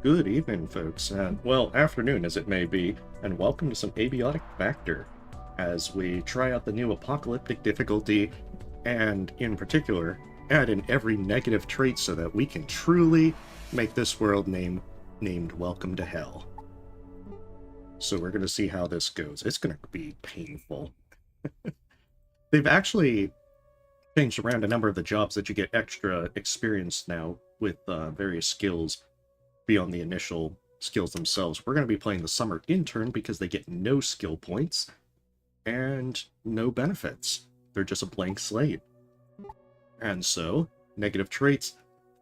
Good evening, folks, and well, afternoon as it may be, and welcome to some Abiotic Factor, as we try out the new Apocalyptic difficulty, and, in particular, add in every negative trait so that we can truly make this world named Welcome to Hell. So we're going to see how this goes. It's going to be painful. They've actually changed around a number of the jobs that you get extra experience now with various skills beyond the initial skills themselves. We're going to be playing the Summer Intern because they get no skill points and no benefits. They're just a blank slate. And so, negative traits.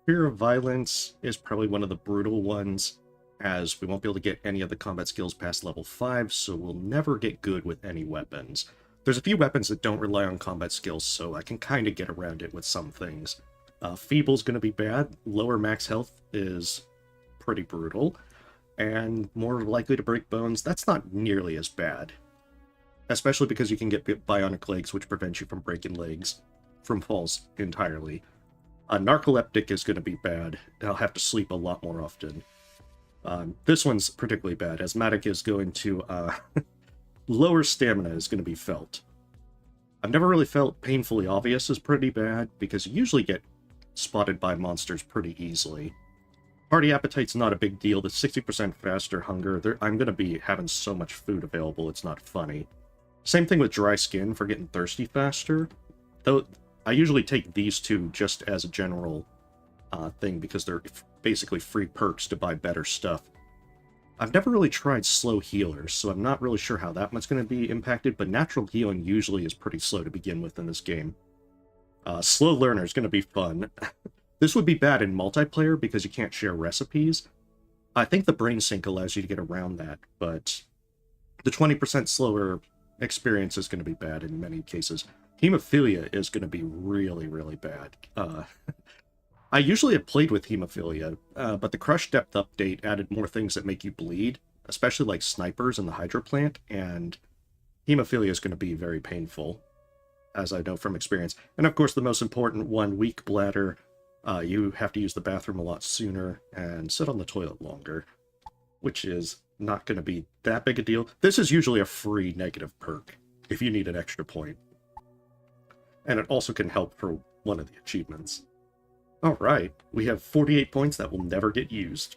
Fear of violence is probably one of the brutal ones, as we won't be able to get any of the combat skills past level 5, so we'll never get good with any weapons. There's a few weapons that don't rely on combat skills, so I can kind of get around it with some things. Feeble's going to be bad. Lower max health is pretty brutal, and more likely to break bones. That's not nearly as bad, especially because you can get bionic legs, which prevents you from breaking legs from falls entirely. Narcoleptic is going to be bad. I'll have to sleep a lot more often. This one's particularly bad. Asthmatic is going to lower stamina is going to be felt. I've never really felt painfully obvious is pretty bad, because you usually get spotted by monsters pretty easily. Party appetite's not a big deal. The 60% faster hunger. I'm going to be having so much food available, it's not funny. Same thing with dry skin for getting thirsty faster. Though I usually take these two just as a general thing, because they're basically free perks to buy better stuff. I've never really tried slow healers, so I'm not really sure how that one's going to be impacted, but natural healing usually is pretty slow to begin with in this game. Slow learner is going to be fun. This would be bad in multiplayer because you can't share recipes. I think the brain sync allows you to get around that, but the 20% slower experience is going to be bad in many cases. Hemophilia is going to be really, really bad. I usually have played with hemophilia, but the Crush Depth update added more things that make you bleed, especially like snipers and the Hydroplant, and hemophilia is going to be very painful, as I know from experience. And of course, the most important one, weak bladder. You have to use the bathroom a lot sooner and sit on the toilet longer, which is not going to be that big a deal. This is usually a free negative perk if you need an extra point. And it also can help for one of the achievements. Alright, we have 48 points that will never get used.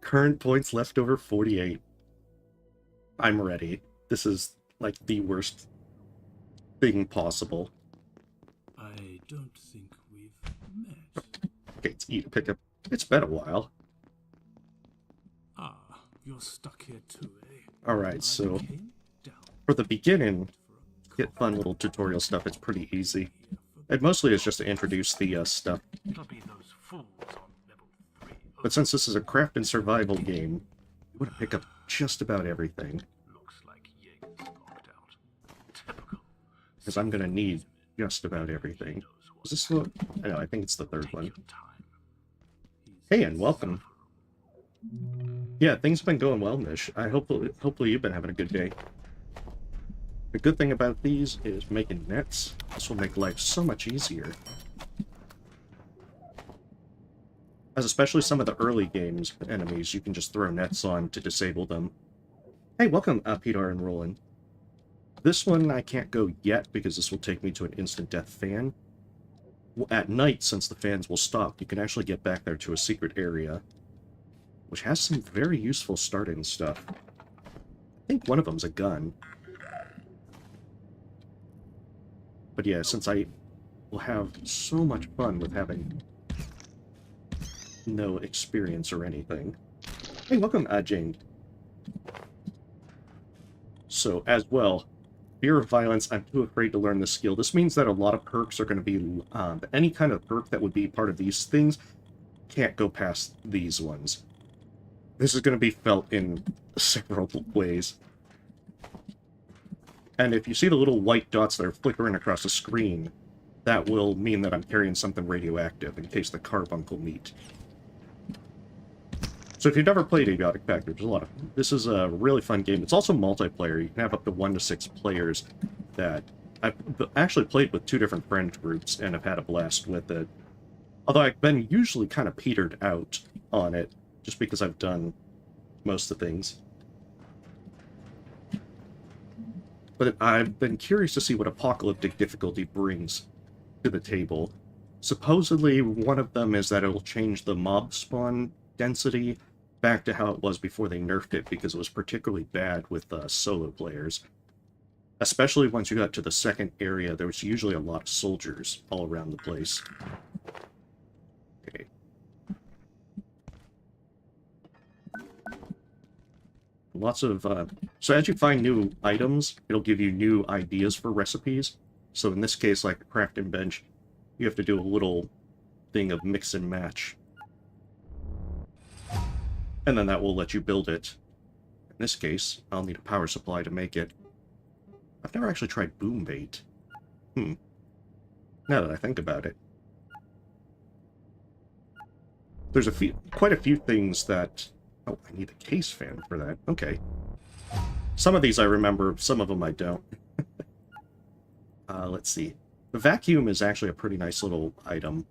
Current points left over 48. I'm ready. This is like the worst thing possible. I don't think we've met. Okay, it's E to pick up. It's been a while. Ah, you're stuck here too, eh? Alright, so for the beginning, get fun little tutorial stuff. It's pretty easy. It mostly is just to introduce the stuff. But since this is a craft and survival game, you want to pick up just about everything. Because I'm going to need just about everything. Is this the... No, I think it's the third one. Hey, and welcome. Yeah, things have been going well, Mish. Hopefully you've been having a good day. The good thing about these is making nets. This will make life so much easier. As especially some of the early games enemies, you can just throw nets on to disable them. Hey, welcome, Peter and Roland. This one I can't go yet because this will take me to an instant death fan. At night, since the fans will stop, you can actually get back there to a secret area, which has some very useful starting stuff. I think one of them's a gun. But yeah, since I will have so much fun with having no experience or anything. Hey, welcome, Jane. So, as well, fear of violence, I'm too afraid to learn this skill. This means that a lot of perks are going to be... any kind of perk that would be part of these things can't go past these ones. This is going to be felt in several ways. And if you see the little white dots that are flickering across the screen, that will mean that I'm carrying something radioactive in case the carbuncle meet. So if you've never played Abiotic Factor, there's a lot of... This is a really fun game. It's also multiplayer. You can have up to 1 to 6 players that... I've actually played with 2 different friend groups and have had a blast with it. Although I've been usually kind of petered out on it, just because I've done most of the things. But I've been curious to see what apocalyptic difficulty brings to the table. Supposedly, one of them is that it'll change the mob spawn density back to how it was before they nerfed it, because it was particularly bad with solo players. Especially once you got to the second area, there was usually a lot of soldiers all around the place. Okay. Lots of, so as you find new items, it'll give you new ideas for recipes. So in this case, like the crafting bench, you have to do a little thing of mix and match. And then that will let you build it. In this case, I'll need a power supply to make it. I've never actually tried boom bait. Now that I think about it. There's quite a few things that... Oh, I need a case fan for that. Okay. Some of these I remember, some of them I don't. Let's see. The vacuum is actually a pretty nice little item.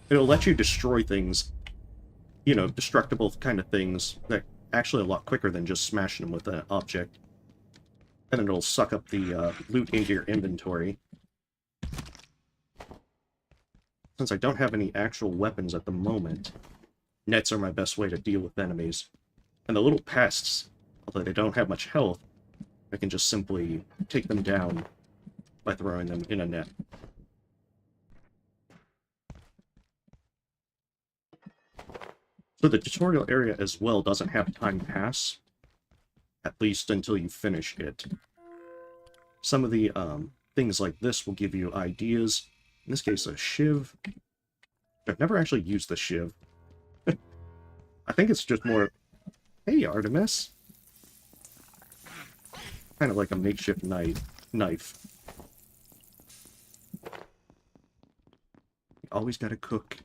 It'll let you destroy things, you know, destructible kind of things, that actually a lot quicker than just smashing them with an object. And then it'll suck up the loot into your inventory. Since I don't have any actual weapons at the moment, nets are my best way to deal with enemies. And the little pests, although they don't have much health, I can just simply take them down by throwing them in a net. So the tutorial area as well doesn't have time pass, at least until you finish it. Some of the things like this will give you ideas. In this case, a shiv. I've never actually used the shiv. I think it's just more... Hey, Artemis! Kind of like a makeshift knife. You always gotta cook.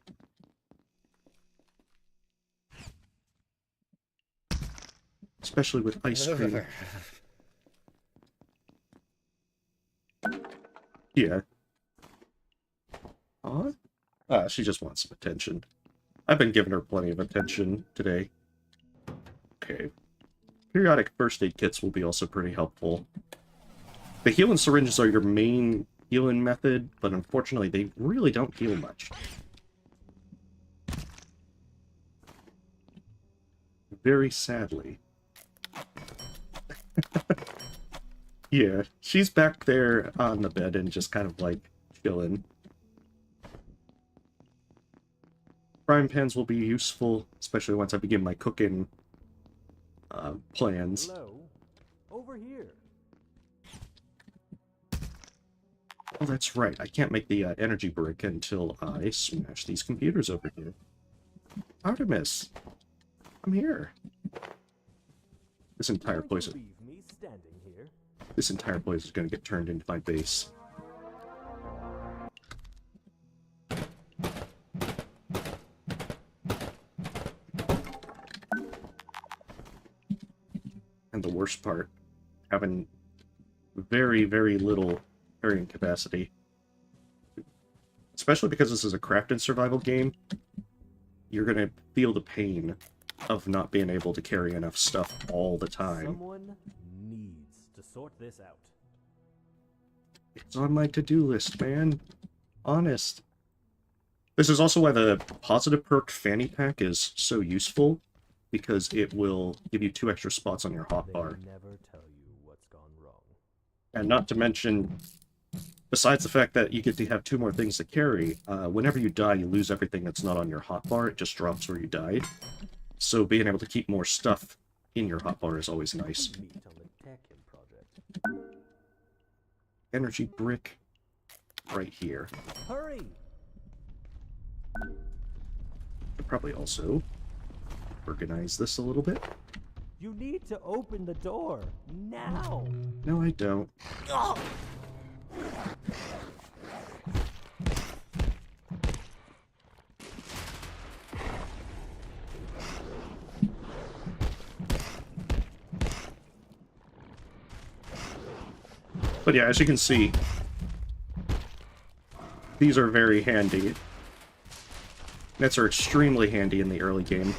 Especially with ice cream. Yeah. Huh? She just wants some attention. I've been giving her plenty of attention today. Okay. Periodic first aid kits will be also pretty helpful. The healing syringes are your main healing method, but unfortunately they really don't heal much. Very sadly. Yeah, she's back there on the bed and just kind of like chilling. Frying pans will be useful, especially once I begin my cooking plans. Hello, over here. Oh, that's right. I can't make the energy brick until I smash these computers over here. Artemis, I'm here. This entire place is... This entire place is going to get turned into my base. And the worst part, having very, very little carrying capacity. Especially because this is a craft and survival game, you're going to feel the pain of not being able to carry enough stuff all the time. Someone needs to sort this out. It's on my to-do list, man. Honest. This is also why the positive perk fanny pack is so useful, because it will give you 2 extra spots on your hotbar. They never tell you what's gone wrong. And not to mention, besides the fact that you get to have 2 more things to carry, whenever you die, you lose everything that's not on your hotbar. It just drops where you died. So being able to keep more stuff in your hotbar is always nice. Meet on the Tekken project. Energy brick right here. Hurry! Could probably also organize this a little bit. You need to open the door now. No, I don't. Oh! But yeah, as you can see, these are very handy. Nets are extremely handy in the early game.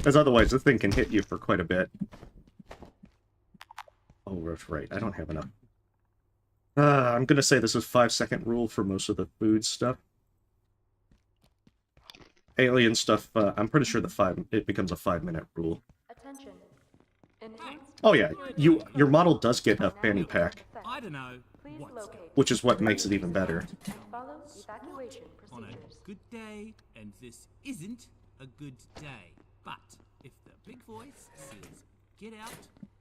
As otherwise, this thing can hit you for quite a bit. Oh, that's right. I don't have enough. I'm gonna say this is 5-second rule for most of the food stuff. Alien stuff, I'm pretty sure it becomes a 5-minute rule. Attention. Enhanced Oh yeah, your model does get a fanny pack, I don't know. Please What's locate which is what makes it even better. and follow evacuation on a procedures. good day, and this isn't a good day. But if the big voice says get out,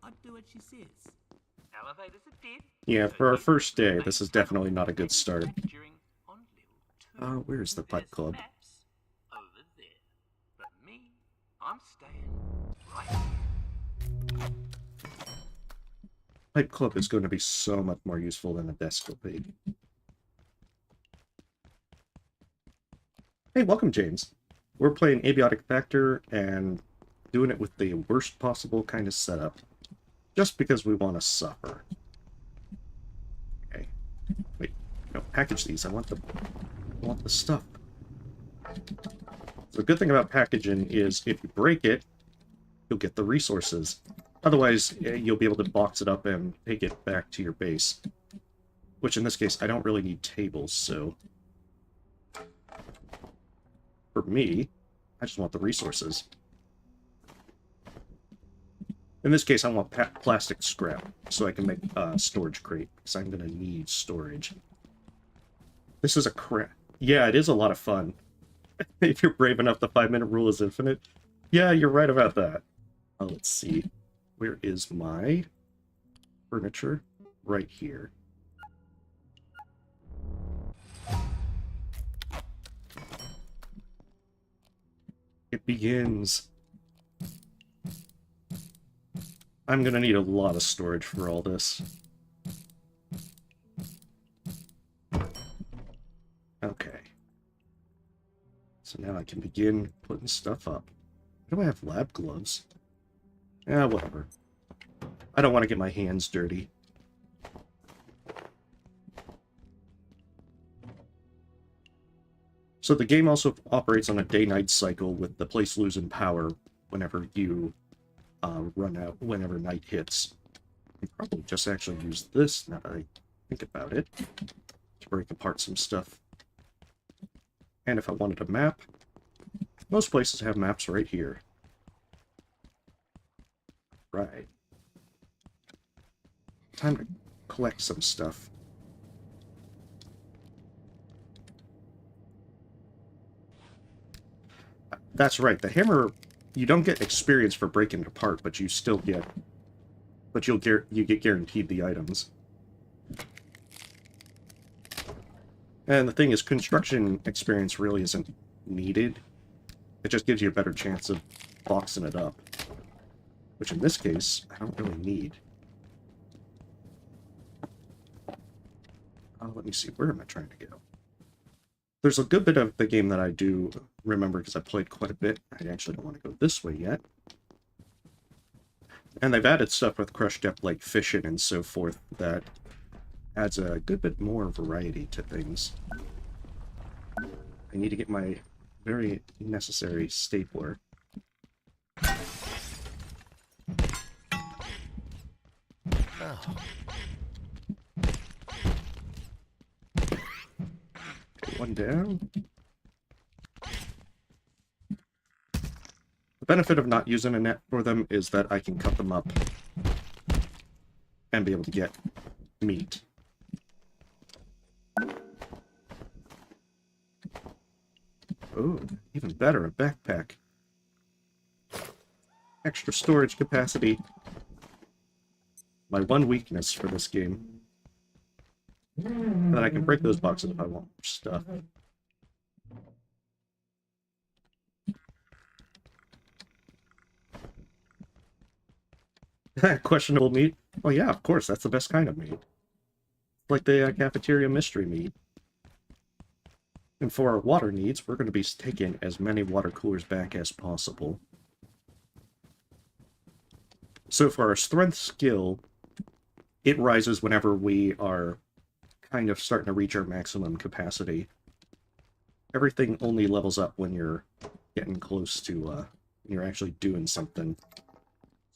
I'd do what she says. Elevators are dead. Yeah, for our first day, this is definitely not a good start. Manufacturing on level 2. Where's the Pipe Club? There's maps over there. But me, I'm staying right here. Pipe Club is going to be so much more useful than a Descopade. Hey, welcome, James. We're playing Abiotic Factor and doing it with the worst possible kind of setup. Just because we want to suffer. Okay. Wait. No, package these. I want the stuff. The good thing about packaging is if you break it, you'll get the resources. Otherwise, you'll be able to box it up and take it back to your base. Which in this case, I don't really need tables, so... For me, I just want the resources. In this case, I want plastic scrap, so I can make a storage crate, because I'm going to need storage. This is a crap. Yeah, it is a lot of fun. If you're brave enough, the 5-minute rule is infinite. Yeah, you're right about that. Let's see. Where is my furniture? Right here. It begins. I'm gonna need a lot of storage for all this. Okay. So now I can begin putting stuff up. Do I have lab gloves? Whatever. I don't want to get my hands dirty. So the game also operates on a day-night cycle, with the place losing power whenever you run out, whenever night hits. I can probably just actually use this, now that I think about it, to break apart some stuff. And if I wanted a map, most places have maps right here. Right. Time to collect some stuff. That's right, the hammer, you don't get experience for breaking it apart, but you still get... But you get guaranteed the items. And the thing is, construction experience really isn't needed. It just gives you a better chance of boxing it up. Which in this case, I don't really need. Let me see, where am I trying to go? There's a good bit of the game that I do remember because I played quite a bit. I actually don't want to go this way yet. And they've added stuff with crushed depth like fishing and so forth that adds a good bit more variety to things. I need to get my very necessary stapler. Okay, one down. The benefit of not using a net for them is that I can cut them up and be able to get meat. Oh, even better, a backpack. Extra storage capacity. My one weakness for this game. And then I can break those boxes if I want more stuff. Questionable meat? Oh yeah, of course, that's the best kind of meat. Like the cafeteria mystery meat. And for our water needs, we're going to be taking as many water coolers back as possible. So for our strength skill, it rises whenever we are kind of starting to reach our maximum capacity. Everything only levels up when you're getting close to, when you're actually doing something.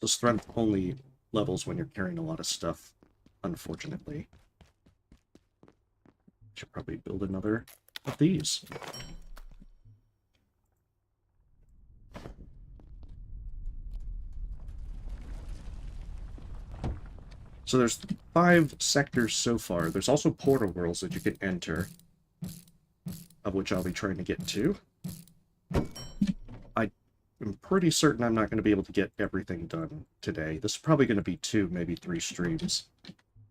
So strength only levels when you're carrying a lot of stuff, unfortunately. Should probably build another of these. So there's 5 sectors so far. There's also portal worlds that you can enter, of which I'll be trying to get to. I'm pretty certain I'm not going to be able to get everything done today. This is probably going to be 2, maybe 3 streams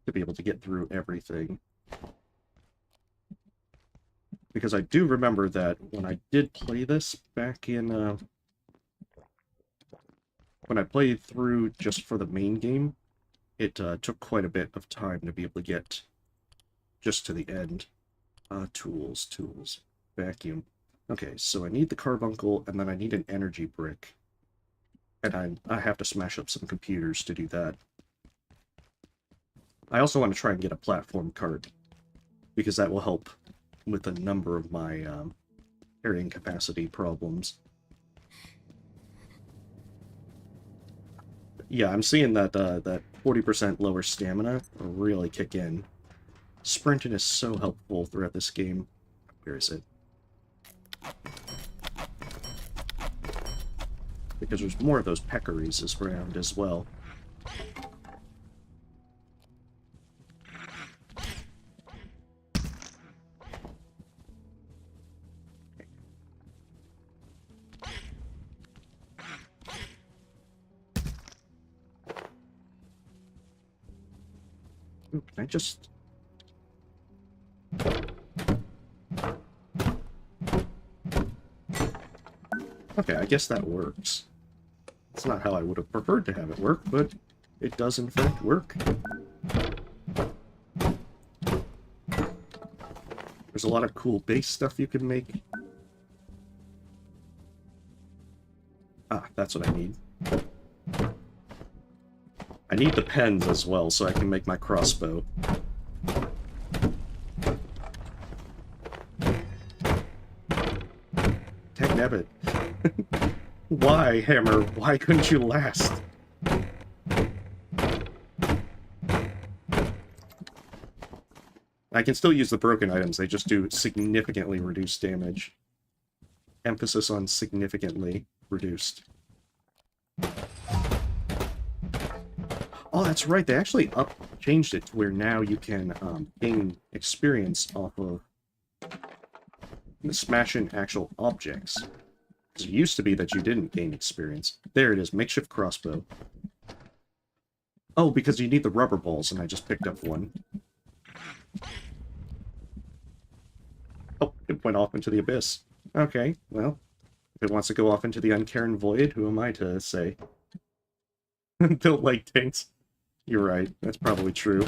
to be able to get through everything. Because I do remember that when I did play this back in, when I played through just for the main game, it took quite a bit of time to be able to get just to the end. Tools, vacuum. Okay, so I need the carbuncle, and then I need an energy brick. And I have to smash up some computers to do that. I also want to try and get a platform cart, because that will help with a number of my carrying capacity problems. Yeah, I'm seeing that that 40% lower stamina will really kick in. Sprinting is so helpful throughout this game. Where is it? Because there's more of those peccaries around as well. Ooh, can I just... Okay, I guess that works. It's not how I would have preferred to have it work, but it does in fact work. There's a lot of cool base stuff you can make. Ah, that's what I need. I need the pens as well, so I can make my crossbow. Dagnabbit. Why, Hammer? Why couldn't you last? I can still use the broken items, they just do significantly reduced damage. Emphasis on significantly reduced. Oh, that's right, they actually changed it to where now you can gain experience off of smashing actual objects. It used to be that you didn't gain experience. There it is, makeshift crossbow. Oh, because you need the rubber balls, and I just picked up one. Oh, it went off into the abyss. Okay, well, if it wants to go off into the uncaring void, who am I to say? Built like tanks. You're right, that's probably true.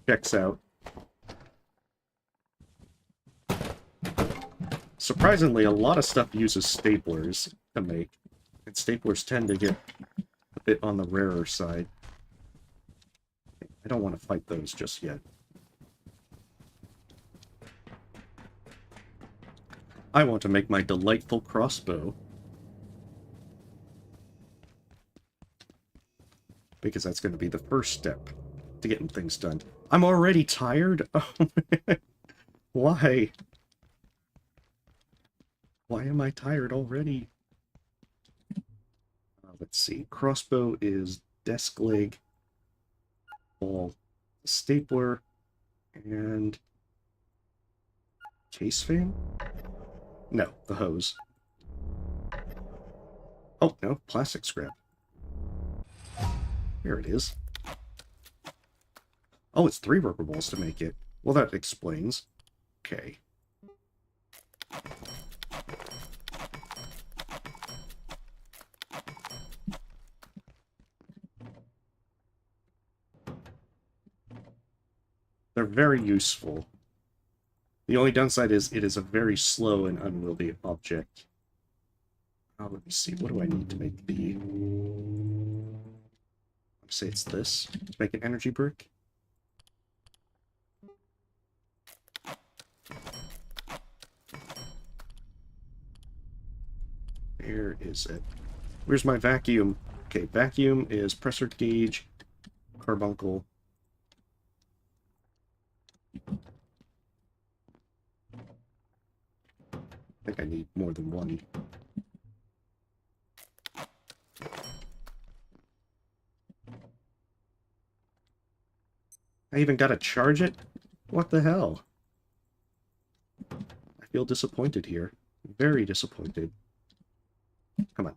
Checks out. Surprisingly, a lot of stuff uses staplers to make, and staplers tend to get a bit on the rarer side. I don't want to fight those just yet. I want to make my delightful crossbow. Because that's going to be the first step to getting things done. I'm already tired? Oh, man. Why? Why am I tired already? Let's see. Crossbow is desk leg, ball, stapler, and case fan? No, the hose. Oh, no, plastic scrap. Here it is. Oh, it's 3 rubber balls to make it. Well, that explains. Okay. They're very useful. The only downside is it is a very slow and unwieldy object. Oh, let me see. What do I need to make the... Say it's this. To make an energy brick. Where is it? Where's my vacuum? Okay, vacuum is pressure gauge, carbuncle. I think I need more than one. I even gotta charge it? What the hell? I feel disappointed here. Very disappointed. Come on.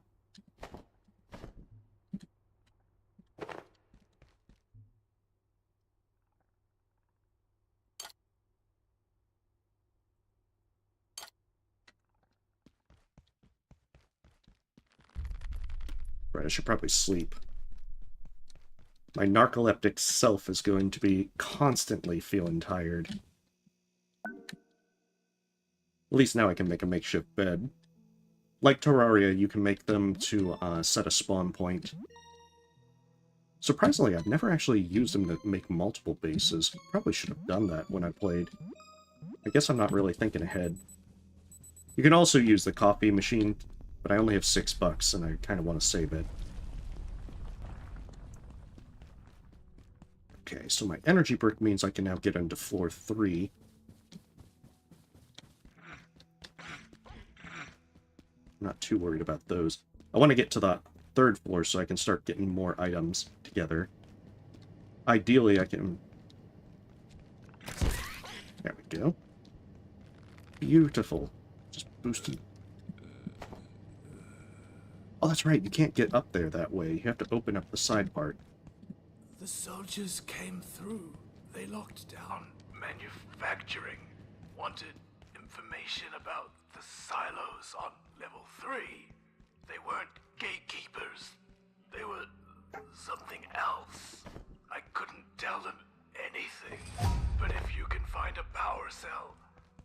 Right, I should probably sleep. My narcoleptic self is going to be constantly feeling tired. At least now I can make a makeshift bed. Like Terraria, you can make them to set a spawn point. Surprisingly, I've never actually used them to make multiple bases. Probably should have done that when I played. I guess I'm not really thinking ahead. You can also use the coffee machine, but I only have $6 and I kind of want to save it. Okay, so my energy brick means I can now get into floor 3. Not too worried about those. I want to get to the 3rd floor so I can start getting more items together. Ideally, I can... There we go. Beautiful. Just boosting. Oh, that's right. You can't get up there that way. You have to open up the side part. The soldiers came through. They locked down manufacturing. Wanted information about the silos on level 3. They weren't gatekeepers. They were something else. I couldn't tell them anything. But if you can find a power cell,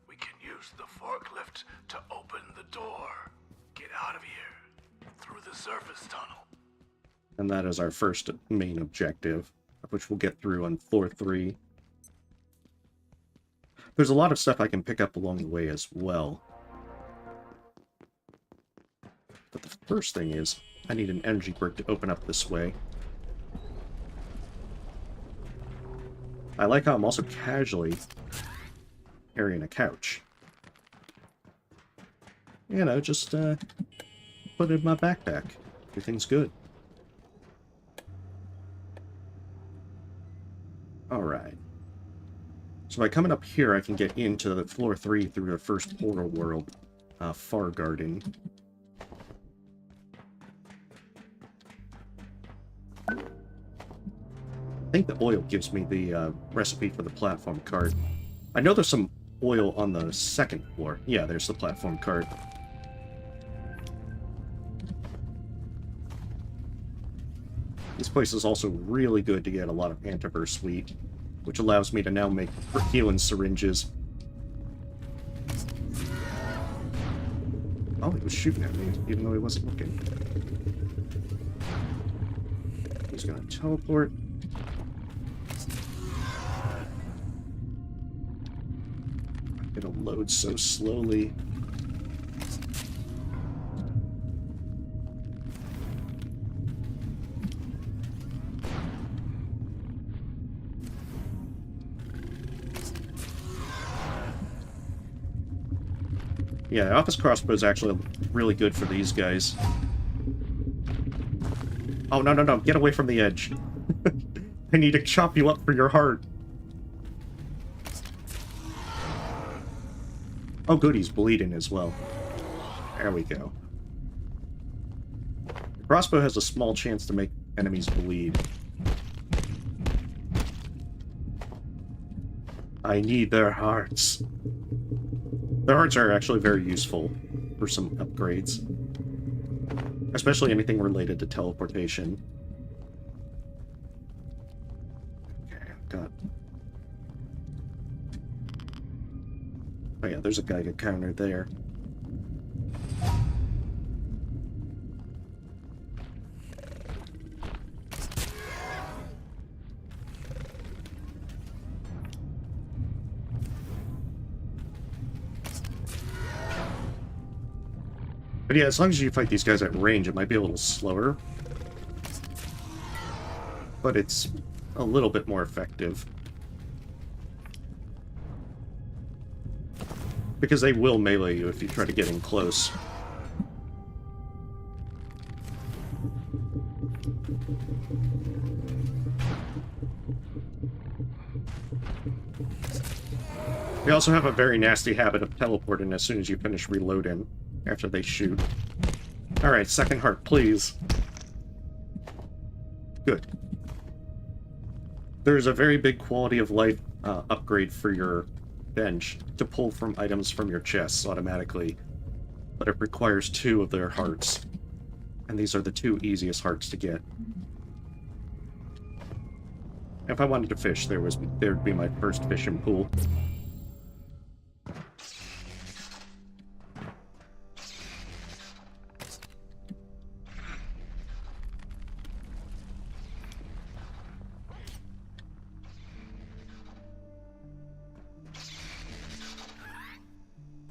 we can use the forklift to open the door. Get out of here. Through the surface tunnel. And that is our first main objective, which we'll get through on floor 3. There's a lot of stuff I can pick up along the way as well. But the first thing is, I need an energy brick to open up this way. I like how I'm also casually carrying a couch. You know, just put it in my backpack. Everything's good. Alright. So by coming up here, I can get into the floor 3 through the first portal world, Far Garden. I think the oil gives me the recipe for the platform cart. I know there's some oil on the 2nd floor. Yeah, there's the platform cart. This place is also really good to get a lot of antiverse wheat, which allows me to now make healing syringes. Oh, he was shooting at me, even though he wasn't looking. He's gonna teleport. It'll load so slowly. Yeah, office crossbow is actually really good for these guys. Oh, no, no, no. Get away from the edge. I need to chop you up for your heart. Oh, good, he's bleeding as well. There we go. The crossbow has a small chance to make enemies bleed. I need their hearts. Their hearts are actually very useful for some upgrades. Especially anything related to teleportation. Okay, I've got... Oh yeah, there's a Geiger counter there. But yeah, as long as you fight these guys at range, it might be a little slower. But it's a little bit more effective. Because they will melee you if you try to get in close. They also have a very nasty habit of teleporting as soon as you finish reloading after they shoot. Alright, second heart, please. Good. There's a very big quality of life upgrade for your bench to pull from items from your chests automatically, but it requires 2 of their hearts. And these are the 2 easiest hearts to get. If I wanted to fish, there'd be my first fishing pool.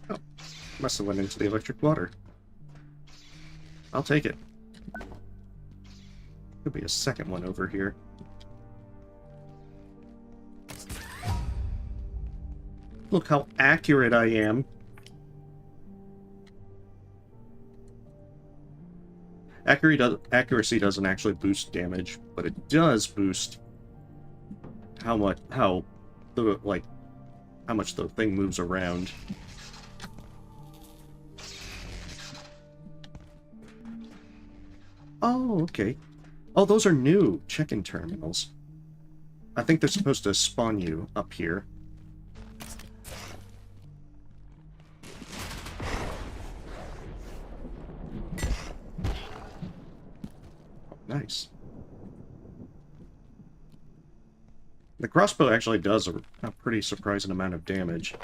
Oh, must have went into the electric water. I'll take it. Could be a second one over here. Look how accurate I am. Accuracy doesn't actually boost damage, but it does boost how much the thing moves around. Oh, okay. Oh, those are new check-in terminals. I think they're supposed to spawn you up here. Nice. The crossbow actually does a pretty surprising amount of damage.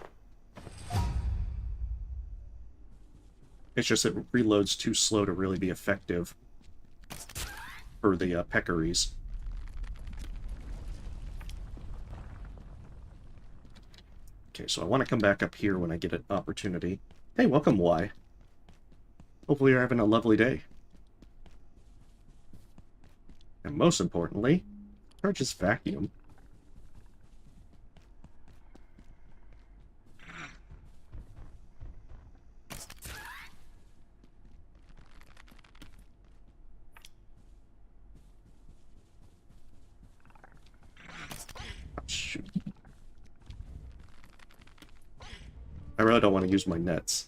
It's just it reloads too slow to really be effective for the peccaries. Okay, so I want to come back up here when I get an opportunity. Hey, welcome, Y. Hopefully you're having a lovely day. And most importantly, charge this vacuum. Oh, shoot. I really don't want to use my nets.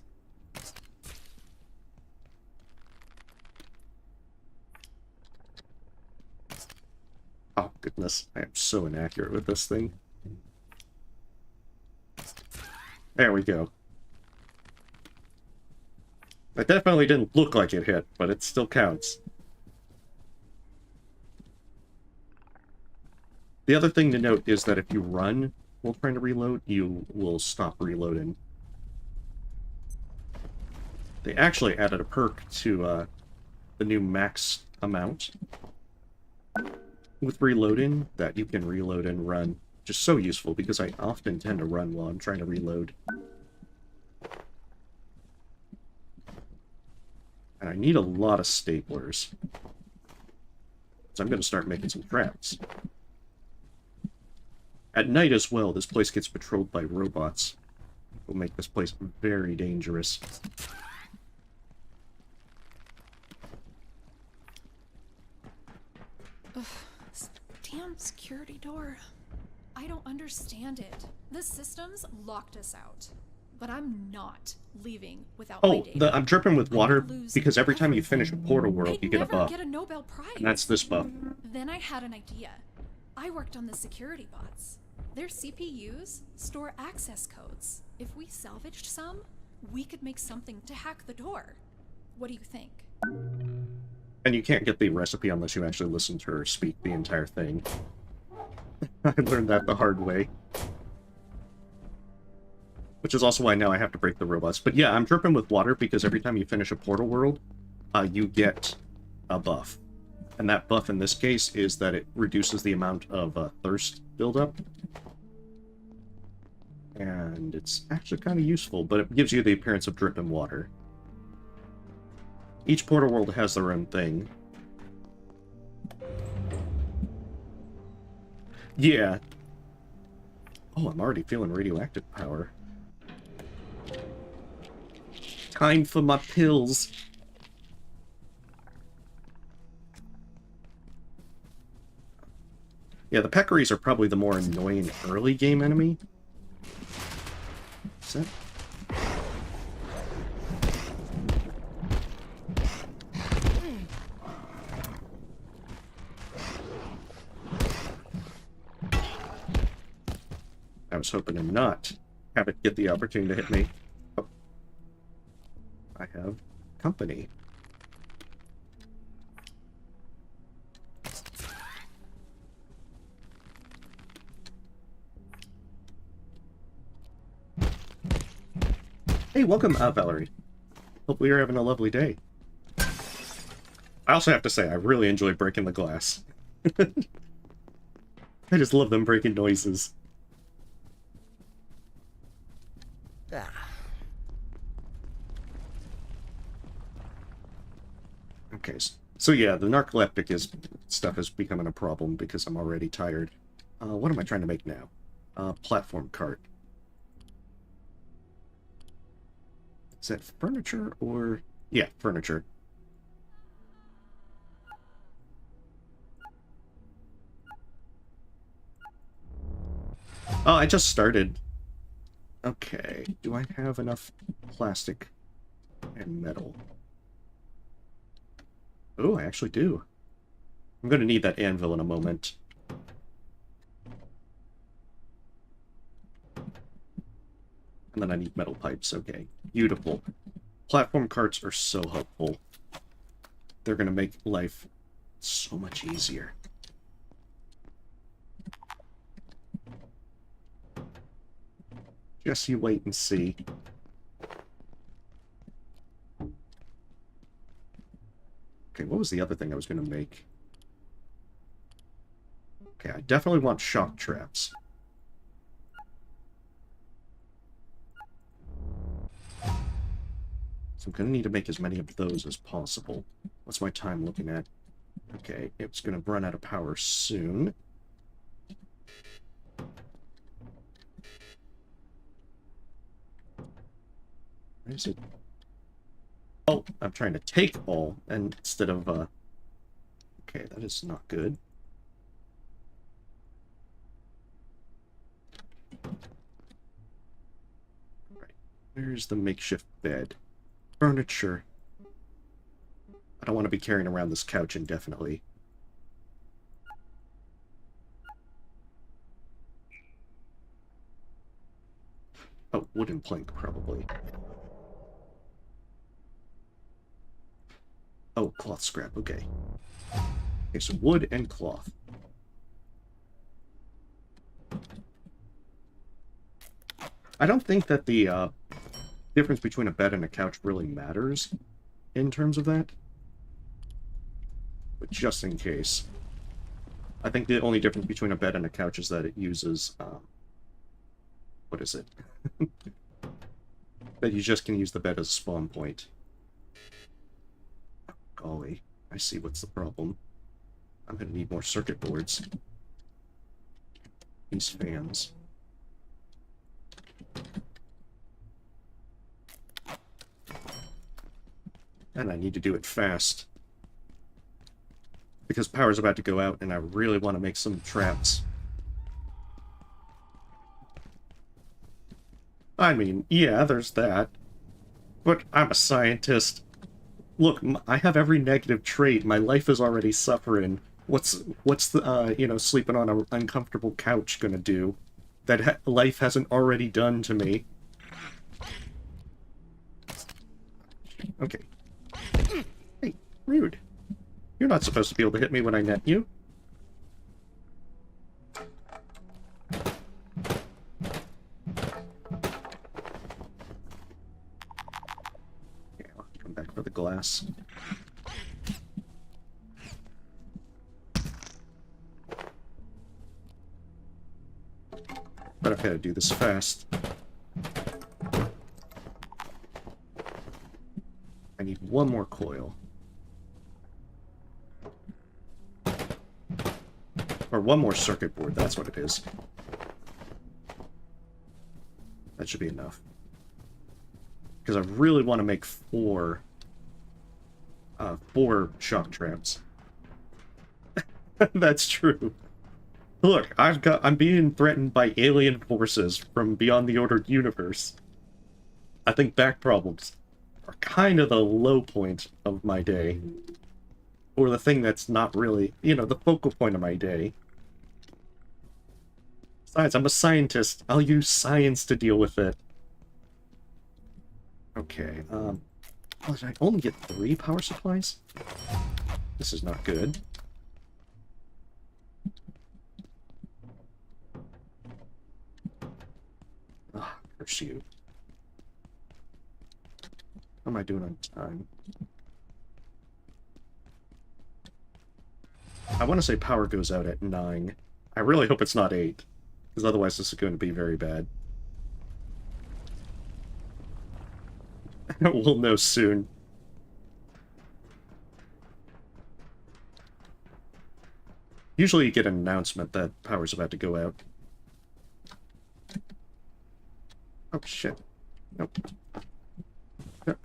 Oh, goodness. I am so inaccurate with this thing. There we go. That definitely didn't look like it hit, but it still counts. The other thing to note is that if you run while trying to reload, you will stop reloading. They actually added a perk to the new max amount with reloading that you can reload and run. Just so useful because I often tend to run while I'm trying to reload. And I need a lot of staplers. So I'm going to start making some traps. At night as well, this place gets patrolled by robots. Will make this place very dangerous. Ugh, this damn security door. I don't understand it. The systems locked us out. But I'm not leaving without my data. I'm dripping with water because every time you finish a portal world, you get a buff. Get a Nobel Prize. And that's this buff. Then I had an idea. I worked on the security bots. Their CPUs store access codes. If we salvaged some, we could make something to hack the door. What do you think? And you can't get the recipe unless you actually listen to her speak the entire thing. I learned that the hard way. Which is also why now I have to break the robots. But yeah, I'm dripping with water because every time you finish a portal world, you get a buff. And that buff in this case is that it reduces the amount of thirst buildup. And it's actually kind of useful, but it gives you the appearance of dripping water. Each portal world has their own thing. Yeah. Oh, I'm already feeling radioactive power. Time for my pills. Yeah, the peccaries are probably the more annoying early game enemy. Is that... I was hoping to not have it get the opportunity to hit me. Oh. I have company. Hey, welcome, Valerie. Hope you're having a lovely day. I also have to say, I really enjoy breaking the glass. I just love them breaking noises. Okay, so yeah, the narcoleptic stuff is becoming a problem because I'm already tired. What am I trying to make now? Platform cart. Is that furniture or... Yeah, furniture. Oh, I just started. Okay, do I have enough plastic and metal? Oh, I actually do. I'm going to need that anvil in a moment. And then I need metal pipes, okay. Beautiful. Platform carts are so helpful. They're going to make life so much easier. Just you wait and see. Okay, what was the other thing I was going to make? Okay, I definitely want shock traps. So I'm going to need to make as many of those as possible. What's my time looking at? Okay, it's going to run out of power soon. Where is it? Oh, I'm trying to take all instead of, Okay, that is not good. Right. Where's the makeshift bed? Furniture. I don't want to be carrying around this couch indefinitely. Oh, wooden plank, probably. Oh, cloth scrap, okay. Okay, so wood and cloth. I don't think that the difference between a bed and a couch really matters in terms of that. But just in case. I think the only difference between a bed and a couch is that it uses, what is it? That you just can use the bed as a spawn point. Oh, golly, I see what's the problem. I'm gonna need more circuit boards. These fans. And I need to do it fast. Because power's about to go out and I really want to make some traps. I mean, yeah, there's that. But I'm a scientist. Look, I have every negative trait. My life is already suffering. What's the, you know, sleeping on an uncomfortable couch gonna do that life hasn't already done to me? Okay. Hey, rude. You're not supposed to be able to hit me when I net you. Yeah, I'll come back for the glass. But I've got to do this fast. I need one more coil. Or one more circuit board, that's what it is. That should be enough. Because I really want to make four shock traps. That's true. Look, I'm being threatened by alien forces from beyond the ordered universe. I think back problems are kind of the low point of my day. Or the thing that's not really, you know, the focal point of my day. Besides, I'm a scientist. I'll use science to deal with it. Okay, oh, did I only get 3 power supplies? This is not good. Ah, curse you. How am I doing on time? I want to say power goes out at 9. I really hope it's not 8, because otherwise this is going to be very bad. We'll know soon. Usually you get an announcement that power's about to go out. Oh shit. Nope. Nope.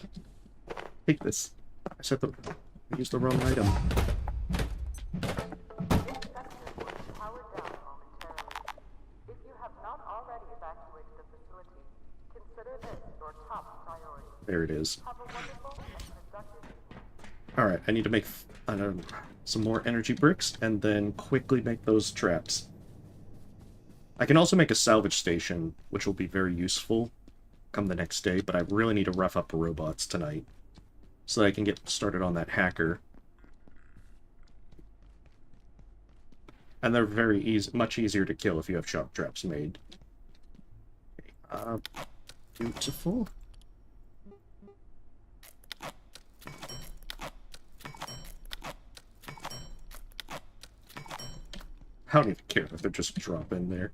Take this. I used the wrong item. There it is. Alright, I need to make some more energy bricks, and then quickly make those traps. I can also make a salvage station, which will be very useful come the next day, but I really need to rough up robots tonight, so that I can get started on that hacker. And they're very easy, much easier to kill if you have shock traps made. Beautiful. I don't even care if they're just drop in there.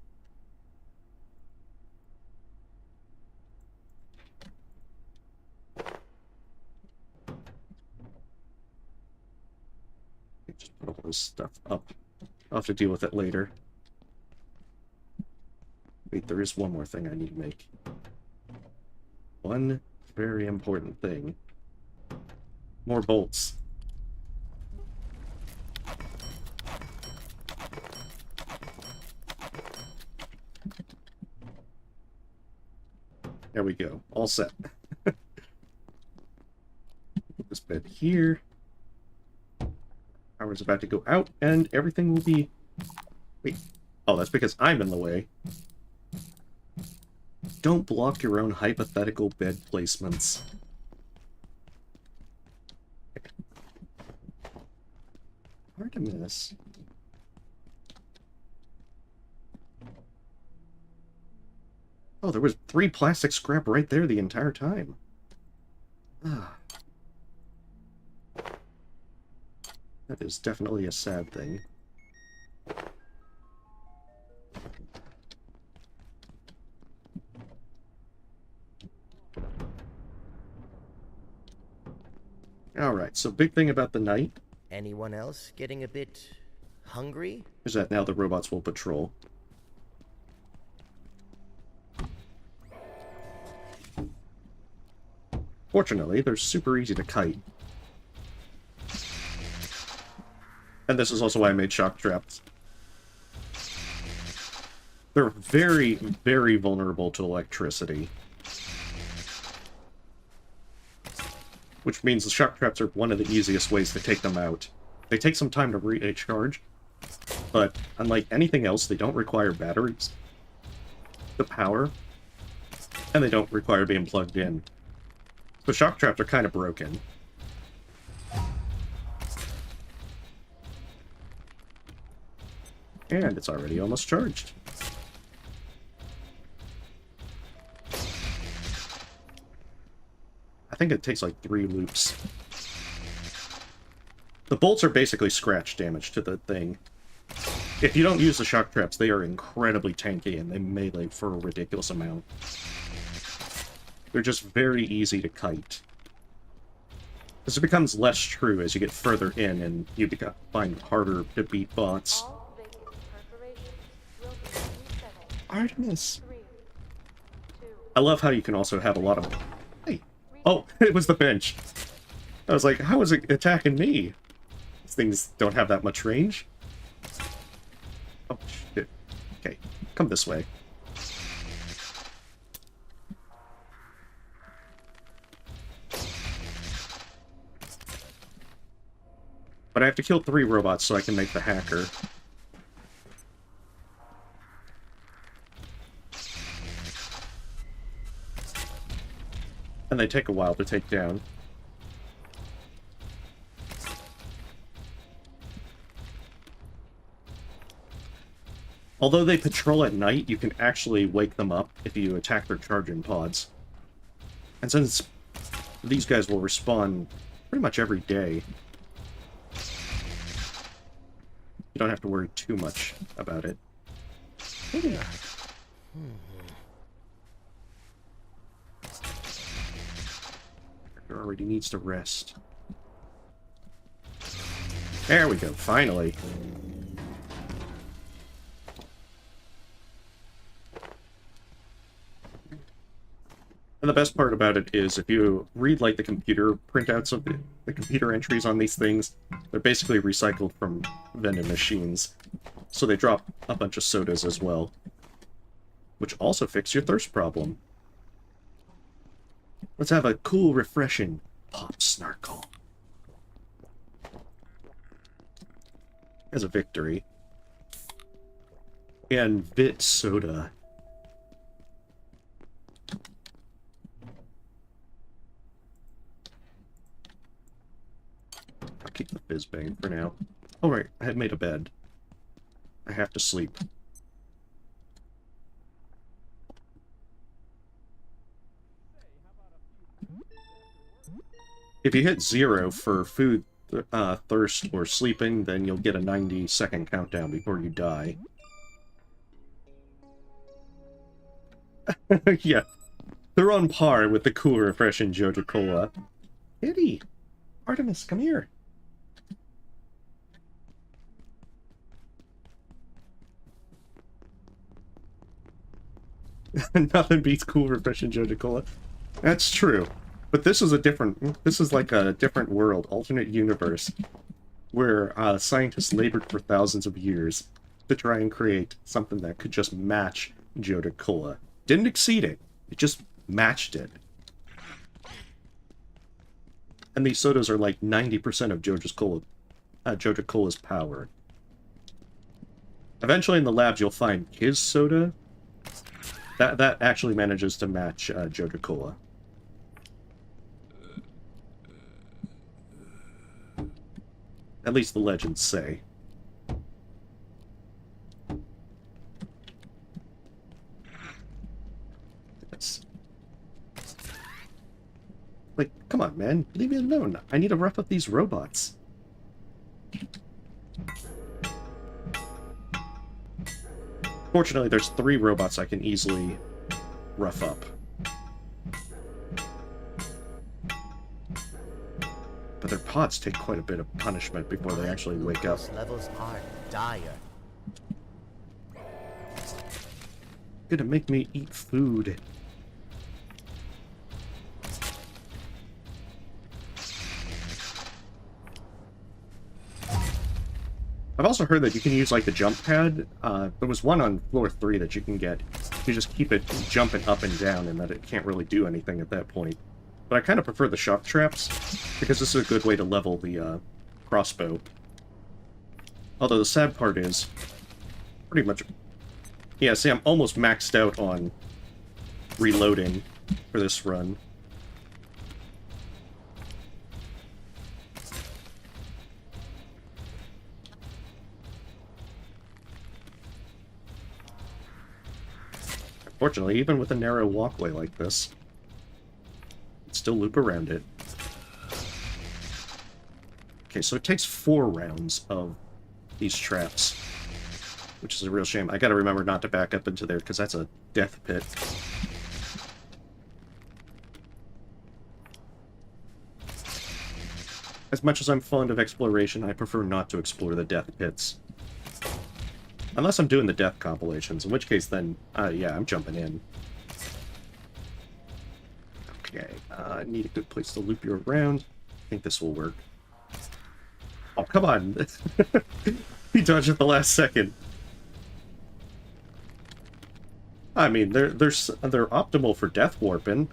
Just put all this stuff up. I'll have to deal with it later. Wait, there is one more thing I need to make. One very important thing. More bolts. There we go. All set. Put this bed here. Power's about to go out, and everything will be... Wait. Oh, that's because I'm in the way. Don't block your own hypothetical bed placements. Hard to miss. Oh, there was 3 plastic scrap right there the entire time. Ah. That is definitely a sad thing. Alright, so big thing about the night... Anyone else getting a bit hungry? Is that now the robots will patrol. Fortunately, they're super easy to kite. And this is also why I made shock traps. They're very, very vulnerable to electricity. Which means the shock traps are one of the easiest ways to take them out. They take some time to recharge, but unlike anything else, they don't require batteries, the power, and they don't require being plugged in. So shock traps are kind of broken. And it's already almost charged. I think it takes like 3 loops. The bolts are basically scratch damage to the thing. If you don't use the shock traps, they are incredibly tanky and they melee for a ridiculous amount. They're just very easy to kite. Because it becomes less true as you get further in and you find it harder to beat bots. All vacant perforations will be resettled. Artemis! 3, 2, I love how you can also have a lot of... Hey! Oh, it was the bench! I was like, how is it attacking me? These things don't have that much range. Oh, shit. Okay, come this way. But I have to kill 3 robots so I can make the hacker. And they take a while to take down. Although they patrol at night, you can actually wake them up if you attack their charging pods. And since these guys will respawn pretty much every day, you don't have to worry too much about it. Character already needs to rest. There we go, finally. And the best part about it is if you read like the computer printouts of the computer entries on these things, they're basically recycled from vending machines. So they drop a bunch of sodas as well. Which also fix your thirst problem. Let's have a cool, refreshing pop snarkle. As a victory. And Vit Soda. I'll keep the fizz bang for now. Oh right, I had made a bed. I have to sleep. If you hit 0 for food, thirst, or sleeping, then you'll get a 90-second countdown before you die. Yeah, they're on par with the cool, refreshing Joja Cola. Kitty! Artemis, come here! Nothing beats cool, refreshing Joja Cola. That's true. But this is like a different world, alternate universe, where scientists labored for thousands of years to try and create something that could just match Joja Cola. Didn't exceed it, it just matched it. And these sodas are like 90% of Joja Cola's power. Eventually in the labs you'll find his soda. That actually manages to match Joja Cola. At least the legends say. It's... Like, come on, man. Leave me alone. I need to rough up these robots. Fortunately, there's 3 robots I can easily rough up. But their pods take quite a bit of punishment before they actually wake up. Those levels are dire. Gonna make me eat food. I've also heard that you can use like the jump pad. There was one on floor 3 that you can get. You just keep it jumping up and down and that it can't really do anything at that point. But I kind of prefer the shock traps, because this is a good way to level the crossbow. Although the sad part is, pretty much... Yeah, see, I'm almost maxed out on reloading for this run. Unfortunately, even with a narrow walkway like this, still loop around it. Okay, so it takes 4 rounds of these traps, which is a real shame. I gotta remember not to back up into there, because that's a death pit. As much as I'm fond of exploration, I prefer not to explore the death pits. Unless I'm doing the death compilations, in which case then, yeah, I'm jumping in. Okay, I need a good place to loop you around. I think this will work. Oh, come on! He dodged at the last second. I mean, they're optimal for death warping.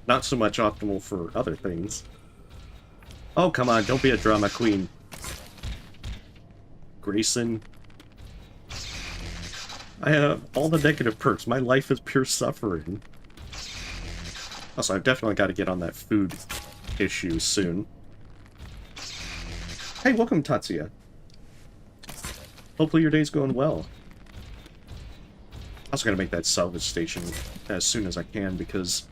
Not so much optimal for other things. Oh, come on, don't be a drama queen. Grayson. I have all the negative perks. My life is pure suffering. Also, I've definitely got to get on that food issue soon. Hey, welcome, Tatsuya. Hopefully your day's going well. I also gotta make that salvage station as soon as I can because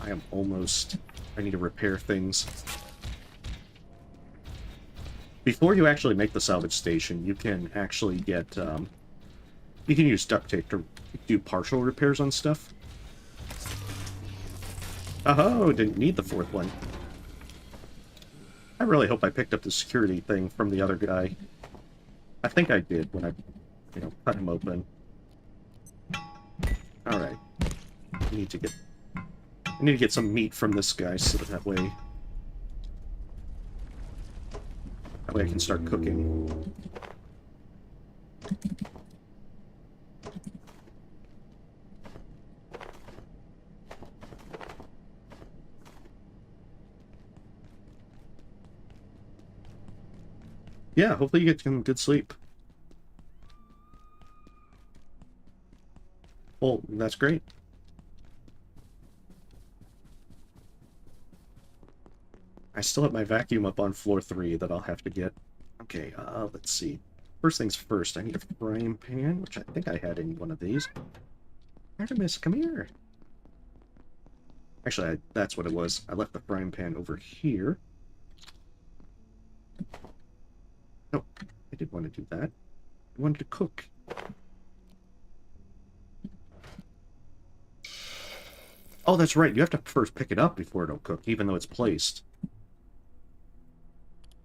I am almost... I need to repair things. Before you actually make the salvage station, you can actually get, you can use duct tape to do partial repairs on stuff. Oh, didn't need the fourth one. I really hope I picked up the security thing from the other guy. I think I did when I, you know, cut him open. Alright. I need to get some meat from this guy so that way I can start cooking. Yeah, hopefully you get some good sleep. Well, that's great. I still have my vacuum up on floor 3 that I'll have to get. Okay, let's see. First things first, I need a frying pan, which I think I had in one of these. Artemis, come here! Actually, that's what it was. I left the frying pan over here. No, I didn't want to do that. I wanted to cook. Oh, that's right. You have to first pick it up before it'll cook, even though it's placed.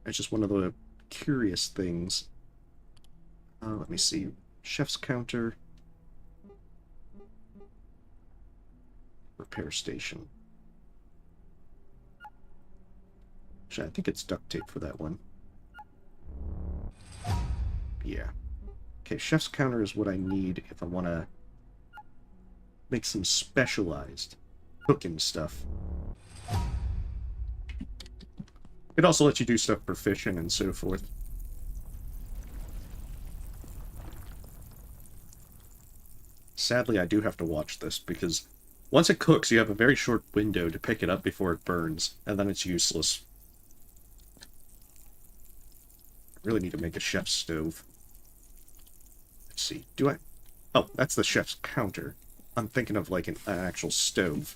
It's just one of the curious things. Let me see. Chef's counter. Repair station. Actually, I think it's duct tape for that one. Yeah. Okay, chef's counter is what I need if I want to make some specialized cooking stuff. It also lets you do stuff for fishing and so forth. Sadly, I do have to watch this, because once it cooks, you have a very short window to pick it up before it burns, and then it's useless. I really need to make a chef's stove. Let's see, do I... Oh, that's the chef's counter. I'm thinking of, like, an actual stove.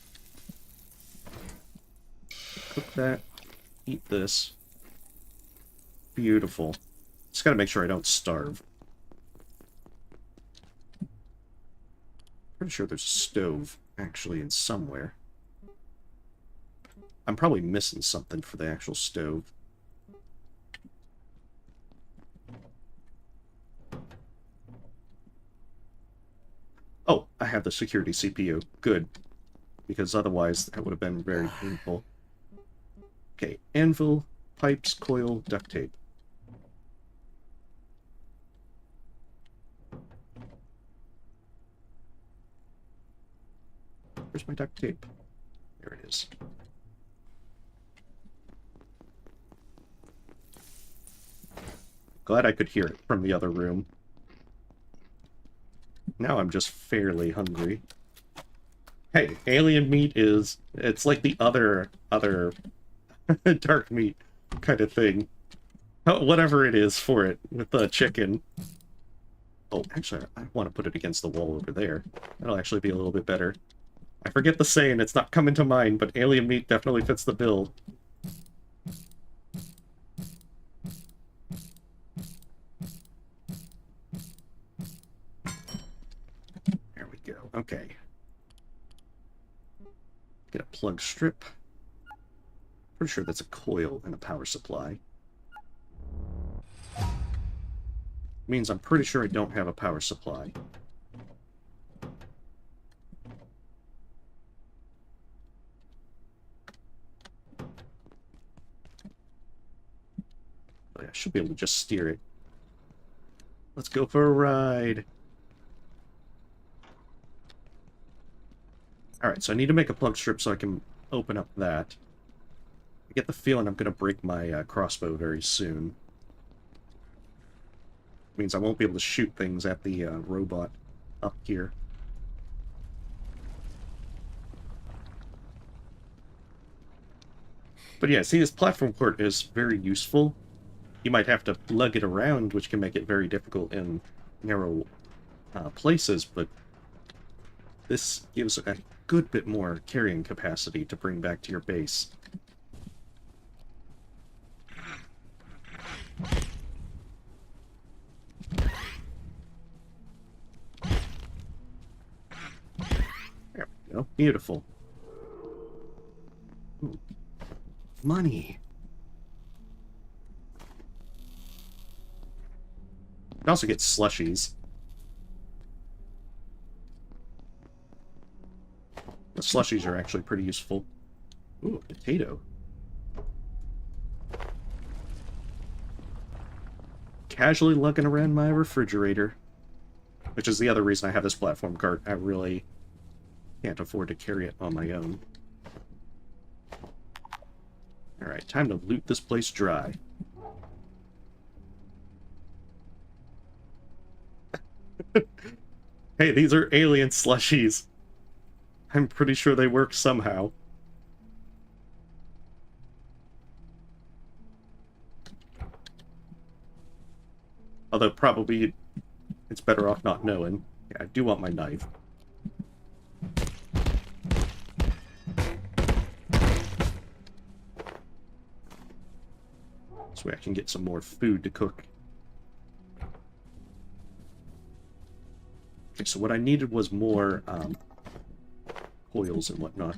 Cook that. Eat this. Beautiful. Just gotta make sure I don't starve. Pretty sure there's a stove, actually, in somewhere. I'm probably missing something for the actual stove. Oh, I have the security CPU. Good. Because otherwise, that would have been very painful. Okay, anvil, pipes, coil, duct tape. Where's my duct tape? There it is. Glad I could hear it from the other room. Now I'm just fairly hungry. Hey, alien meat is... It's like the other dark meat kind of thing. Whatever it is for it, with the chicken. Oh, actually, I want to put it against the wall over there. That'll actually be a little bit better. I forget the saying, it's not coming to mind, but alien meat definitely fits the bill. There we go. Okay. Get a plug strip. Pretty sure that's a coil and a power supply. Means I'm pretty sure I don't have a power supply. Oh, yeah, I should be able to just steer it. Let's go for a ride. Alright, so I need to make a plug strip so I can open up that. I get the feeling I'm going to break my crossbow very soon. Means I won't be able to shoot things at the robot up here. But yeah, see, this platform port is very useful. You might have to lug it around, which can make it very difficult in narrow places, but this gives a good bit more carrying capacity to bring back to your base. There we go. Beautiful. Ooh. Money. You also get slushies. The slushies are actually pretty useful. Ooh, a potato. Casually lugging around my refrigerator. Which is the other reason I have this platform cart. I really can't afford to carry it on my own. Alright, time to loot this place dry. Hey, these are alien slushies. I'm pretty sure they work somehow. Although probably it's better off not knowing. Yeah, I do want my knife. So I can get some more food to cook. Okay, so what I needed was more coils and whatnot.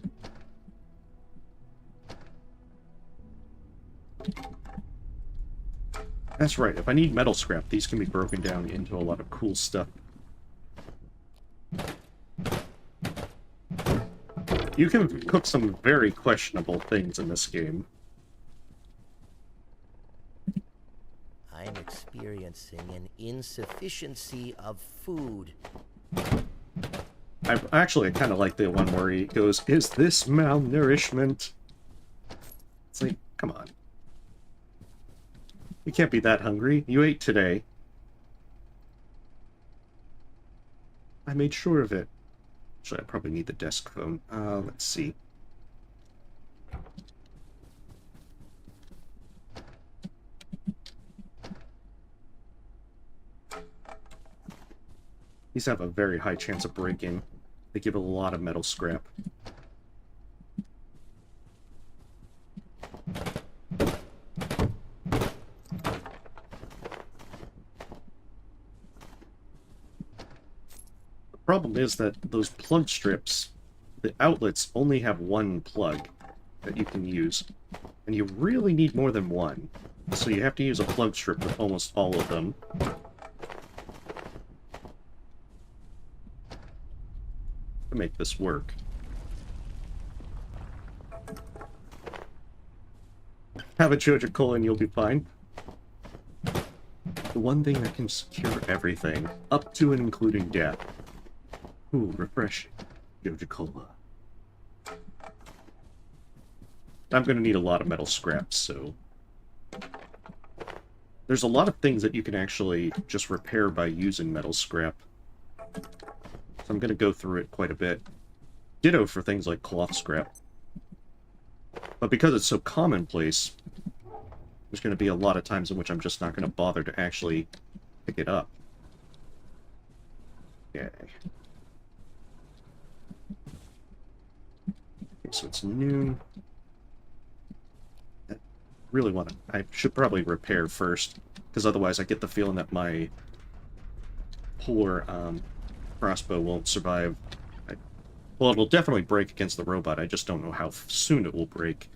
That's right, if I need metal scrap, these can be broken down into a lot of cool stuff. You can cook some very questionable things in this game. I'm experiencing an insufficiency of food. I kind of like the one where he goes, "Is this malnourishment?" It's like, come on. You can't be that hungry. You ate today. I made sure of it. Actually, I probably need the desk phone. Let's see. These have a very high chance of breaking. They give a lot of metal scrap. The problem is that those plug strips, the outlets only have one plug that you can use. And you really need more than one. So you have to use a plug strip with almost all of them. To make this work. Have a Joja Cola and you'll be fine. The one thing that can secure everything, up to and including death. Ooh, refreshing. Joja Cola. I'm gonna need a lot of metal scraps, so... There's a lot of things that you can actually just repair by using metal scrap. So I'm gonna go through it quite a bit. Ditto for things like cloth scrap. But because it's so commonplace, there's gonna be a lot of times in which I'm just not gonna bother to actually pick it up. Okay. So it's noon. I really want to... I should probably repair first, because otherwise I get the feeling that my poor crossbow won't survive. Well, it will definitely break against the robot. I just don't know how soon it will break.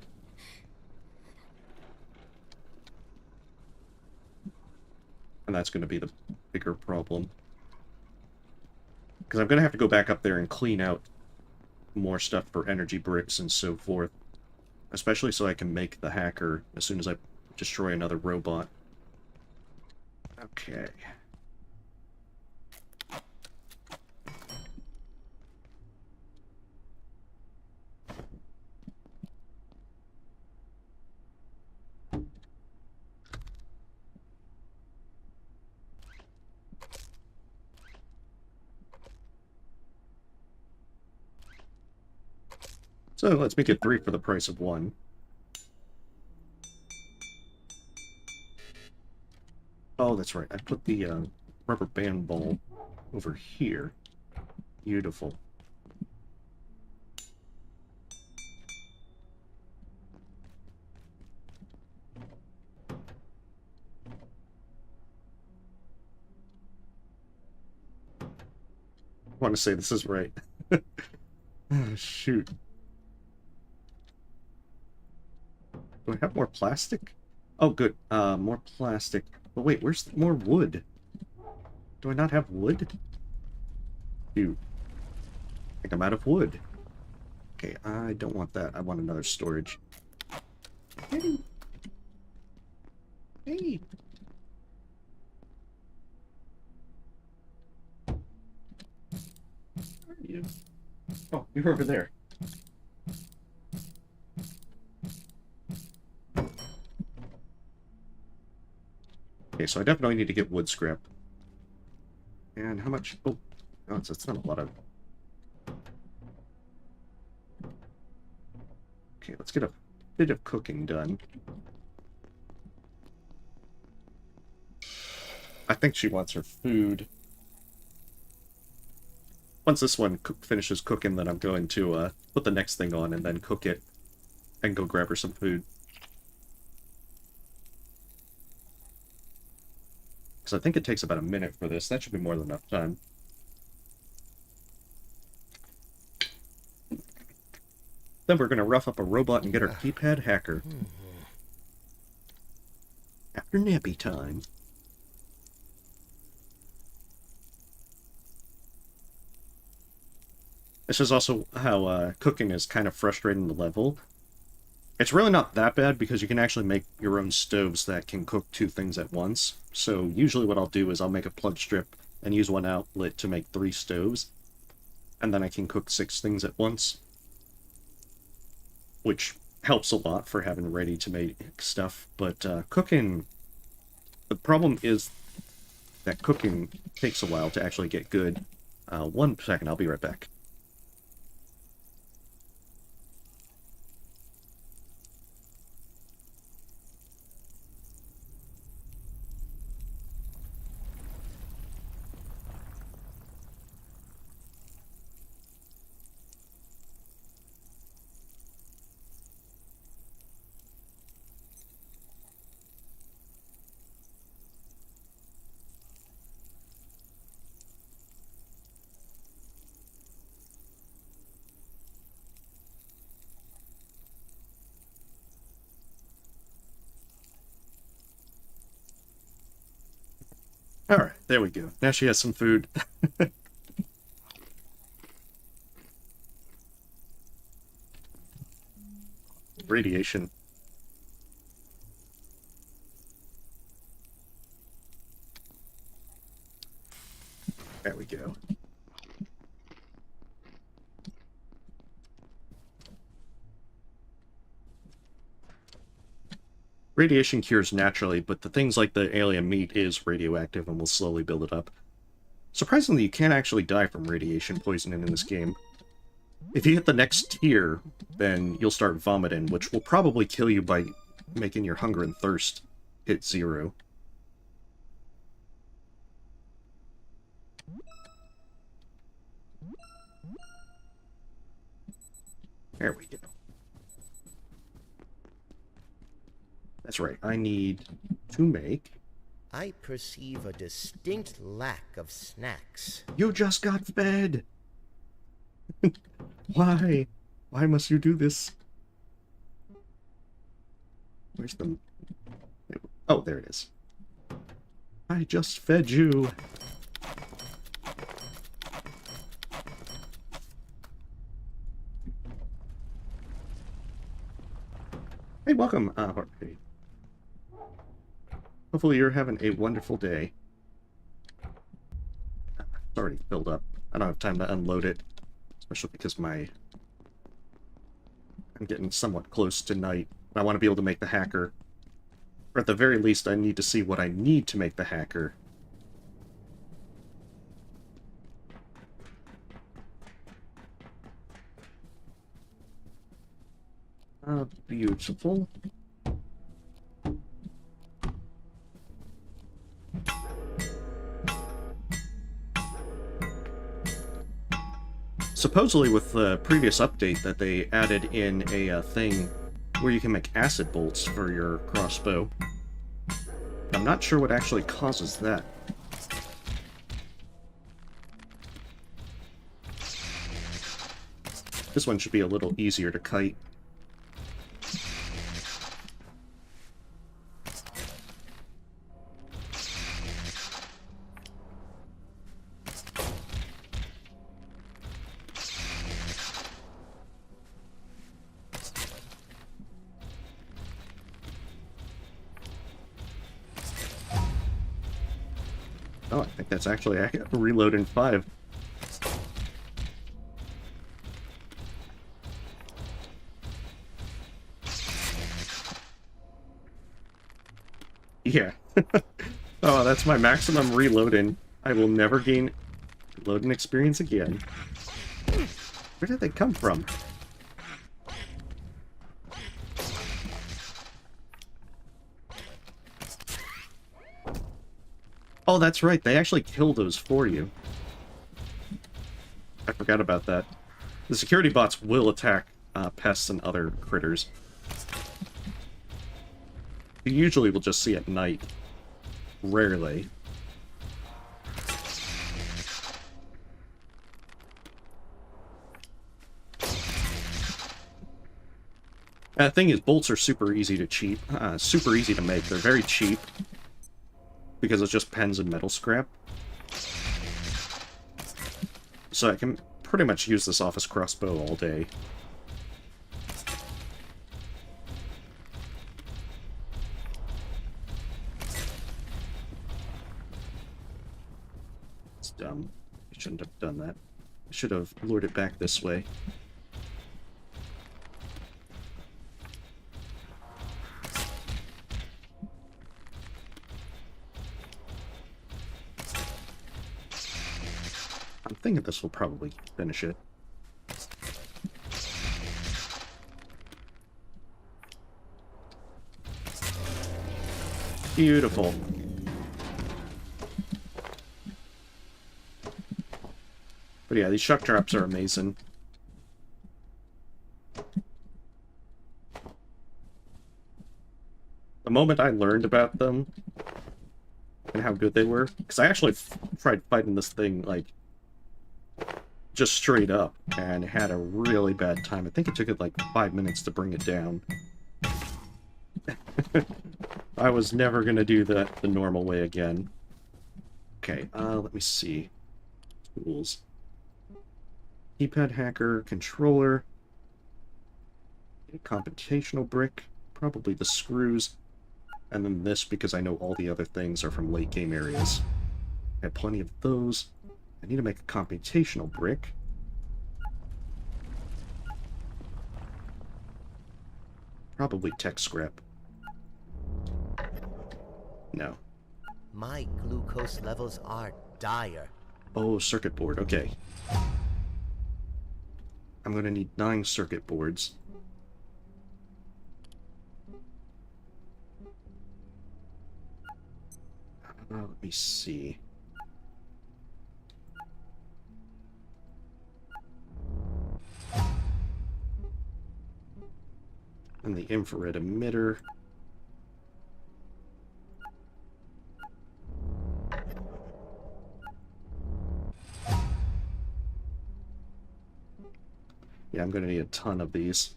And that's going to be the bigger problem. Because I'm going to have to go back up there and clean out more stuff for energy bricks and so forth. Especially so I can make the hacker as soon as I destroy another robot. Okay. So let's make it 3 for the price of 1. Oh, that's right. I put the rubber band ball over here. Beautiful. I want to say this is right. Oh, shoot. Do I have more plastic? Oh, good. More plastic. But wait, where's more wood? Do I not have wood? Dude. I think I'm out of wood. Okay, I don't want that. I want another storage. Hey. Hey. Where are you? Oh, you're over there. Okay, so I definitely need to get wood scrap. And how much? Oh, no, it's not a lot of... Okay, let's get a bit of cooking done. I think she wants her food. Once this one finishes cooking, then I'm going to put the next thing on and then cook it and go grab her some food. Because I think it takes about a minute for this. That should be more than enough time. Then we're going to rough up a robot and get our keypad hacker. After nappy time. This is also how cooking is kind of frustrating the level. It's really not that bad because you can actually make your own stoves that can cook 2 things at once. So usually what I'll do is I'll make a plug strip and use one outlet to make 3 stoves. And then I can cook 6 things at once. Which helps a lot for having ready-to-make stuff. But cooking... The problem is that cooking takes a while to actually get good. 1 second, I'll be right back. Alright, there we go. Now she has some food. Radiation. There we go. Radiation cures naturally, but the things like the alien meat is radioactive and will slowly build it up. Surprisingly, you can't actually die from radiation poisoning in this game. If you hit the next tier, then you'll start vomiting, which will probably kill you by making your hunger and thirst hit 0. There we go. That's right, I need to make... I perceive a distinct lack of snacks. You just got fed! Why? Why must you do this? Where's the... Oh, there it is. I just fed you. Hey, welcome, Jorge. Hopefully you're having a wonderful day. It's already filled up. I don't have time to unload it, especially because I'm getting somewhat close to night. I want to be able to make the hacker. Or at the very least, I need to see what I need to make the hacker. Beautiful. Supposedly with the previous update that they added in a thing where you can make acid bolts for your crossbow. I'm not sure what actually causes that. This one should be a little easier to kite. Oh, I think that's actually a reload in 5. Yeah. Oh, that's my maximum reloading. I will never gain reloading experience again. Where did they come from? Oh, that's right. They actually kill those for you. I forgot about that. The security bots will attack pests and other critters. You usually will just see at night. Rarely. The thing is, bolts are super easy to make. They're very cheap. Because it's just pens and metal scrap. So I can pretty much use this office crossbow all day. It's dumb. I shouldn't have done that. I should have lured it back this way. I'm thinking this will probably finish it. Beautiful. But yeah, these shock traps are amazing. The moment I learned about them and how good they were, because I actually tried fighting this thing, like, just straight up, and had a really bad time. I think it took it like 5 minutes to bring it down. I was never going to do that the normal way again. Okay, let me see. Tools. Keypad hacker, controller. A computational brick. Probably the screws. And then this, because I know all the other things are from late game areas. I have plenty of those. I need to make a computational brick. Probably tech scrap. No. My glucose levels are dire. Oh, circuit board. Okay. I'm going to need 9 circuit boards. Let me see. And the infrared emitter. Yeah, I'm going to need a ton of these.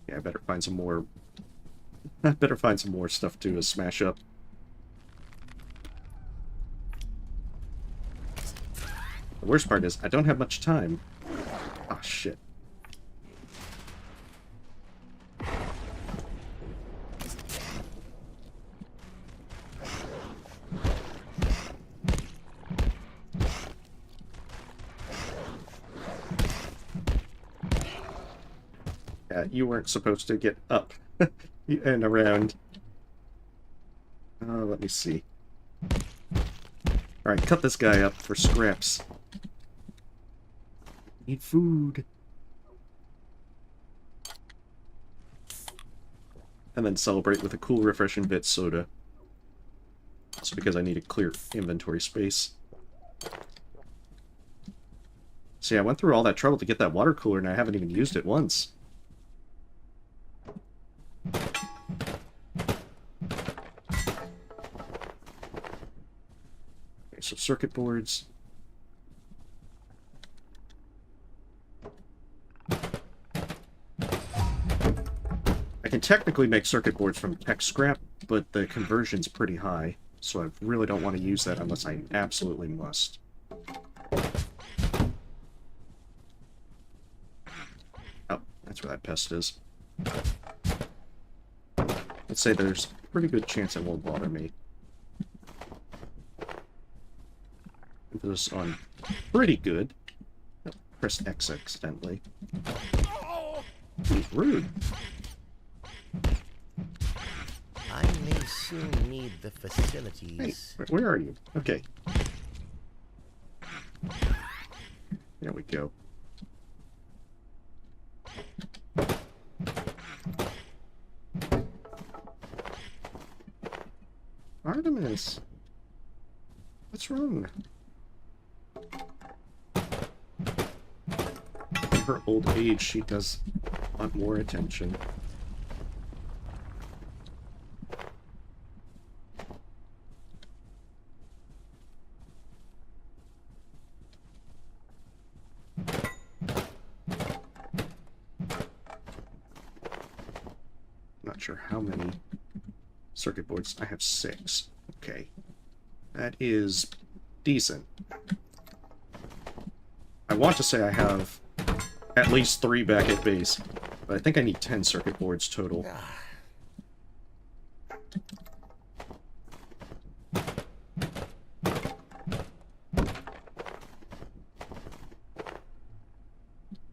Yeah, I better find some more I better find some more stuff to smash up. The worst part is, I don't have much time. Ah, shit. Yeah, you weren't supposed to get up and around. Let me see. Alright, cut this guy up for scraps. Need food. And then celebrate with a cool, refreshing bit soda. Just because I need to clear inventory space. See, I went through all that trouble to get that water cooler and I haven't even used it once. Okay, so circuit boards. I can technically make circuit boards from tech scrap, but the conversion's pretty high, so I really don't want to use that unless I absolutely must. Oh, that's where that pest is. Let's say there's a pretty good chance it won't bother me. Put this on pretty good. Oh, press X accidentally. Rude. I may soon need the facilities. Hey, where are you? Okay. There we go. Artemis! What's wrong? In her old age, she does want more attention. Not sure how many circuit boards. I have 6. Okay. That is decent. I want to say I have at least 3 back at base, but I think I need 10 circuit boards total.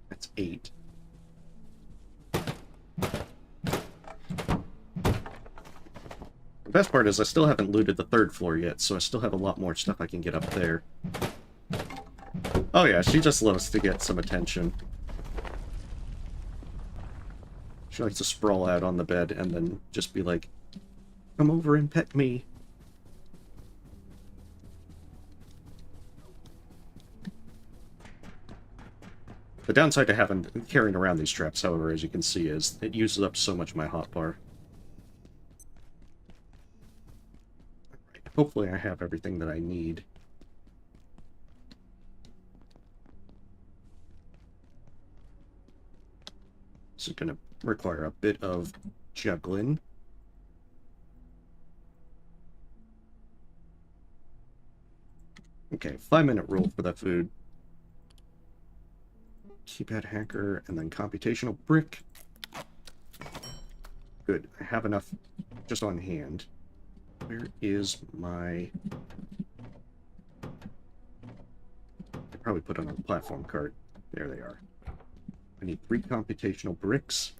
That's 8. The best part is I still haven't looted the 3rd floor yet, so I still have a lot more stuff I can get up there. Oh yeah, she just loves to get some attention. She likes to sprawl out on the bed and then just be like, "Come over and pet me." The downside to carrying around these traps, however, as you can see, is it uses up so much of my hotbar. Hopefully I have everything that I need. This is going to require a bit of juggling. Okay, 5-minute rule for that food. Keypad hacker, and then computational brick. Good, I have enough just on hand. Where is my... I probably put it on the platform cart. There they are. I need 3 computational bricks.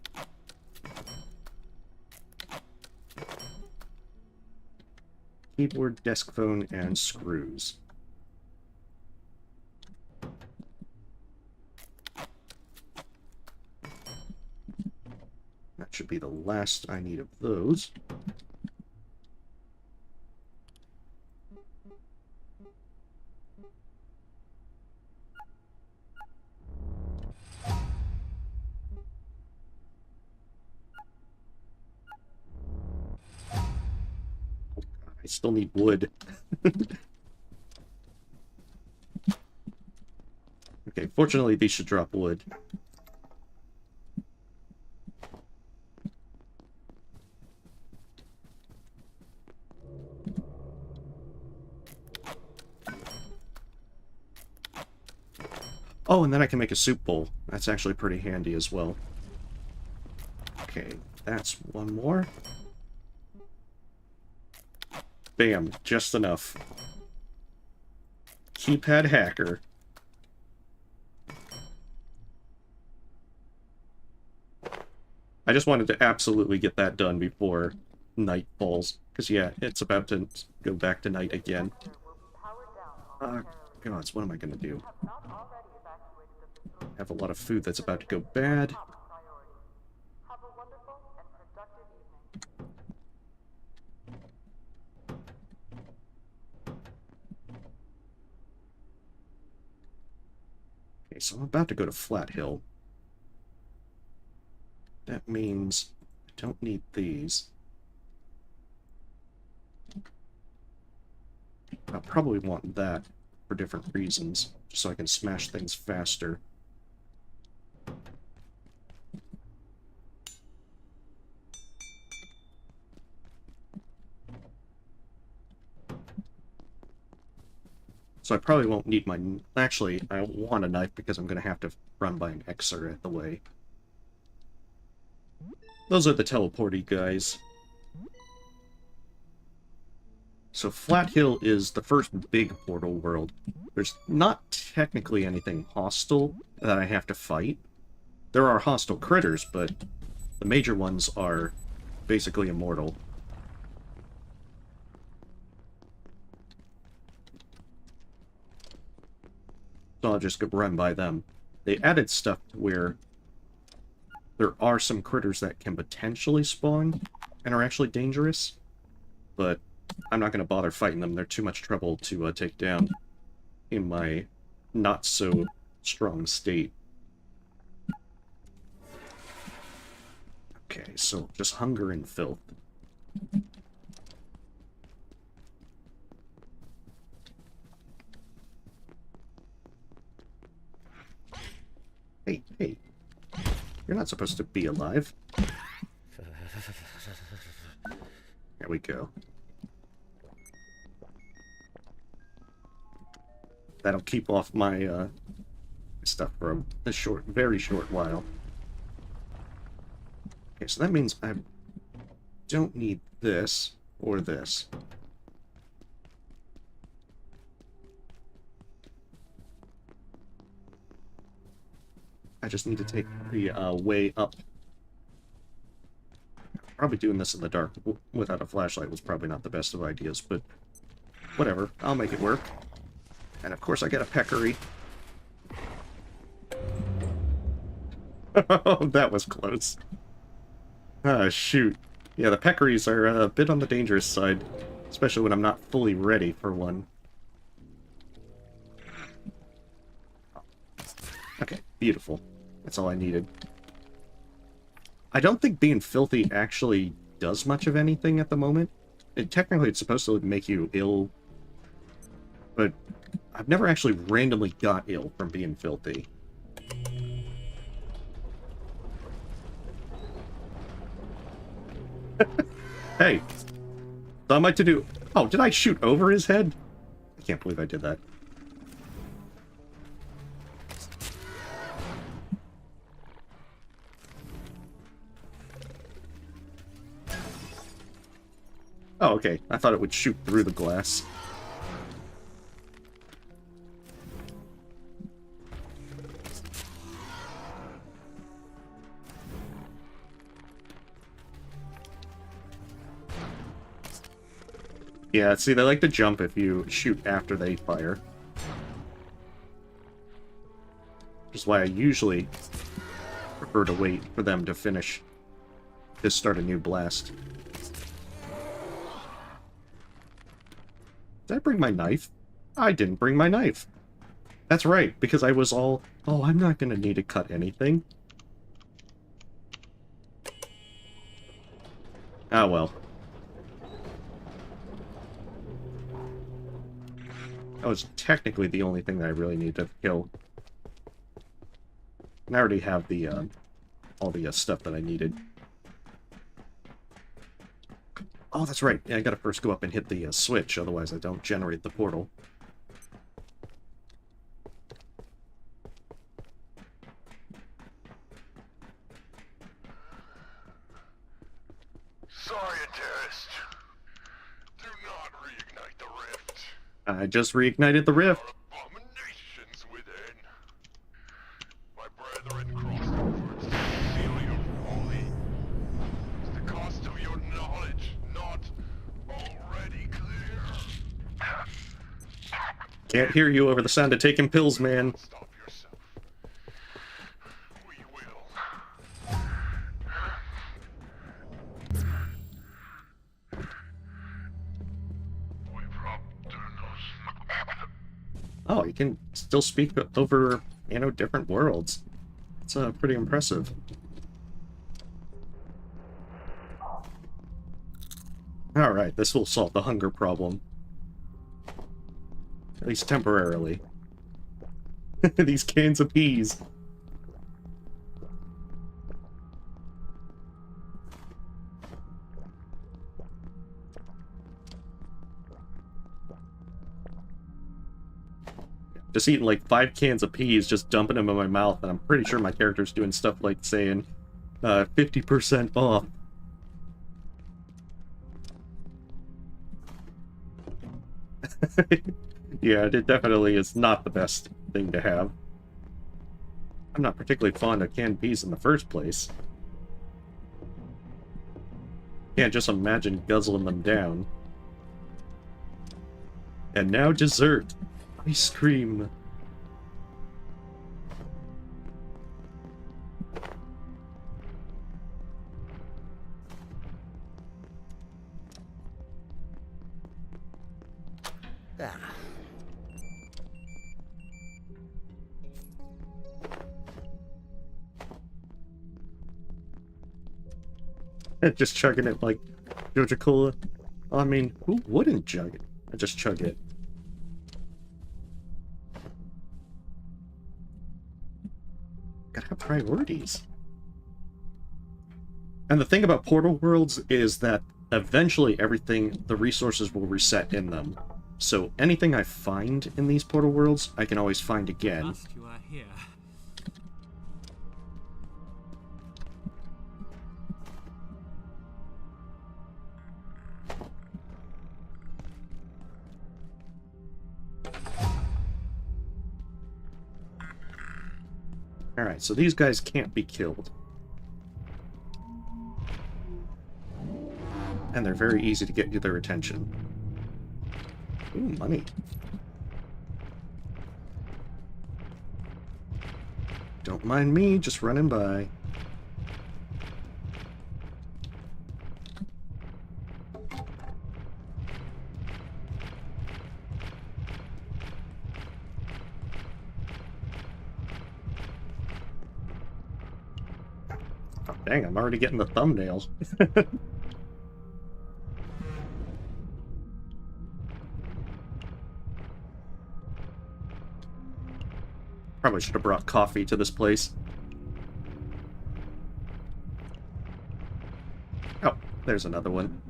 Keyboard, desk phone, and screws. That should be the last I need of those. I still need wood. Okay, fortunately these should drop wood. Oh, and then I can make a soup bowl. That's actually pretty handy as well. Okay, that's one more. Bam, just enough. Keypad hacker. I just wanted to absolutely get that done before night falls. Because, yeah, it's about to go back to night again. Gods, what am I going to do? I have a lot of food that's about to go bad. Have a wonderful and productive evening. Okay, so I'm about to go to Flat Hill. That means I don't need these. I'll probably want that for different reasons, just so I can smash things faster. So I probably won't need my... Actually, I want a knife because I'm going to have to run by an Xer at the way. Those are the teleporty guys. So Flat Hill is the first big portal world. There's not technically anything hostile that I have to fight. There are hostile critters, but the major ones are basically immortal. So I'll just go run by them. They added stuff where there are some critters that can potentially spawn and are actually dangerous, but I'm not going to bother fighting them. They're too much trouble to take down in my not-so-strong state. Okay, so just hunger and filth. Hey, hey. You're not supposed to be alive. There we go. That'll keep off my stuff for a very short while. Okay, so that means I don't need this or this. I just need to take the way up. Probably doing this in the dark without a flashlight was probably not the best of ideas, but whatever. I'll make it work. And of course I get a peccary. Oh, that was close. Ah, shoot. Yeah, the peccaries are a bit on the dangerous side, especially when I'm not fully ready for one. Okay, beautiful. That's all I needed. I don't think being filthy actually does much of anything at the moment. Technically, it's supposed to make you ill, but I've never actually randomly got ill from being filthy. Hey, so I like to do... Oh, did I shoot over his head? I can't believe I did that. Oh, okay. I thought it would shoot through the glass. Yeah, see, they like to jump if you shoot after they fire. Which is why I usually prefer to wait for them to finish to start a new blast. Did I bring my knife? I didn't bring my knife. That's right, because I was all, oh, I'm not going to need to cut anything. Ah, well. That was technically the only thing that I really needed to kill. And I already have the, all the stuff that I needed. Oh, that's right. Yeah, I gotta first go up and hit the switch, otherwise I don't generate the portal. I just reignited the rift. Abominations within. My brethren crossed over to conceal your folly. Is the cost of your knowledge not already clear? Can't hear you over the sound of taking pills, man. Stop yourself. We will. We Oh, you can still speak over, different worlds. It's pretty impressive. Alright, this will solve the hunger problem. At least temporarily. These cans of peas. Just eating like 5 cans of peas, just dumping them in my mouth, and I'm pretty sure my character's doing stuff like saying, 50% off. Yeah, it definitely is not the best thing to have. I'm not particularly fond of canned peas in the first place. Can't just imagine guzzling them down. And now dessert. Ice cream. Ah. Just chugging it like Joja Cola. I mean, who wouldn't chug it? I just chug it. Gotta have priorities. And the thing about portal worlds is that eventually everything, the resources will reset in them. So anything I find in these portal worlds, I can always find again. Must you are here. Alright, so these guys can't be killed. And they're very easy to get their attention. Ooh, money. Don't mind me, just running by. Oh, dang, I'm already getting the thumbnails. Probably should have brought coffee to this place. Oh, there's another one.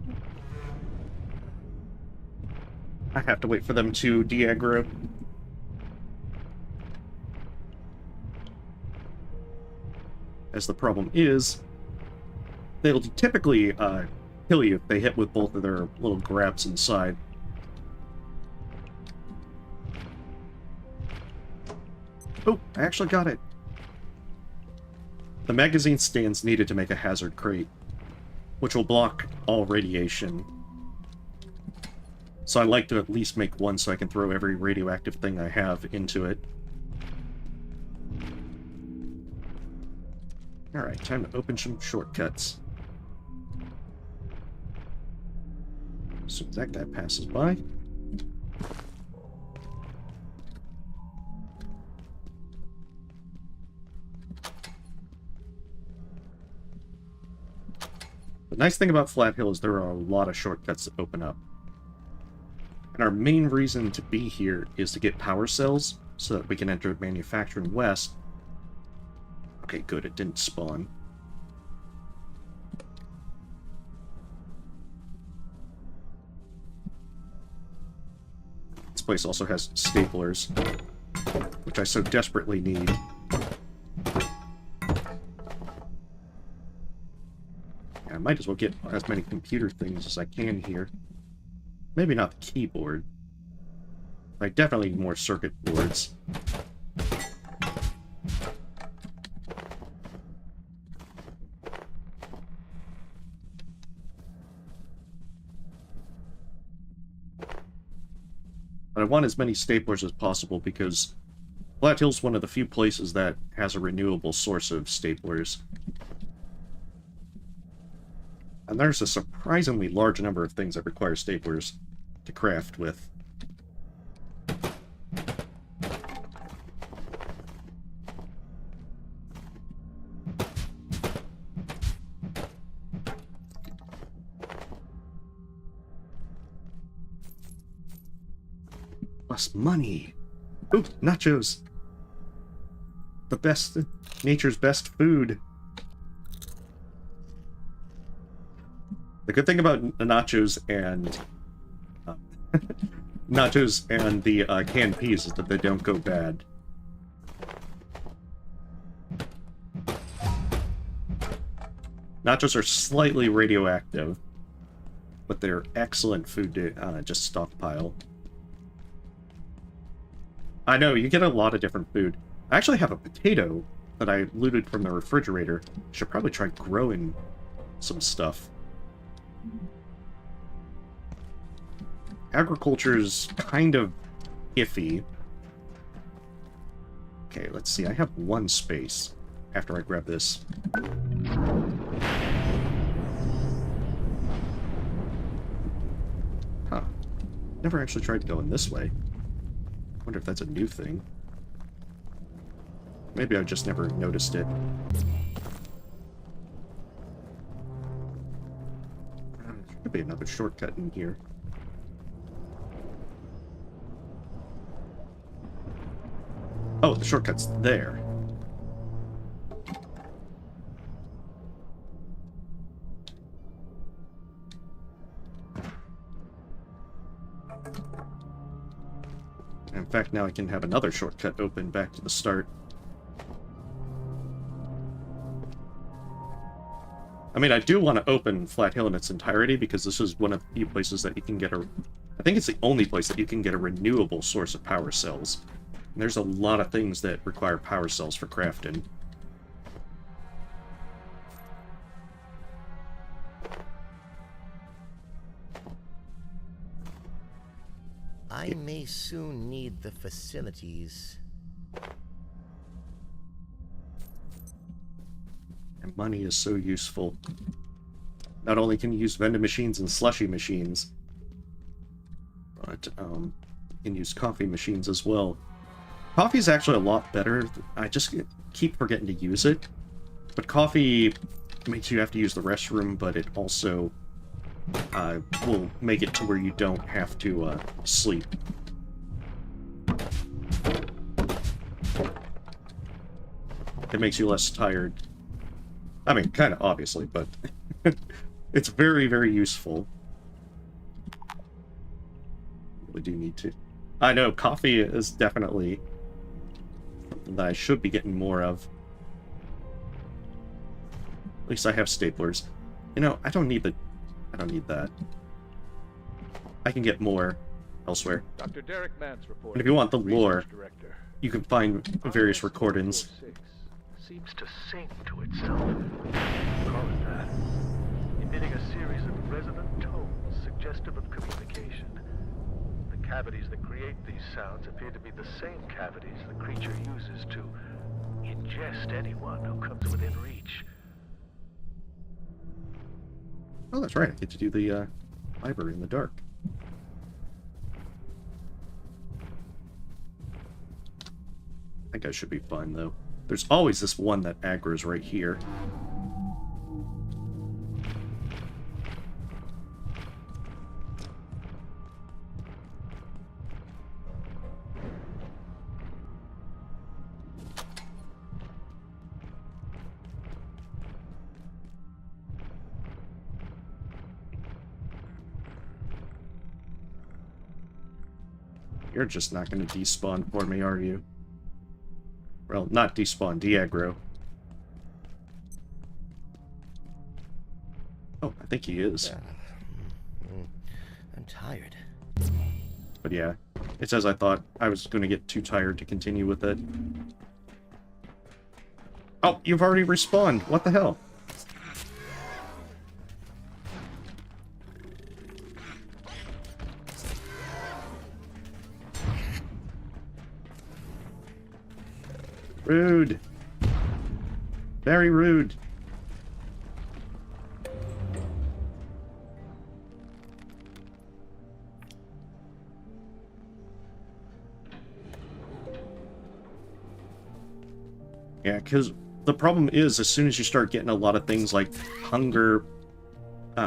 I have to wait for them to de-aggro. As the problem is, they'll typically kill you if they hit with both of their little grabs inside. Oh, I actually got it. The magazine stands needed to make a hazard crate, which will block all radiation. So I like to at least make one so I can throw every radioactive thing I have into it. Alright, time to open some shortcuts. As soon as that guy passes by. The nice thing about Flat Hill is there are a lot of shortcuts that open up. And our main reason to be here is to get power cells so that we can enter Manufacturing West. Okay, good, it didn't spawn. This place also has staplers, which I so desperately need. I might as well get as many computer things as I can here. Maybe not the keyboard. I definitely need more circuit boards. But I want as many staplers as possible because Flat Hill's one of the few places that has a renewable source of staplers. And there's a surprisingly large number of things that require staplers to craft with. Plus money! Ooh, nachos! The best, nature's best food. The good thing about nachos and nachos and the canned peas is that they don't go bad. Nachos are slightly radioactive, but they're excellent food to just stockpile. I know, you get a lot of different food. I actually have a potato that I looted from the refrigerator. Should probably try growing some stuff. Agriculture's kind of iffy. Okay, let's see. I have one space after I grab this. Huh. Never actually tried going this way. Wonder if that's a new thing. Maybe I just never noticed it. There could be another shortcut in here. Oh, the shortcut's there. In fact, now I can have another shortcut open back to the start. I mean, I do want to open Flat Hill in its entirety, because this is one of the few places that you can get a... I think it's the only place that you can get a renewable source of power cells. And there's a lot of things that require power cells for crafting. I may soon need the facilities. And money is so useful. Not only can you use vending machines and slushy machines, but you can use coffee machines as well. Coffee is actually a lot better. I just keep forgetting to use it. But coffee makes you have to use the restroom, but it also will make it to where you don't have to sleep. It makes you less tired. I mean, kind of obviously, but it's very, very useful. Really do need to. I know, coffee is definitely something that I should be getting more of. At least I have staplers. You know, I don't need that. I can get more elsewhere. Dr. Derek Mance reporting. And if you want the lore, Director. you can find various recordings. Seems to sing to itself. Call it that. Emitting a series of resonant tones suggestive of communication. The cavities that create these sounds appear to be the same cavities the creature uses to ingest anyone who comes within reach. Oh, that's right. I get to do the library in the dark. I think I should be fine, though. There's always this one that aggro's right here. You're just not going to despawn for me, are you? Well, not despawn, de-aggro. Oh, I think he is. I'm tired. But yeah, It's as I thought. I was going to get too tired to continue with it. Oh, you've already respawned. What the hell? Rude. Very rude. Yeah, because the problem is, as soon as you start getting a lot of things like hunger,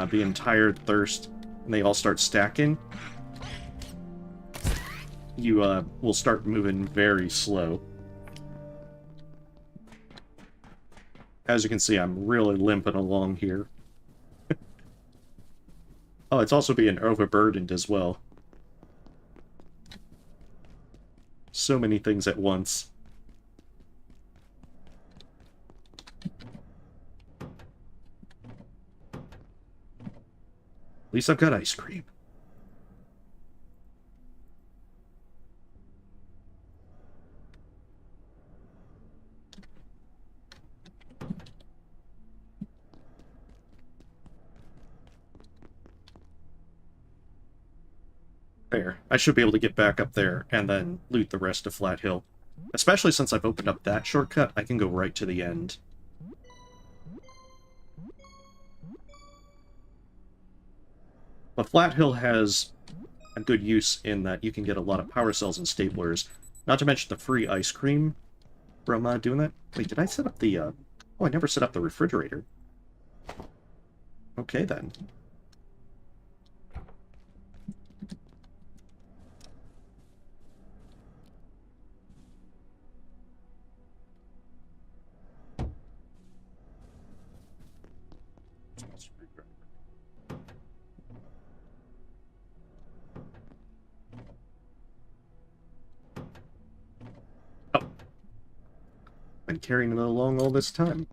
being tired, thirst, and they all start stacking, you will start moving very slow. As you can see, I'm really limping along here. Oh, it's also being overburdened as well. So many things at once. At least I've got ice cream. There. I should be able to get back up there and then loot the rest of Flat Hill. Especially since I've opened up that shortcut, I can go right to the end. But Flat Hill has a good use in that you can get a lot of power cells and staplers. Not to mention the free ice cream from doing that. Wait, did I set up the... Oh, I never set up the refrigerator. Okay, then. Been carrying it along all this time.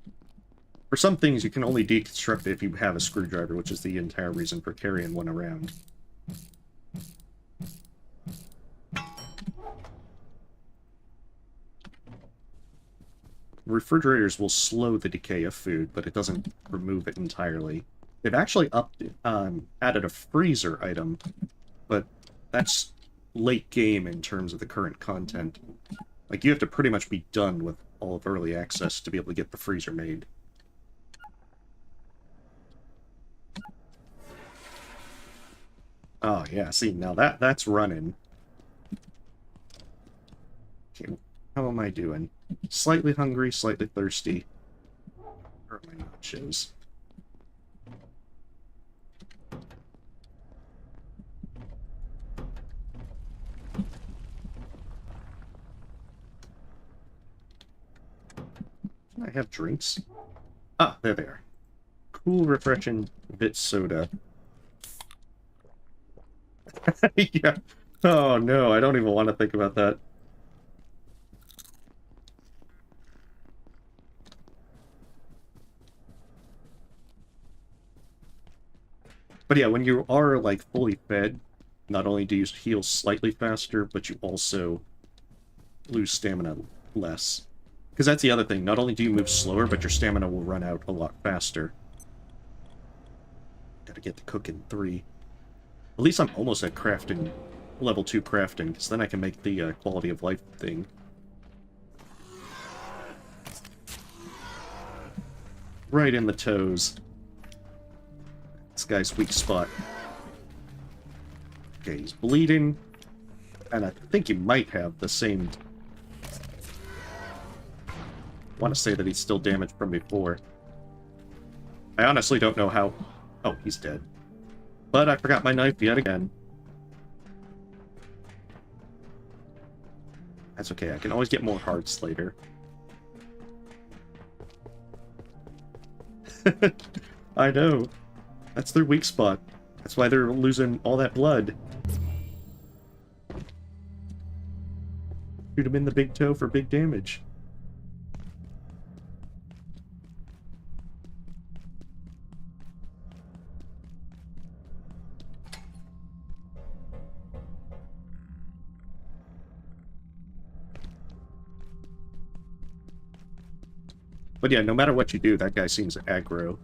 For some things, you can only deconstruct it if you have a screwdriver, which is the entire reason for carrying one around. Refrigerators will slow the decay of food, but it doesn't remove it entirely. They've actually added a freezer item, but that's late game in terms of the current content. Like, you have to pretty much be done with all of early access to be able to get the freezer made. Oh, yeah, see, now that's running. Okay, how am I doing? Slightly hungry, slightly thirsty. Where are my nachos? Can I have drinks? Ah, there they are. Cool, refreshing bit soda. Yeah. Oh no, I don't even want to think about that. But yeah, when you are, like, fully fed, not only do you heal slightly faster, but you also lose stamina less. Because that's the other thing. Not only do you move slower, but your stamina will run out a lot faster. Gotta get the cook in 3. At least I'm almost at crafting, level 2 crafting, because then I can make the quality of life thing. Right in the toes. This guy's weak spot. Okay, he's bleeding. And I think he might have the same... I want to say that he's still damaged from before. I honestly don't know how... Oh, he's dead. But I forgot my knife yet again. That's okay, I can always get more hearts later. I know. That's their weak spot. That's why they're losing all that blood. Shoot him in the big toe for big damage. But yeah, no matter what you do, that guy seems aggro.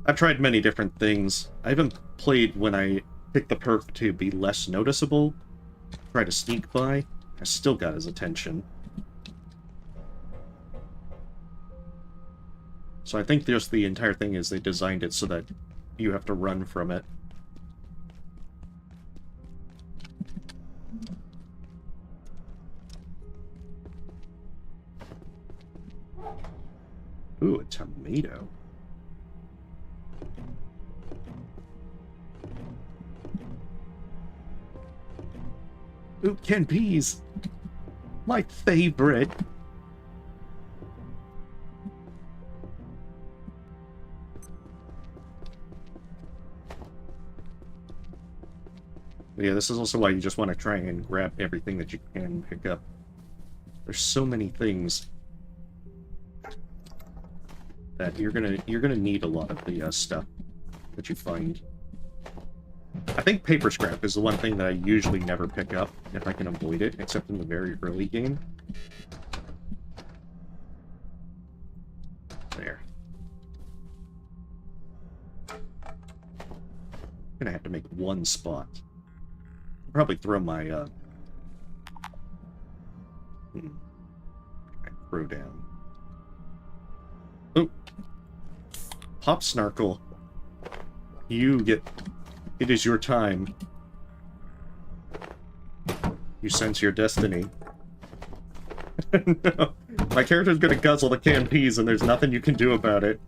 I've tried many different things. I even played when I picked the perk to be less noticeable. Try to sneak by. I still got his attention. So I think just the entire thing is they designed it so that you have to run from it. Ooh, a tomato. Ooh, canned peas! My favorite! Yeah, this is also why you just want to try and grab everything that you can pick up. There's so many things that you're gonna need a lot of the stuff that you find. I think paper scrap is the one thing that I usually never pick up if I can avoid it, except in the very early game. There. I'm gonna have to make one spot. I'll probably throw my I throw down. Oh, Pop Snarkle. You get. It is your time. You sense your destiny. No. My character's gonna guzzle the canned peas and there's nothing you can do about it.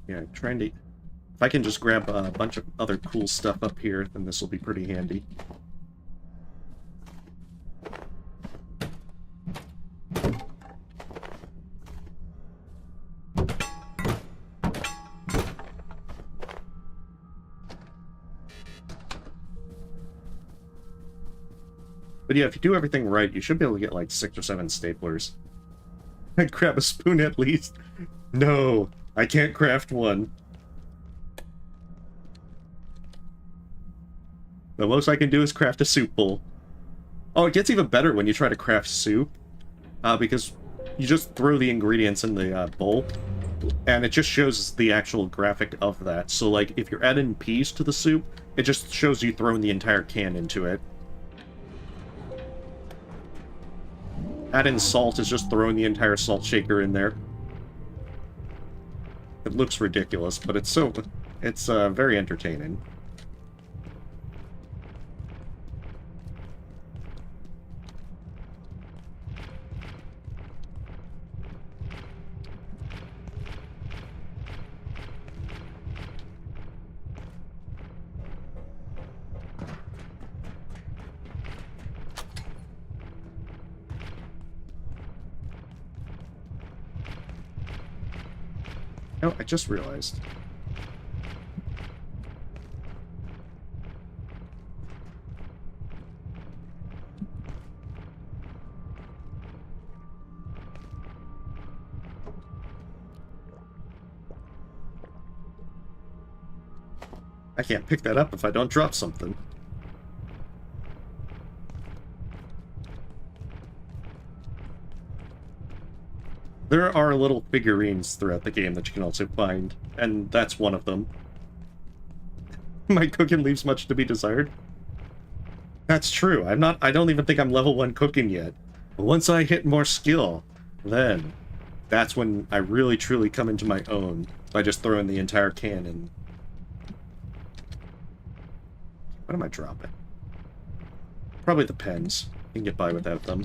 Yeah, trying to... If I can just grab a bunch of other cool stuff up here, then this will be pretty handy. But yeah, if you do everything right, you should be able to get like 6 or 7 staplers. And grab a spoon at least. No, I can't craft one. The most I can do is craft a soup bowl. Oh, it gets even better when you try to craft soup. Because you just throw the ingredients in the bowl, and it just shows the actual graphic of that. So, like, if you're adding peas to the soup, it just shows you throwing the entire can into it. Adding salt is just throwing the entire salt shaker in there. It looks ridiculous, but it's very entertaining. Oh, I just realized. I can't pick that up if I don't drop something. There are little figurines throughout the game that you can also find, and that's one of them. My cooking leaves much to be desired. That's true. I don't even think I'm level 1 cooking yet. But once I hit more skill, then that's when I really truly come into my own by just throwing the entire can in. What am I dropping? Probably the pens. You can get by without them.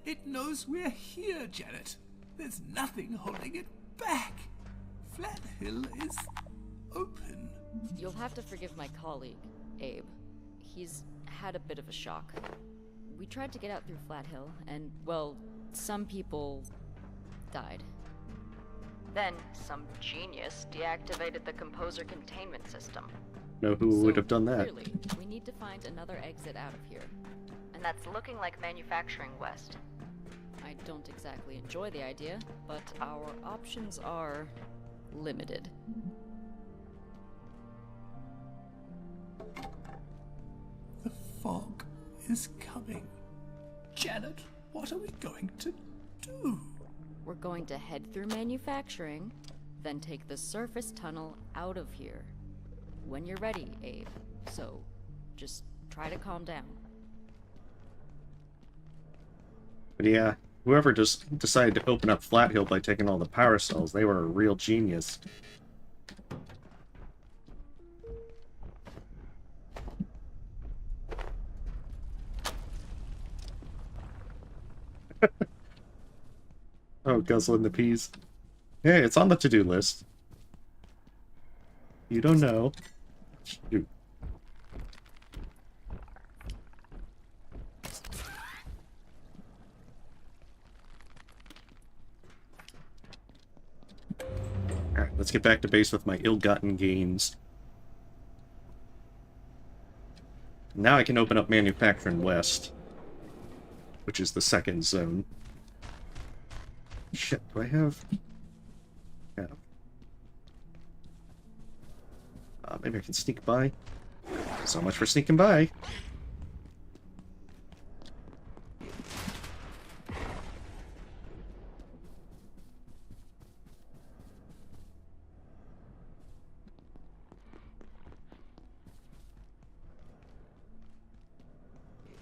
It knows we're here, Janet. There's nothing holding it back. Flat Hill is open. You'll have to forgive my colleague, Abe. He's had a bit of a shock. We tried to get out through Flat Hill, and, well, some people died. Then, some genius deactivated the composer containment system. know who would have done that. Clearly, we need to find another exit out of here. And that's looking like manufacturing west. I don't exactly enjoy the idea, but our options are limited. The fog is coming. Janet, what are we going to do? We're going to head through manufacturing, then take the surface tunnel out of here. When you're ready, Abe. So, just try to calm down. But yeah, whoever just decided to open up Flat Hill by taking all the power cells, they were a real genius. Oh, guzzling the peas. Hey, it's on the to-do list. You don't know. Shoot. Alright, let's get back to base with my ill-gotten gains. Now I can open up Manufacturing West, which is the second zone. Shit, do I have... Yeah. Maybe I can sneak by. So much for sneaking by.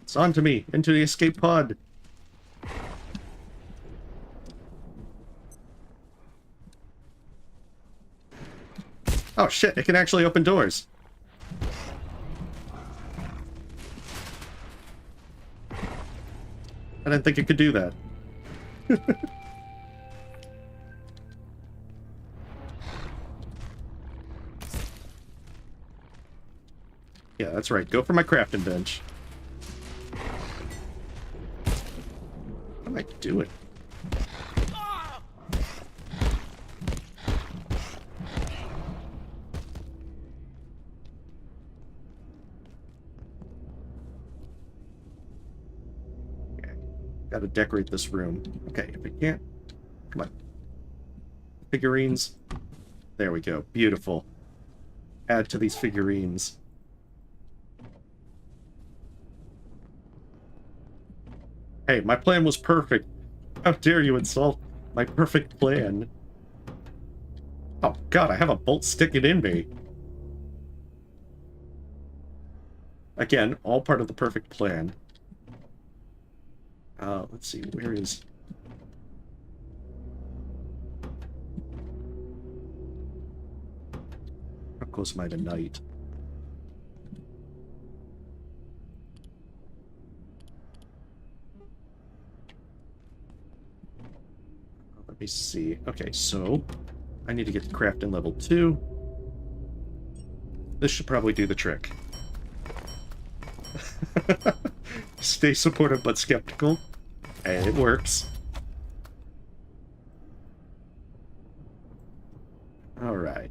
It's on to me, into the escape pod. Oh shit, it can actually open doors. I didn't think it could do that. Yeah, that's right. Go for my crafting bench. What am I doing? Gotta decorate this room. Okay, if I can't... Come on. Figurines. There we go. Beautiful. Add to these figurines. Hey, my plan was perfect. How dare you insult my perfect plan? Oh god, I have a bolt sticking in me. Again, all part of the perfect plan. Let's see, where is... How close am I to night? Let me see. Okay, so I need to get to crafting level 2. This should probably do the trick. Stay supportive but skeptical. And it works. Alright.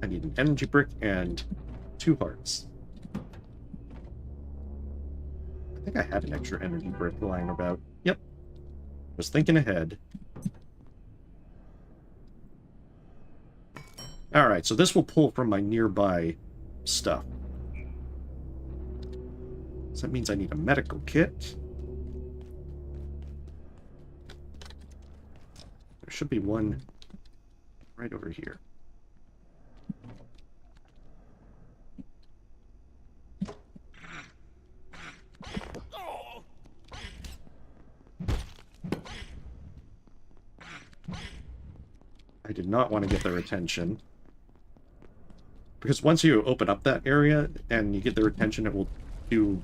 I need an energy brick and 2 hearts. I think I had an extra energy brick lying about. Yep. Was thinking ahead. Alright, so this will pull from my nearby stuff. So that means I need a medical kit. There should be one right over here. I did not want to get their attention. Because once you open up that area and you get their attention, it will do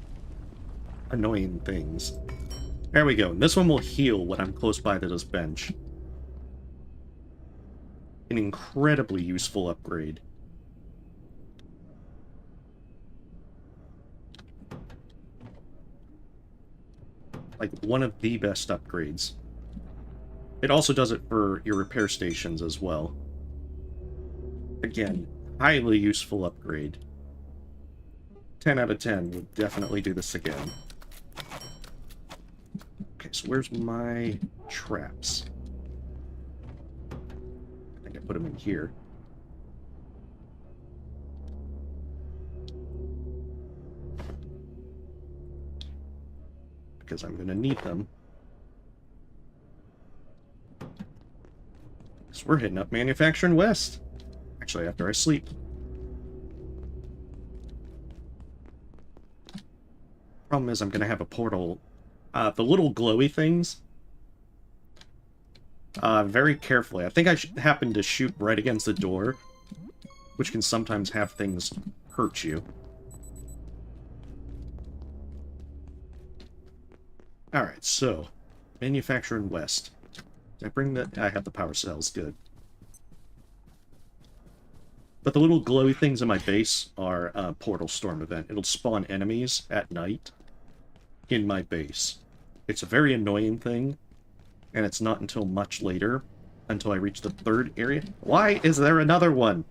annoying things. There we go. This one will heal when I'm close by to this bench. An incredibly useful upgrade. Like, one of the best upgrades. It also does it for your repair stations as well. Again, Highly useful upgrade. 10 out of 10 would definitely do this again. Okay, so where's my traps? I think I put them in here. Because I'm going to need them. So we're hitting up Manufacturing West. Actually, after I sleep. Problem is, I'm going to have a portal. The little glowy things. Very carefully. I think I happened to shoot right against the door, which can sometimes have things hurt you. Alright, so, Manufacturing West. Did I bring the... I have the power cells, good. But the little glowy things in my base are a portal storm event. It'll spawn enemies at night in my base. It's a very annoying thing, and it's not until much later, until I reach the 3rd area. Why is there another one?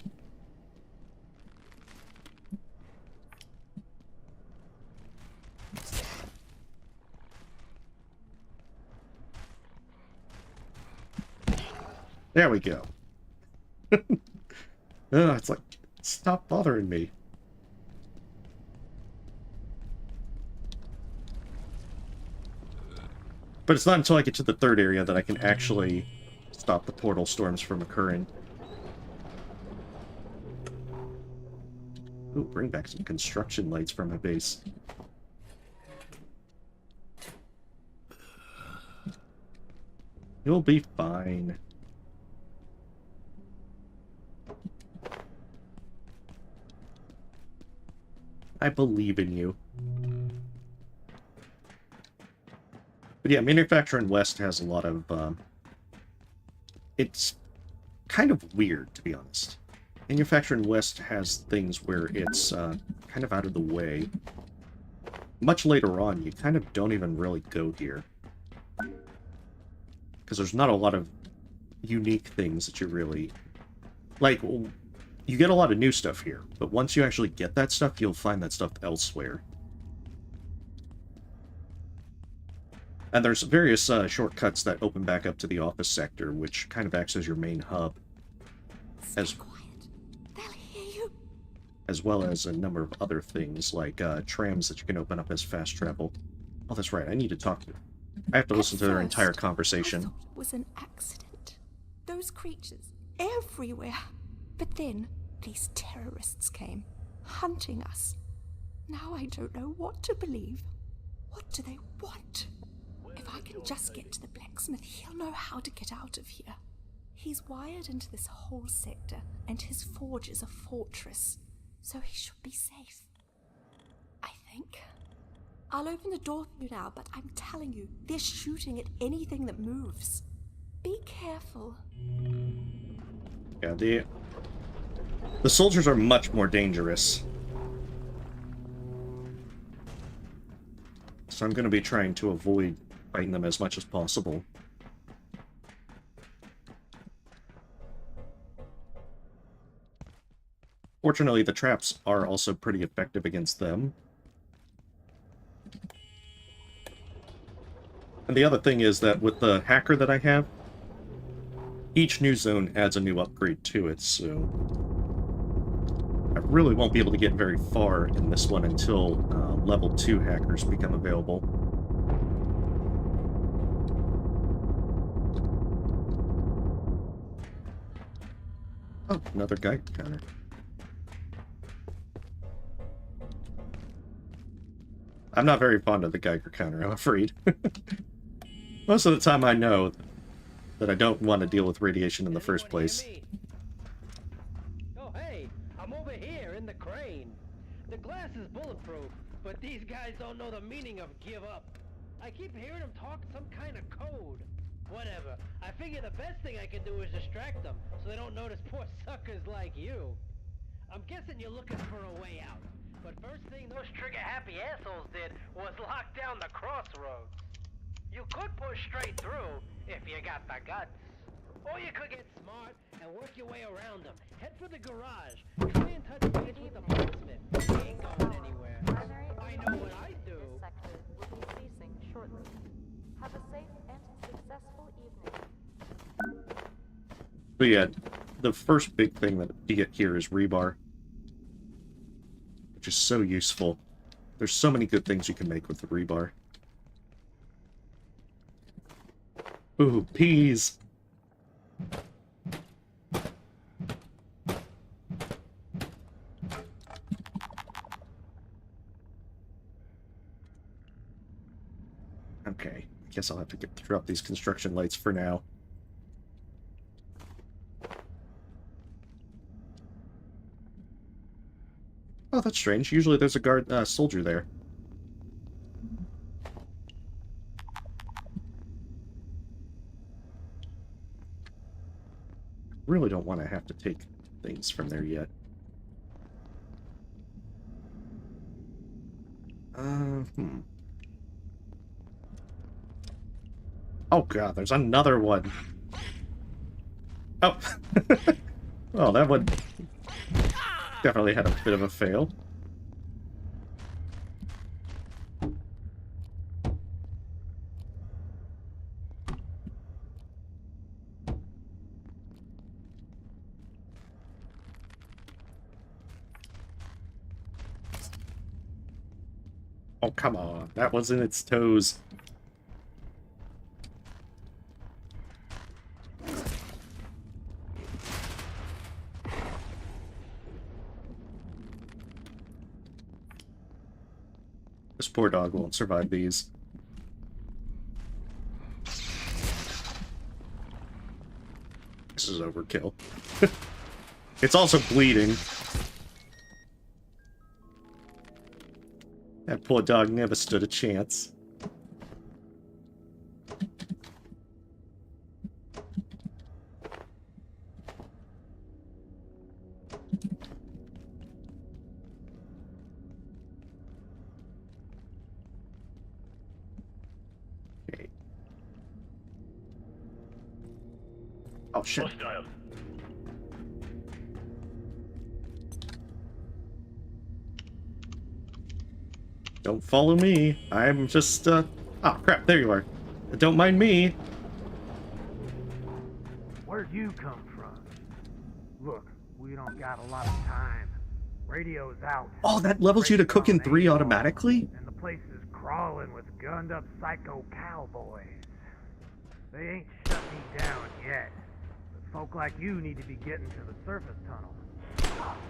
There we go. It's like, stop bothering me. But it's not until I get to the 3rd area that I can actually stop the portal storms from occurring. Ooh, bring back some construction lights from my base. You'll be fine. I believe in you. But yeah, Manufacturing West has a lot of, it's kind of weird, to be honest. Manufacturing West has things where it's, kind of out of the way. Much later on, you kind of don't even really go here. Because there's not a lot of unique things that you really... Like, you get a lot of new stuff here, but once you actually get that stuff, you'll find that stuff elsewhere. And there's various shortcuts that open back up to the office sector, which kind of acts as your main hub. As well as a number of other things, like trams that you can open up as fast travel. Oh, that's right, I need to talk to them. I have to listen to their entire conversation. I thought it was an accident. Those creatures everywhere. But then these terrorists came, hunting us. Now I don't know what to believe. What do they want? If I can just get to the blacksmith, he'll know how to get out of here. He's wired into this whole sector, and his forge is a fortress, so he should be safe. I think. I'll open the door for you now, but I'm telling you, they're shooting at anything that moves. Be careful. Yeah, the soldiers are much more dangerous. So I'm going to be trying to avoid fighting them as much as possible. Fortunately, the traps are also pretty effective against them. And the other thing is that with the hacker that I have, each new zone adds a new upgrade to it, so I really won't be able to get very far in this one until level 2 hackers become available. Oh, another Geiger counter. I'm not very fond of the Geiger counter, I'm afraid. Most of the time I know that I don't want to deal with radiation in the first place. Oh, hey, I'm over here in the crane. The glass is bulletproof, but these guys don't know the meaning of give up. I keep hearing them talk some kind of code. Whatever. I figure the best thing I can do is distract them, so they don't notice poor suckers like you. I'm guessing you're looking for a way out. But first thing those trigger-happy assholes did was lock down the crossroads. You could push straight through if you got the guts. Or you could get smart and work your way around them. Head for the garage. Try and touch base with the blacksmith. He ain't going anywhere. I know what I do. This sector will be ceasing shortly. Have a safe and successful evening. But yeah, the first big thing that you get here is rebar, which is so useful. There's so many good things you can make with the rebar. Ooh, peas! Okay, I guess I'll have to drop these construction lights for now. Oh, that's strange. Usually there's a guard, soldier there. Really don't want to have to take things from there yet. Oh god, there's another one. Oh. Well, that one definitely had a bit of a fail. Oh, come on. That was in its toes. This poor dog won't survive these. This is overkill. It's also bleeding. That poor dog never stood a chance. Okay. Oh shit. Don't follow me. I'm just, oh, crap, there you are. Don't mind me. Where'd you come from? Look, we don't got a lot of time. Radio's out. Oh, that levels you to cook in 3 automatically? And the place is crawling with gunned-up psycho cowboys. They ain't shut me down yet. But folk like you need to be getting to the surface tunnel.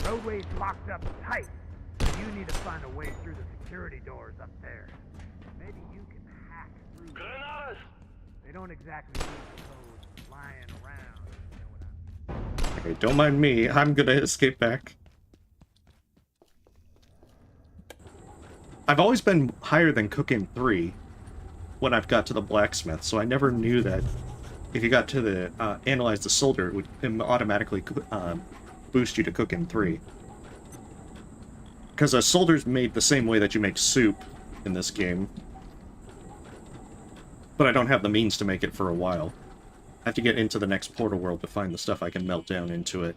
Roadway's locked up tight. You need to find a way through the security doors up there. Maybe you can hack through them. They don't exactly leave those lying around, you know what I mean? Okay, don't mind me. I'm gonna escape back. I've always been higher than Cook in 3 when I've got to the blacksmith, so I never knew that if you got to the analyze the solder, it would automatically boost you to Cook in 3. Because a solder's made the same way that you make soup in this game. But I don't have the means to make it for a while. I have to get into the next portal world to find the stuff I can melt down into it.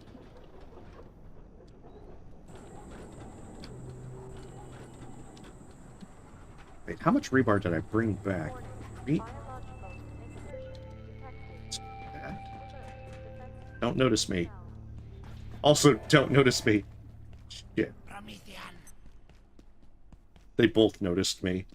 Wait, how much rebar did I bring back? 8? Don't notice me. Also, don't notice me. Shit. They both noticed me.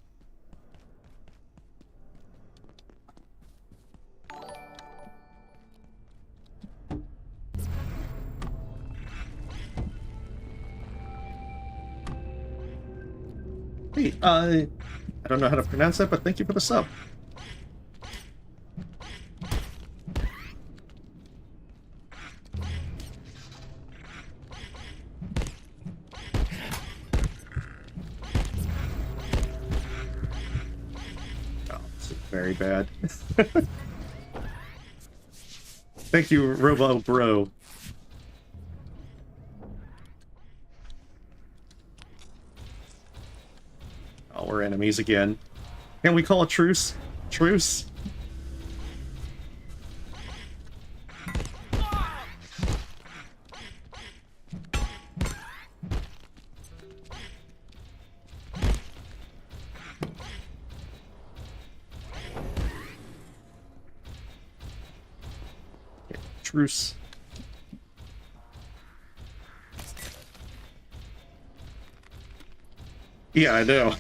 Hey, I don't know how to pronounce that, but thank you for the sub. Very bad. Thank you, Robo Bro. Oh, we're enemies again. Can we call a truce? Truce? truce. Yeah, I know.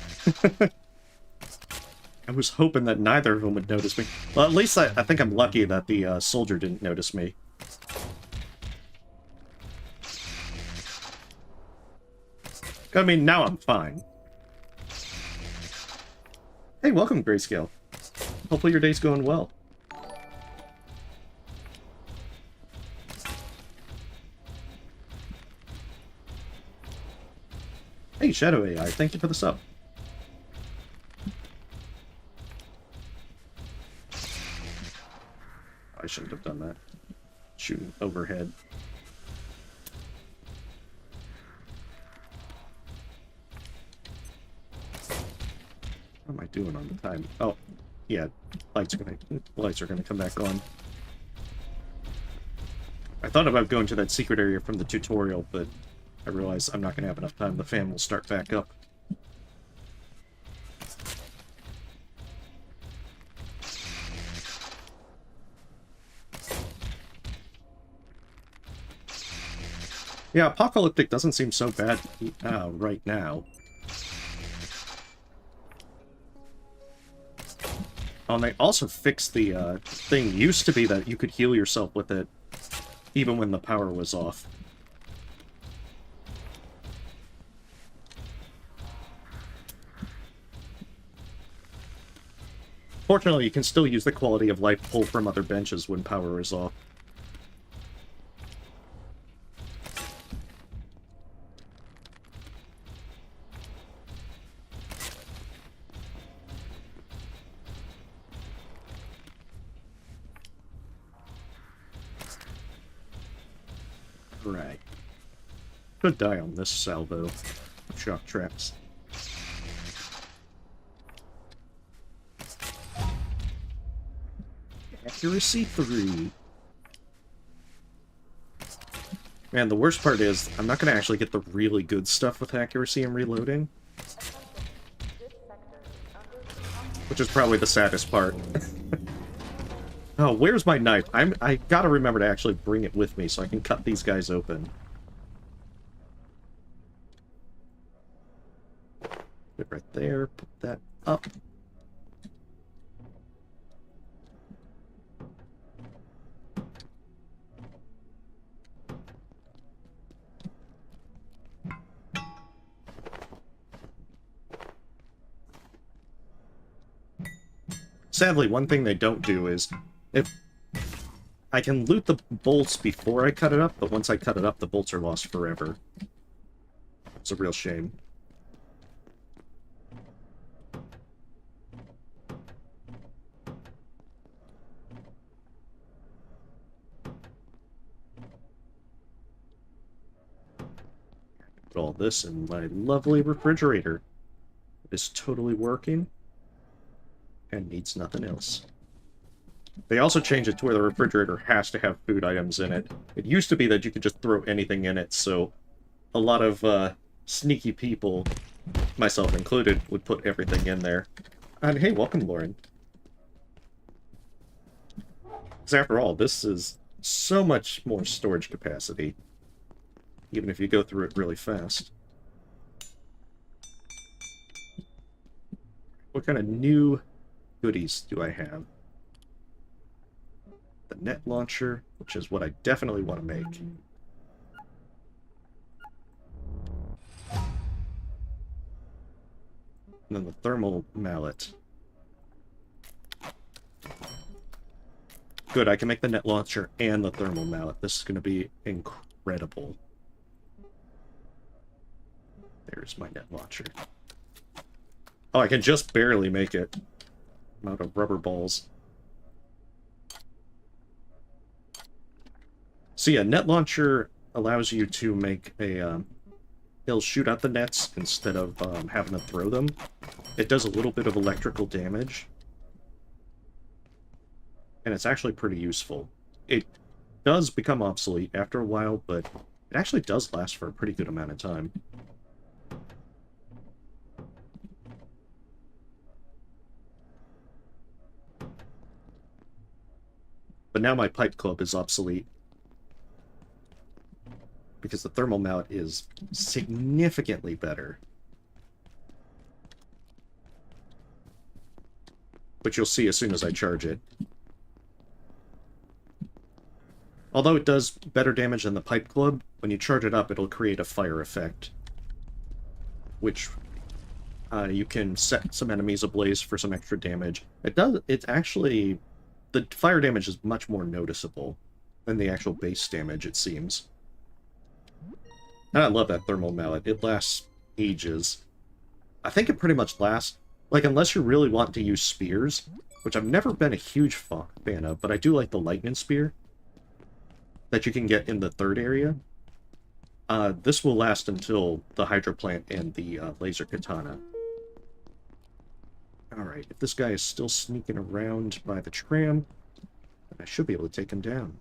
I was hoping that neither of them would notice me. Well, at least I think I'm lucky that the soldier didn't notice me. I mean, now I'm fine. Hey, welcome, Grayscale. Hopefully your day's going well. Hey, Shadow AI, thank you for the sub. I shouldn't have done that. Shooting overhead. What am I doing on the time? Oh, yeah, lights are gonna come back on. I thought about going to that secret area from the tutorial, but I realized I'm not gonna have enough time. The fan will start back up. Yeah, Apocalyptic doesn't seem so bad right now. Oh, and they also fixed the thing. Used to be that you could heal yourself with it even when the power was off. Fortunately, you can still use the quality of life pull from other benches when power is off. Right. Could die on this salvo of shock traps. Accuracy 3. Man, the worst part is, I'm not going to actually get the really good stuff with accuracy and reloading. Which is probably the saddest part. Oh, where's my knife? I gotta remember to actually bring it with me so I can cut these guys open. Put it right there, put that up. Sadly, one thing they don't do is, if I can loot the bolts before I cut it up, but once I cut it up, the bolts are lost forever. It's a real shame. Put all this in my lovely refrigerator. It is totally working and needs nothing else. They also changed it to where the refrigerator has to have food items in it. It used to be that you could just throw anything in it, so a lot of sneaky people, myself included, would put everything in there. And hey, welcome, Lauren. Because after all, this is so much more storage capacity, even if you go through it really fast. What kind of new goodies do I have? The net launcher, which is what I definitely want to make. And then the thermal mallet. Good, I can make the net launcher and the thermal mallet. This is going to be incredible. There's my net launcher. Oh, I can just barely make it. I'm out of rubber balls. So yeah, net launcher allows you to make a, it'll shoot out the nets instead of having to throw them. It does a little bit of electrical damage. And it's actually pretty useful. It does become obsolete after a while, but it actually does last for a pretty good amount of time. But now my pipe club is obsolete. because the thermal mallet is significantly better. Which you'll see as soon as I charge it. Although it does better damage than the pipe club, when you charge it up, it'll create a fire effect. Which you can set some enemies ablaze for some extra damage. It's actually... The fire damage is much more noticeable than the actual base damage, it seems. And I love that thermal mallet. It lasts ages. I think it pretty much lasts... Like, unless you really want to use spears, which I've never been a huge fan of, but I do like the lightning spear that you can get in the third area. This will last until the Hydroplant and the laser katana. Alright, if this guy is still sneaking around by the tram, then I should be able to take him down.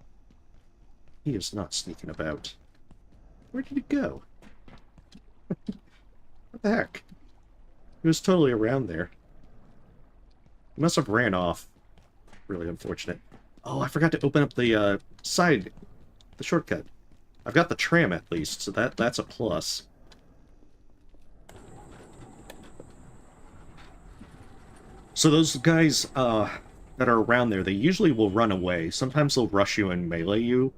He is not sneaking about. Where did he go? What the heck? He was totally around there. He must have ran off. Really unfortunate. Oh, I forgot to open up the the shortcut. I've got the tram at least, so that's a plus. So those guys that are around there, they usually will run away. Sometimes they'll rush you and melee you,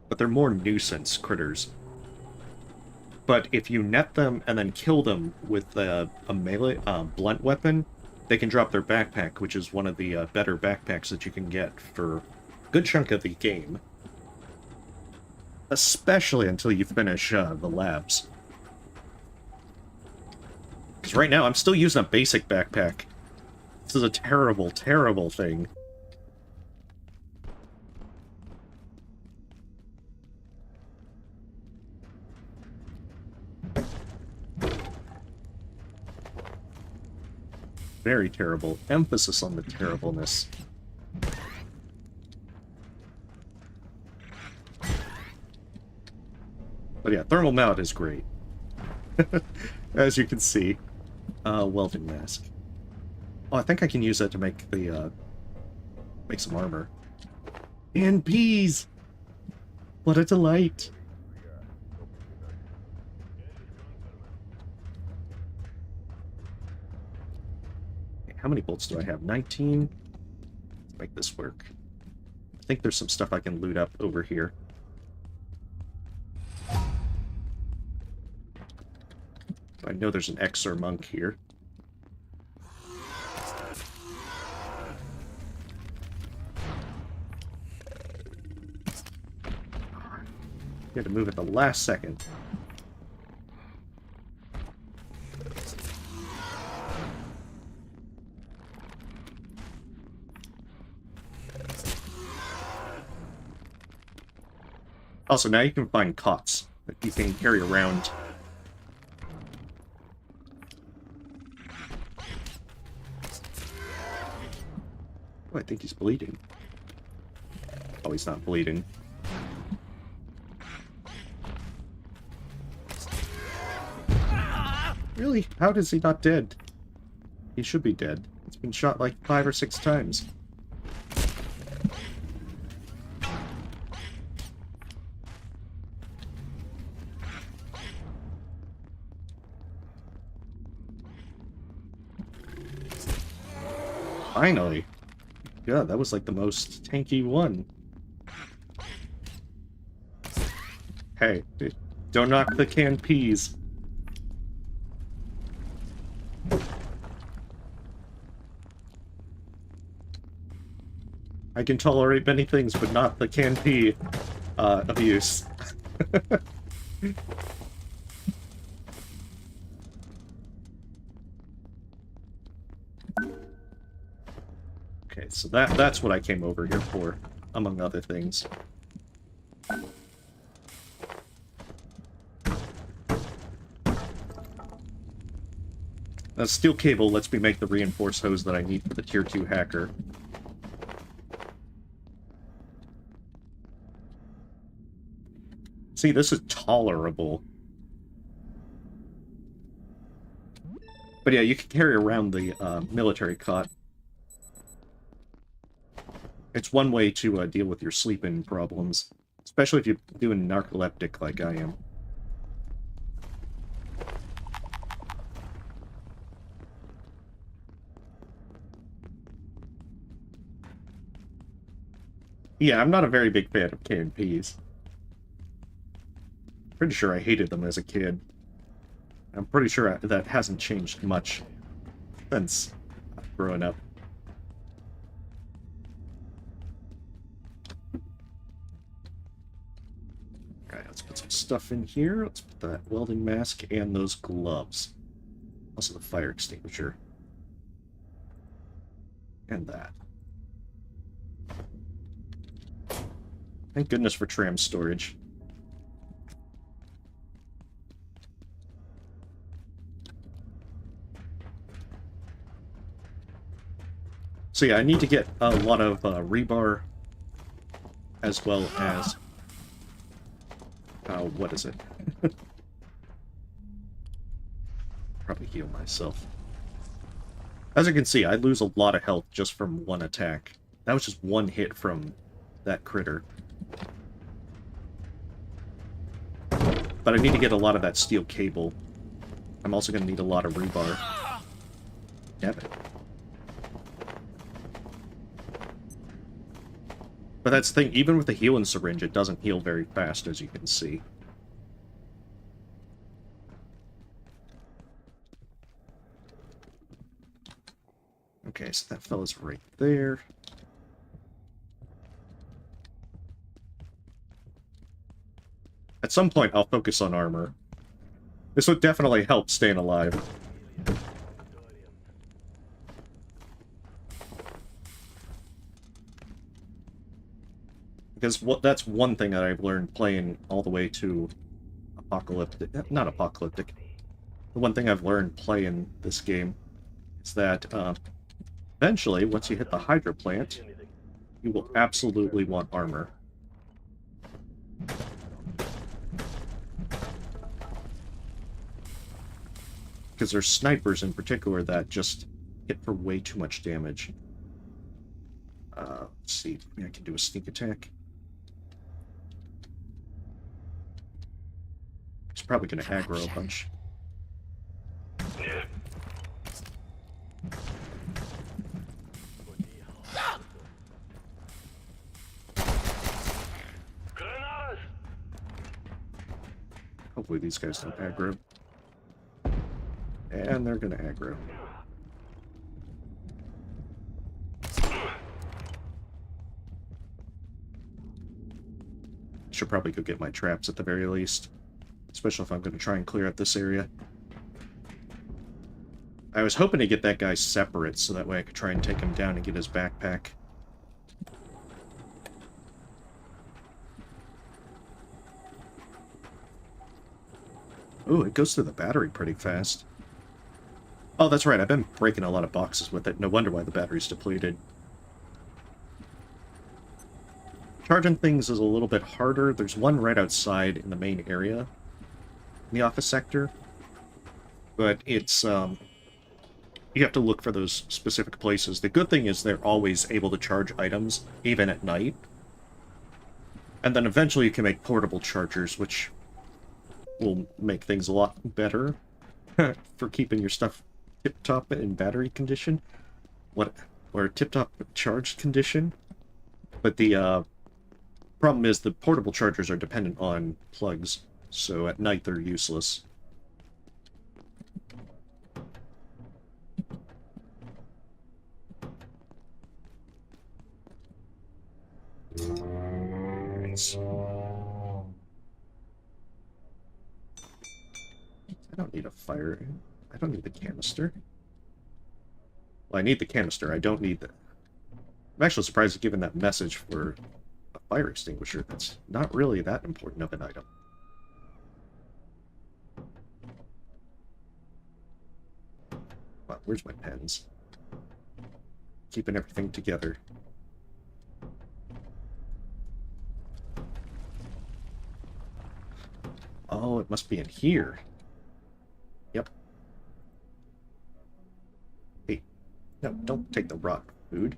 but they're more nuisance critters. But if you net them and then kill them with a melee blunt weapon, they can drop their backpack, which is one of the better backpacks that you can get for a good chunk of the game. Especially until you finish the labs. Because right now I'm still using a basic backpack. This is a terrible, terrible thing. Very terrible. Emphasis on the terribleness. But yeah, thermal mallet is great. As you can see. Welding mask. Oh, I think I can use that to make the, make some armor. And peas! What a delight! How many bolts do I have? 19? Let's make this work. I think there's some stuff I can loot up over here. I know there's an Exor monk here. You had to move at the last second. Also, now you can find cots that you can carry around. Oh, I think he's bleeding. Oh, he's not bleeding. Really? How is he not dead? He should be dead. He's been shot like 5 or 6 times. Finally! Yeah, that was like the most tanky one. Hey, don't knock the canned peas. I can tolerate many things, but not the canned pea abuse. Okay, so that's what I came over here for, among other things. Steel cable lets me make the reinforced hose that I need for the Tier 2 hacker. See, this is tolerable. But yeah, you can carry around the military cot. It's one way to deal with your sleeping problems. Especially if you're doing narcoleptic like I am. Yeah, I'm not a very big fan of KMPs. Pretty sure I hated them as a kid. I'm pretty sure that hasn't changed much since growing up. Alright, let's put some stuff in here. Let's put that welding mask and those gloves. Also the fire extinguisher. And that. Thank goodness for tram storage. So yeah, I need to get a lot of rebar, as well as... what is it? Probably heal myself. As you can see, I lose a lot of health just from one attack. That was just one hit from that critter. But I need to get a lot of that steel cable. I'm also going to need a lot of rebar. Damn it. But that's the thing, even with the healing syringe, it doesn't heal very fast, as you can see. Okay, so that fella's right there. At some point, I'll focus on armor. This would definitely help staying alive. Because that's one thing that I've learned playing all the way to Apocalyptic... Not Apocalyptic. The one thing I've learned playing this game is that eventually, once you hit the Hydroplant, you will absolutely want armor. Because there's snipers in particular that just hit for way too much damage. Let's see, maybe I can do a sneak attack. He's probably going to aggro a bunch. Hopefully these guys don't aggro. And they're going to aggro. Should probably go get my traps at the very least. Especially if I'm going to try and clear out this area. I was hoping to get that guy separate, so that way I could try and take him down and get his backpack. Ooh, it goes through the battery pretty fast. Oh, that's right, I've been breaking a lot of boxes with it. No wonder why the battery's depleted. Charging things is a little bit harder. There's one right outside in the main area, in the office sector. But it's, you have to look for those specific places. The good thing is they're always able to charge items, even at night. And then eventually you can make portable chargers, which will make things a lot better for keeping your stuff tip-top in battery condition. Or tip-top charged condition. But the problem is the portable chargers are dependent on plugs, so at night they're useless. Nice. I don't need a fire... I don't need the canister. Well, I need the canister. I don't need the... I'm actually surprised given that message for a fire extinguisher. That's not really that important of an item. Wow, where's my pens? Keeping everything together. Oh, it must be in here. Yep. Hey, no, don't take the rock food.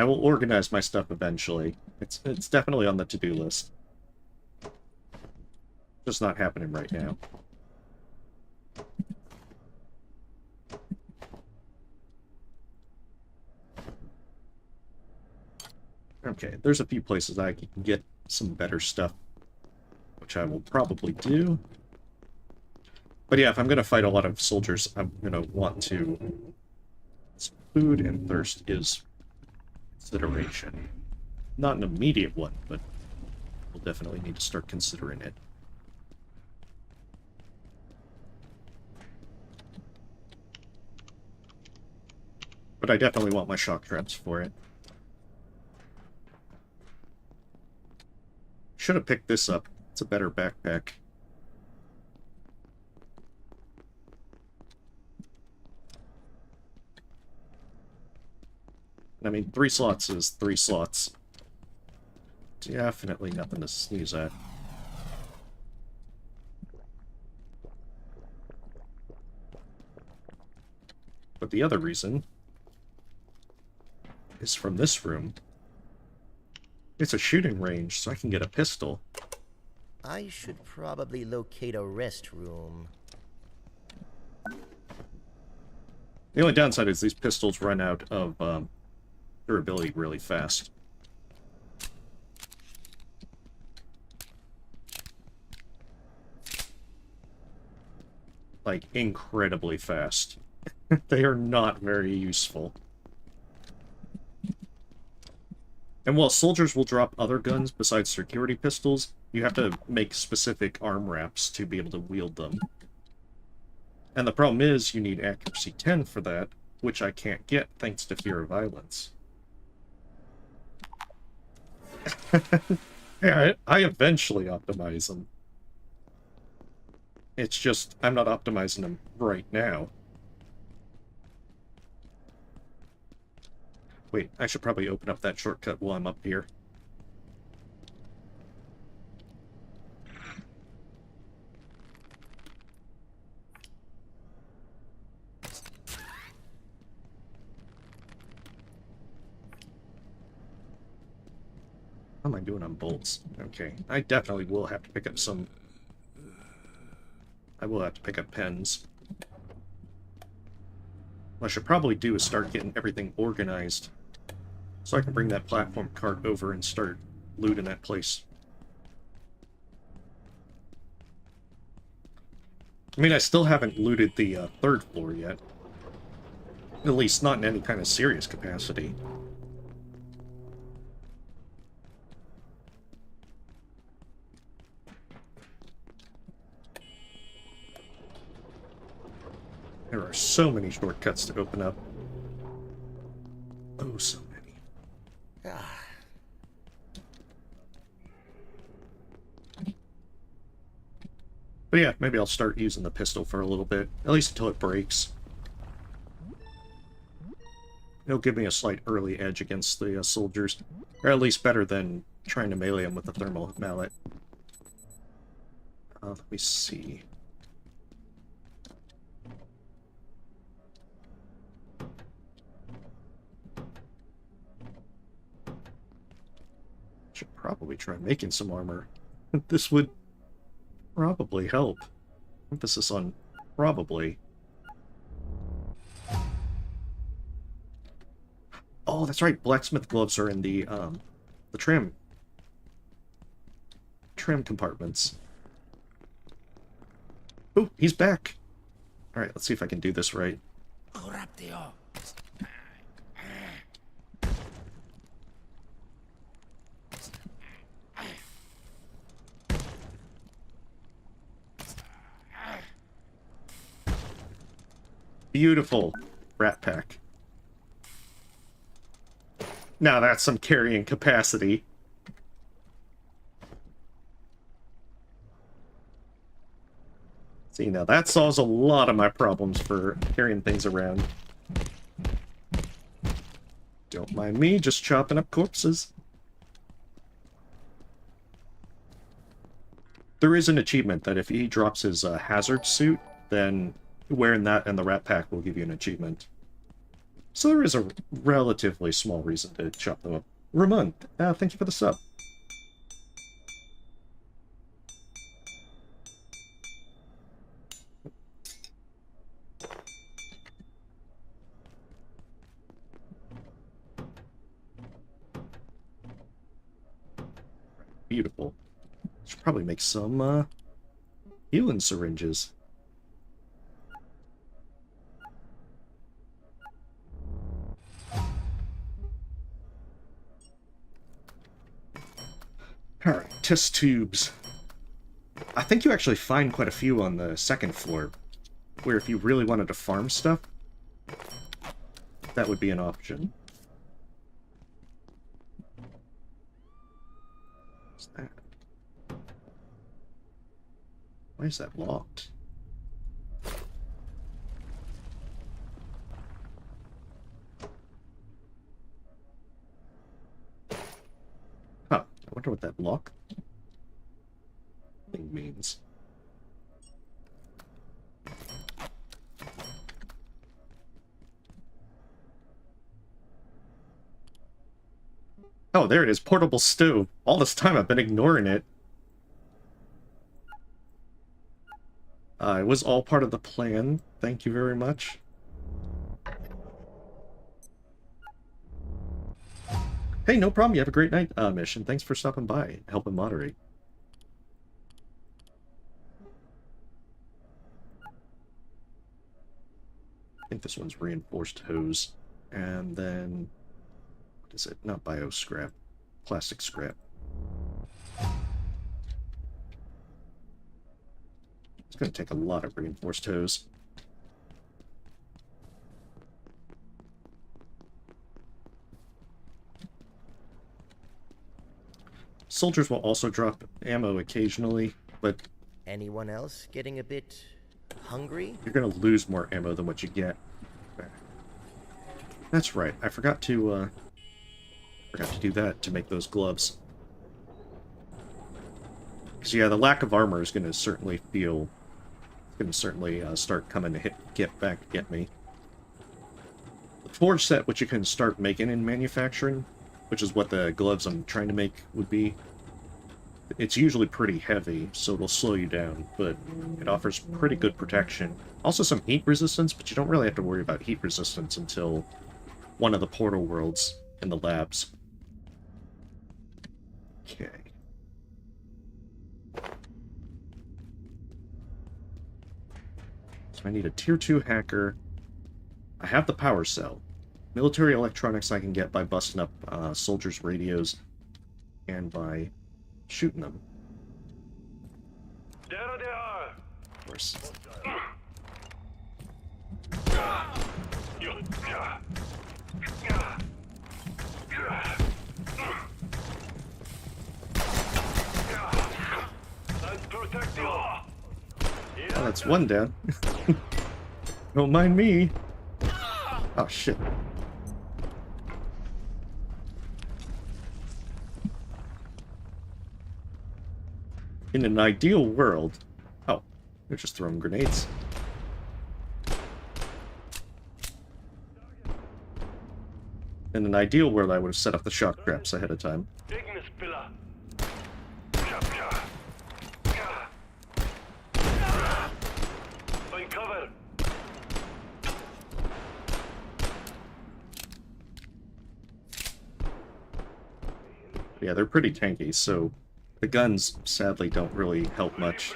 I will organize my stuff eventually. It's definitely on the to-do list. Just not happening right now. Okay, there's a few places I can get some better stuff, which I will probably do. But yeah, if I'm going to fight a lot of soldiers, I'm going to want to... Food and thirst is consideration. Not an immediate one, but we'll definitely need to start considering it. But I definitely want my shock traps for it. Should have picked this up. It's a better backpack. I mean, 3 slots is 3 slots. Definitely nothing to sneeze at. But the other reason is from this room. It's a shooting range, so I can get a pistol. I should probably locate a rest room. The only downside is these pistols run out of durability really fast. Like, incredibly fast. They are not very useful. And while soldiers will drop other guns besides security pistols, you have to make specific arm wraps to be able to wield them. And the problem is, you need accuracy 10 for that, which I can't get thanks to fear of violence. Yeah, I eventually optimize them. It's just, I'm not optimizing them right now. Wait, I should probably open up that shortcut while I'm up here. How am I doing on bolts? Okay, I definitely will have to pick up some... I will have to pick up pens. What I should probably do is start getting everything organized, so I can bring that platform cart over and start looting that place. I mean, I still haven't looted the 3rd floor yet. At least not in any kind of serious capacity. There are so many shortcuts to open up. Oh, so many. But yeah, maybe I'll start using the pistol for a little bit, at least until it breaks. It'll give me a slight early edge against the soldiers, or at least better than trying to melee them with the thermal mallet. Let me see. Should probably try making some armor. This would probably help. Emphasis on probably. Oh, that's right. Blacksmith gloves are in the trim compartments. Oh, he's back. All right, let's see if I can do this right. Beautiful rat pack. Now that's some carrying capacity. See, now that solves a lot of my problems for carrying things around. Don't mind me just chopping up corpses. There is an achievement that if he drops his hazard suit, then wearing that and the rat pack will give you an achievement. So there is a relatively small reason to chop them up. Ramon, thank you for the sub. Beautiful. Should probably make some, healing syringes. Alright, test tubes. I think you actually find quite a few on the second floor, where if you really wanted to farm stuff, that would be an option. What's that? Why is that locked? Huh, I wonder what that lock thing means. Oh, there it is, portable stove. All this time I've been ignoring it. It was all part of the plan. Thank you very much. Hey, no problem. You have a great night, Mission. Thanks for stopping by, helping moderate. I think this one's reinforced hose. And then... what is it? Not bio scrap. Plastic scrap. It's going to take a lot of reinforced hose. Soldiers will also drop ammo occasionally, but... anyone else getting a bit hungry? You're going to lose more ammo than what you get. That's right. I forgot to do that to make those gloves. Because, yeah, the lack of armor is going to certainly feel... going to certainly start coming to get me. The forge set, which you can start making in manufacturing, which is what the gloves I'm trying to make would be, it's usually pretty heavy, so it'll slow you down, but it offers pretty good protection. Also some heat resistance, but you don't really have to worry about heat resistance until one of the portal worlds in the labs. Okay. So I need a tier 2 hacker. I have the power cell. Military electronics I can get by busting up soldiers' radios and by shooting them. There they are. Of course. Oh, that's one down. Don't mind me. Oh, shit. In an ideal world... oh, they're just throwing grenades. In an ideal world, I would have set up the shock traps ahead of time. Yeah, they're pretty tanky, so the guns, sadly, don't really help much.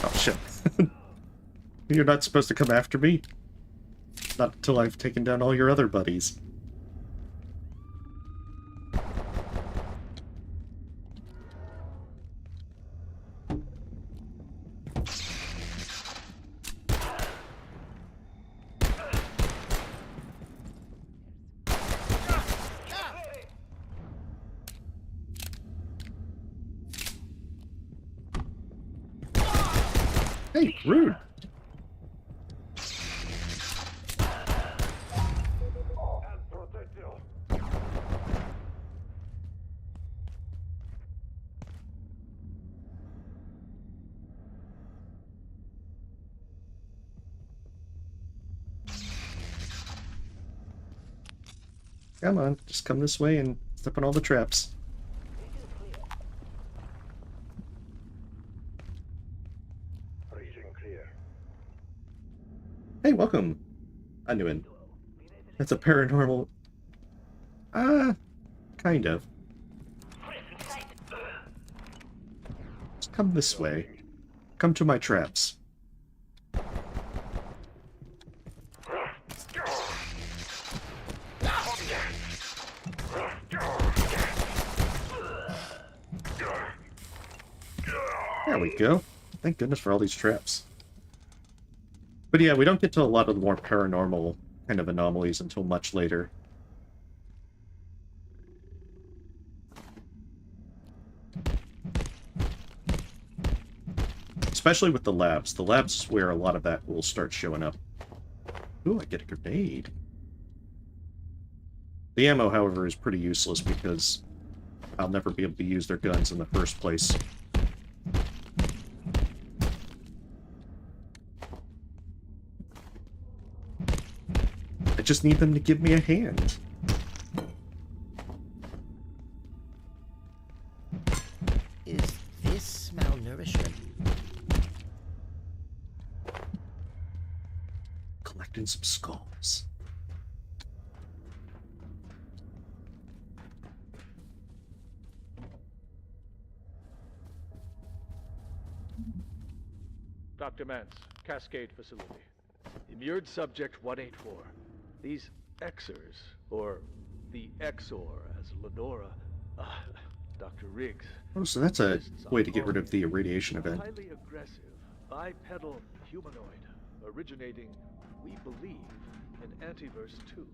Oh, shit. You're not supposed to come after me. Not until I've taken down all your other buddies. Hey, rude! Come on, just come this way and step on all the traps. Region clear. Hey, welcome. I knew it. That's a paranormal... kind of. Just come this way. Come to my traps. There we go. Thank goodness for all these traps. But yeah, we don't get to a lot of the more paranormal kind of anomalies until much later. Especially with the labs. The labs is where a lot of that will start showing up. Ooh, I get a grenade. The ammo, however, is pretty useless because I'll never be able to use their guns in the first place. I just need them to give me a hand. Is this malnourishment? Collecting some skulls. Dr. Mance, Cascade Facility. Immured Subject 184. These Xers, or the Xor, as Lenora, Dr. Riggs. Oh, so that's a way to get rid of the irradiation event. Highly aggressive, bipedal humanoid, originating, we believe, in Antiverse 2.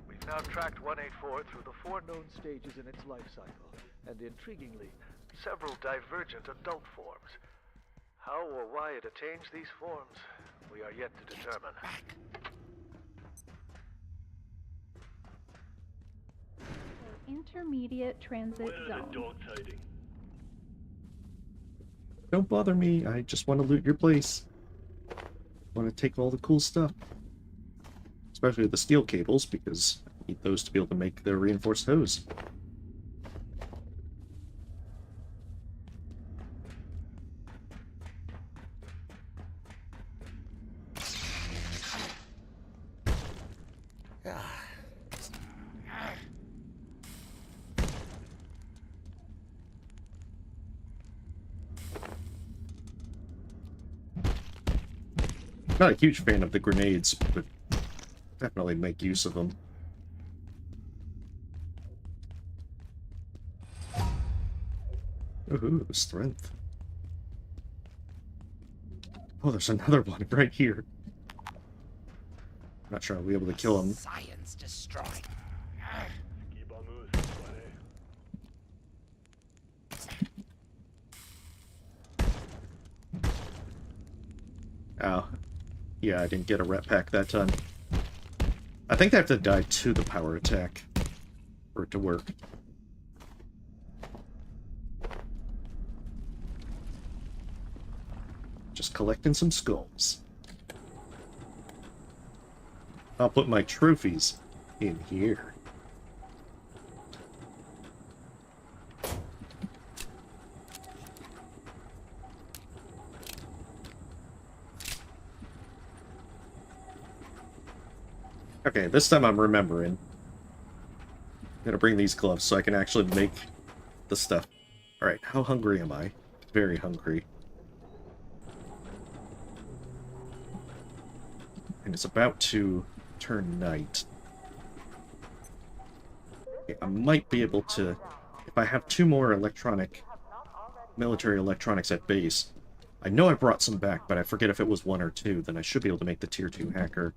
We've now tracked 184 through the 4 known stages in its life cycle, and intriguingly, several divergent adult forms. How or why it attains these forms, we are yet to determine. Intermediate transit zone. Don't bother me, I just want to loot your place. I want to take all the cool stuff. Especially the steel cables, because I need those to be able to make the reinforced hose. Not a huge fan of the grenades, but definitely make use of them. Ooh, strength. Oh, there's another one right here. Not sure I'll be able to kill him. Science destroyed. Keep on moving, Oh. Yeah, I didn't get a rep pack that time. I think I have to die to the power attack for it to work. Just collecting some skulls. I'll put my trophies in here. Okay, this time I'm remembering. I'm gonna bring these gloves so I can actually make the stuff. Alright, how hungry am I? Very hungry. And it's about to turn night. Okay, I might be able to... If I have 2 more military electronics at base. I know I brought some back, but I forget if it was 1 or 2, then I should be able to make the tier 2 hacker.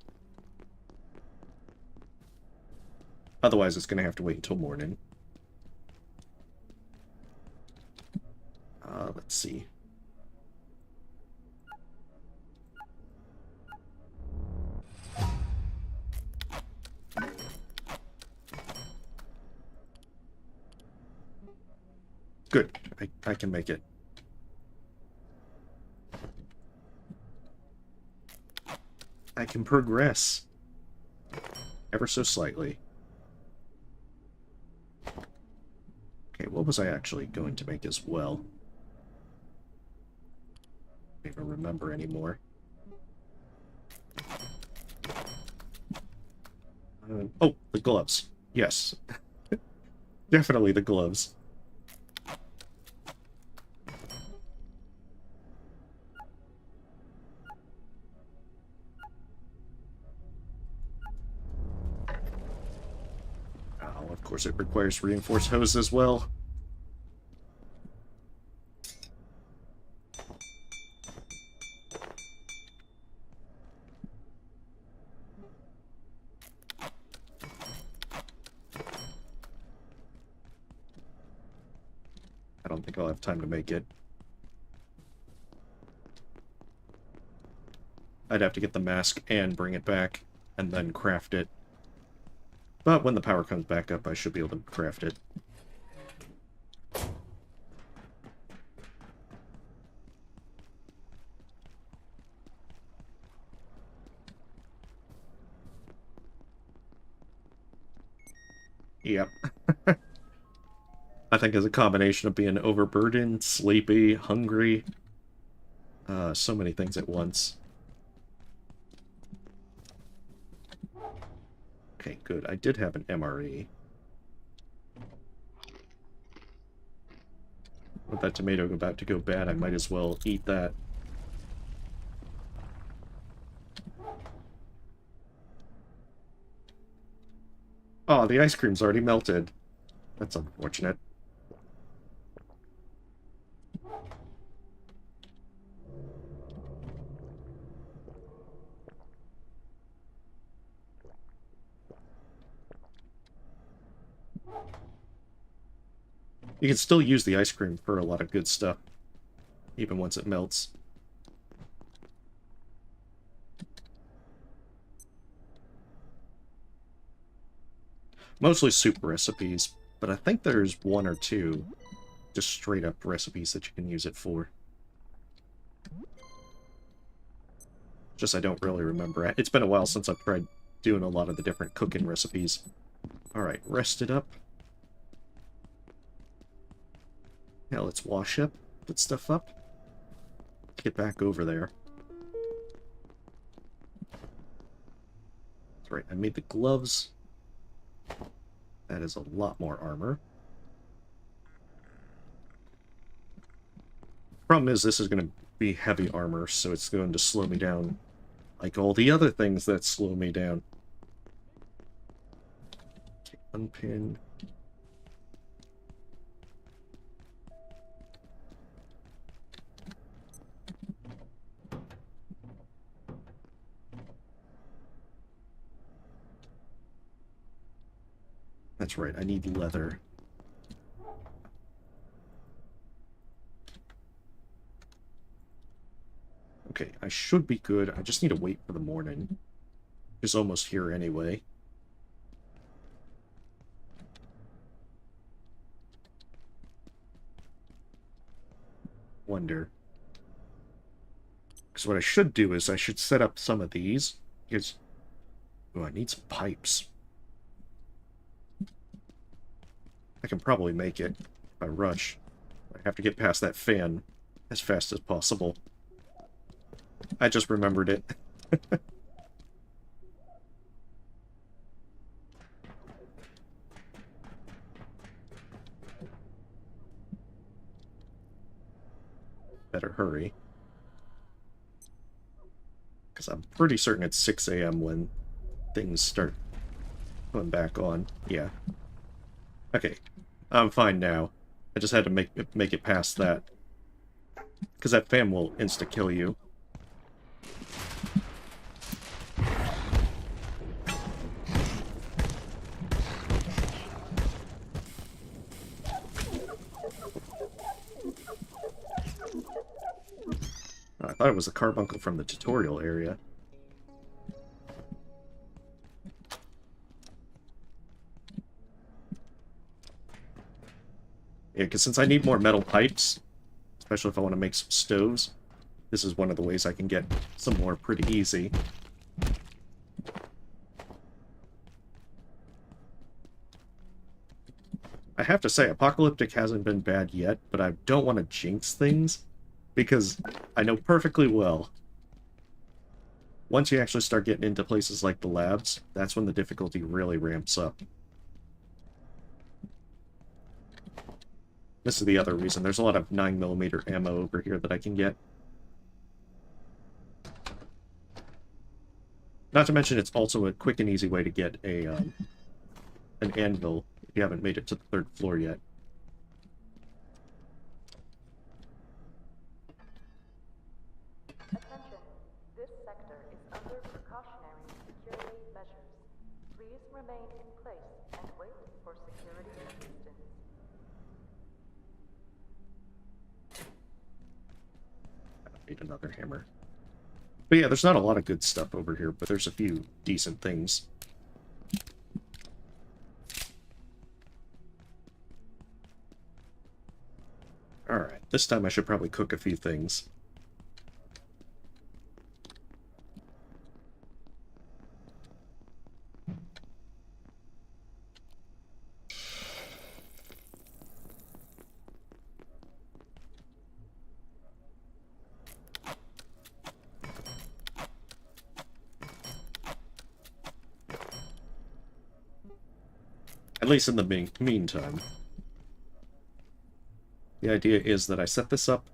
Otherwise, it's going to have to wait until morning. Let's see. Good. I can make it. I can progress. ever so slightly. Okay, what was I actually going to make as well? I don't even remember anymore. Oh, the gloves. Yes. Definitely the gloves. Oh, of course it requires reinforced hose as well. I don't think I'll have time to make it. I'd have to get the mask and bring it back, and then craft it. But when the power comes back up, I should be able to craft it. Yep. I think as a combination of being overburdened, sleepy, hungry, so many things at once. Okay, good. I did have an MRE. With that tomato about to go bad, I might as well eat that. Oh, the ice cream's already melted. That's unfortunate. You can still use the ice cream for a lot of good stuff, even once it melts. Mostly soup recipes, but I think there's one or two just straight up recipes that you can use it for. Just I don't really remember. It's been a while since I've tried doing a lot of the different cooking recipes. Alright, rest it up. Now let's wash up, put stuff up, get back over there. That's right, I made the gloves. That is a lot more armor. Problem is, this is going to be heavy armor, so it's going to slow me down like all the other things that slow me down. Okay, unpin. That's right, I need leather. Okay, I should be good. I just need to wait for the morning. It's almost here anyway. Wonder. Because what I should do is I should set up some of these. Because... oh, I need some pipes. I can probably make it if I rush. I have to get past that fan as fast as possible. I just remembered it. Better hurry. Because I'm pretty certain it's 6 a.m. when things start coming back on. Yeah. Okay. I'm fine now. I just had to make it past that. Because that fan will insta-kill you. I thought it was the carbuncle from the tutorial area. Yeah, because since I need more metal pipes, especially if I want to make some stoves, this is one of the ways I can get some more pretty easy. I have to say, Apocalyptic hasn't been bad yet, but I don't want to jinx things, because I know perfectly well, once you actually start getting into places like the labs, that's when the difficulty really ramps up. This is the other reason. There's a lot of 9mm ammo over here that I can get. Not to mention, it's also a quick and easy way to get a an anvil if you haven't made it to the 3rd floor yet. Attention. This sector is under precautionary security measures. Please remain in place and wait for security assistance. I need another hammer. But yeah, there's not a lot of good stuff over here, but there's a few decent things. Alright, this time I should probably cook a few things. At least in the meantime. The idea is that I set this up,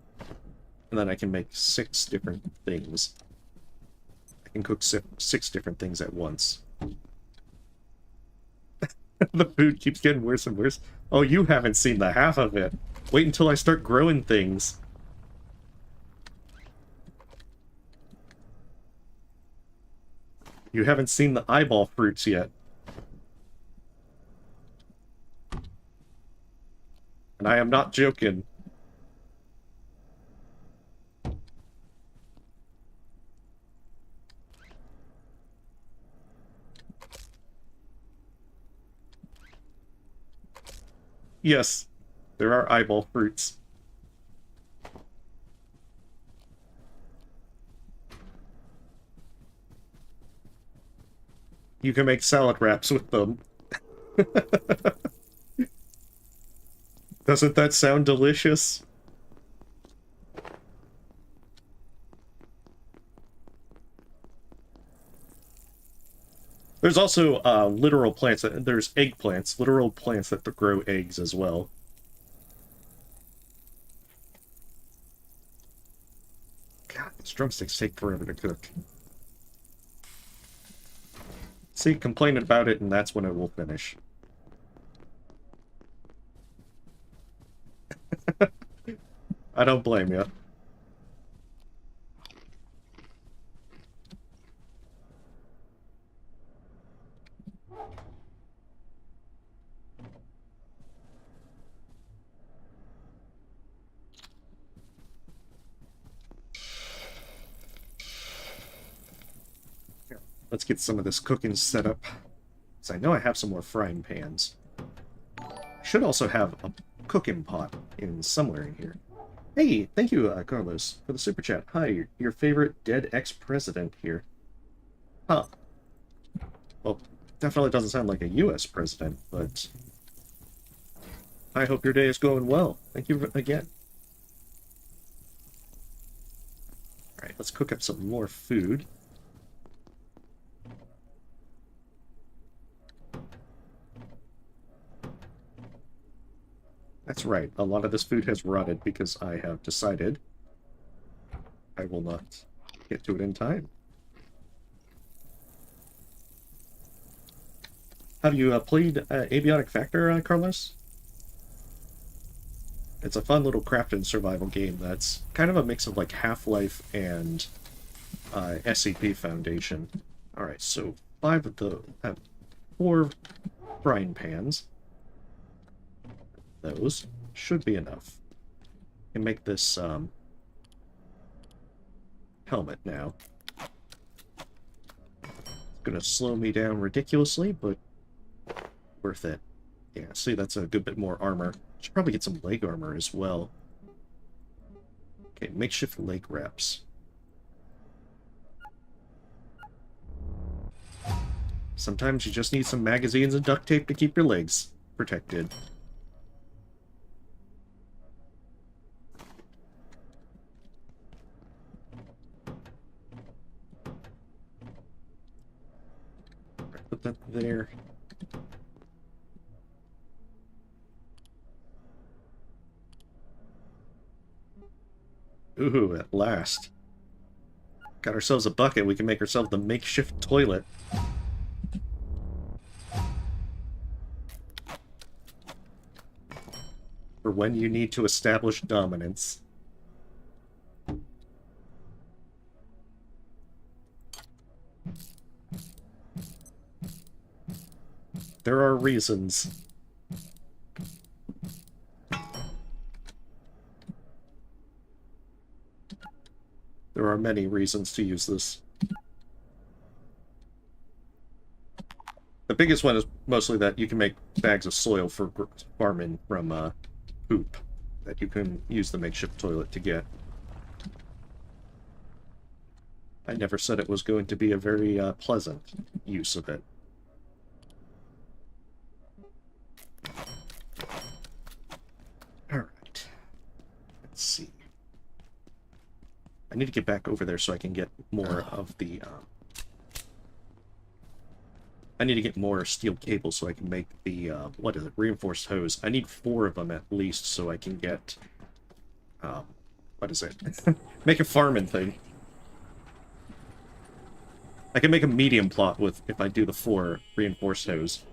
and then I can make 6 different things. I can cook 6 different things at once. The food keeps getting worse and worse. Oh, you haven't seen the half of it. Wait until I start growing things. You haven't seen the eyeball fruits yet. And I am not joking. Yes, there are eyeball fruits. You can make salad wraps with them. Doesn't that sound delicious? There's also literal plants. There's eggplants, literal plants that grow eggs as well. God, these drumsticks take forever to cook. See, complain about it, and that's when it will finish. I don't blame you. Here, let's get some of this cooking set up. So I know I have some more frying pans. I should also have a cooking pot in somewhere in here. Hey, thank you, Carlos, for the super chat. Hi, your favorite dead ex-president here. Huh. Well, definitely doesn't sound like a U.S. president, but I hope your day is going well. Thank you again. Alright, let's cook up some more food. That's right, a lot of this food has rotted because I have decided I will not get to it in time. Have you played Abiotic Factor, Carlos? It's a fun little craft and survival game that's kind of a mix of like Half-Life and SCP Foundation. Alright, so 5 of the... 4 frying pans. Those should be enough. I can make this helmet now. It's gonna slow me down ridiculously, but worth it. Yeah, see, that's a good bit more armor. Should probably get some leg armor as well. Okay, makeshift leg wraps. Sometimes you just need some magazines and duct tape to keep your legs protected. put that there. Ooh, at last. Got ourselves a bucket. We can make ourselves the makeshift toilet. For when you need to establish dominance. There are reasons. There are many reasons to use this. The biggest one is mostly that you can make bags of soil for farming from poop that you can use the makeshift toilet to get. I never said it was going to be a very pleasant use of it. Alright. Let's see. I need to get back over there so I can get more of the... I need to get more steel cable so I can make the, what is it, reinforced hose. I need 4 of them at least so I can get, what is it? Make a farming thing. I can make a medium plot with, if I do the 4 reinforced hose.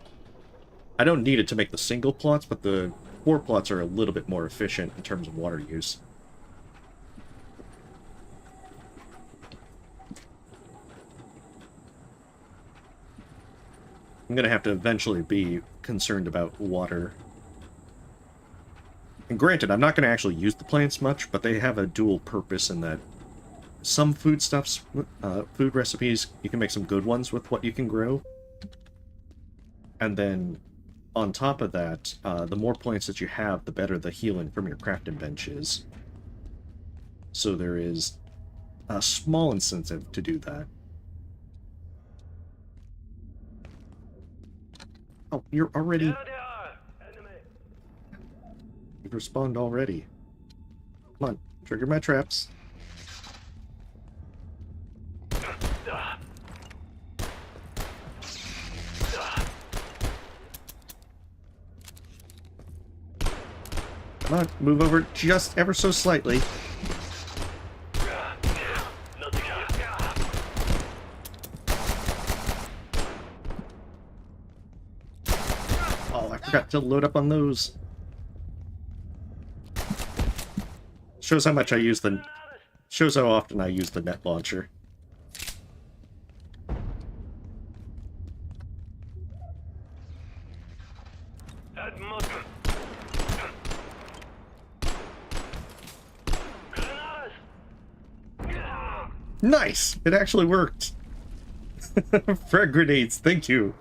I don't need it to make the single plots, but the 4 plots are a little bit more efficient in terms of water use. I'm gonna have to eventually be concerned about water. And granted, I'm not gonna actually use the plants much, but they have a dual purpose in that some foodstuffs, food recipes, you can make some good ones with what you can grow. And then, on top of that, the more plants that you have, the better the healing from your crafting bench is. So there is a small incentive to do that. Oh, you're already... You've respawned already. Come on, trigger my traps. Come on, move over just ever so slightly. Oh, I forgot to load up on those. Shows how much I use the... Shows how often I use the net launcher. Nice! It actually worked! Frag grenades, thank you!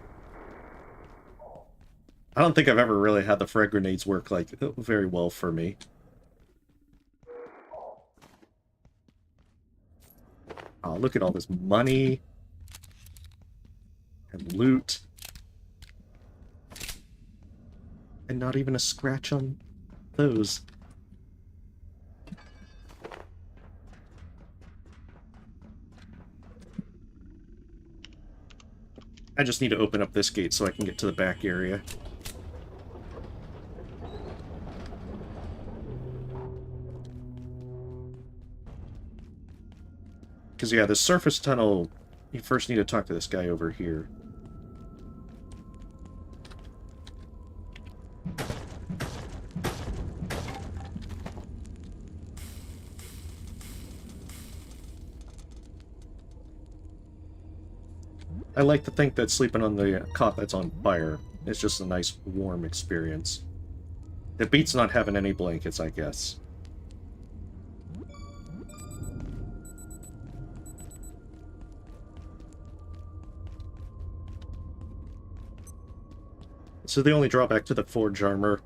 I don't think I've ever really had the frag grenades work, like, very well for me. Oh, look at all this money. And loot. And not even a scratch on those. I just need to open up this gate so I can get to the back area. Because, yeah, the surface tunnel, you first need to talk to this guy over here. I like to think that sleeping on the cot that's on fire is just a nice, warm experience. It beats not having any blankets, I guess. So the only drawback to the forge armor,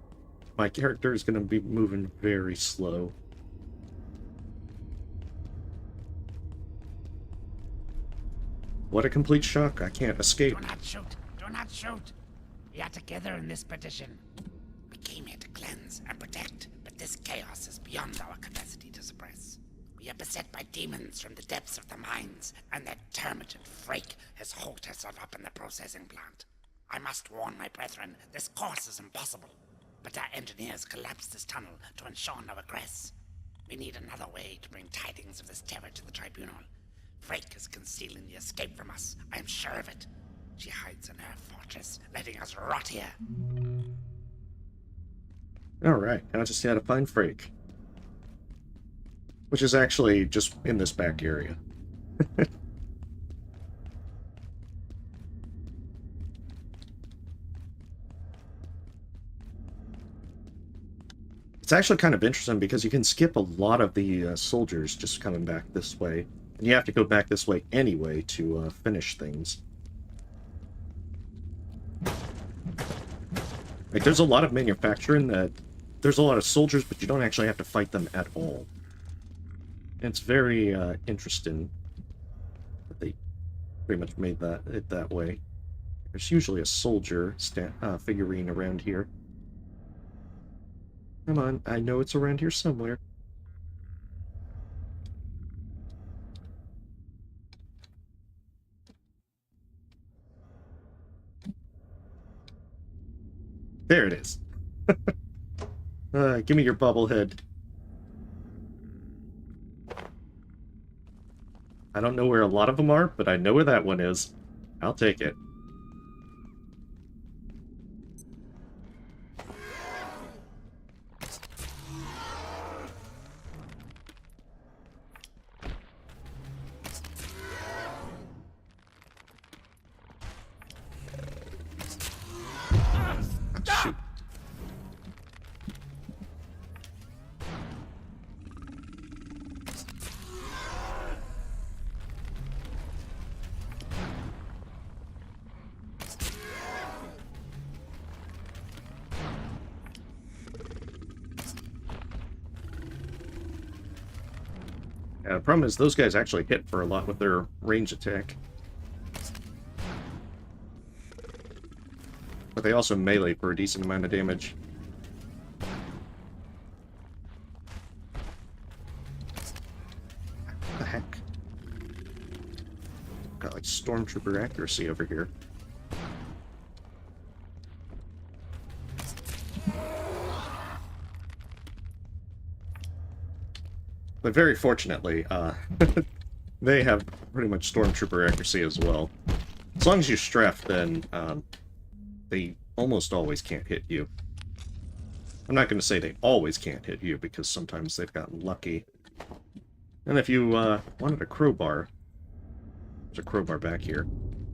my character is going to be moving very slow. What a complete shock. I can't escape. Do not shoot. Do not shoot. We are together in this petition. We came here to cleanse and protect, but this chaos is beyond our capacity to suppress. We We are beset by demons from the depths of the mines, and that termagant freak has hooked herself up in the processing plant. I must warn my brethren, this course is impossible. But our engineers collapsed this tunnel to ensure no egress. We need another way to bring tidings of this terror to the tribunal. Freak is concealing the escape from us, I am sure of it. She hides in her fortress, letting us rot here. Alright, now just gotta find Frake. Which is actually just in this back area. It's actually kind of interesting because you can skip a lot of the soldiers just coming back this way. And you have to go back this way anyway to finish things. Like, there's a lot of manufacturing that... There's a lot of soldiers, but you don't actually have to fight them at all. It's very interesting that they pretty much made it that way. There's usually a soldier figurine around here. Come on, I know it's around here somewhere. There it is. Give me your bobblehead. I don't know where a lot of them are, but I know where that one is. I'll take it. Shoot. The problem is those guys actually hit for a lot with their range attack. But they also melee for a decent amount of damage. What the heck? Got like stormtrooper accuracy over here. But very fortunately, they have pretty much stormtrooper accuracy as well. As long as you strafe, then they almost always can't hit you. I'm not going to say they always can't hit you, because sometimes they've gotten lucky. And if you wanted a crowbar, there's a crowbar back here.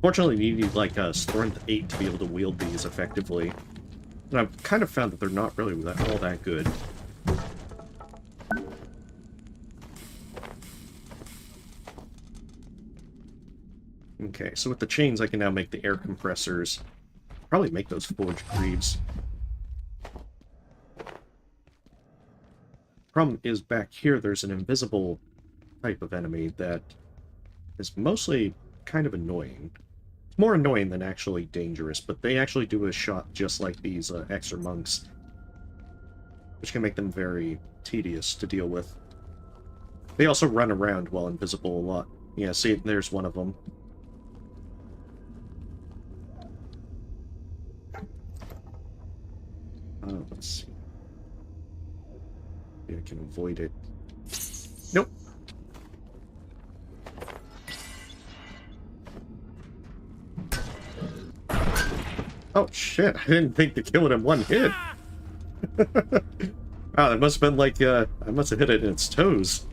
Fortunately, you need like a Strength 8 to be able to wield these effectively. And I've kind of found that they're not really all that good. Okay, so with the chains, I can now make the air compressors. Probably make those forge greaves. Problem is, back here, there's an invisible type of enemy that is mostly kind of annoying. It's more annoying than actually dangerous, but they actually do a shot just like these Exer monks, which can make them very tedious to deal with. They also run around while invisible a lot. Yeah, see, there's one of them. Let's see. Maybe I can avoid it. Nope. Oh shit, I didn't think to kill it in one hit. Wow, that must have been like, I must have hit it in its toes.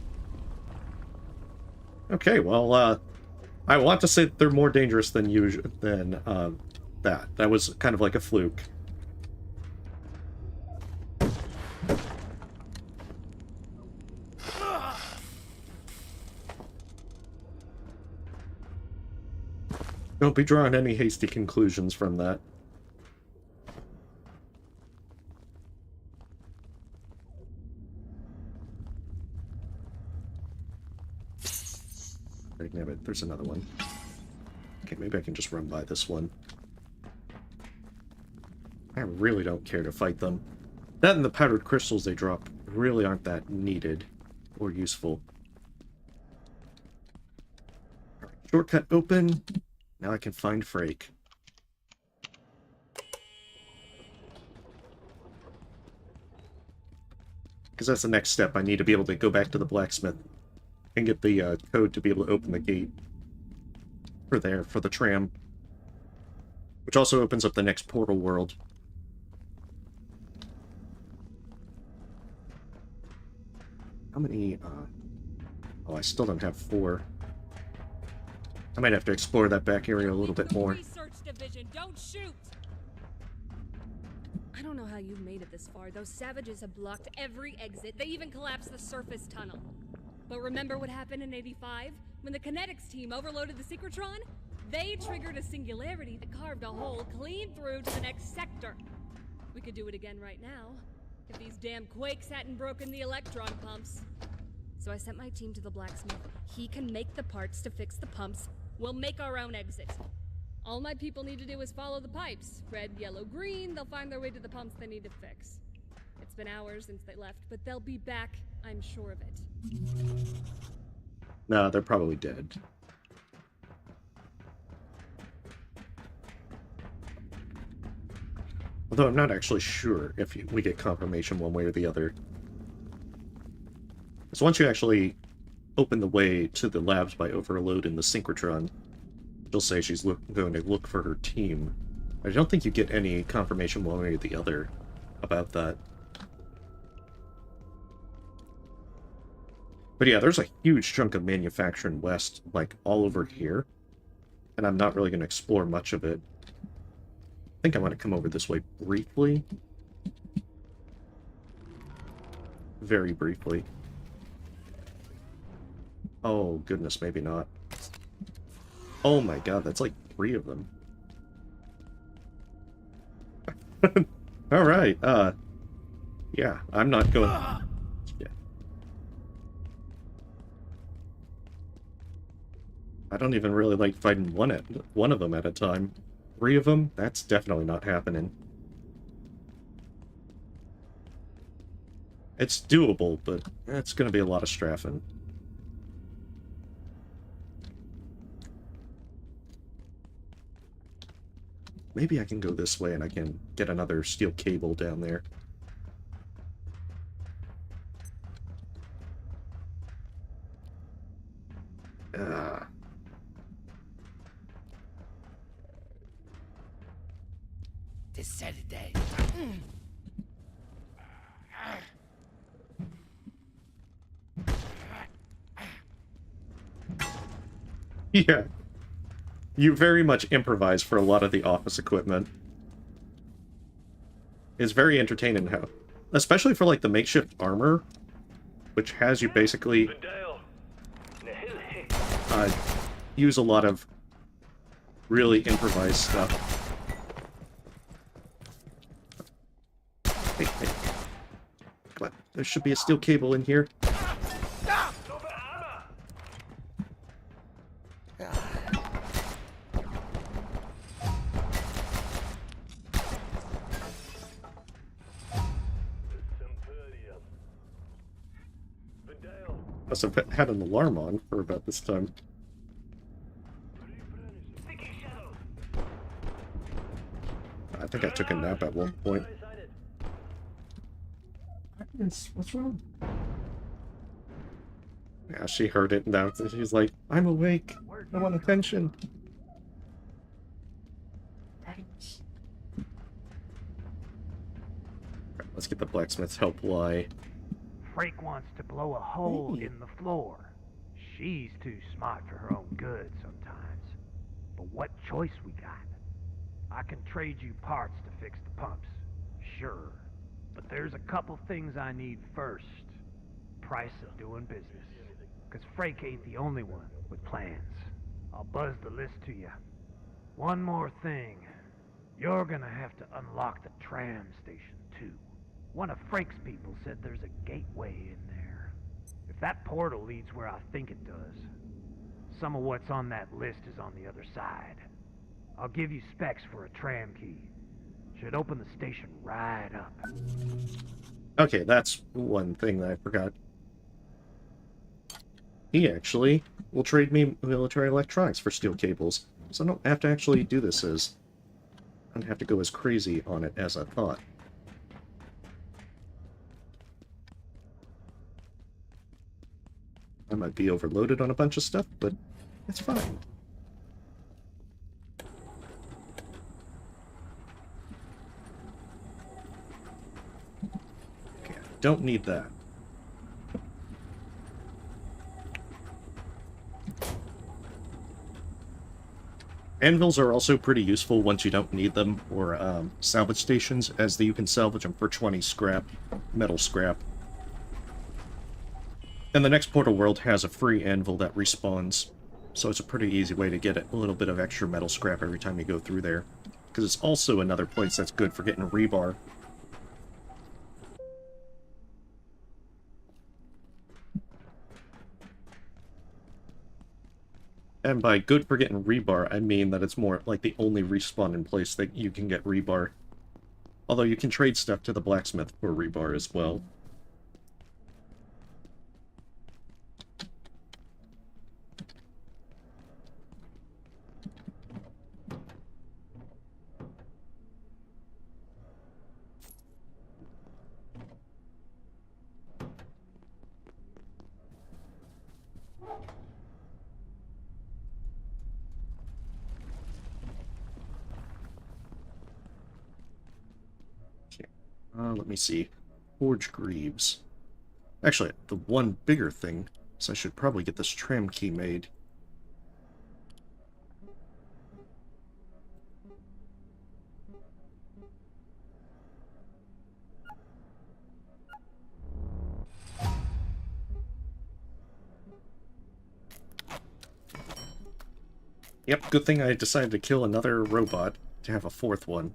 Okay, well, I want to say that they're more dangerous than usual, than, that. That was kind of like a fluke. Don't be drawing any hasty conclusions from that. Damn it, there's another one. Okay, maybe I can just run by this one. I really don't care to fight them. That and the powdered crystals they drop really aren't that needed or useful. Shortcut open. Now I can find Frake. Because that's the next step. I need to be able to go back to the blacksmith and get the code to be able to open the gate for the tram. Which also opens up the next portal world. How many, oh, I still don't have 4. I might have to explore that back area a little bit more. Research division, don't shoot! I don't know how you've made it this far. Those savages have blocked every exit. They even collapsed the surface tunnel. But remember what happened in 85? When the kinetics team overloaded the Secretron? They triggered a singularity that carved a hole clean through to the next sector. We could do it again right now, if these damn quakes hadn't broken the electron pumps. So I sent my team to the blacksmith. He can make the parts to fix the pumps. We'll make our own exit. All my people need to do is follow the pipes. Red, yellow, green, they'll find their way to the pumps they need to fix. It's been hours since they left, but they'll be back, I'm sure of it. No, they're probably dead. Although I'm not actually sure if we get confirmation one way or the other. So once you actually open the way to the labs by overloading the synchrotron, she'll say she's going to look for her team. I don't think you get any confirmation one way or the other about that. But yeah, there's a huge chunk of manufacturing west, like, all over here. And I'm not really going to explore much of it. I think I want to come over this way briefly. Very briefly. Oh, goodness, maybe not. Oh my god, that's like 3 of them. Alright, yeah, I'm not going... Yeah. I don't even really like fighting one of them at a time. 3 of them? That's definitely not happening. It's doable, but it's going to be a lot of strafing. Maybe I can go this way and I can get another steel cable down there. This Saturday. Yeah. You very much improvise for a lot of the office equipment. It's very entertaining how, especially for like the makeshift armor, which has you basically use a lot of really improvised stuff. Hey, hey. Come on, there should be a steel cable in here. Must have had an alarm on for about this time. I think I took a nap at one point. What's wrong? Yeah, she heard it now. She's like, I'm awake. I want attention. Let's get the blacksmith's help lie. Frake wants to blow a hole in the floor. She's too smart for her own good sometimes. But what choice we got? I can trade you parts to fix the pumps, sure. But there's a couple things I need first. Price of doing business. Because Frake ain't the only one with plans. I'll buzz the list to you. One more thing. You're gonna have to unlock the tram station too. One of Frake's people said there's a gateway in there. If that portal leads where I think it does, some of what's on that list is on the other side. I'll give you specs for a tram key. Should open the station right up. Okay, that's one thing that I forgot. he actually will trade me military electronics for steel cables, so I don't have to actually do this as... I don't have to go as crazy on it as I thought. I might be overloaded on a bunch of stuff, but it's fine. Okay, don't need that. Anvils are also pretty useful once you don't need them, or salvage stations, as you can salvage them for 20 scrap, metal scrap. And the next Portal World has a free anvil that respawns, so it's a pretty easy way to get a little bit of extra metal scrap every time you go through there. Because it's also another place that's good for getting rebar. And by good for getting rebar, I mean that it's more like the only respawning place that you can get rebar. Although you can trade stuff to the blacksmith for rebar as well. Let me see. Forge Greaves. Actually, the one bigger thing is I should probably get this tram key made. Yep, good thing I decided to kill another robot to have a fourth one.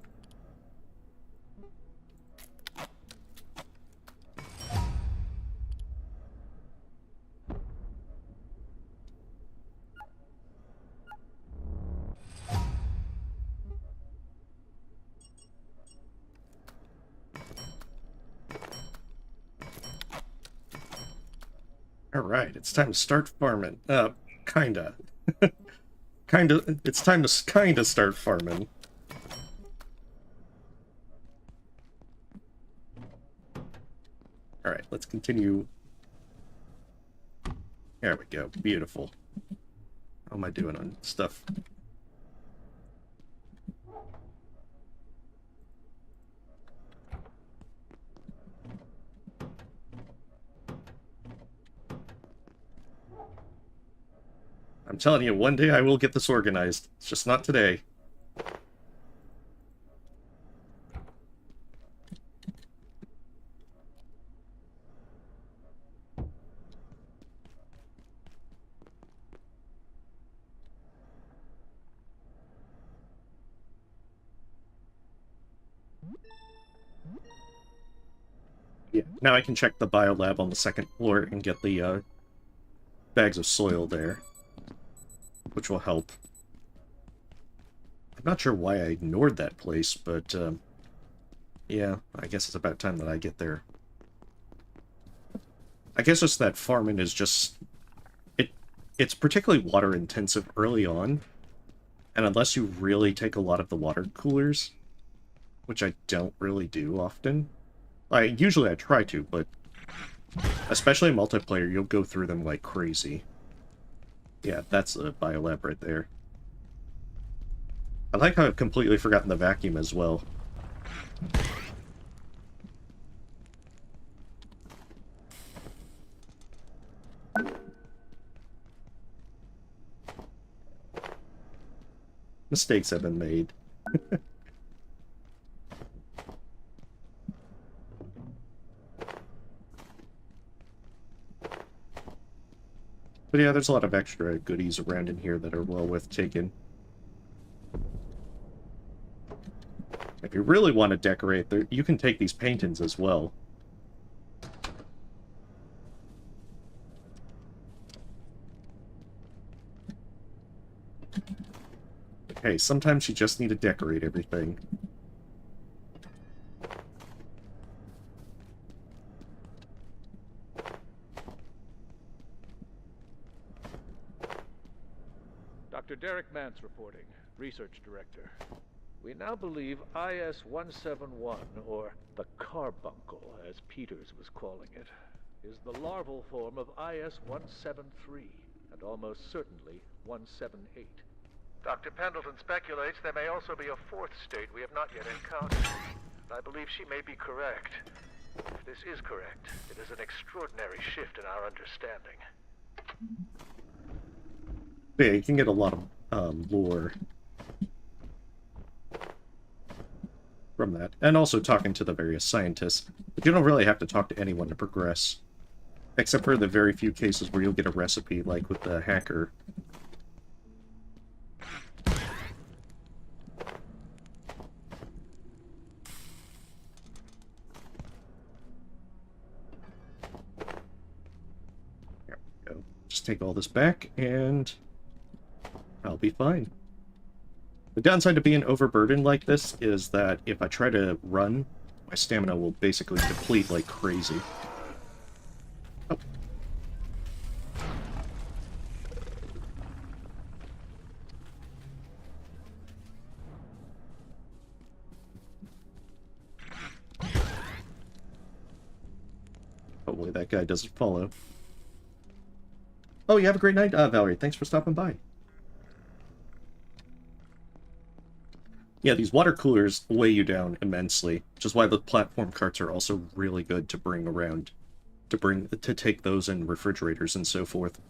Alright, it's time to start farming. Kinda. It's time to kinda start farming. Alright, let's continue. There we go, beautiful. How am I doing on stuff? I'm telling you, one day I will get this organized. It's just not today. Yeah, now I can check the biolab on the second floor and get the bags of soil there, which will help. I'm not sure why I ignored that place, but yeah, I guess it's about time that I get there. I guess just that farming is just... It's particularly water intensive early on, and unless you really take a lot of the water coolers, which I don't really do often. Usually I try to, but especially in multiplayer, you'll go through them like crazy. Yeah, that's a biolab right there. I like how I've completely forgotten the vacuum as well. Mistakes have been made. But yeah, there's a lot of extra goodies around in here that are well worth taking. If you really want to decorate, you can take these paintings as well. Hey, sometimes you just need to decorate everything. Dr. Derek Mance reporting, Research Director. We now believe IS-171, or the carbuncle, as Peters was calling it, is the larval form of IS-173, and almost certainly 178. Dr. Pendleton speculates there may also be a fourth state we have not yet encountered. And I believe she may be correct. If this is correct, it is an extraordinary shift in our understanding. Yeah, you can get a lot of lore from that. And also talking to the various scientists. But you don't really have to talk to anyone to progress. Except for the very few cases where you'll get a recipe, like with the hacker. There we go. Just take all this back, and I'll be fine. The downside to being overburdened like this is that if I try to run, my stamina will basically deplete like crazy. Oh. Hopefully that guy doesn't follow. Oh, you have a great night, Valerie. Thanks for stopping by. Yeah, these water coolers weigh you down immensely, which is why the platform carts are also really good to bring around, to take those in refrigerators and so forth.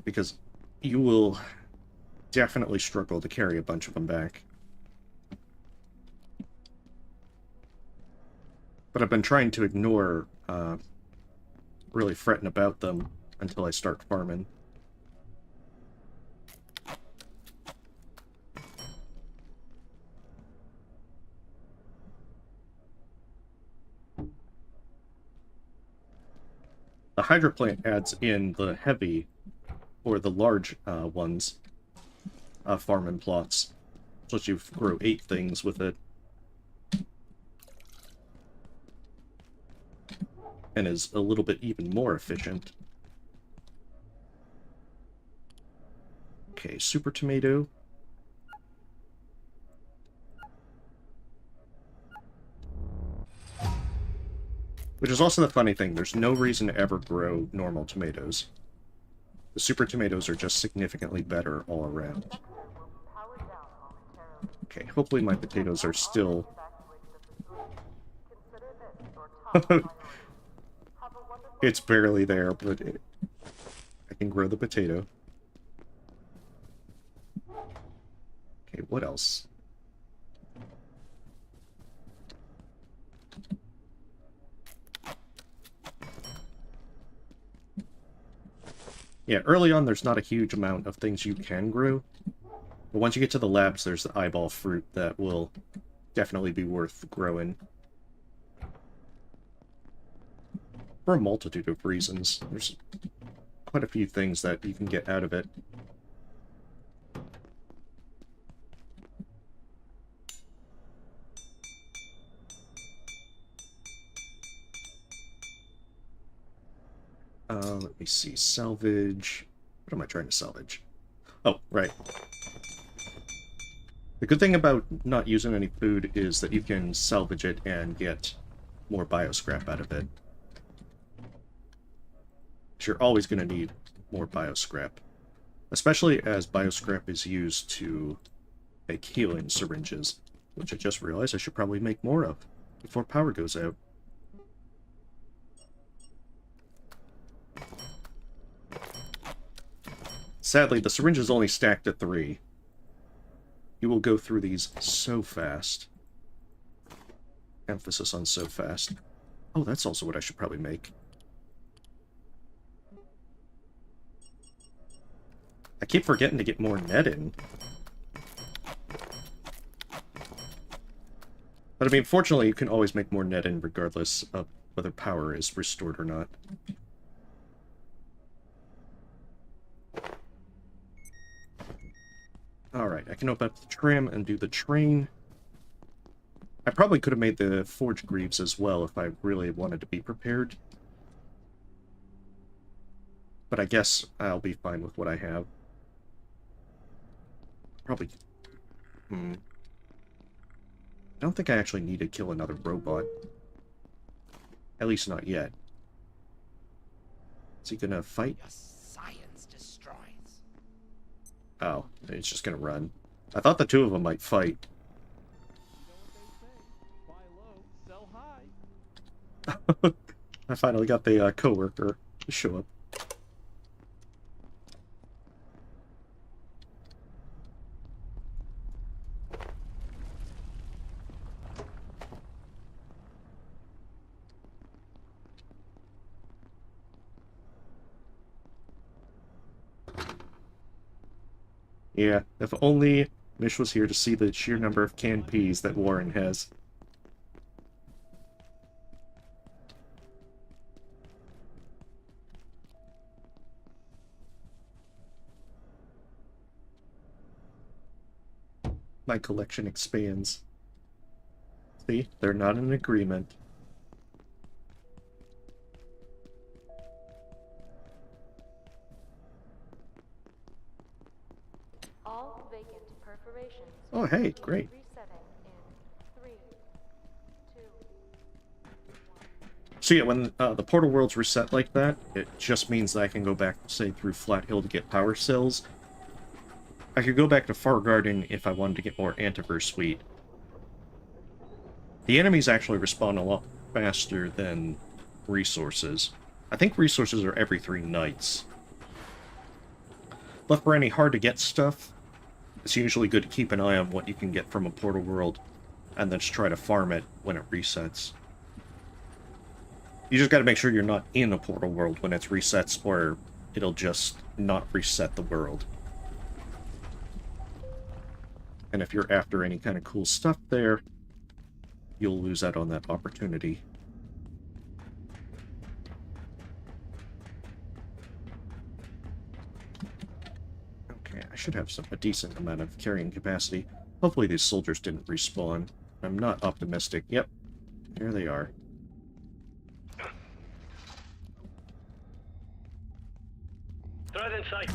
Because you will definitely struggle to carry a bunch of them back. But I've been trying to ignore really fretting about them until I start farming. The Hydroplant adds in the heavy, or the large ones, farming plots. So you grow 8 things with it. And is a little bit even more efficient. Okay, super tomato. Which is also the funny thing, there's no reason to ever grow normal tomatoes. The super tomatoes are just significantly better all around. Okay, hopefully my potatoes are still... It's barely there, but I can grow the potato. Okay, what else? Yeah, early on there's not a huge amount of things you can grow. But once you get to the labs, there's the eyeball fruit that will definitely be worth growing. For a multitude of reasons. There's quite a few things that you can get out of it. Let me see. Salvage. What am I trying to salvage? Oh, right. The good thing about not using any food is that you can salvage it and get more bioscrap out of it. You're always going to need more bioscrap. Especially as bioscrap is used to make healing syringes, which I just realized I should probably make more of before power goes out. Sadly, the syringe is only stacked at 3. You will go through these so fast. Emphasis on so fast. Oh, that's also what I should probably make. I keep forgetting to get more net in. But I mean, fortunately, you can always make more net in regardless of whether power is restored or not. Alright, I can open up the tram and do the train. I probably could have made the forge greaves as well if I really wanted to be prepared. But I guess I'll be fine with what I have. Probably... I don't think I actually need to kill another robot. At least not yet. Is he gonna fight? Your science destroys. Oh, he's just gonna run. I thought the two of them might fight. I finally got the coworker to show up. Yeah, if only Mish was here to see the sheer number of canned peas that Warren has. My collection expands. See, they're not in agreement. All vacant perforations. Oh, hey, great. Resetting in 3, 2. So yeah, when the portal worlds reset like that, it just means that I can go back, say, through Flat Hill to get power cells. I could go back to Far Garden if I wanted to get more Antiverse Wheat. The enemies actually respawn a lot faster than resources. I think resources are every 3 nights. But for any hard-to-get stuff, it's usually good to keep an eye on what you can get from a portal world, and then just try to farm it when it resets. You just gotta make sure you're not in a portal world when it resets, or it'll just not reset the world. And if you're after any kind of cool stuff there, you'll lose out on that opportunity. Okay, I should have a decent amount of carrying capacity. Hopefully these soldiers didn't respawn. I'm not optimistic. Yep, here they are. Threat in sight.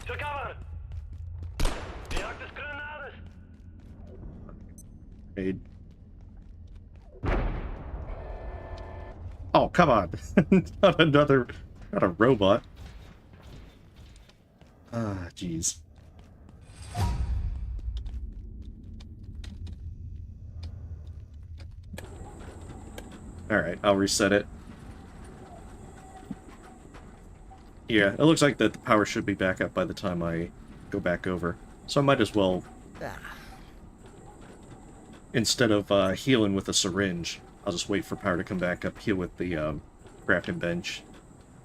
To cover! Reactors grenades! Made. Oh, come on. Not a robot. Ah, jeez. Alright, I'll reset it. Yeah, it looks like that the power should be back up by the time I go back over. So I might as well, instead of healing with a syringe, I'll just wait for power to come back up, heal with the crafting bench.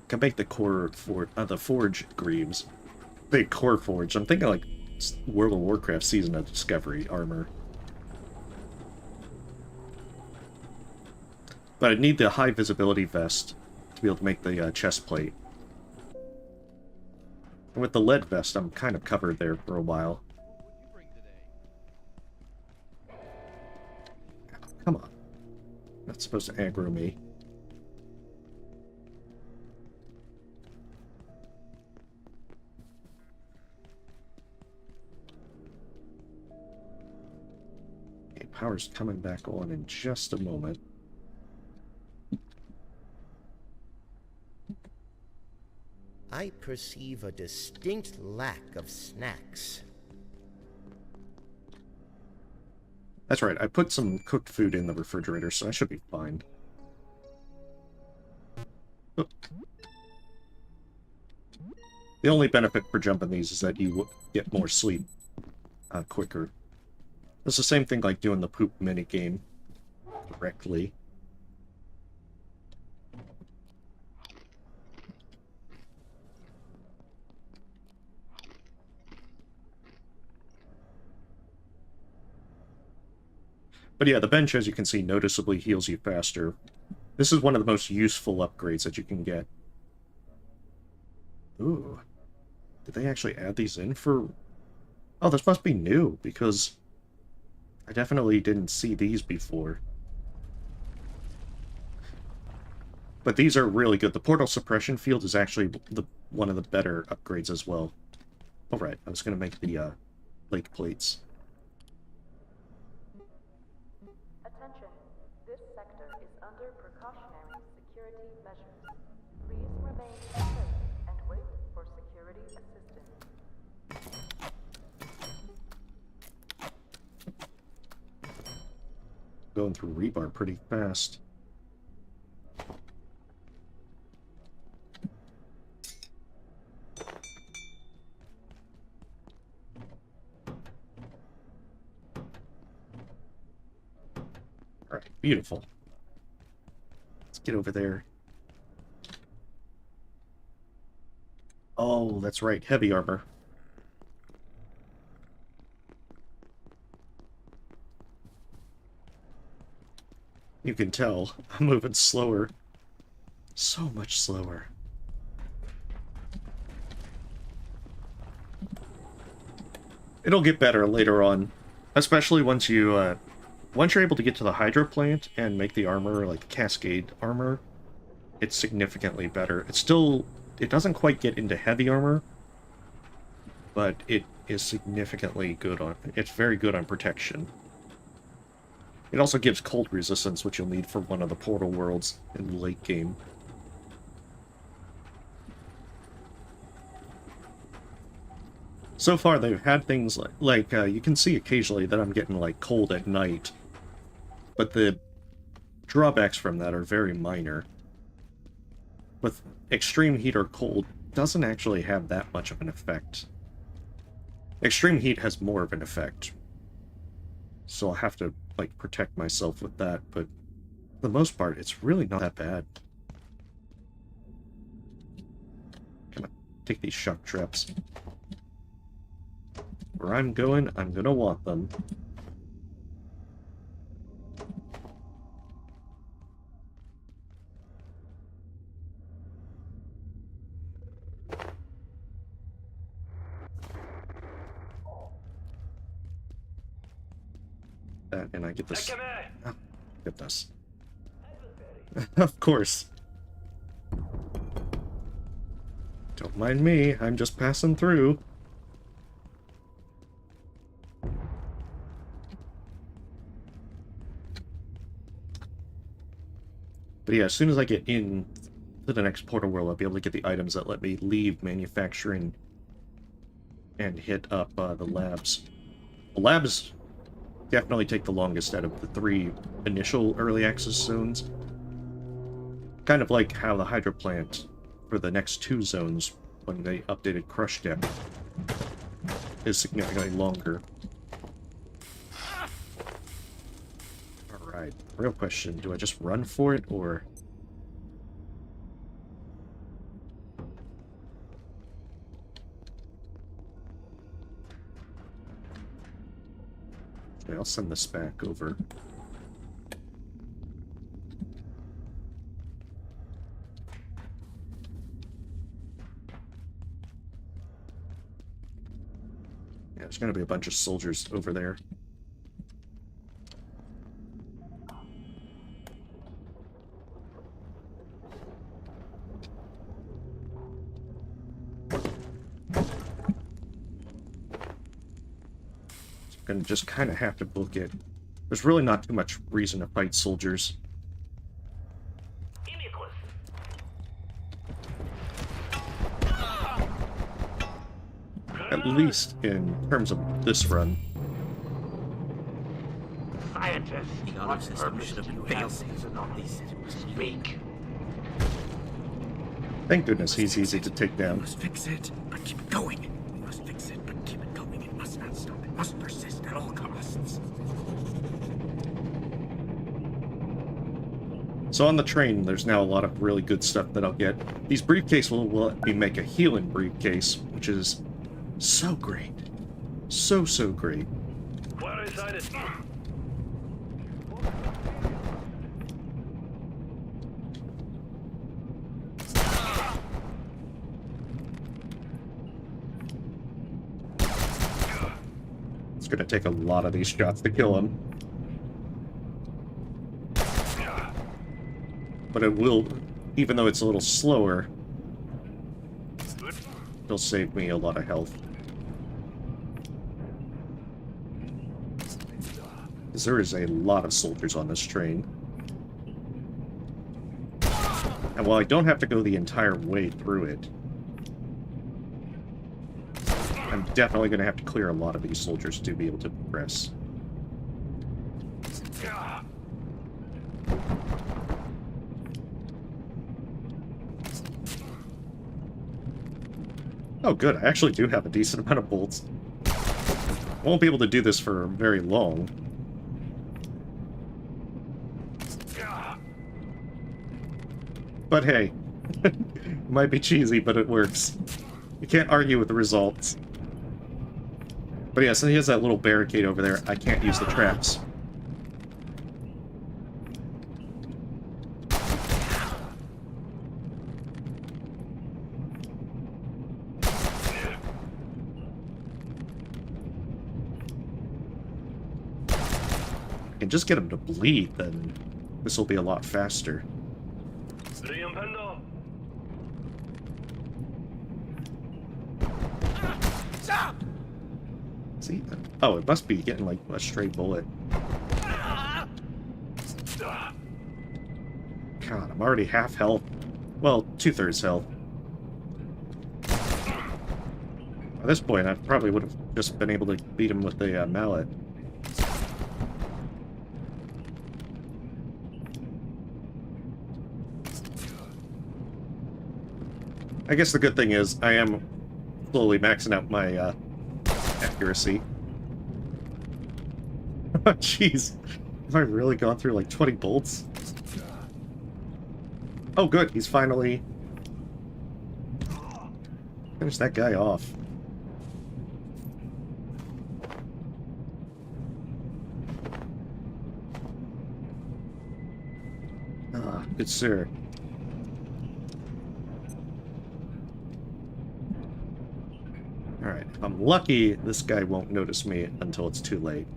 Can make the core for the forge greaves. The core forge. I'm thinking like World of Warcraft Season of Discovery armor. But I'd need the high visibility vest to be able to make the chest plate. And with the lead vest, I'm kind of covered there for a while. Come on. Not supposed to aggro me. Okay, power's coming back on in just a moment. I perceive a distinct lack of snacks. That's right, I put some cooked food in the refrigerator, so I should be fine. Oop. The only benefit for jumping these is that you get more sleep quicker. It's the same thing like doing the poop minigame correctly. But yeah, the bench, as you can see, noticeably heals you faster. This is one of the most useful upgrades that you can get. Ooh. Did they actually add these in for... Oh, this must be new, because I definitely didn't see these before. But these are really good. The portal suppression field is actually one of the better upgrades as well. Alright, I was going to make the lake plates. Attention, this sector is under precautionary security measures. Please remain in place and wait for security assistance. Going through rebar pretty fast. Alright, beautiful. Let's get over there. Oh, that's right, heavy armor. You can tell I'm moving slower. So much slower. It'll get better later on. Especially once you're able to get to the Hydroplant and make the armor, like Cascade armor, it's significantly better. It doesn't quite get into heavy armor, but it is significantly good on, it's very good on protection. It also gives cold resistance, which you'll need for one of the portal worlds in the late game. So far, they've had things like you can see occasionally that I'm getting, like, cold at night. But the drawbacks from that are very minor. With extreme heat or cold, doesn't actually have that much of an effect. Extreme heat has more of an effect. So I'll have to, like, protect myself with that, but for the most part, it's really not that bad. Gonna take these shock traps. Where I'm gonna want them. That, and I get this. Oh, get this. Of course. Don't mind me, I'm just passing through. But yeah, as soon as I get in to the next portal world, I'll be able to get the items that let me leave manufacturing and hit up the labs. The labs definitely take the longest out of the 3 initial early access zones. Kind of like how the Hydroplant for the next 2 zones, when they updated Crush Depth, is significantly longer. Alright, real question, do I just run for it, or... Okay, I'll send this back over. Yeah, there's gonna be a bunch of soldiers over there. Gonna just kind of have to book it. There's really not too much reason to fight soldiers. At least in terms of this run. Scientists, what purpose do you have using all these? Speak. Thank goodness he's easy to take down. We must fix it, but keep it going. We must fix it, but keep it going. It must not stop. It must persist at all costs. So on the train, there's now a lot of really good stuff that I'll get. These briefcases will let me make a healing briefcase, which is so great. So great. Where is it? It's gonna take a lot of these shots to kill him. But it will, even though it's a little slower, it'll save me a lot of health. Because there is a lot of soldiers on this train. And while I don't have to go the entire way through it, I'm definitely going to have to clear a lot of these soldiers to be able to progress. Oh good, I actually do have a decent amount of bolts. I won't be able to do this for very long. But hey, it might be cheesy, but it works. You can't argue with the results. But yeah, so he has that little barricade over there. I can't use the traps. I can just get him to bleed, then this will be a lot faster. See? Oh, it must be getting like a stray bullet. God, I'm already half health. Well, 2/3 health. At this point, I probably would have just been able to beat him with the mallet. I guess the good thing is I am slowly maxing out my accuracy. Oh, jeez. Have I really gone through like 20 bolts? Oh, good. He's finally finished that guy off. Ah, good sir. Alright, if I'm lucky, this guy won't notice me until it's too late.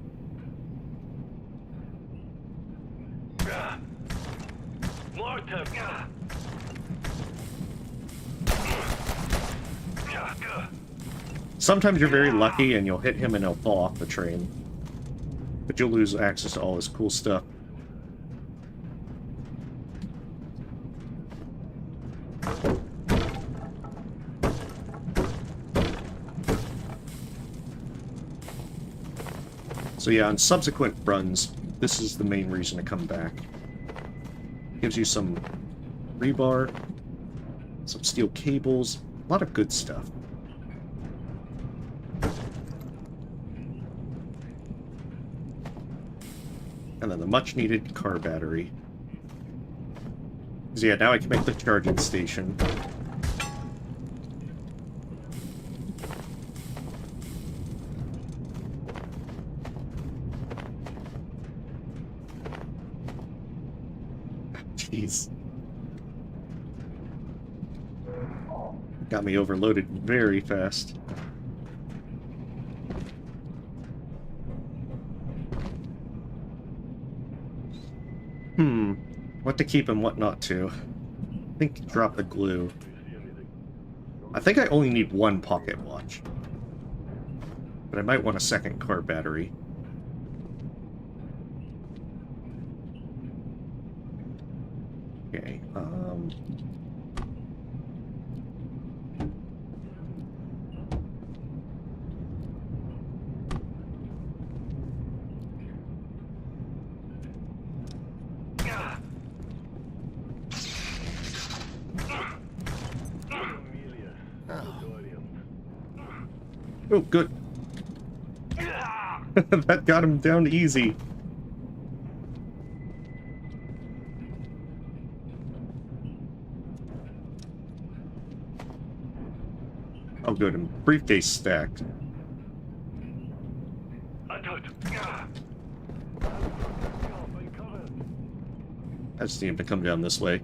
Sometimes you're very lucky and you'll hit him and he'll fall off the train. But you'll lose access to all this cool stuff. So yeah, on subsequent runs, this is the main reason to come back. Gives you some rebar, some steel cables, a lot of good stuff. And then the much-needed car battery. So yeah, now I can make the charging station. Jeez. Got me overloaded very fast. What to keep and what not to. I think drop the glue. I think I only need one pocket watch. But I might want a second car battery. Okay, oh, good. That got him down easy. Oh, good. And briefcase stacked. I just need him to come down this way.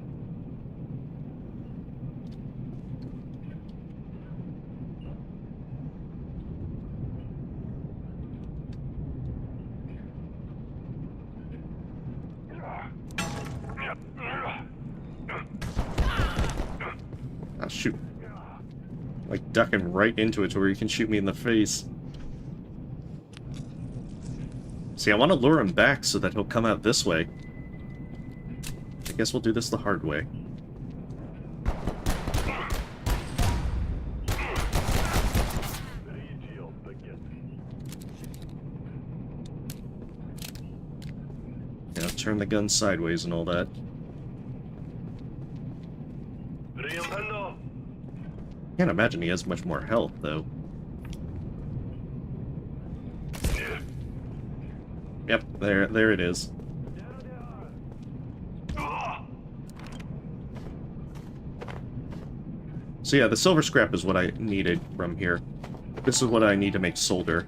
shoot. Like, ducking right into it to where he can shoot me in the face. See, I want to lure him back so that he'll come out this way. I guess we'll do this the hard way. Yeah, turn the gun sideways and all that. Can't imagine he has much more health, though. Yep, there it is. So yeah, the silver scrap is what I needed from here. This is what I need to make solder.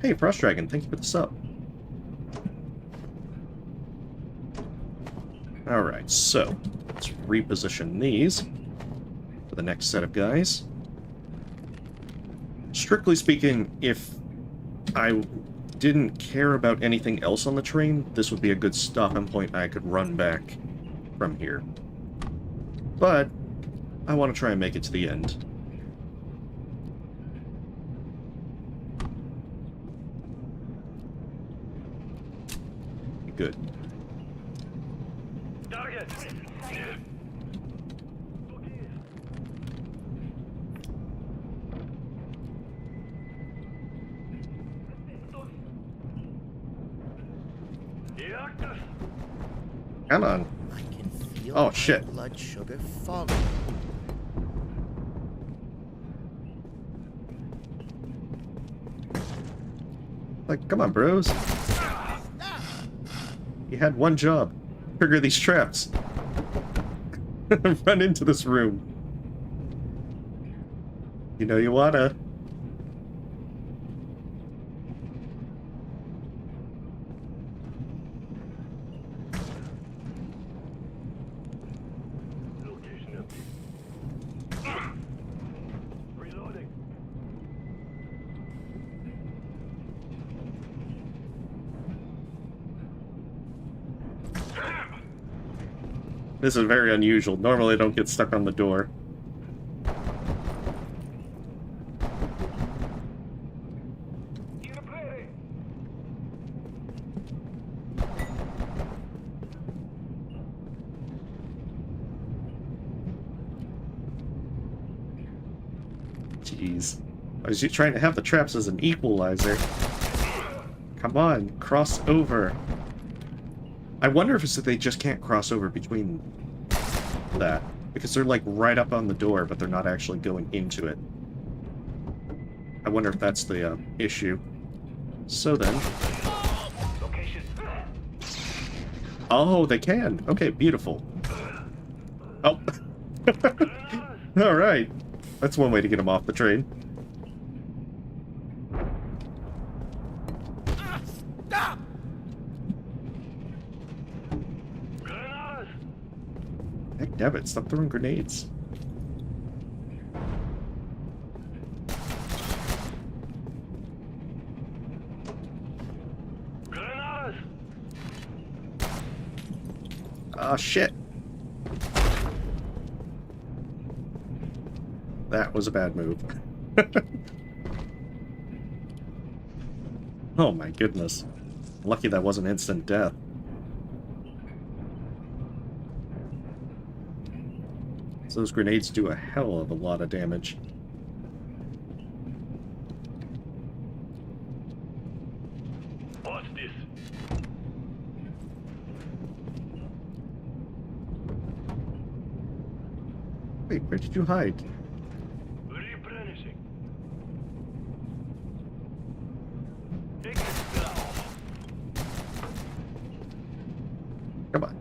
Hey, Frost Dragon, thank you for the sub. Alright, so let's reposition these for the next set of guys. Strictly speaking, if I didn't care about anything else on the train, this would be a good stopping point. I could run back from here. But I want to try and make it to the end. Good. Come on. I can feel Oh, my shit. blood sugar falling. Like, come on, bros. You had one job. Trigger these traps. Run into this room. You know you wanna. This is very unusual. Normally I don't get stuck on the door. Jeez. I was just trying to have the traps as an equalizer. Come on, cross over. I wonder if it's that they just can't cross over between that. Because they're like right up on the door, but they're not actually going into it. I wonder if that's the issue. So then... Oh, they can! Okay, beautiful. Oh. Alright. That's one way to get them off the train. Heck, David, stop throwing grenades. Ah, shit. That was a bad move. Oh my goodness. Lucky that wasn't instant death. So those grenades do a hell of a lot of damage. What's this? Wait, where did you hide? Replenishing. Come on.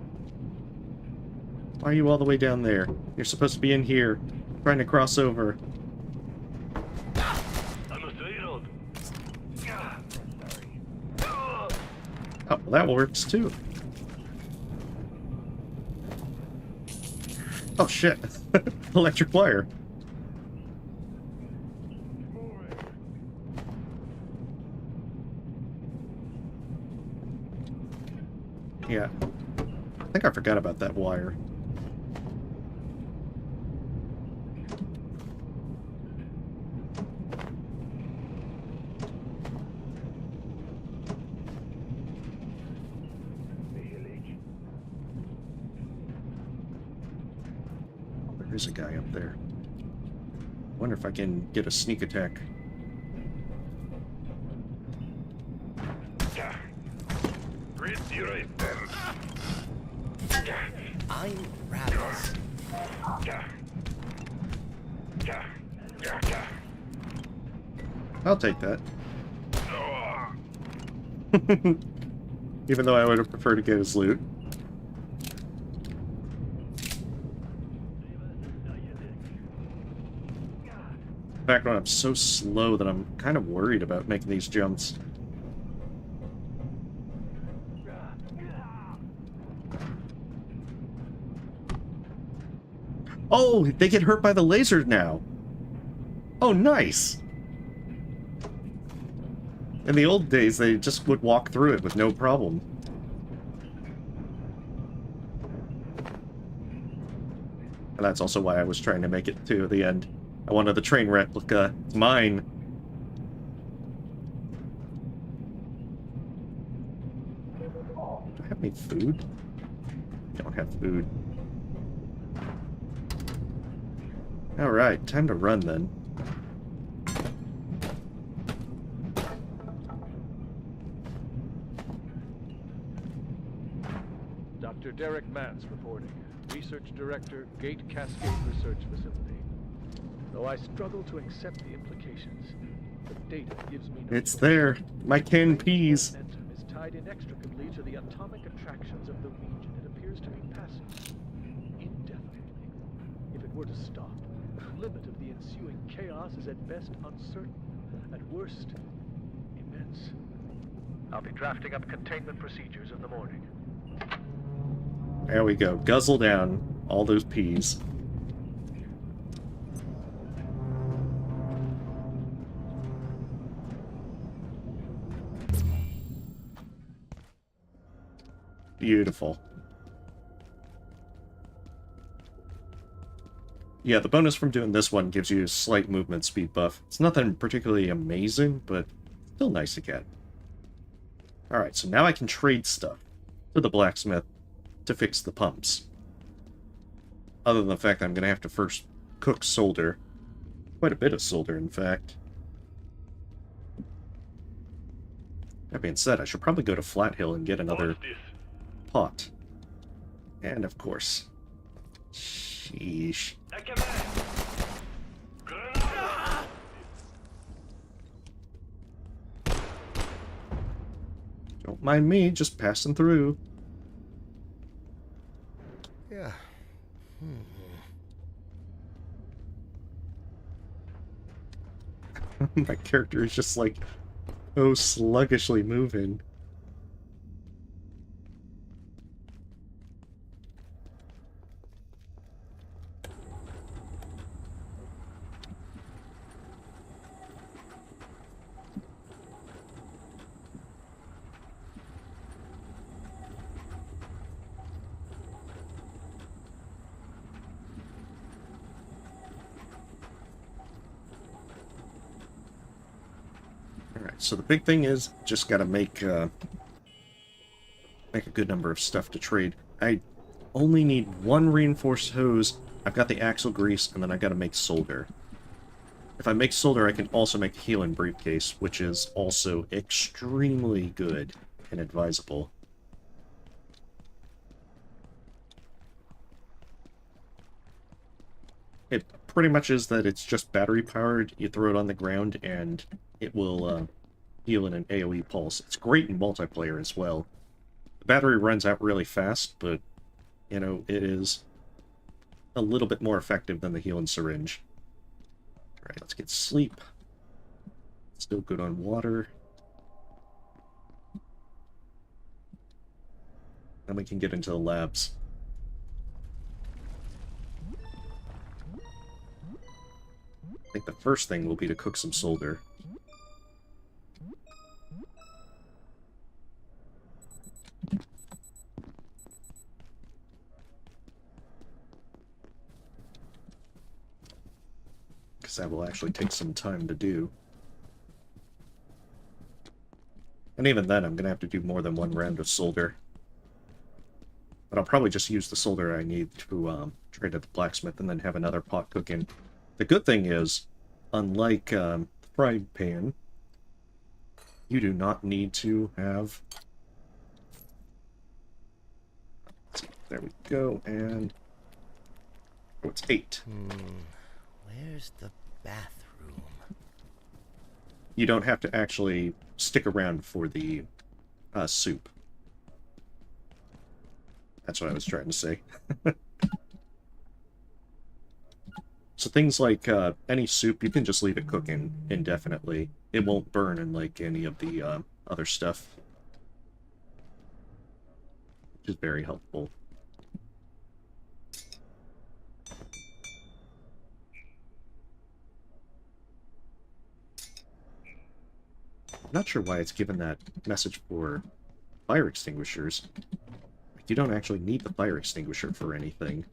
Why are you all the way down there? You're supposed to be in here, trying to cross over. Oh, well, that works too. Oh shit. Electric wire. Yeah, I think I forgot about that wire. There's a guy up there. Wonder if I can get a sneak attack. I'm Rabbit. I'll take that. Even though I would have preferred to get his loot. In fact, when I'm so slow that I'm kind of worried about making these jumps. Oh, they get hurt by the lasers now. Oh, nice. In the old days, they just would walk through it with no problem. And that's also why I was trying to make it to the end. I wanted the train replica. It's mine. Do I have any food? I don't have food. Alright, time to run then. Dr. Derek Mance reporting. Research Director, Gate Cascade Research Facility. Though I struggle to accept the implications, the data gives me no It's there. My canned peas. momentum is tied inextricably to the atomic attractions of the region. It appears to be passing indefinitely. If it were to stop, the limit of the ensuing chaos is at best uncertain, at worst immense. I'll be drafting up containment procedures in the morning. There we go. Guzzle down all those peas. Beautiful. Yeah, the bonus from doing this one gives you a slight movement speed buff. It's nothing particularly amazing, but still nice to get. Alright, so now I can trade stuff to the blacksmith to fix the pumps. Other than the fact that I'm going to have to first cook solder. Quite a bit of solder, in fact. That being said, I should probably go to Flat Hill and get another pot. And of course. Sheesh. Don't mind me, just passing through. Yeah. My character is just like, oh, sluggishly moving. So the big thing is, just gotta make a good number of stuff to trade. I only need one reinforced hose, I've got the axle grease, and then I gotta make solder. If I make solder, I can also make a healing briefcase, which is also extremely good and advisable. It pretty much is that it's just battery powered, you throw it on the ground, and it will heal in an AoE pulse. It's great in multiplayer as well. The battery runs out really fast, but, you know, it is a little bit more effective than the healing syringe. Alright, let's get sleep. Still good on water. Then we can get into the labs. I think the first thing will be to cook some solder. because that will actually take some time to do. And even then, I'm going to have to do more than one round of solder. But I'll probably just use the solder I need to trade at the blacksmith and then have another pot cooking. The good thing is, unlike the frying pan, you do not need to have... There we go, and... Oh, it's 8. Where's the bathroom? You don't have to actually stick around for the soup. That's what I was trying to say. So things like any soup, you can just leave it cooking indefinitely. It won't burn in like any of the other stuff. Which is very helpful. Not sure why it's given that message for fire extinguishers. You don't actually need the fire extinguisher for anything.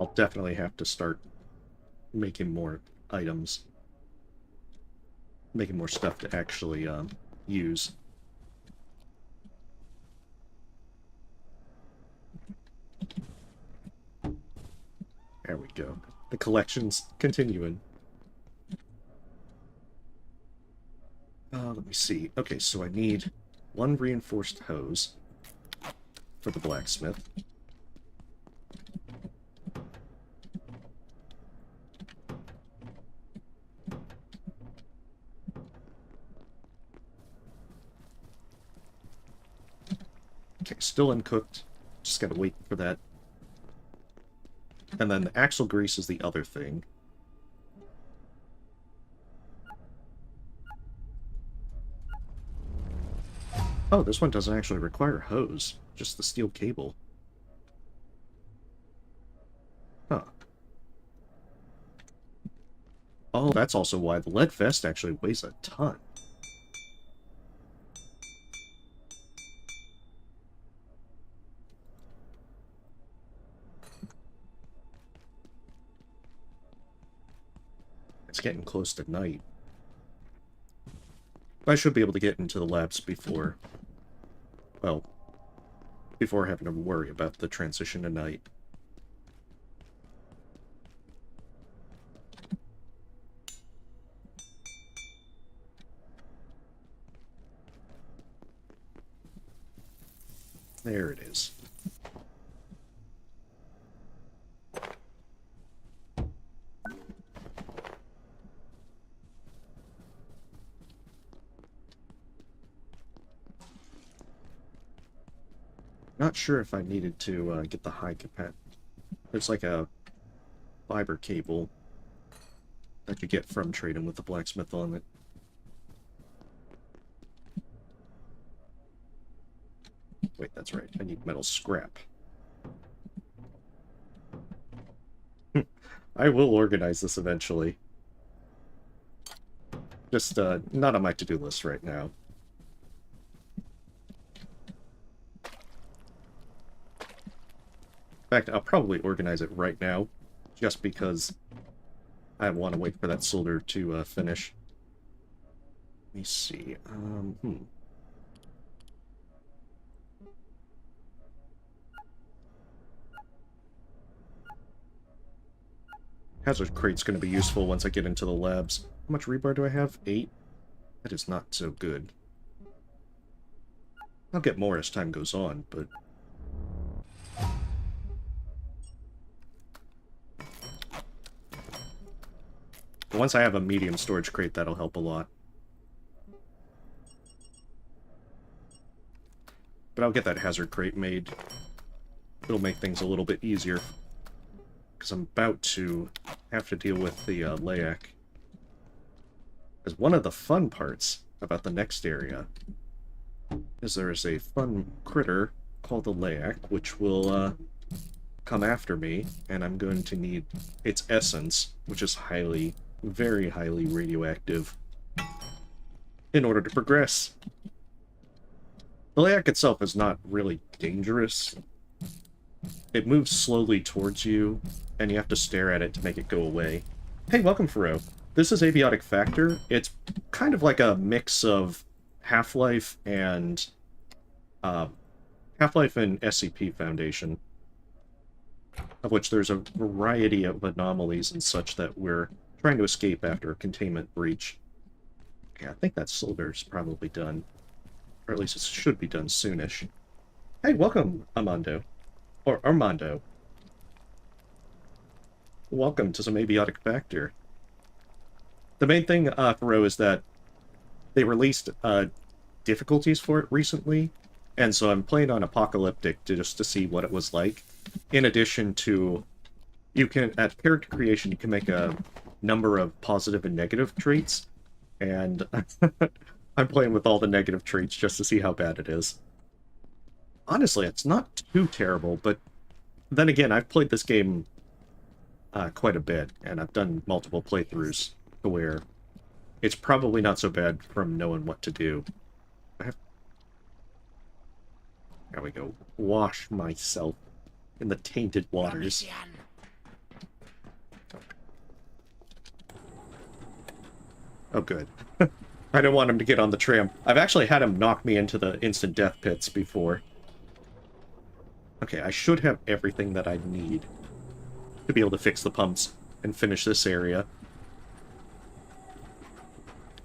I'll definitely have to start making more items. Making more stuff to actually use. There we go. The collection's continuing. Let me see. Okay, so I need 1 reinforced hose for the blacksmith. Okay, still uncooked. Just gotta wait for that. And then the axle grease is the other thing. Oh, this one doesn't actually require a hose, just the steel cable. Huh. Oh, that's also why the lead vest actually weighs a ton. It's getting close to night. I should be able to get into the labs before, well, before having to worry about the transition to night. There it is. Not sure if I needed to get the high capacity. There's like a fiber cable that you get from trading with the blacksmith on it. Wait, that's right. I need metal scrap. I will organize this eventually. Just not on my to-do list right now. In fact, I'll probably organize it right now, just because I want to wait for that solder to finish. Let me see. Hazard crate's going to be useful once I get into the labs. How much rebar do I have? 8? That is not so good. I'll get more as time goes on, but... once I have a medium storage crate, that'll help a lot. But I'll get that hazard crate made. It'll make things a little bit easier. Because I'm about to have to deal with the Layak. Because one of the fun parts about the next area is there is a fun critter called the Layak, which will come after me, and I'm going to need its essence, which is highly, very highly radioactive, in order to progress. The Layak itself is not really dangerous. It moves slowly towards you, and you have to stare at it to make it go away. Hey, welcome, Faro. This is Abiotic Factor. It's kind of like a mix of Half-Life and SCP Foundation, of which there's a variety of anomalies and such that we're trying to escape after a containment breach. Yeah, I think that Silver's probably done. Or at least it should be done soonish. Hey, welcome, Armando. Or Armando. Welcome to some Abiotic Factor. The main thing, Faro, is that they released difficulties for it recently, and so I'm playing on Apocalyptic just to see what it was like. In addition to, you can, at character creation, you can make a number of positive and negative traits, and I'm playing with all the negative traits just to see how bad it is. Honestly, it's not too terrible, but then again, I've played this game quite a bit, and I've done multiple playthroughs to where it's probably not so bad from knowing what to do. There we go. Wash myself in the tainted waters. Oh, good. I don't want him to get on the tram. I've actually had him knock me into the instant death pits before. Okay, I should have everything that I need to be able to fix the pumps and finish this area.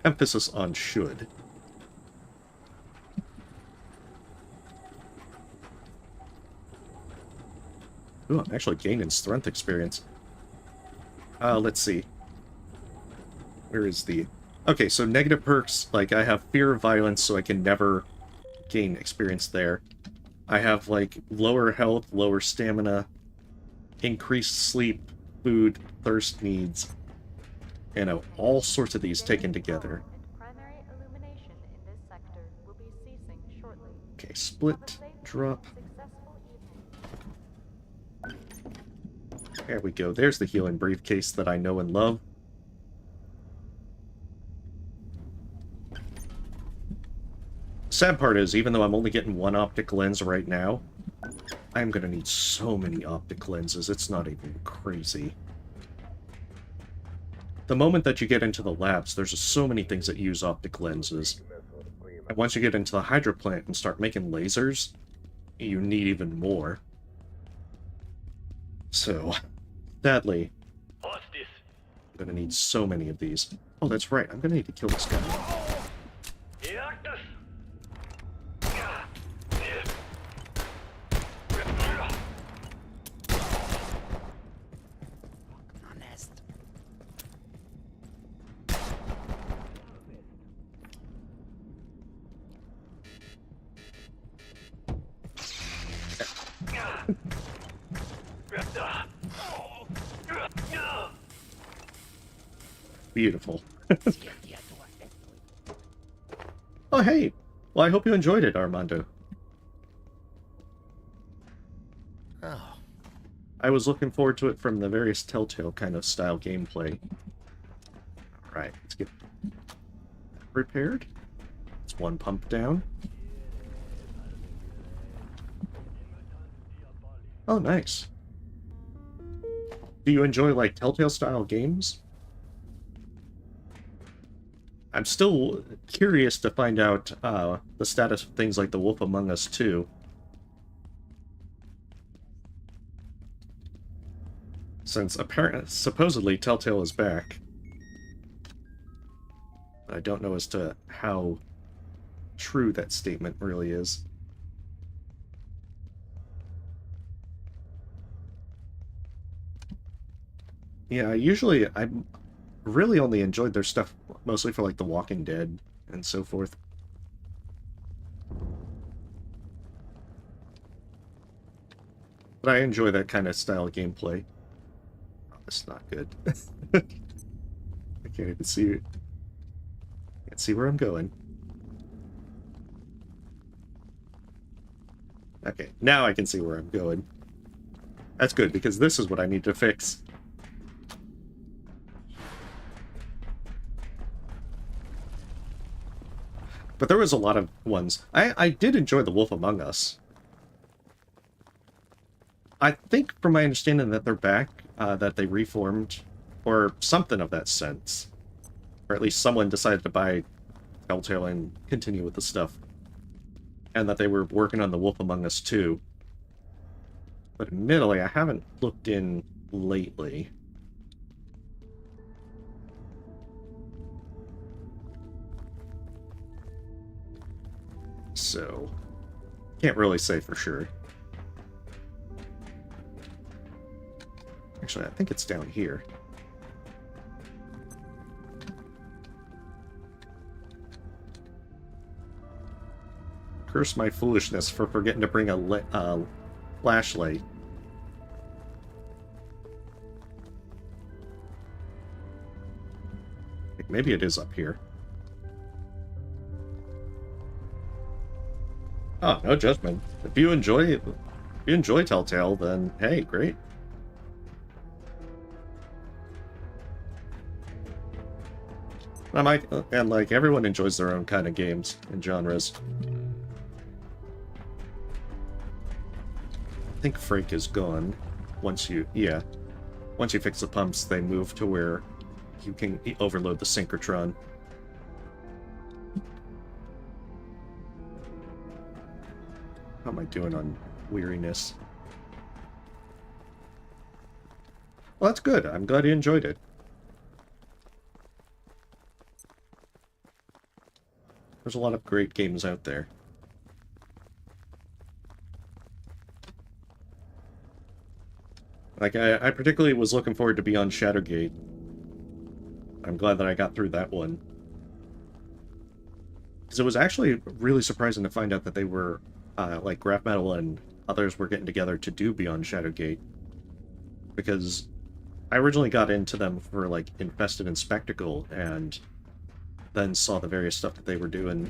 Emphasis on should. Ooh, I'm actually gaining strength experience. Let's see. Where is the... Okay, so negative perks, like I have fear of violence, so I can never gain experience there. I have, like, lower health, lower stamina, increased sleep, food, thirst needs. You know, all sorts of these taken together. Primary illumination in this sector will be ceasing shortly. Okay, split, drop. There we go. There's the healing briefcase that I know and love. Sad part is, even though I'm only getting one optic lens right now, I'm gonna need so many optic lenses, it's not even crazy. The moment that you get into the labs, there's just so many things that use optic lenses. And once you get into the Hydroplant and start making lasers, you need even more. So, sadly, I'm gonna need so many of these. Oh, that's right, I'm gonna need to kill this guy. Reactors! Honest. Beautiful. Oh, hey! Well, I hope you enjoyed it, Armando. Oh. I was looking forward to it from the various Telltale kind of style gameplay. Alright, let's get repaired. It's one pump down. Oh, nice. Do you enjoy, like, Telltale style games? I'm still curious to find out the status of things like The Wolf Among Us 2. Since supposedly Telltale is back. But I don't know as to how true that statement really is. Yeah, I really only enjoyed their stuff mostly for like The Walking Dead and so forth. But I enjoy that kind of style of gameplay. Oh, that's not good. I can't even see it. Can't see where I'm going. Okay, now I can see where I'm going. That's good, because this is what I need to fix. But there was a lot of ones. I did enjoy The Wolf Among Us. I think, from my understanding, that they're back, that they reformed, or something of that sense. Or at least someone decided to buy Telltale and continue with the stuff. And that they were working on The Wolf Among Us 2. But admittedly, I haven't looked in lately. So, can't really say for sure. Actually, I think it's down here. Curse my foolishness for forgetting to bring a flashlight. Maybe it is up here. Oh, no judgment. If you enjoy Telltale, then hey, great. And like everyone enjoys their own kind of games and genres. I think Frank is gone. Once you fix the pumps, they move to where you can overload the synchrotron. How am I doing on weariness? Well, that's good. I'm glad you enjoyed it. There's a lot of great games out there. Like, I particularly was looking forward to Beyond Shadowgate. I'm glad that I got through that one. Because it was actually really surprising to find out that they were, like, Graph Metal and others were getting together to do Beyond Shadowgate. Because I originally got into them for, like, Infested and Spectacle, and then saw the various stuff that they were doing.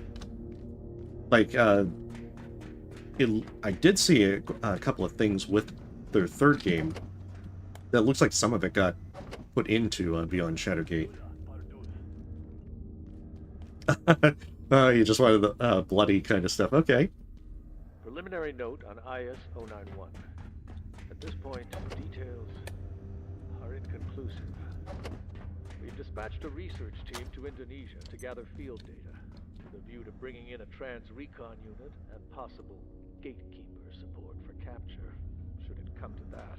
Like, I did see a couple of things with their third game that looks like some of it got put into Beyond Shadowgate. Oh, you just wanted the bloody kind of stuff. Okay. Preliminary note on IS-091. At this point, details are inconclusive. We've dispatched a research team to Indonesia to gather field data, with a view to bringing in a trans-recon unit and possible gatekeeper support for capture, should it come to that.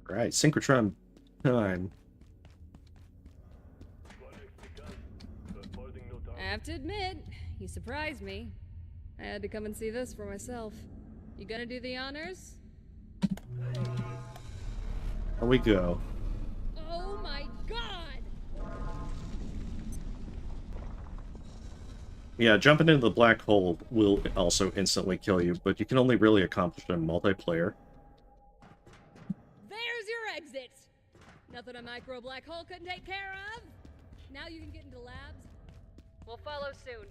Right, synchrotron time. I have to admit, you surprised me. I had to come and see this for myself. You gonna do the honors? Here we go. Oh my god! Yeah, jumping into the black hole will also instantly kill you, but you can only really accomplish it in multiplayer. There's your exit! Nothing a micro black hole couldn't take care of! Now you can get into labs. We'll follow soon,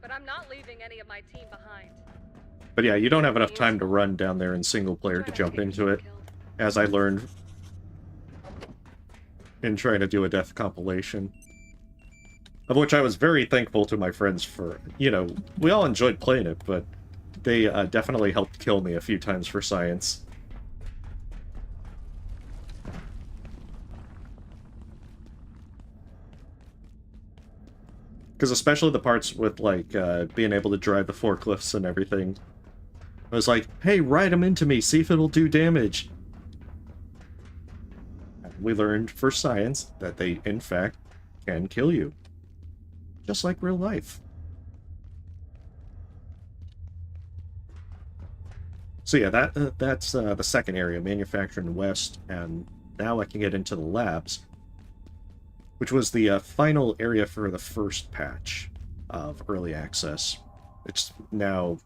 but I'm not leaving any of my team behind. But yeah, you don't have enough time to run down there in single player to jump into it, as I learned in trying to do a death compilation. Of which I was very thankful to my friends for. You know, we all enjoyed playing it, but they definitely helped kill me a few times for science. Because especially the parts with, like, being able to drive the forklifts and everything. I was like, hey, ride them into me, see if it'll do damage. And we learned for science that they, in fact, can kill you. Just like real life. So yeah, that's the second area, Manufacturing West, and now I can get into the labs, which was the final area for the first patch of Early Access. It's now,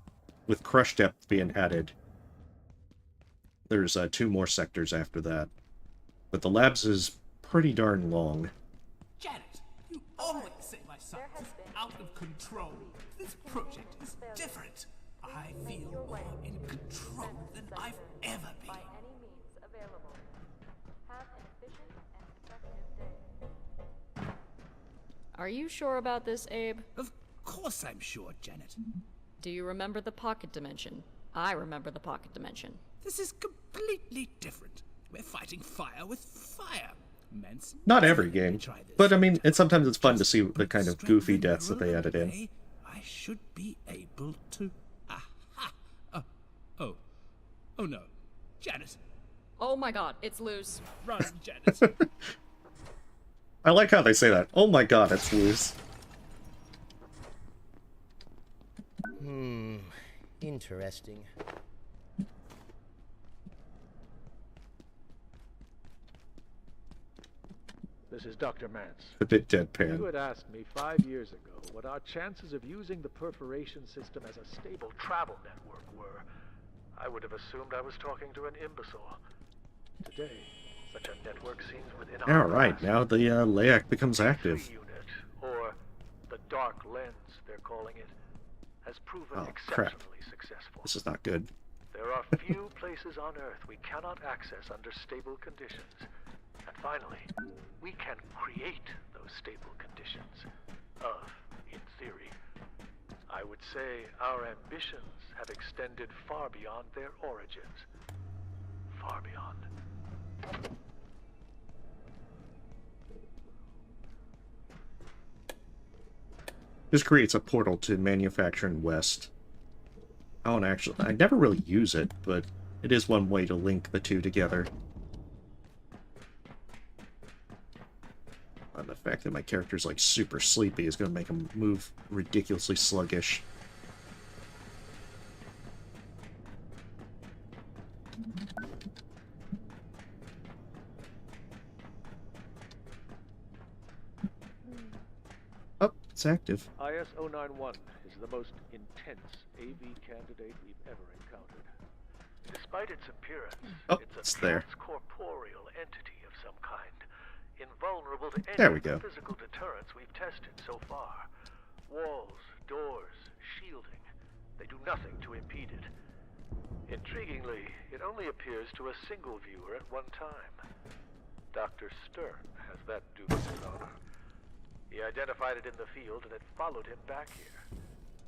with Crush Depth being added, there's 2 more sectors after that. But the labs is pretty darn long. Janet, you always say my son is out of control. This project is different. I feel in control than I've ever been. By any means available. Have an efficient and productive day. Are you sure about this, Abe? Of course I'm sure, Janet. Do you remember the pocket dimension? I remember the pocket dimension. This is completely different. We're fighting fire with fire. Mence, Not every game, but I mean, sometimes it's fun to see the kind of goofy deaths that they added in. I should be able to. Aha! Oh no, Janet! Oh my God, it's loose. Run, Janet! I like how they say that. Oh my God, it's loose. Interesting. This is Dr. Mance. A bit You deadpan. had asked me 5 years ago what our chances of using the perforation system as a stable travel network were. I would have assumed I was talking to an imbecile. Today, such a network seems within our Alright, now the LAAC becomes active. unit, or the dark lens they're calling it, has proven Oh, crap. exceptionally successful. This is not good. There are few places on Earth we cannot access under stable conditions. And finally, we can create those stable conditions. In theory. I would say our ambitions have extended far beyond their origins. Far beyond. This creates a portal to Manufacturing West. Oh, and actually, I never really use it, but it is one way to link the two together. And the fact that my character's like super sleepy is going to make him move ridiculously sluggish. Oh, it's active. IS-091 is the most intense AV candidate we've ever encountered. Despite its appearance, it's there. Corporeal entity of some kind, invulnerable to There any we go. of the physical deterrents we've tested so far. Walls, doors, shielding, they do nothing to impede it. Intriguingly, it only appears to a single viewer at one time. Dr. Stern has that dubious honor. He identified it in the field and it followed him back here.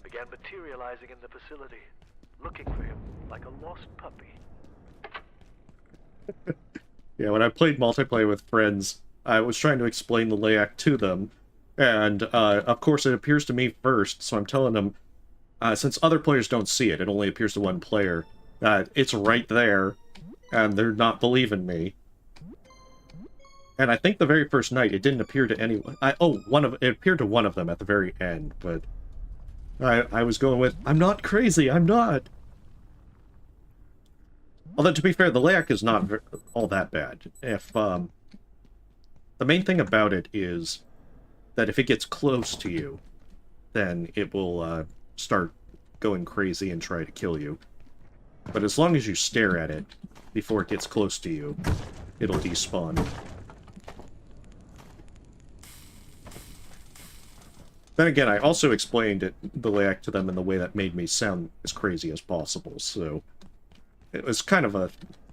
Began materializing in the facility, looking for him like a lost puppy. Yeah, when I played multiplayer with friends, I was trying to explain the LAAC to them, and of course it appears to me first, so I'm telling them, since other players don't see it, it only appears to one player, that it's right there, and they're not believing me. And I think the very first night, it didn't appear to anyone. It appeared to one of them at the very end, but I was going with, I'm not crazy, I'm not! Although, to be fair, the LAAC is not all that bad. If, the main thing about it is that if it gets close to you, then it will, start going crazy and try to kill you. But as long as you stare at it before it gets close to you, it'll despawn. Then again, I also explained the LAAC to them in the way that made me sound as crazy as possible, so it was kind of a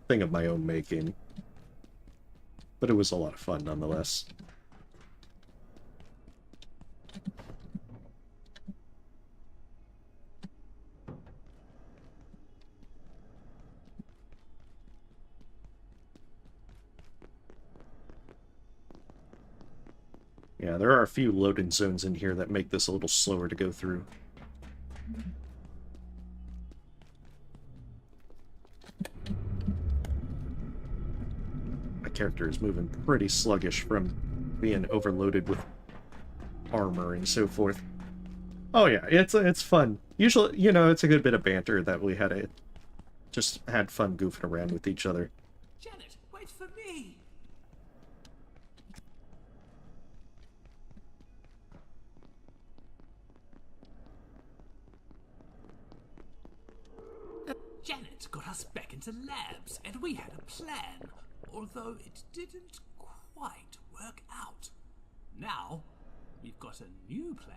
thing of my own making. But it was a lot of fun nonetheless. Yeah, there are a few loading zones in here that make this a little slower to go through. My character is moving pretty sluggish from being overloaded with armor and so forth. Oh yeah, it's fun. Usually, you know, it's a good bit of banter that we just had fun goofing around with each other. Janet, wait for me! Janet got us back into labs, and we had a plan, although it didn't quite work out. Now, we've got a new plan.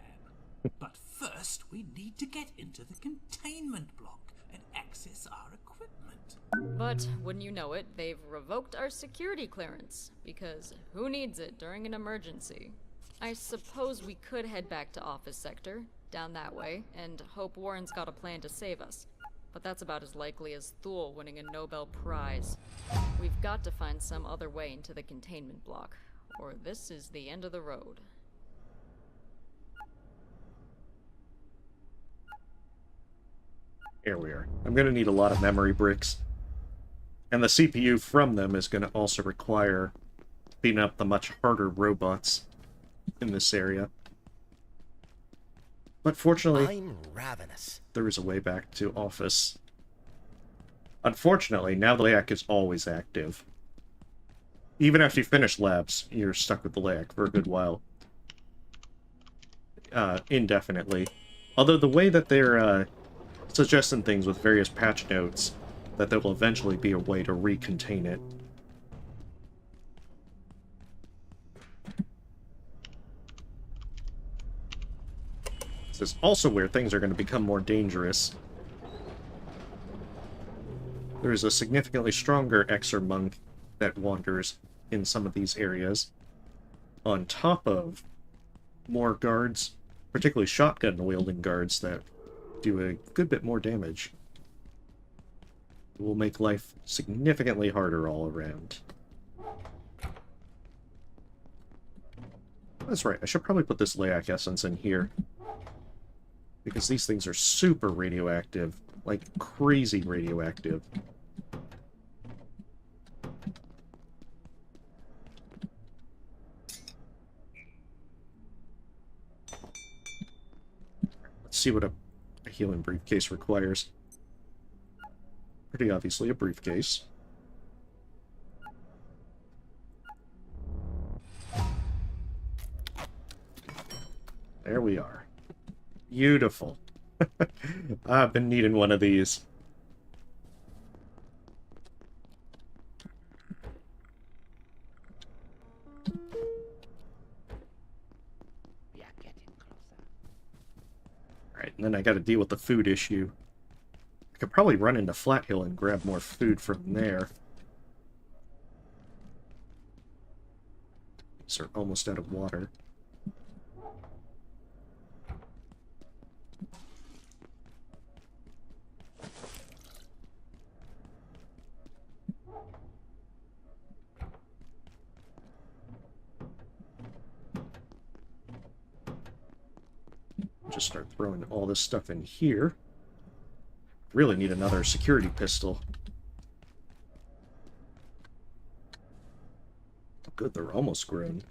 But first, we need to get into the containment block and access access our equipment. But, wouldn't you know it, they've revoked our security clearance, because who needs it during an emergency? I suppose we could head back to Office Sector, down that way, and hope Warren's got a plan to save us. But that's about as likely as Thule winning a Nobel Prize. We've got to find some other way into the containment block, or this is the end of the road. Here we are. I'm going to need a lot of memory bricks. And the CPU from them is going to also require beating up the much harder robots in this area. But fortunately, I'm ravenous. There is a way back to Office. Unfortunately, now the LAC is always active. Even after you finish labs, you're stuck with the LAC for a good while. Indefinitely. Although the way that they're suggesting things with various patch notes, that there will eventually be a way to recontain it. This is also where things are going to become more dangerous. There's a significantly stronger Exer monk that wanders in some of these areas, on top of more guards, particularly shotgun-wielding guards that do a good bit more damage. It will make life significantly harder all around. That's right, I should probably put this Layak Essence in here, because these things are super radioactive, like crazy radioactive. Let's see what a healing briefcase requires. Pretty obviously a briefcase. There we are. Beautiful. I've been needing one of these. Alright, and then I gotta deal with the food issue. I could probably run into Flat Hill and grab more food from there. These are almost out of water. Just start throwing all this stuff in here. Really need another security pistol. Oh, good, they're almost grown.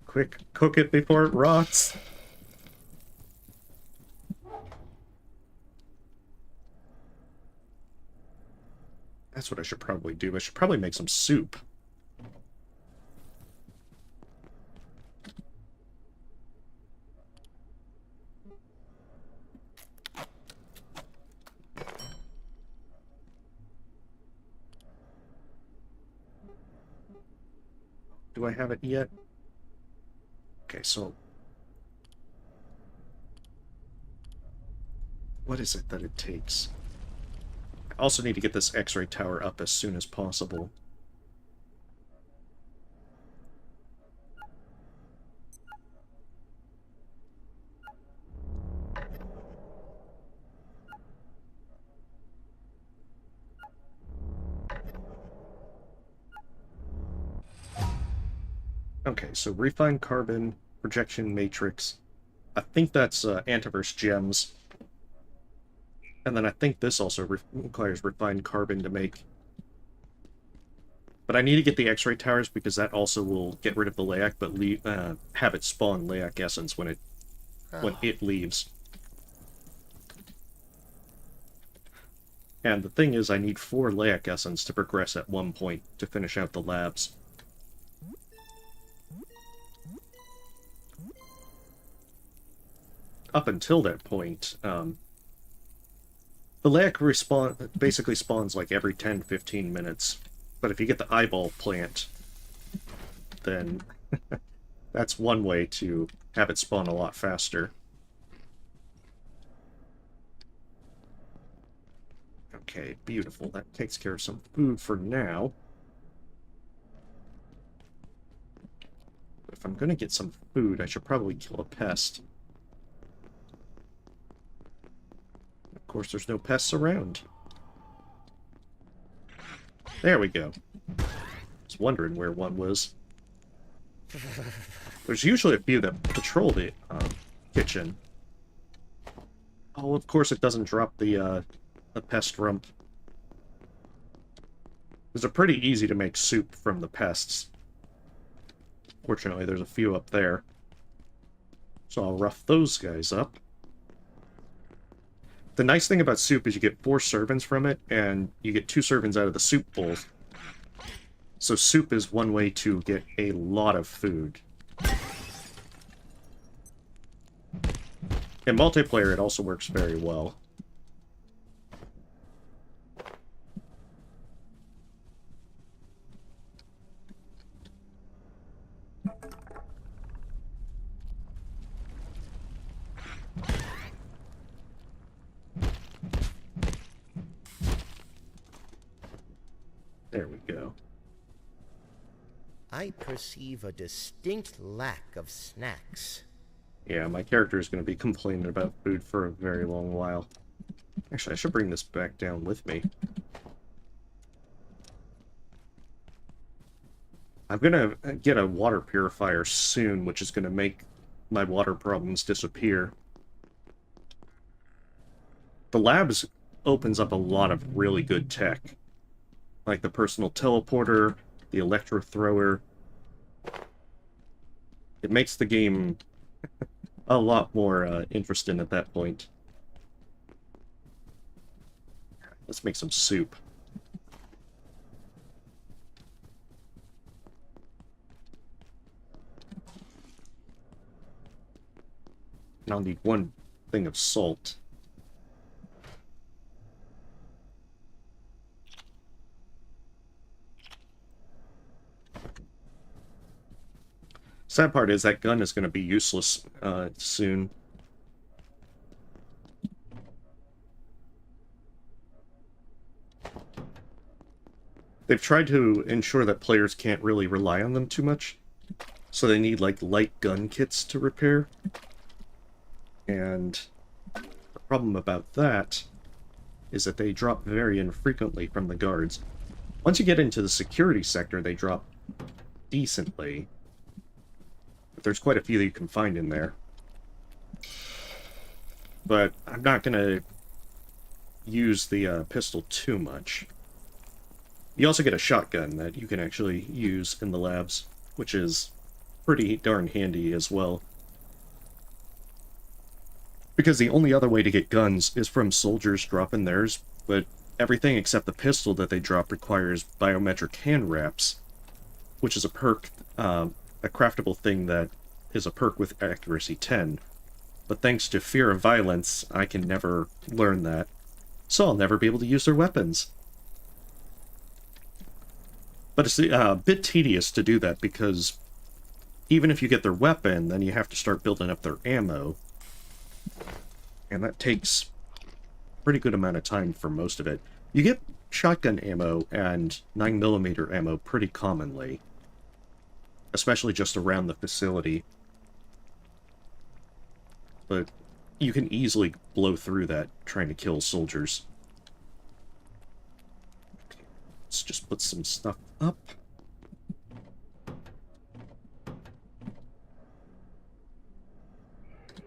Quick, cook it before it rots. That's what I should probably do. I should probably make some soup. Do I have it yet? Okay, so... what is it that it takes? I also need to get this X-ray tower up as soon as possible. Okay, so refined carbon, projection matrix. I think that's antiverse gems. And then I think this also requires refined carbon to make. But I need to get the X-ray towers because that also will get rid of the Layak, but have it spawn Layak essence when it leaves. And the thing is, I need 4 Layak essence to progress at one point to finish out the labs. Up until that point, the Layak basically spawns like every 10-15 minutes. But if you get the eyeball plant, then That's one way to have it spawn a lot faster. Okay, beautiful. That takes care of some food for now. But if I'm gonna get some food, I should probably kill a pest. Of course, there's no pests around. There we go. I was wondering where one was. There's usually a few that patrol the kitchen. Oh, of course it doesn't drop the pest rump. Those are pretty easy to make soup from the pests. Fortunately, there's a few up there. So I'll rough those guys up. The nice thing about soup is you get 4 servings from it, and you get 2 servings out of the soup bowl. So soup is one way to get a lot of food. In multiplayer, it also works very well. There we go. I perceive a distinct lack of snacks. Yeah, my character is going to be complaining about food for a very long while. Actually, I should bring this back down with me. I'm going to get a water purifier soon, which is going to make my water problems disappear. The labs opens up a lot of really good tech. Like the personal teleporter, the electro thrower. It makes the game a lot more interesting at that point. Let's make some soup. And I'll need 1 thing of salt. Sad part is that gun is going to be useless soon. They've tried to ensure that players can't really rely on them too much, so they need like light gun kits to repair. And the problem about that is that they drop very infrequently from the guards. Once you get into the security sector, they drop decently. But there's quite a few that you can find in there. But I'm not going to use the pistol too much. You also get a shotgun that you can actually use in the labs, which is pretty darn handy as well. Because the only other way to get guns is from soldiers dropping theirs, but everything except the pistol that they drop requires biometric hand wraps, which is a perk, a craftable thing that is a perk with accuracy 10. But thanks to fear of violence, I can never learn that, so I'll never be able to use their weapons. But it's a bit tedious to do that, because even if you get their weapon, then you have to start building up their ammo. And that takes a pretty good amount of time for most of it. You get shotgun ammo and 9mm ammo pretty commonly, especially just around the facility. But you can easily blow through that trying to kill soldiers. Okay, let's just put some stuff up.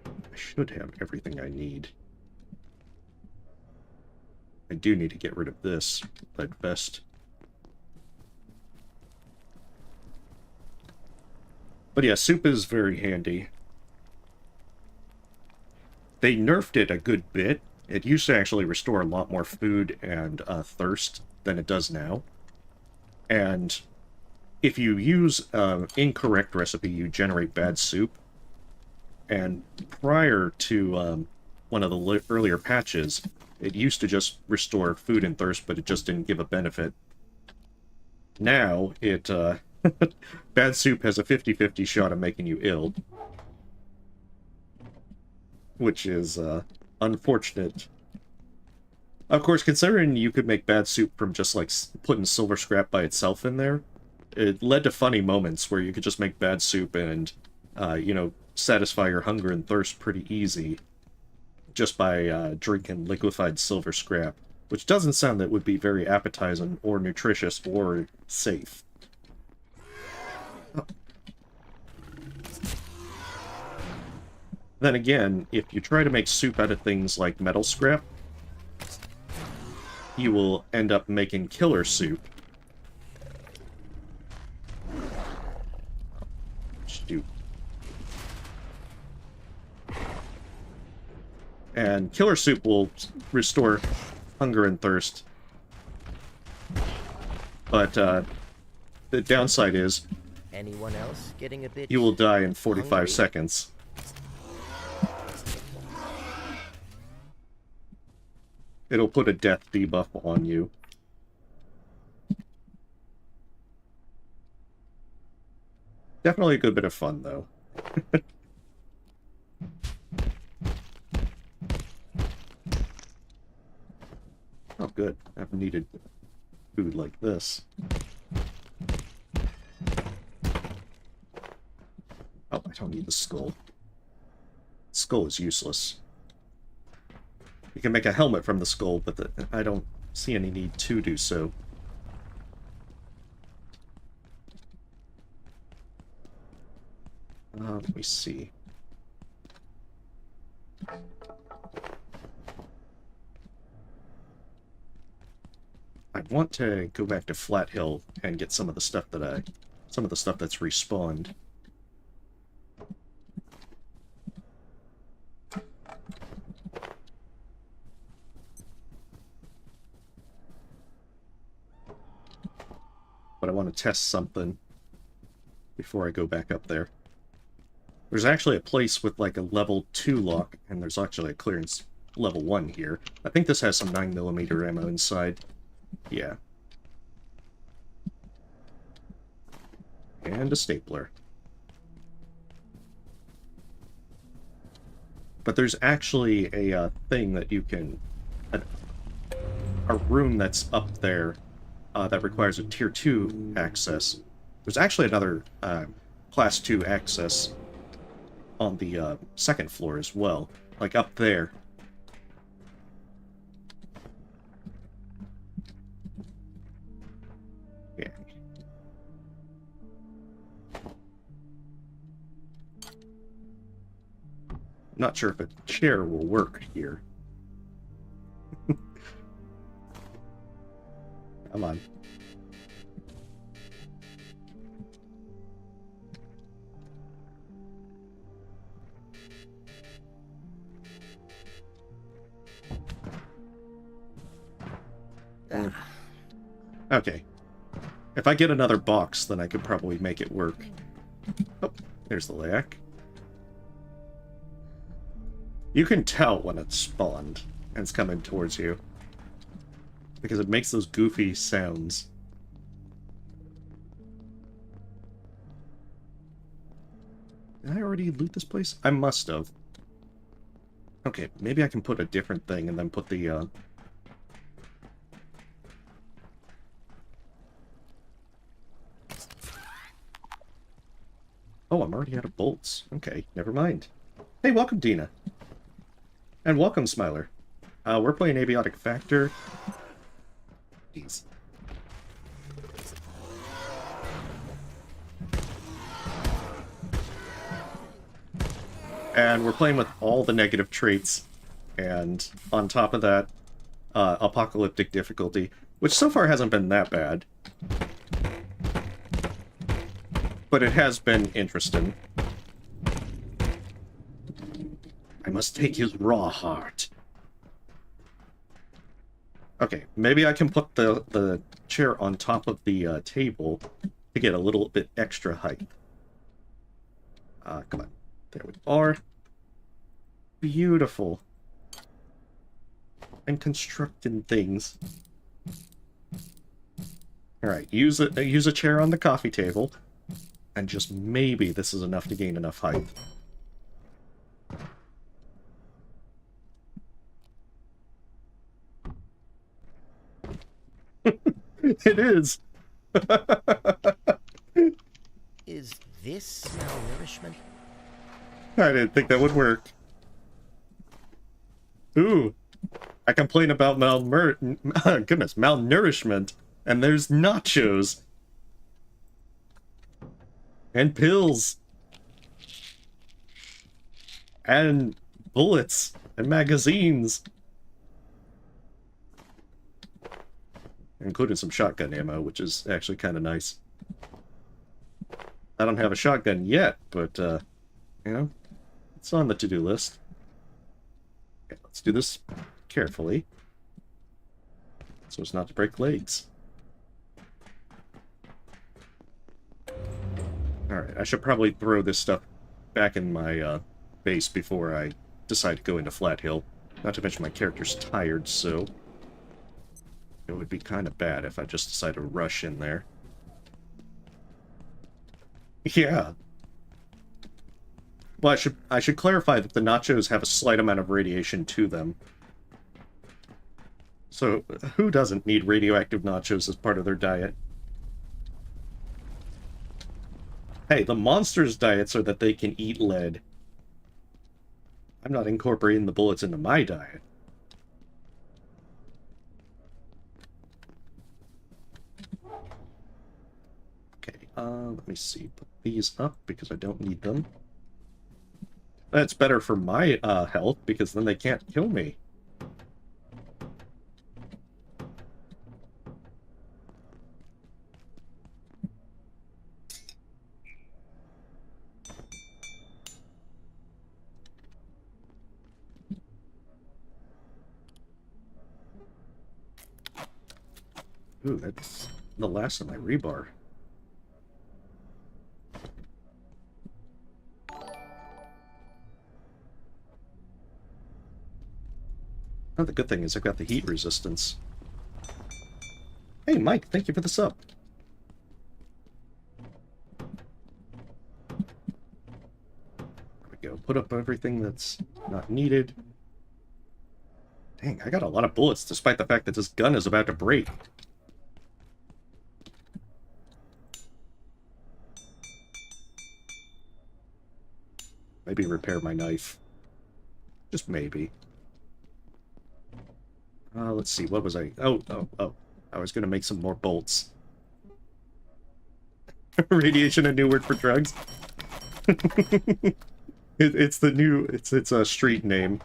I should have everything I need. I do need to get rid of this lead vest. But yeah, soup is very handy. They nerfed it a good bit. It used to actually restore a lot more food and thirst than it does now. And if you use an incorrect recipe, you generate bad soup. And prior to one of the earlier patches, it used to just restore food and thirst, but it just didn't give a benefit. Now, it Bad soup has a 50-50 shot of making you ill. Which is, unfortunate. Of course, considering you could make bad soup from just, like, putting silver scrap by itself in there, it led to funny moments where you could just make bad soup and, you know, satisfy your hunger and thirst pretty easy just by, drinking liquefied silver scrap. Which doesn't sound that would be very appetizing or nutritious or safe. Oh. Then again, if you try to make soup out of things like metal scrap, you will end up making killer soup. Shoot. And killer soup will restore hunger and thirst. But, the downside is... Anyone else getting a bit you will die in 45 hungry? seconds. It'll put a death debuff on you. Definitely a good bit of fun, though. Oh, good. I've needed food like this. Oh, I don't need the skull. Skull is useless. You can make a helmet from the skull, but I don't see any need to do so. Let me see. I want to go back to Flat Hill and get some of the stuff that some of the stuff that's respawned. But I want to test something before I go back up there. There's actually a place with like a level 2 lock, and there's actually a clearance level 1 here. I think this has some 9mm ammo inside. Yeah. And a stapler. But there's actually a thing that you can... a room that's up there that requires a Tier 2 access. There's actually another Class 2 access on the second floor as well. Like up there. Yeah. Not sure if a chair will work here. Come on. Okay. If I get another box, then I could probably make it work. Oh, there's the lack. You can tell when it's spawned and it's coming towards you. Because it makes those goofy sounds. Did I already loot this place? I must have. Okay, maybe I can put a different thing and then put the, Oh, I'm already out of bolts. Okay, never mind. Hey, welcome, Dina. And welcome, Smiler. We're playing Abiotic Factor. Jeez. And we're playing with all the negative traits. And on top of that, Apocalyptic difficulty, which so far hasn't been that bad. But it has been interesting. I must take his raw heart. Okay, maybe I can put the chair on top of the table to get a little bit extra height. Come on. There we are. Beautiful. I'm constructing things. Alright, use a chair on the coffee table, and just maybe this is enough to gain enough height. It is! Is this malnourishment? I didn't think that would work. Ooh, I complain about malnourishment, and there's nachos. And pills. And bullets. And magazines. Including some shotgun ammo, which is actually kind of nice. I don't have a shotgun yet, but, you know, it's on the to-do list. Okay, let's do this carefully, so as not to break legs. Alright, I should probably throw this stuff back in my base before I decide to go into Flat Hill. Not to mention my character's tired, so it would be kind of bad if I just decide to rush in there. Yeah. Well, I should clarify that the nachos have a slight amount of radiation to them. So, who doesn't need radioactive nachos as part of their diet? Hey, the monsters' diets are that they can eat lead. I'm not incorporating the bullets into my diet. Okay, let me see. Put these up because I don't need them. That's better for my health, because then they can't kill me. Ooh, that's the last of my rebar. Oh, the good thing is I've got the heat resistance. Hey, Mike, thank you for the sub. There we go. Put up everything that's not needed. Dang, I got a lot of bullets despite the fact that this gun is about to break. Maybe repair my knife. Just maybe. Let's see, what was I... Oh. I was gonna make some more bolts. Radiation, a new word for drugs? It's the new... It's a street name.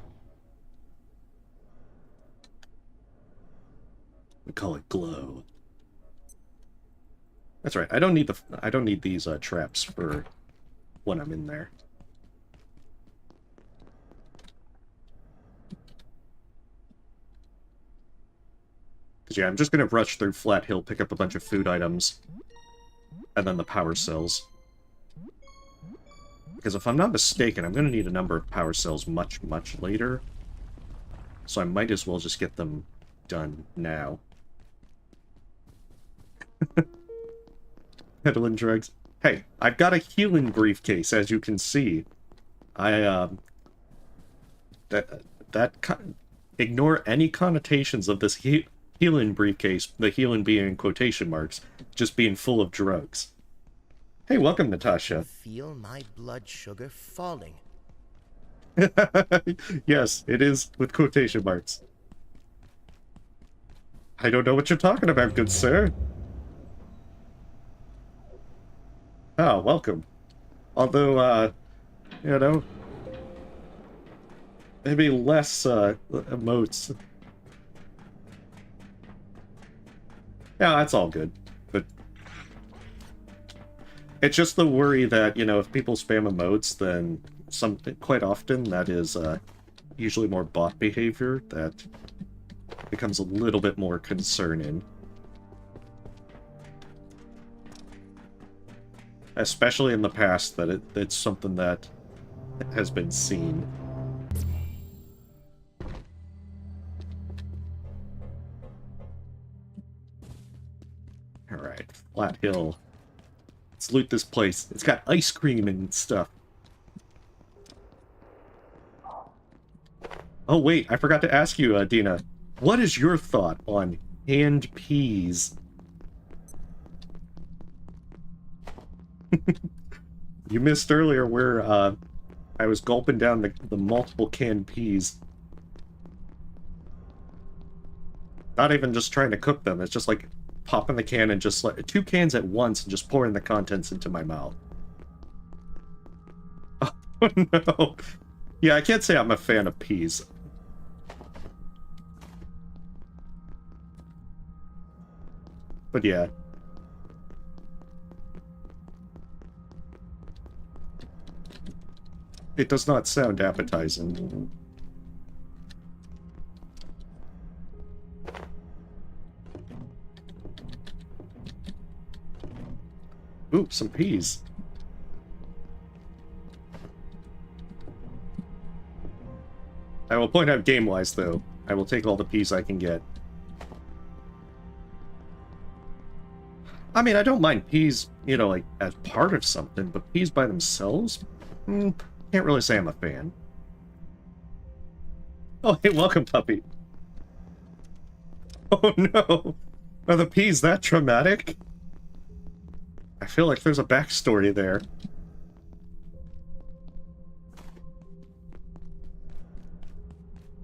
We call it glow. That's right, I don't need these traps for when I'm in there. Because, yeah, I'm just going to rush through Flat Hill, pick up a bunch of food items, and then the power cells. Because if I'm not mistaken, I'm going to need a number of power cells much, much later. So I might as well just get them done now. Peddling drugs. Hey, I've got a healing briefcase, as you can see. Ignore any connotations of this healing briefcase, the healing being in quotation marks, just being full of drugs. Hey, welcome, Natasha. I feel my blood sugar falling. Yes, it is with quotation marks. I don't know what you're talking about, good sir. Oh, welcome. Although, you know, maybe less emotes. Yeah, that's all good, but it's just the worry that, you know, if people spam emotes, then quite often that is usually more bot behavior that becomes a little bit more concerning. Especially in the past, that it's something that has been seen. Alright. Flat Hill. Let's loot this place. It's got ice cream and stuff. Oh wait, I forgot to ask you, Dina. What is your thought on canned peas? You missed earlier where I was gulping down the multiple canned peas. Not even just trying to cook them, it's just like popping the can and just like 2 cans at once and just pouring the contents into my mouth. Oh no. Yeah, I can't say I'm a fan of peas. But yeah. It does not sound appetizing. Ooh, some peas. I will point out game-wise, though. I will take all the peas I can get. I mean, I don't mind peas, you know, like, as part of something, but peas by themselves? Can't really say I'm a fan. Oh, hey, welcome, puppy. Oh, no. Are the peas that traumatic? I feel like there's a backstory there.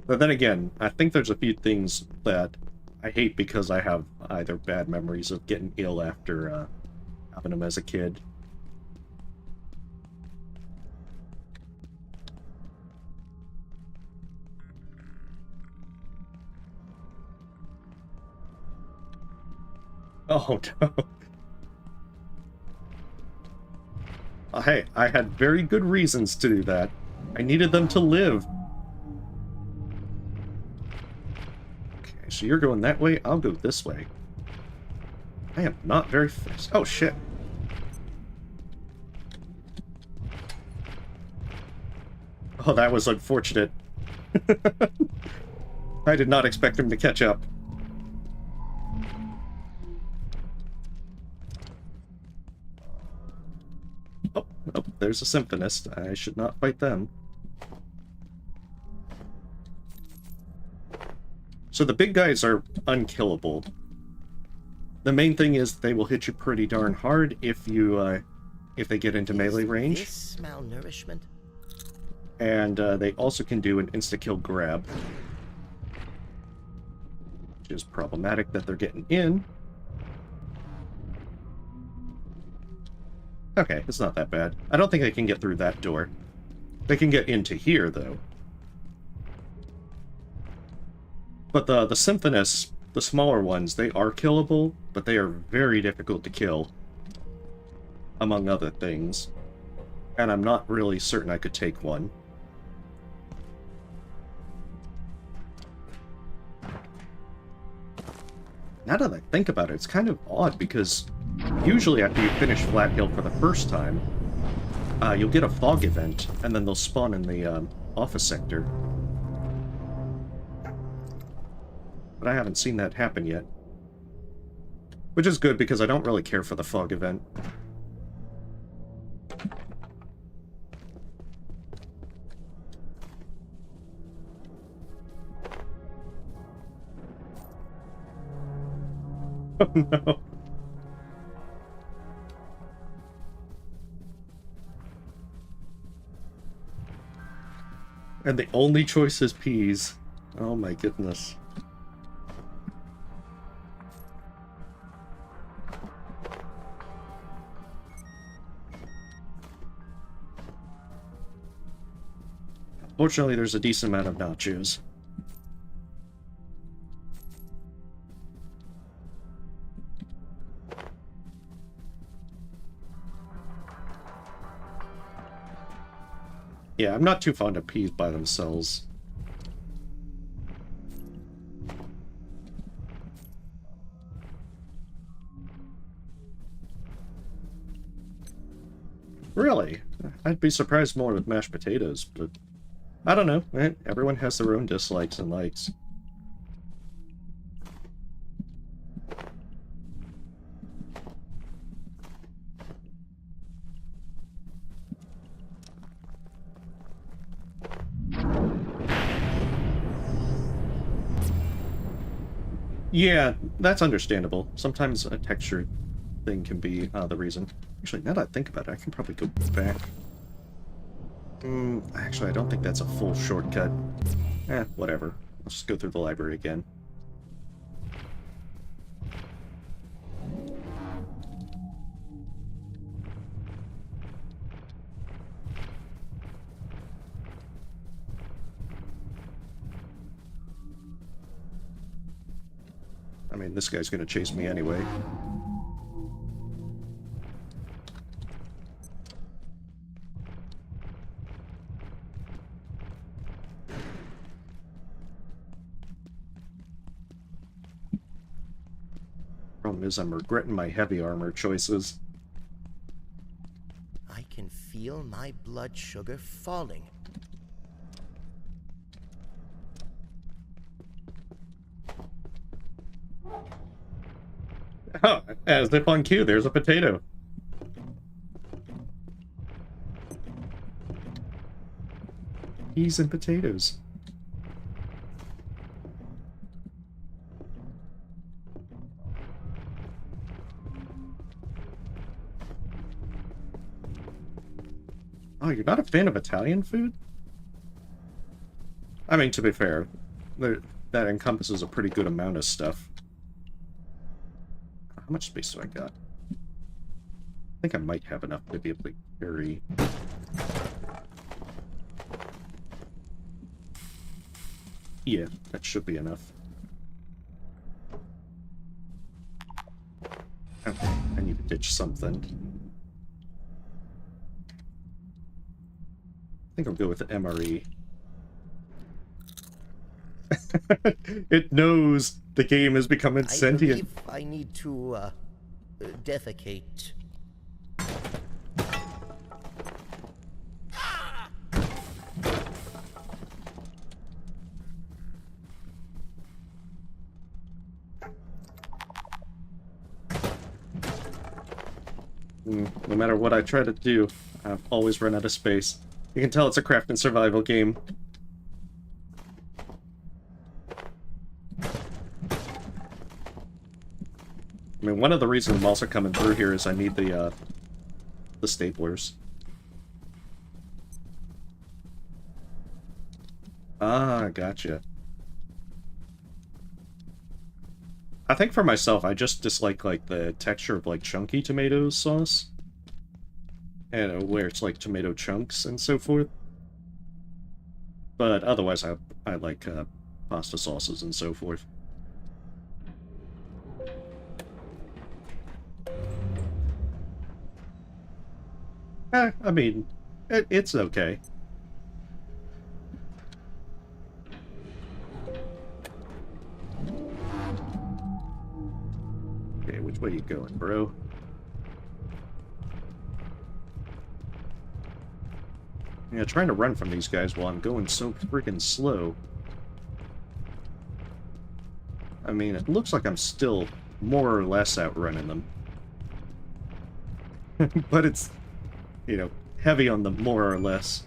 But then again, I think there's a few things that I hate because I have either bad memories of getting ill after having them as a kid. Oh no. Hey, I had very good reasons to do that. I needed them to live. Okay, so you're going that way, I'll go this way. I am not very fast. Oh shit. Oh, that was unfortunate. I did not expect him to catch up. Oh, there's a symphonist. I should not fight them. So the big guys are unkillable. The main thing is they will hit you pretty darn hard if you, if they get into melee range. This malnourishment? And they also can do an insta-kill grab. Which is problematic that they're getting in. Okay, it's not that bad. I don't think they can get through that door. They can get into here, though. But the symphonists, the smaller ones, they are killable, but they are very difficult to kill. Among other things. And I'm not really certain I could take one. Now that I think about it, it's kind of odd because usually after you finish Flat Hill for the first time, you'll get a fog event, and then they'll spawn in the office sector. But I haven't seen that happen yet. Which is good because I don't really care for the fog event. Oh no. And the only choice is peas. Oh my goodness. Fortunately, there's a decent amount of nachos. Yeah, I'm not too fond of peas by themselves. Really? I'd be surprised more with mashed potatoes, but I don't know. Everyone has their own dislikes and likes. Yeah, that's understandable. Sometimes a texture thing can be the reason. Actually, now that I think about it, I can probably go back. Actually, I don't think that's a full shortcut. Whatever. Let's just go through the library again. I mean, this guy's gonna chase me anyway. Problem is, I'm regretting my heavy armor choices. I can feel my blood sugar falling. Oh, as if on cue, there's a potato. Peas and potatoes. Oh, you're not a fan of Italian food? I mean, to be fair, that encompasses a pretty good amount of stuff. How much space do I got? I think I might have enough to be able to carry... Yeah, that should be enough. Okay, I need to ditch something. I think I'll go with the MRE. It knows the game is becoming sentient. I need to, defecate. No matter what I try to do, I've always run out of space. You can tell it's a craft and survival game. I mean, one of the reasons I'm also coming through here is I need the staplers. Ah, gotcha. I think for myself, I just dislike, like, the texture of, like, chunky tomato sauce. And where it's, like, tomato chunks and so forth. But otherwise, I like, pasta sauces and so forth. I mean, it's okay. Okay, which way you going, bro? Yeah, trying to run from these guys while I'm going so freaking slow. I mean, it looks like I'm still more or less outrunning them. But it's, you know, heavy on the more or less.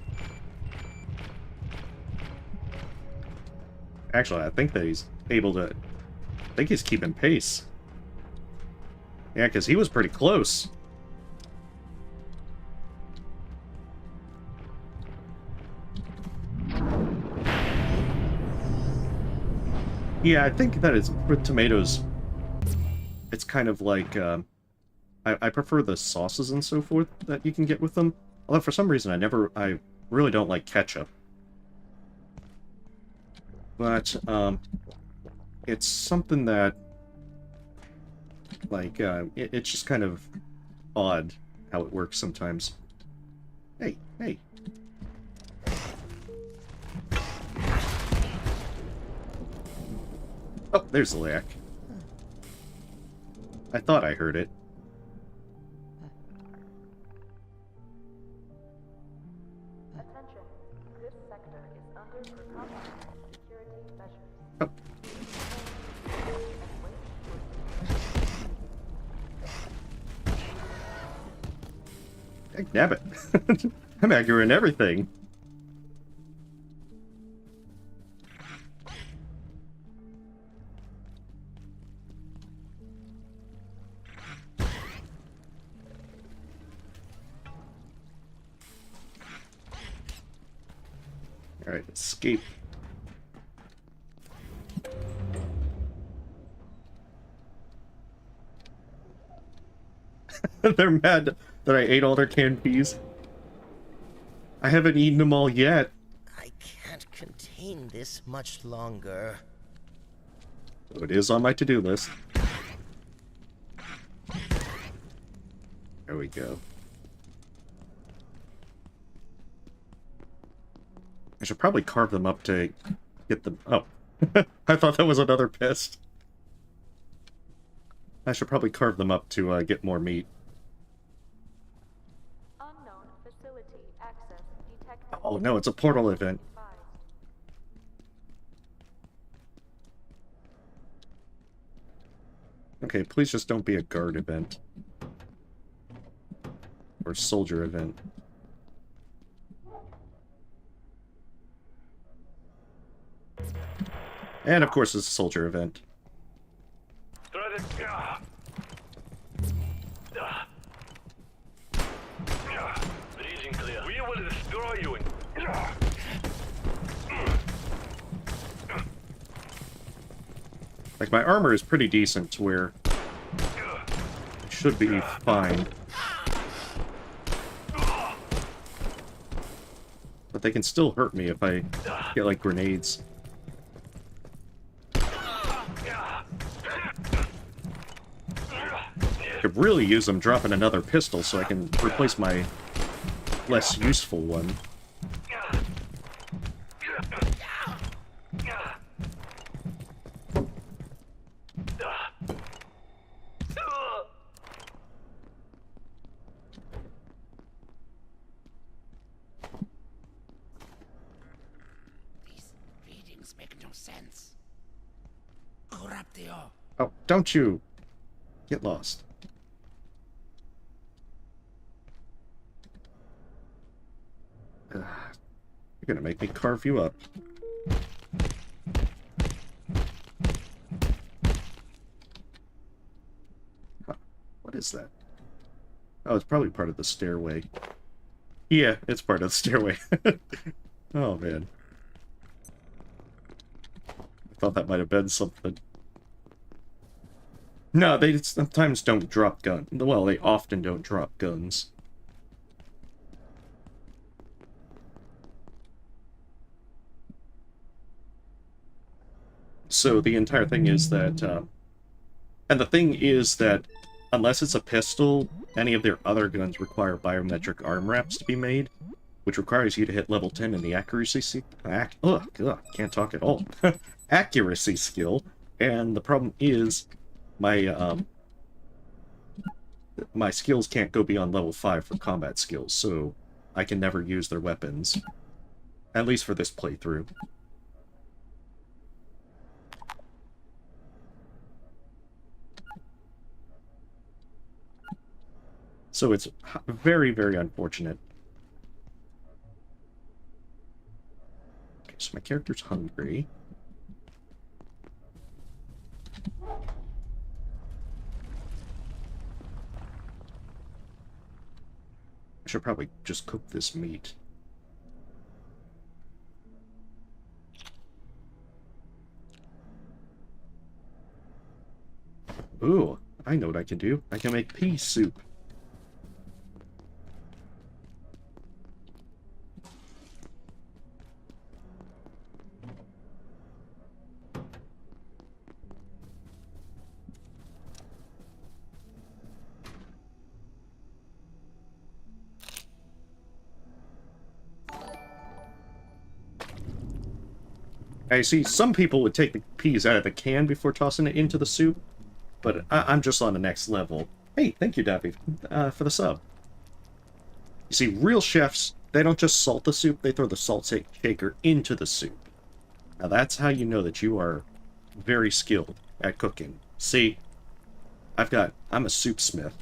Actually, I think that he's able to... I think he's keeping pace. Yeah, because he was pretty close. Yeah, I think that it's with tomatoes. It's kind of like, I prefer the sauces and so forth that you can get with them. Although for some reason I really don't like ketchup. But, it's something that, like, it's just kind of odd how it works sometimes. Hey, hey. Oh, there's the lack. I thought I heard it. Attention, this sector is under precautionary security measures. Oh. Damn it. I'm accurate in everything. Alright, escape. They're mad that I ate all their canned peas. I haven't eaten them all yet. I can't contain this much longer. So it is on my to-do list. There we go. I should probably carve them up to get them... Oh. I thought that was another pest. I should probably carve them up to get more meat. Unknown facility access detected. Oh no, it's a portal event. Okay, please just don't be a guard event. Or soldier event. And of course it's a soldier event. Region clear. We will destroy you. Like, my armor is pretty decent to where it should be fine. But they can still hurt me if I get, like, grenades. Could really use them dropping another pistol so I can replace my less useful one. These readings make no sense. Corruptio. Oh, don't you get lost. You're gonna make me carve you up. Huh. What is that? Oh, it's probably part of the stairway. Yeah, it's part of the stairway. Oh, man. I thought that might have been something. No, they sometimes don't drop guns. Well, they often don't drop guns. So the entire thing is that, and the thing is that unless it's a pistol, any of their other guns require biometric arm wraps to be made, which requires you to hit level 10 in the accuracy can't talk at all. Accuracy skill, and the problem is my my skills can't go beyond level 5 for combat skills, so I can never use their weapons. At least for this playthrough. So it's very, very unfortunate. Okay, so my character's hungry. I should probably just cook this meat. Ooh, I know what I can do. I can make pea soup. I see some people would take the peas out of the can before tossing it into the soup, but I'm just on the next level. Hey, thank you, Dappy, for the sub. You see, real chefs, they don't just salt the soup, they throw the salt shaker into the soup. Now that's how you know that you are very skilled at cooking. See, I'm a soup smith.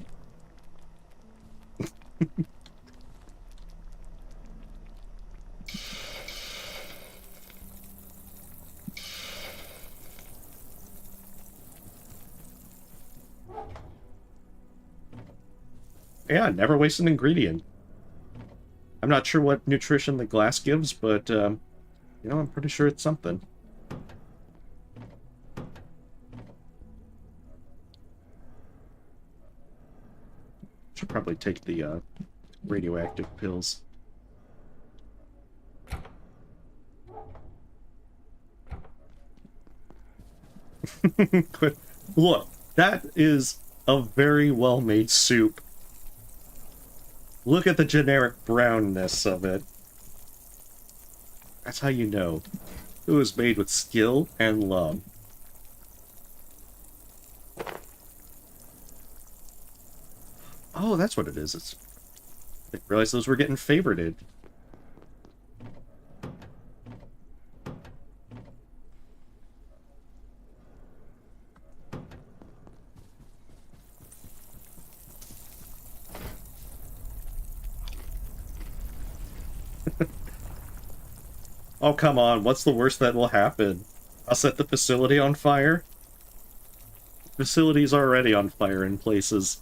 Yeah, never waste an ingredient. I'm not sure what nutrition the glass gives, but You know, I'm pretty sure it's something. Should probably take the radioactive pills. Look, that is a very well-made soup. Look at the generic brownness of it. That's how you know. It was made with skill and love. Oh, that's what it is. I didn't realize those were getting favorited. Oh, come on. What's the worst that will happen? I'll set the facility on fire? The facility's already on fire in places.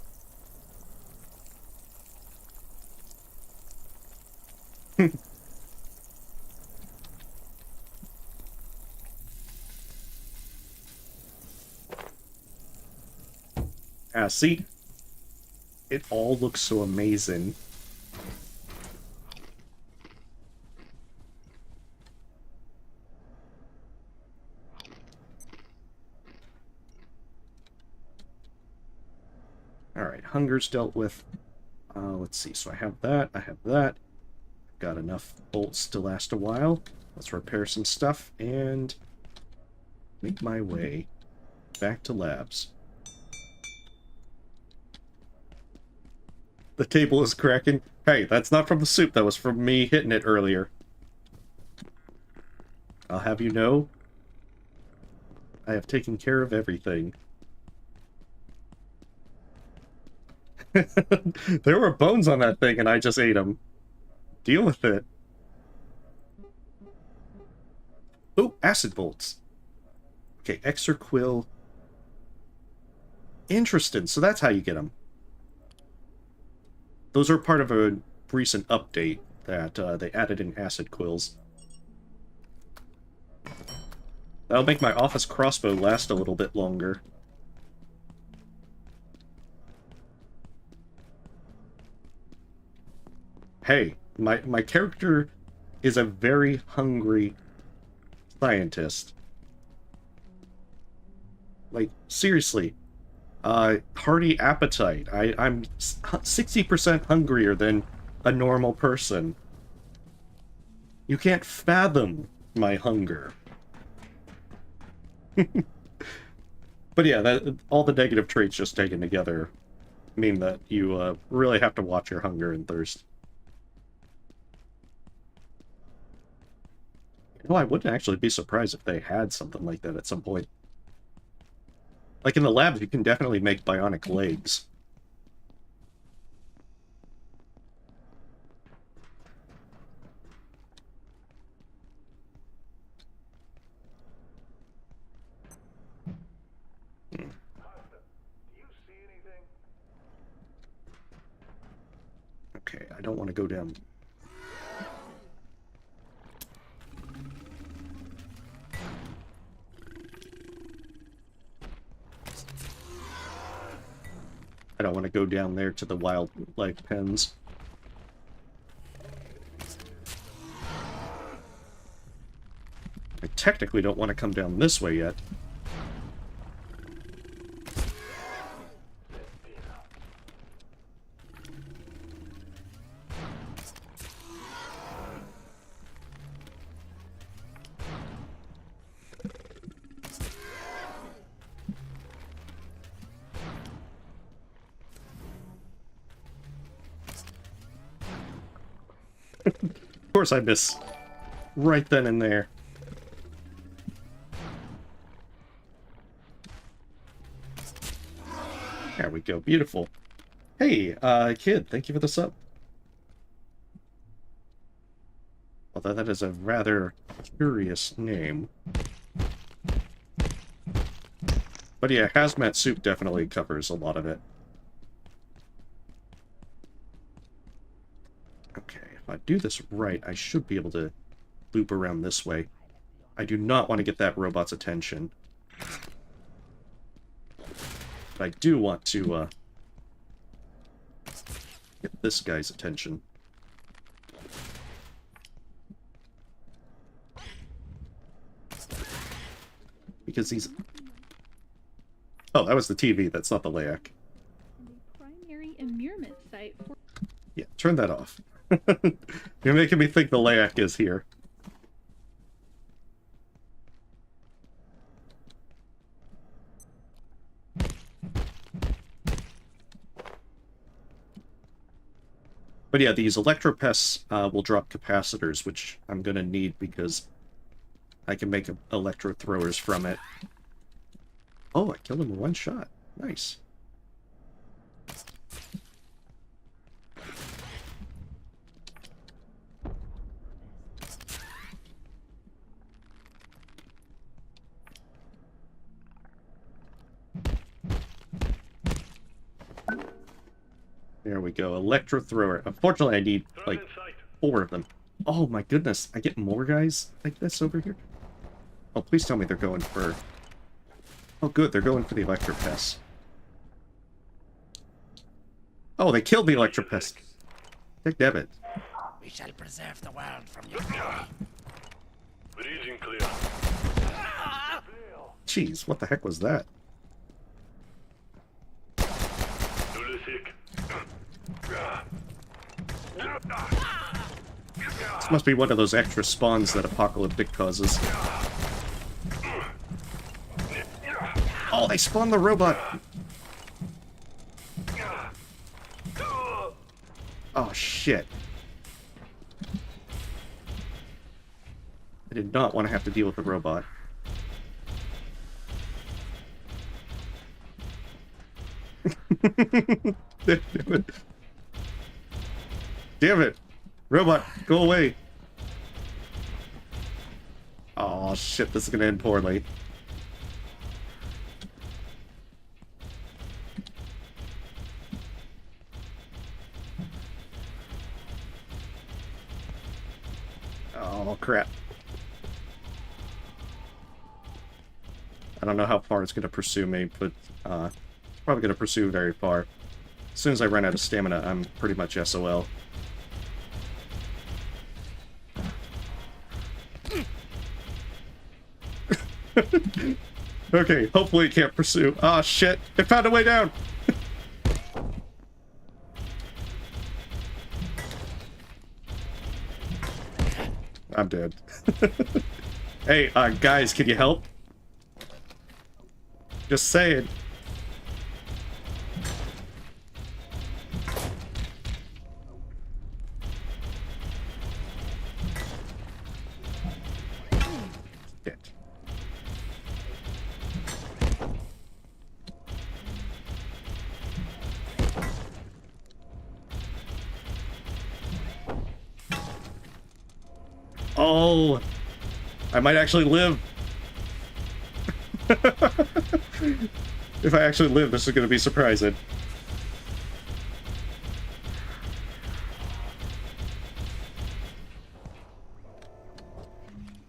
See? It all looks so amazing. Alright, hunger's dealt with. Let's see, so I have that, Got enough bolts to last a while. Let's repair some stuff and make my way back to labs. The table is cracking. Hey, that's not from the soup, that was from me hitting it earlier. I'll have you know, I have taken care of everything. There were bones on that thing and I just ate them. Deal with it. Oh, acid bolts. Okay, extra quill. Interesting, so that's how you get them. Those are part of a recent update that they added in acid quills. That'll make my office crossbow last a little bit longer. Hey, my character is a very hungry scientist. Like, seriously. Hearty appetite. I'm 60% hungrier than a normal person. You can't fathom my hunger. But yeah, all the negative traits just taken together mean that you really have to watch your hunger and thirst. Well, I wouldn't actually be surprised if they had something like that at some point. Like in the labs, you can definitely make bionic legs. Okay, I don't want to go down. I don't want to go down there to the wildlife pens. I technically don't want to come down this way yet. Of course I miss. Right then and there. There we go. Beautiful. Hey, kid, thank you for the sub. Although that is a rather curious name. But yeah, hazmat suit definitely covers a lot of it. Okay, if I do this right, I should be able to loop around this way. I do not want to get that robot's attention. But I do want to, get this guy's attention. Because he's... Oh, that was the TV, that's not the LAAC. Primary immurement site for... Yeah, turn that off. You're making me think the LAAC is here. But yeah, these electropests will drop capacitors, which I'm gonna need because I can make electro throwers from it. Oh, I killed him in one shot. Nice. There we go, electro thrower. Unfortunately, I need, like, 4 of them. Oh my goodness, I get more guys like this over here? Oh, please tell me they're going for... Oh good, they're going for the electropests. Oh, they killed the electropest. Dick Devitt. We shall preserve the world from your fury. Reading clear. Jeez, what the heck was that? This must be one of those extra spawns that Apocalyptic causes. Oh, they spawned the robot! Oh, shit. I did not want to have to deal with the robot. Damn it. Damn it! Robot, go away! Oh shit, this is gonna end poorly. Oh crap. I don't know how far it's gonna pursue me, but it's probably gonna pursue very far. As soon as I run out of stamina, I'm pretty much SOL. Okay, hopefully it can't pursue. Ah, shit! It found a way down! I'm dead. Hey, guys, can you help? Just saying. Oh, I might actually live. If I actually live, this is going to be surprising.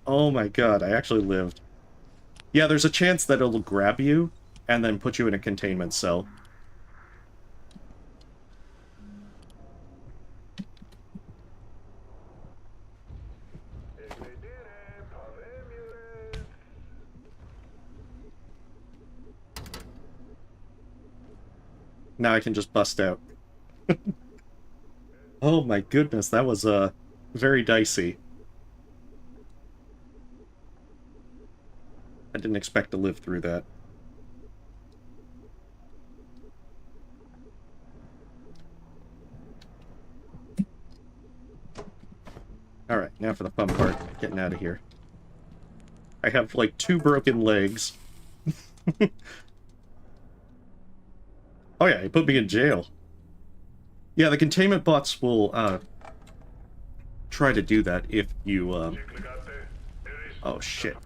Oh my god, I actually lived. Yeah, there's a chance that it'll grab you and then put you in a containment cell. Now I can just bust out. Oh my goodness, that was very dicey. I didn't expect to live through that. Alright, now for the fun part, getting out of here. I have like 2 broken legs. Oh yeah, he put me in jail. Yeah, the containment bots will, try to do that if you, Oh, shit.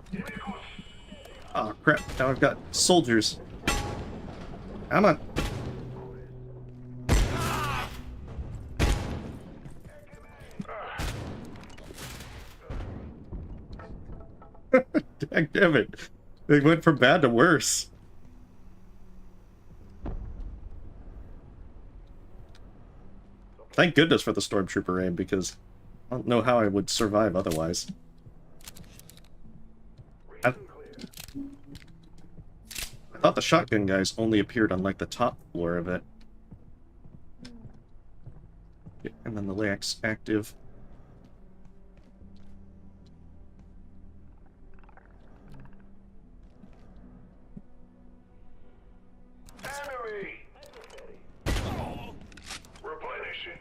Oh, crap. Now I've got soldiers. Come on. Damn it. They went from bad to worse. Thank goodness for the Stormtrooper aim, because I don't know how I would survive otherwise. I thought the shotgun guys only appeared on, like, the top floor of it. Yeah, and then the LAX active. Enemy! Replenishing.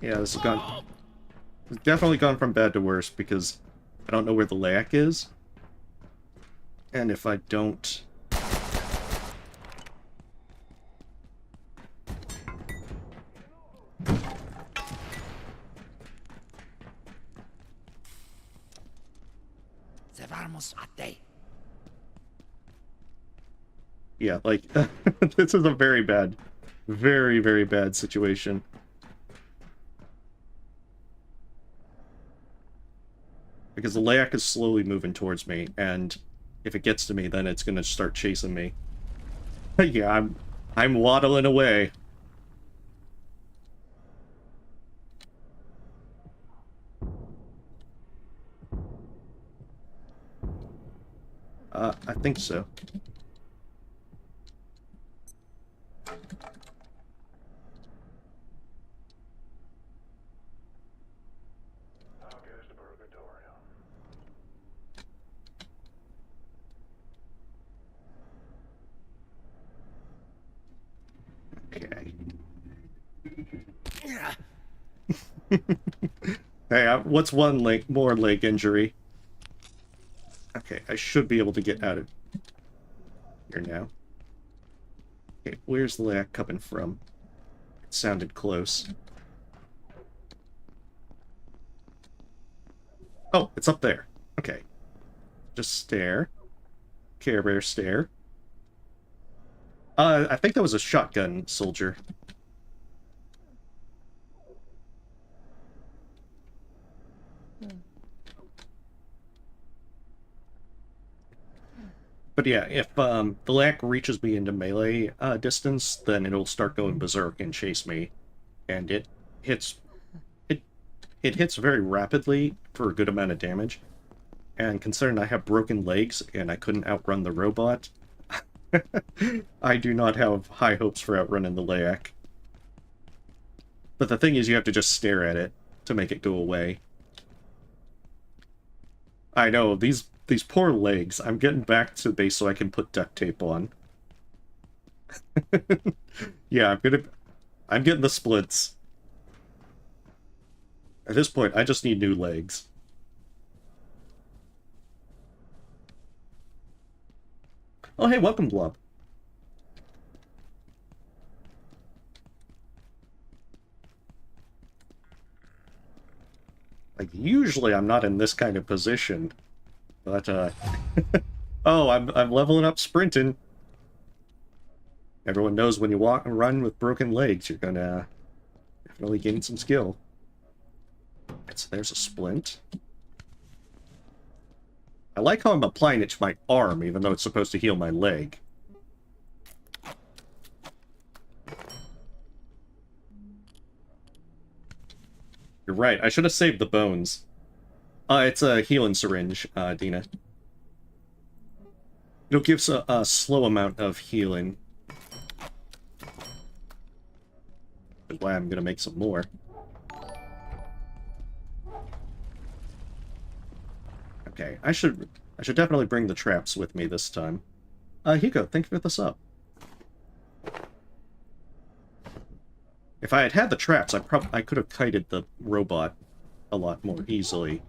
Yeah, this has gone... It's definitely gone from bad to worse, because I don't know where the LAC is. And if I don't... Yeah, like, this is a very bad, very, very bad situation. Because the LAC is slowly moving towards me, and if it gets to me, then it's gonna start chasing me. Yeah, I'm waddling away. I think so. Okay. Hey, what's one more leg injury? Okay, I should be able to get out of here now. Okay, where's the LAC coming from? It sounded close. Oh, it's up there. Okay. Just stare. Care Bear stare. I think that was a shotgun soldier. But yeah, if the LAC reaches me into melee distance, then it'll start going berserk and chase me. And it hits very rapidly for a good amount of damage. And considering I have broken legs and I couldn't outrun the robot, I do not have high hopes for outrunning the LAC. But the thing is, you have to just stare at it to make it go away. I know, these poor legs. I'm getting back to the base so I can put duct tape on. Yeah, I'm getting the splits. At this point, I just need new legs. Oh, hey, welcome, Blob. Like, usually I'm not in this kind of position. But, oh, I'm leveling up sprinting. Everyone knows when you walk and run with broken legs, you're gonna definitely gain some skill. So there's a splint. I like how I'm applying it to my arm, even though it's supposed to heal my leg. You're right, I should have saved the bones. It's a healing syringe, Dina. It'll give us a slow amount of healing. That's why I'm gonna make some more. Okay, I should definitely bring the traps with me this time. Hugo, thank you for the sub. If I had the traps, I could have kited the robot a lot more easily.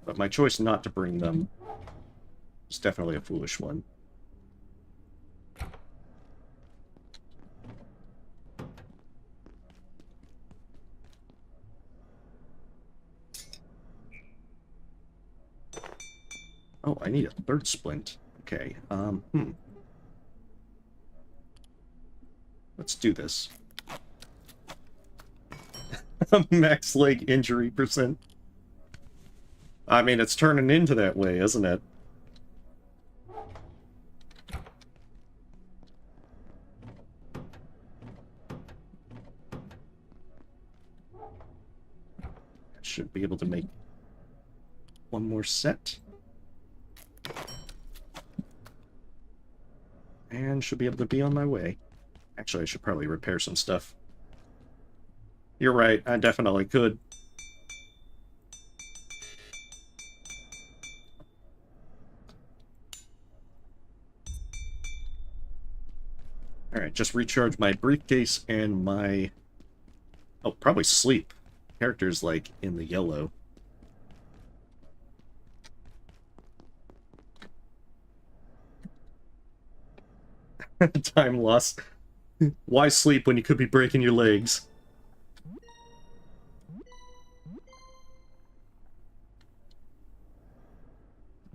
But my choice not to bring them is definitely a foolish one. Oh, I need a third splint. Okay, Let's do this. Max leg injury percent. I mean, it's turning into that way, isn't it? I should be able to make one more set. And should be able to be on my way. Actually, I should probably repair some stuff. You're right, I definitely could. Alright, just recharge my briefcase and my... Oh, probably sleep. Character's, like, in the yellow. Time loss. Why sleep when you could be breaking your legs?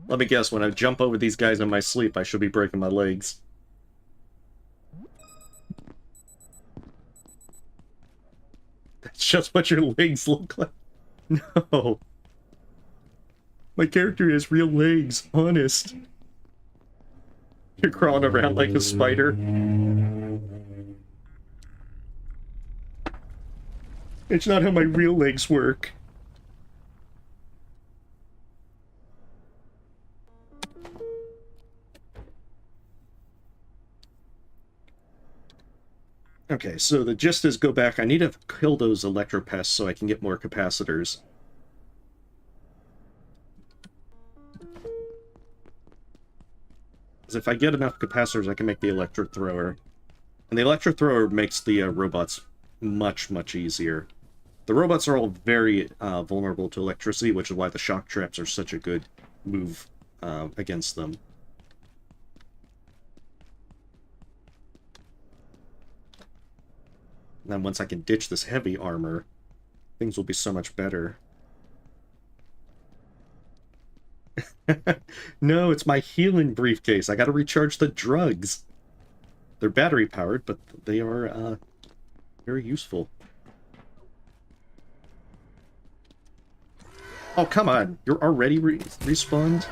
Let me guess, when I jump over these guys in my sleep, I should be breaking my legs. That's just what your legs look like. No. My character has real legs, honest. You're crawling around like a spider. It's not how my real legs work. Okay, so the gist is go back. I need to kill those electropests so I can get more capacitors. Because if I get enough capacitors, I can make the electro thrower. And the electro thrower makes the robots much, much easier. The robots are all very vulnerable to electricity, which is why the shock traps are such a good move against them. And then once I can ditch this heavy armor, things will be so much better. No, it's my healing briefcase. I gotta recharge the drugs. They're battery powered, but they are very useful. Oh, come on. You're already respawned?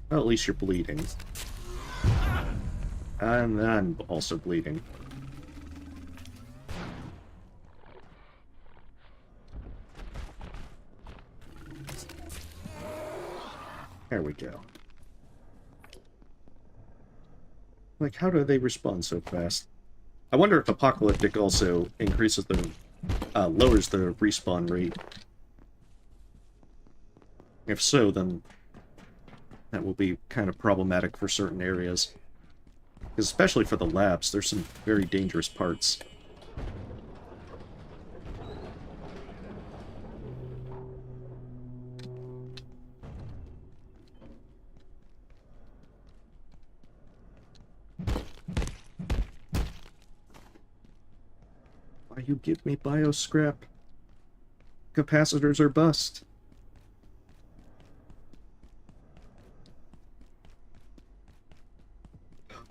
Well, at least you're bleeding. And I'm also bleeding. There we go. Like, how do they respond so fast? I wonder if Apocalyptic also increases the... lowers the respawn rate. If so, then that will be kind of problematic for certain areas. Especially for the labs, there's some very dangerous parts. Why you give me bioscrap? Capacitors are bust.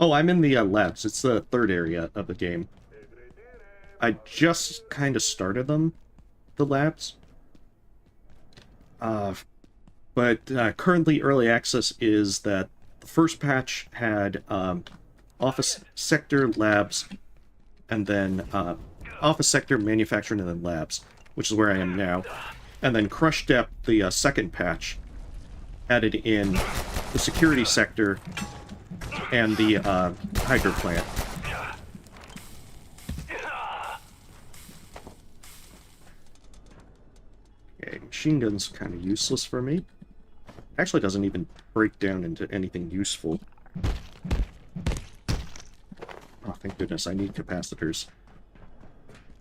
Oh, I'm in the labs. It's the third area of the game. I just kind of started them, the labs. But currently early access is that the first patch had office sector, labs, and then office sector, manufacturing, and then labs, which is where I am now. And then Crush Depth, the second patch, added in the security sector and the Hydroplant. Okay, machine gun's kind of useless for me. Actually doesn't even break down into anything useful. Oh, thank goodness, I need capacitors.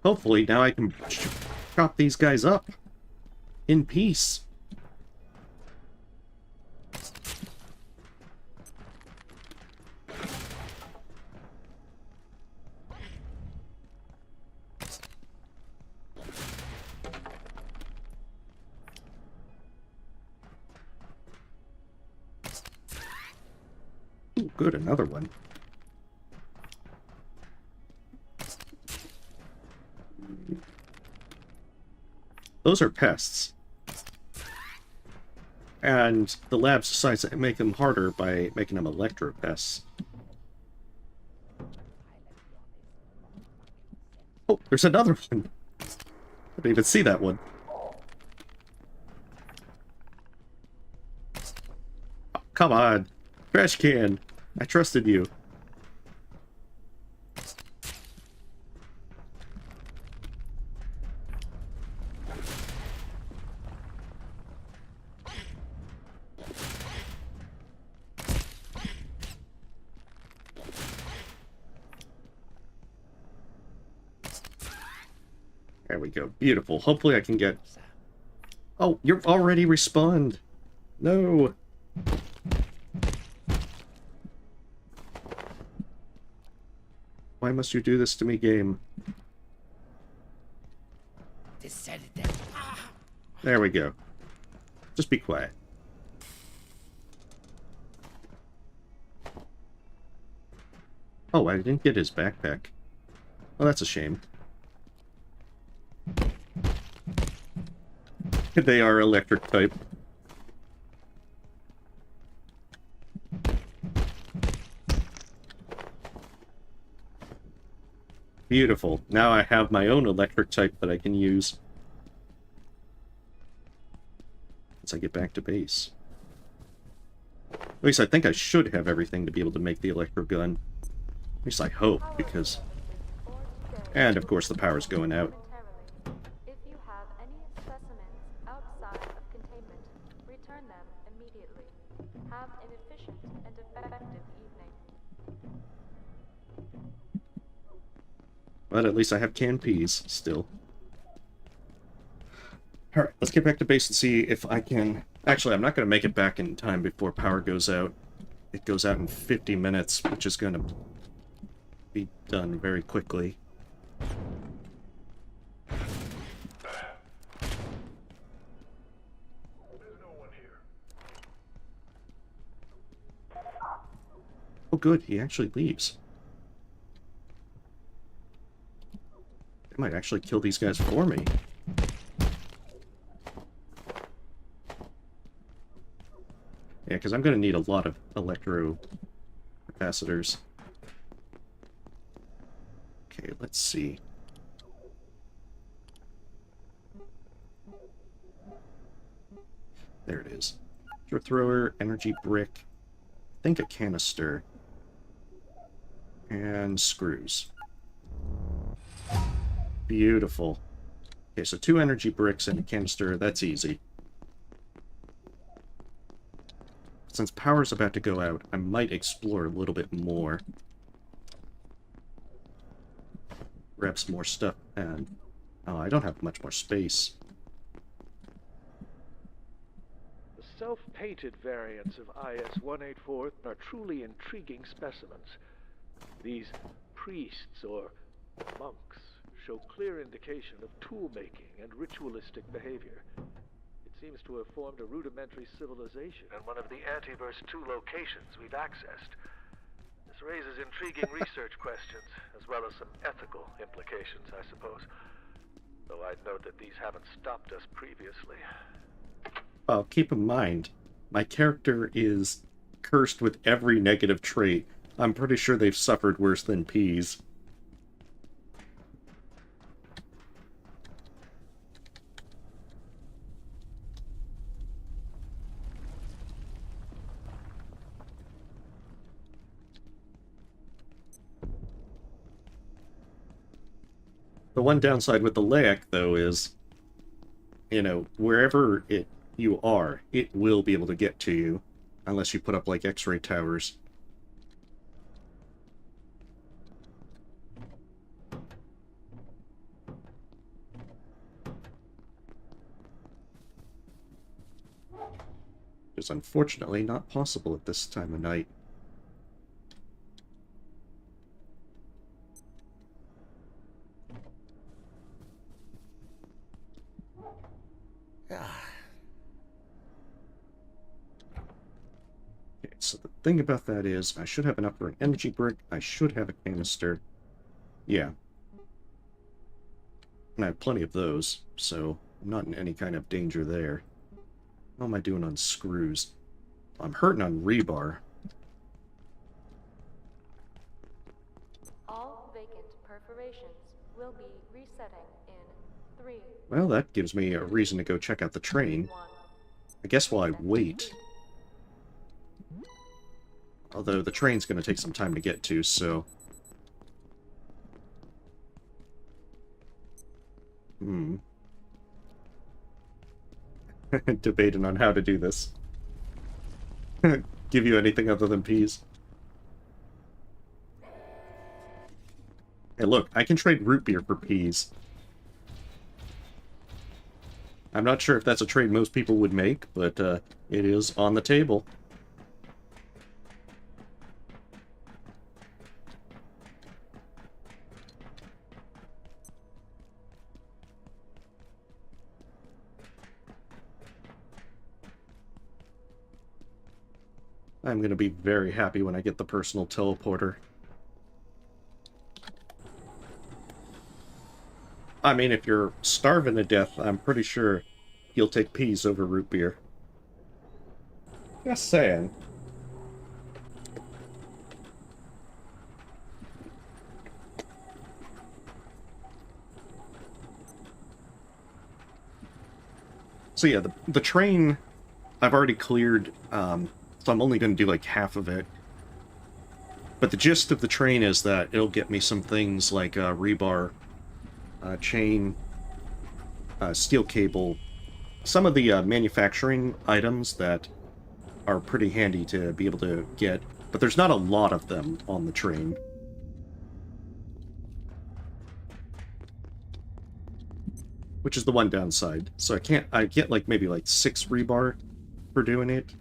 Hopefully now I can chop these guys up in peace. Ooh, good, another one. those are pests. And the lab decides to make them harder by making them electro-pests. Oh, there's another one! I didn't even see that one. Oh, come on! Trash can! I trusted you. There we go. Beautiful. Hopefully I can get... Oh, you're already respawned. No. Why must you do this to me, game? There we go. Just be quiet. Oh, I didn't get his backpack. Well, that's a shame. They are electric type. Beautiful. Now I have my own electric type that I can use. Once I get back to base. At least I think I should have everything to be able to make the electro gun. At least I hope, because... And of course the power's going out. If you have any specimens outside of containment, return them immediately. Have an efficient and effective evening. But at least I have canned peas, still. Alright, let's get back to base and see if I can... Actually, I'm not going to make it back in time before power goes out. It goes out in 50 minutes, which is going to be done very quickly. Oh good, he actually leaves. They might actually kill these guys for me. Yeah, because I'm going to need a lot of electro capacitors. Okay, let's see. There it is. Hydro thrower, energy brick, I think a canister, and screws. Beautiful. Okay, so 2 energy bricks and a canister, that's easy. Since power's about to go out, I might explore a little bit more. Grab some more stuff, and... Oh, I don't have much more space. The self-painted variants of IS-184 are truly intriguing specimens. These priests, or monks, show clear indication of tool-making and ritualistic behavior. It seems to have formed a rudimentary civilization in one of the Antiverse 2 locations we've accessed. This raises intriguing research questions, as well as some ethical implications, I suppose. Though I'd note that these haven't stopped us previously. Well, keep in mind, my character is cursed with every negative trait. I'm pretty sure they've suffered worse than peas. The one downside with the LAC, though, is, you know, wherever you are, it will be able to get to you, unless you put up, like, X-ray towers. Which is unfortunately not possible at this time of night. Okay, so the thing about that is, I should have an upper energy brick, I should have a canister. Yeah. And I have plenty of those, so I'm not in any kind of danger there. How am I doing on screws? I'm hurting on rebar. All vacant perforations will be resetting in 3. Well, that gives me a reason to go check out the train. I guess while I wait. Although the train's going to take some time to get to, so... Debating on how to do this. Give you anything other than peas? Hey, look, I can trade root beer for peas. I'm not sure if that's a trade most people would make, but it is on the table. I'm going to be very happy when I get the personal teleporter. I mean, if you're starving to death, I'm pretty sure you'll take peas over root beer. Just saying. So yeah, the train I've already cleared, so I'm only going to do like half of it. But the gist of the train is that it'll get me some things like rebar, chain, steel cable, some of the manufacturing items that are pretty handy to be able to get, but there's not a lot of them on the train. Which is the one downside. So I get like maybe like 6 rebar for doing it,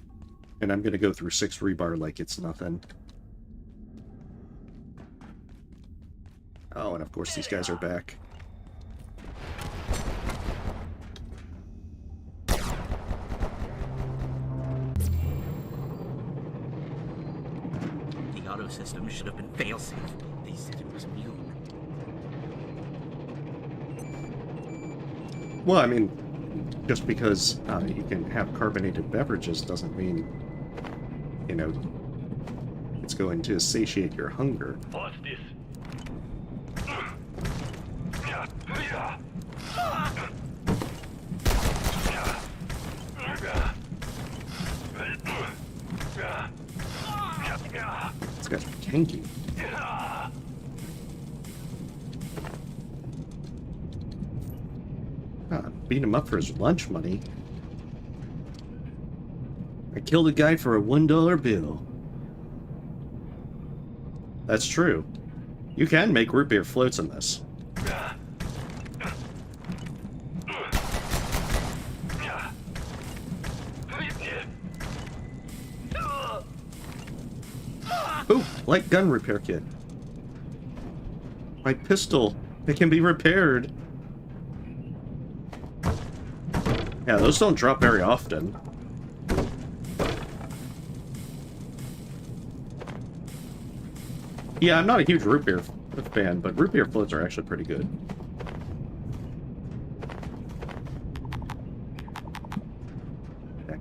and I'm gonna go through 6 rebar like it's nothing. Oh, and of course these guys are back. The auto system should have been fail-safe. They said it was immune. Well, I mean, just because you can have carbonated beverages doesn't mean, you know, it's going to satiate your hunger. What's this? This guy's tanky. Beat him up for his lunch money. I killed a guy for a $1 bill. That's true. You can make root beer floats in this. Ooh, light gun repair kit. My pistol. It can be repaired. Yeah, those don't drop very often. Yeah, I'm not a huge root beer fan, but root beer floats are actually pretty good. Heck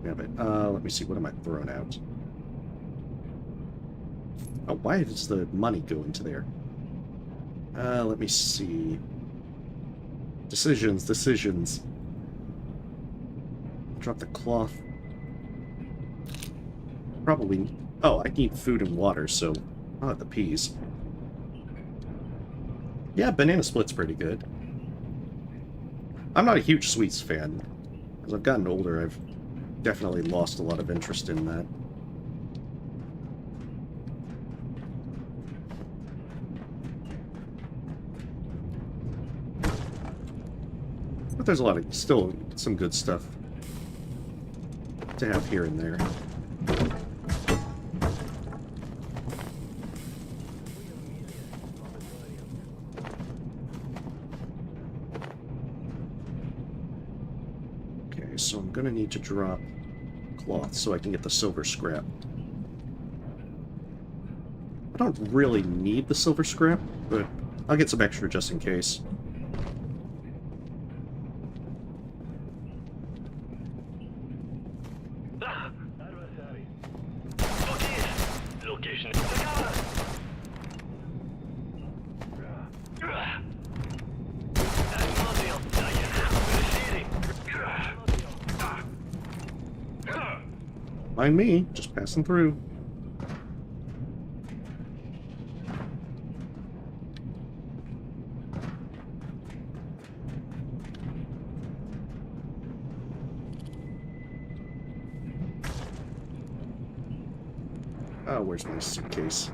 of it. Let me see, what am I throwing out? Oh, why does the money go into there? Let me see. Decisions. Drop the cloth. Probably... Oh, I need food and water, so I'll have the peas. Yeah, banana split's pretty good. I'm not a huge sweets fan. As I've gotten older, I've definitely lost a lot of interest in that. But there's a lot of... still some good stuff to have here and there. Okay, so I'm gonna need to drop cloth so I can get the silver scrap. I don't really need the silver scrap, but I'll get some extra just in case. mind me, just passing through. Oh, where's my suitcase?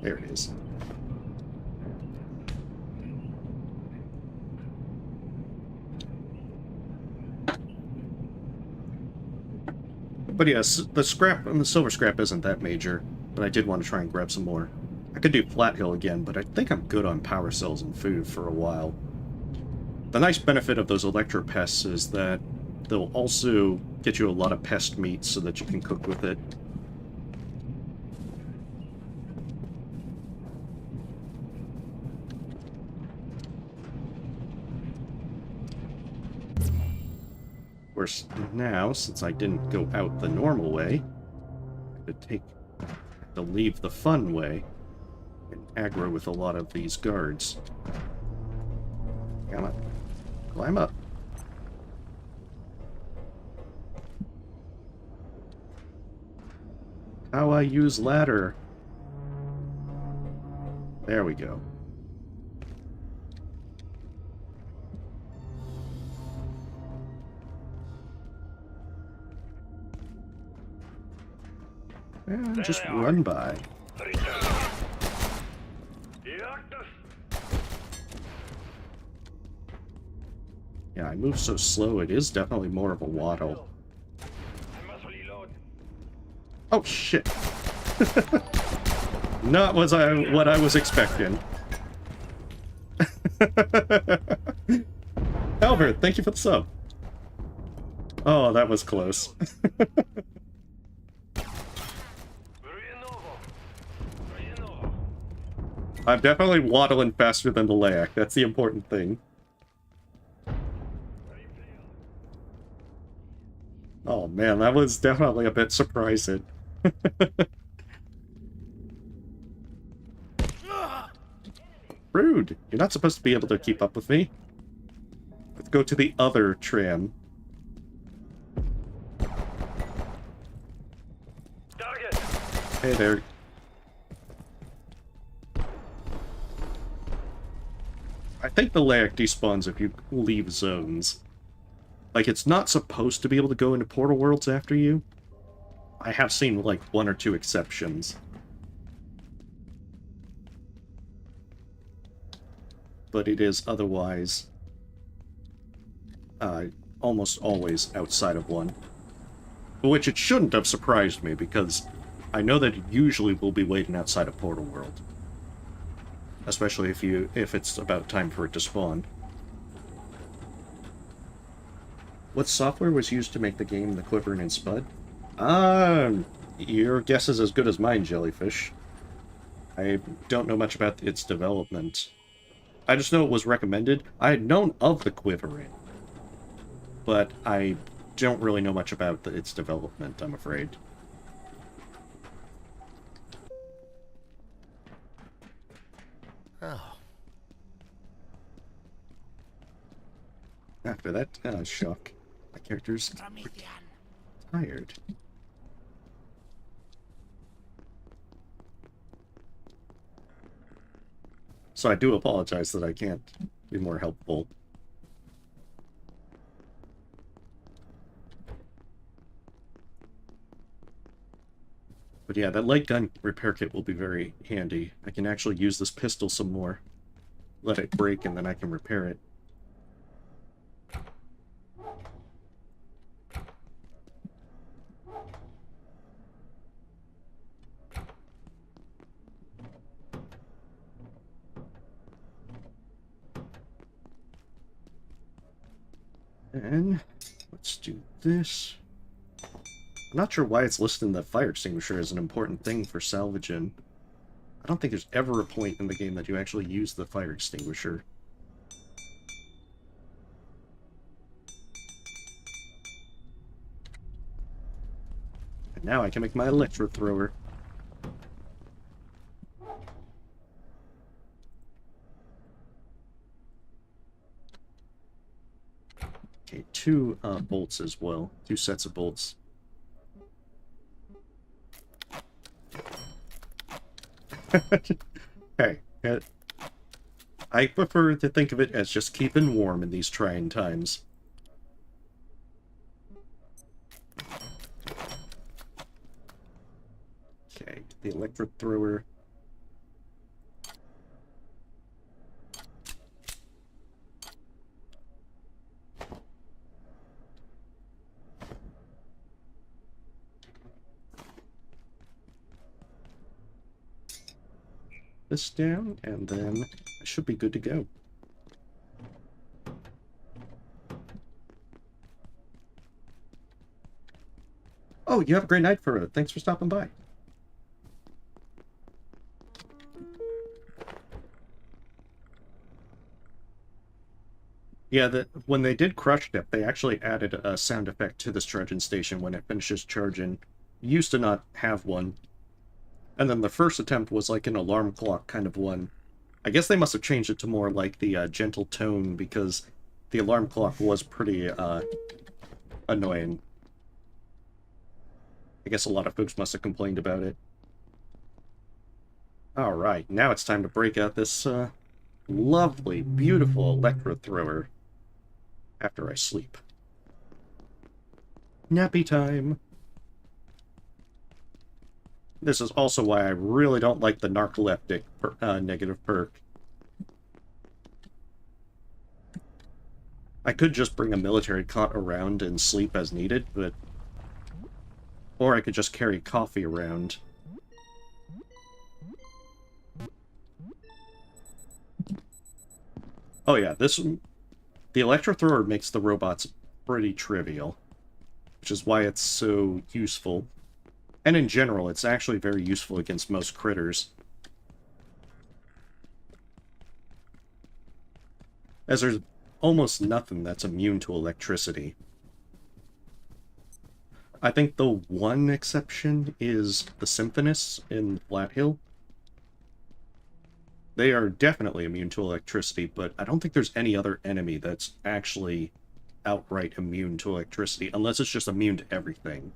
There it is. But yes, the scrap and the silver scrap isn't that major, but I did want to try and grab some more. I could do Flat Hill again, but I think I'm good on power cells and food for a while. The nice benefit of those electropests is that they'll also get you a lot of pest meat so that you can cook with it. Of course, now, since I didn't go out the normal way, I have to leave the fun way and aggro with a lot of these guards. Come on. Climb up. How I use ladder. There we go. And just run by. Yeah, I move so slow, it is definitely more of a waddle. Oh, shit. Not what I was expecting. Albert, thank you for the sub. Oh, that was close. I'm definitely waddling faster than the Layak. That's the important thing. Oh man, that was definitely a bit surprising. Rude! You're not supposed to be able to keep up with me. Let's go to the other tram. Hey there. I think the Layak despawns if you leave zones. Like, it's not supposed to be able to go into portal worlds after you. I have seen, like, 1 or 2 exceptions. But it is otherwise almost always outside of one. Which it shouldn't have surprised me, because I know that it usually will be waiting outside of Portal World. Especially if it's about time for it to spawn. What software was used to make the game The Quiverin' and Spud? Your guess is as good as mine, Jellyfish. I don't know much about its development. I just know it was recommended. I had known of The Quiverin', but I don't really know much about its development, I'm afraid. Oh. After that shock, my character's tired. So I do apologize that I can't be more helpful. But yeah, that light gun repair kit will be very handy. I can actually use this pistol some more. Let it break and then I can repair it. And let's do this. I'm not sure why it's listed in the fire extinguisher as an important thing for salvaging. I don't think there's ever a point in the game that you actually use the fire extinguisher. And now I can make my electro thrower. Okay, 2 bolts as well. 2 sets of bolts. Hey, I prefer to think of it as just keeping warm in these trying times. Okay, the electro thrower. This down, and then I should be good to go. Oh, you have a great night, Furrow. Thanks for stopping by. Yeah, when they did Crush Dip, they actually added a sound effect to this charging station when it finishes charging. Used to not have one. And then the first attempt was like an alarm clock kind of one. I guess they must have changed it to more like the gentle tone, because the alarm clock was pretty annoying. I guess a lot of folks must have complained about it. Alright, now it's time to break out this lovely, beautiful electro thrower after I sleep. Nappy time! This is also why I really don't like the narcoleptic negative perk. I could just bring a military cot around and sleep as needed, but... Or I could just carry coffee around. Oh yeah, the electro thrower makes the robots pretty trivial, which is why it's so useful. And in general, it's actually very useful against most critters. As there's almost nothing that's immune to electricity. I think the one exception is the Symphonists in Flat Hill. They are definitely immune to electricity, but I don't think there's any other enemy that's actually outright immune to electricity, unless it's just immune to everything.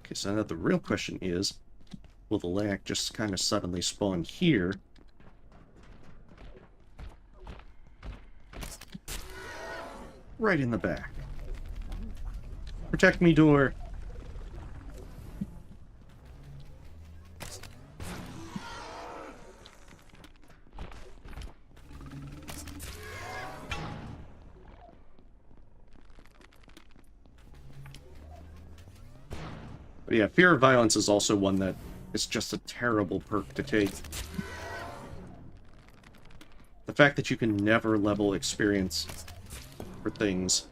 Okay, so now the real question is, will the LAC just kind of suddenly spawn here? Right in the back. Protect me, door! But yeah, Fear of Violence is also one that is just a terrible perk to take. The fact that you can never level experience for things,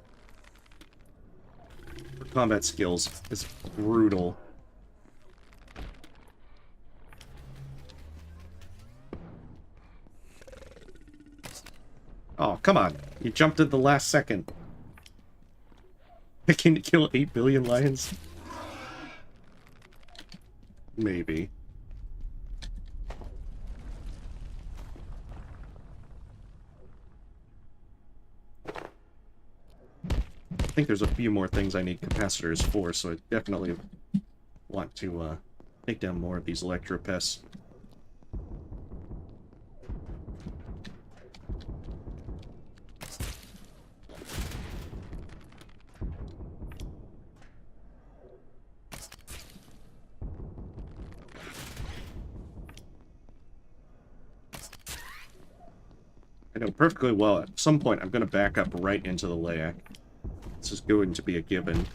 for combat skills, is brutal. Oh, come on. You jumped at the last second. Can you kill 8 billion lions? Maybe. I think there's a few more things I need capacitors for, so I definitely want to take down more of these electropests. I know perfectly well at some point I'm going to back up right into the LAC. This is going to be a given.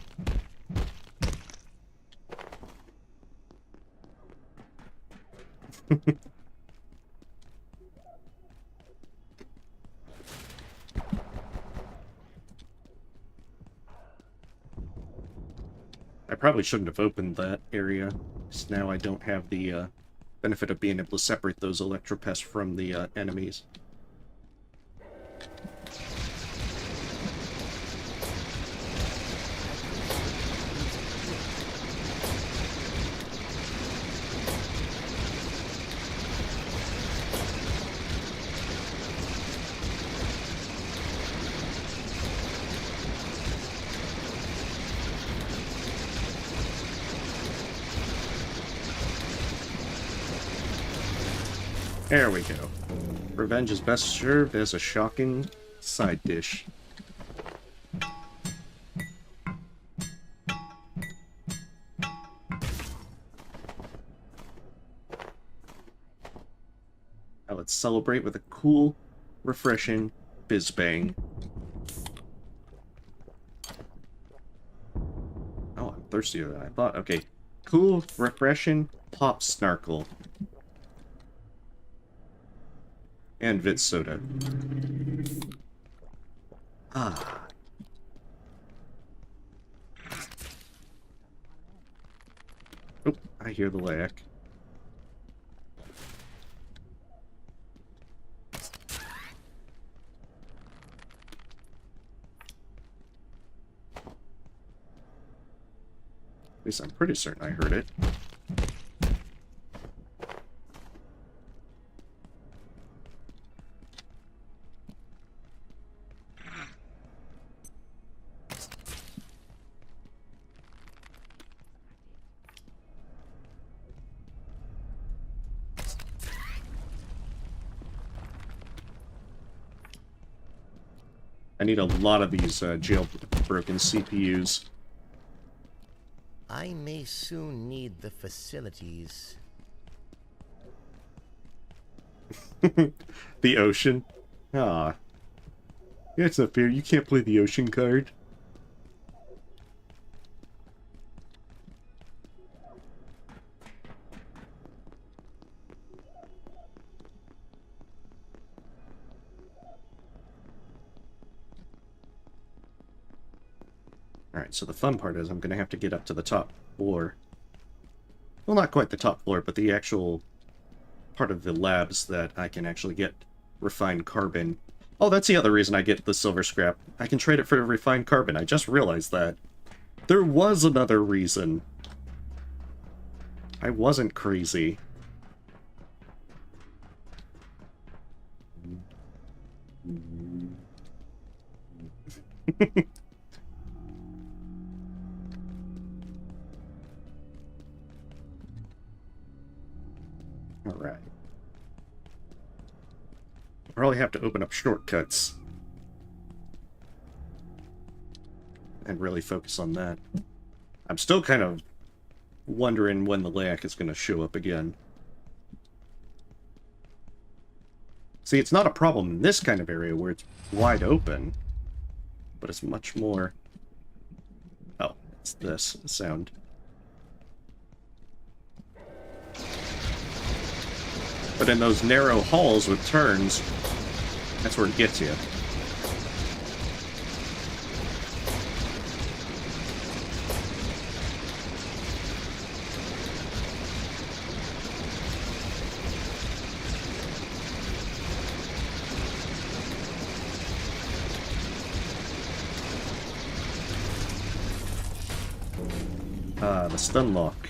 I probably shouldn't have opened that area, because now I don't have the benefit of being able to separate those electropests from the enemies. There we go. Revenge is best served as a shocking side dish. Now let's celebrate with a cool, refreshing Biz Bang. Oh, I'm thirstier than I thought. Okay. Cool, refreshing, Pop Snarkle. And Vit Soda. Ah. Oh, I hear the lag. At least I'm pretty certain I heard it. I need a lot of these jailbroken CPUs. I may soon need the facilities. The ocean? Ah. That's not fair. You can't play the ocean card. Alright, so the fun part is I'm going to have to get up to the top floor. Well, not quite the top floor, but the actual part of the labs that I can actually get refined carbon. Oh, that's the other reason I get the silver scrap. I can trade it for refined carbon. I just realized that. There was another reason. I wasn't crazy. Alright. Probably have to open up shortcuts. And really focus on that. I'm still kind of wondering when the lack is going to show up again. See, it's not a problem in this kind of area where it's wide open. But it's much more... Oh, it's this sound. But in those narrow halls with turns, that's where it gets you. The stun lock.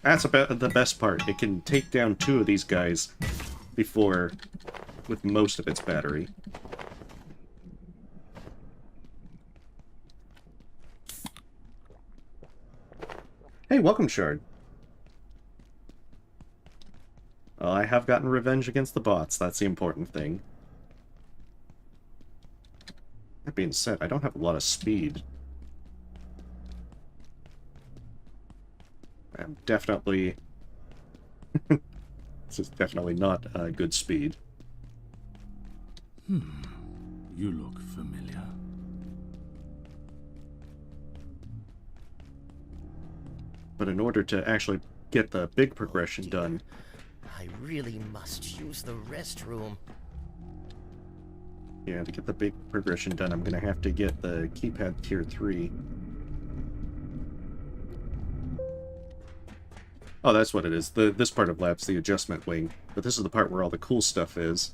That's about the best part. It can take down 2 of these guys before, with most of its battery. Hey, welcome, Shard. Well, I have gotten revenge against the bots. That's the important thing. That being said, I don't have a lot of speed. I'm definitely... This is definitely not good speed. You look familiar. But in order to actually get the big progression done... I really must use the restroom. Yeah, to get the big progression done, I'm gonna have to get the keypad tier 3. Oh, that's what it is. This part of lab's the adjustment wing, but this is the part where all the cool stuff is.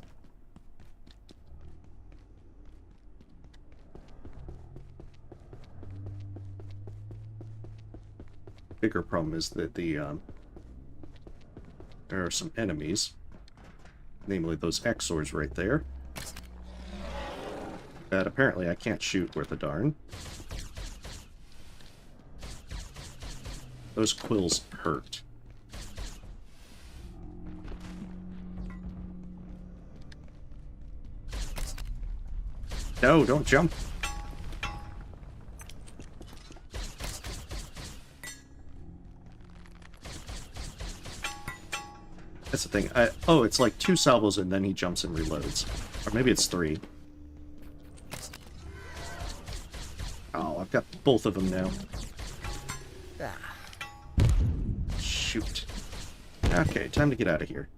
Bigger problem is that there are some enemies, namely those Exors right there, that apparently I can't shoot worth a darn. Those quills hurt. No, don't jump. That's the thing. Oh, it's like 2 salvos and then he jumps and reloads. Or maybe it's 3. Oh, I've got both of them now. Shoot. Okay, time to get out of here.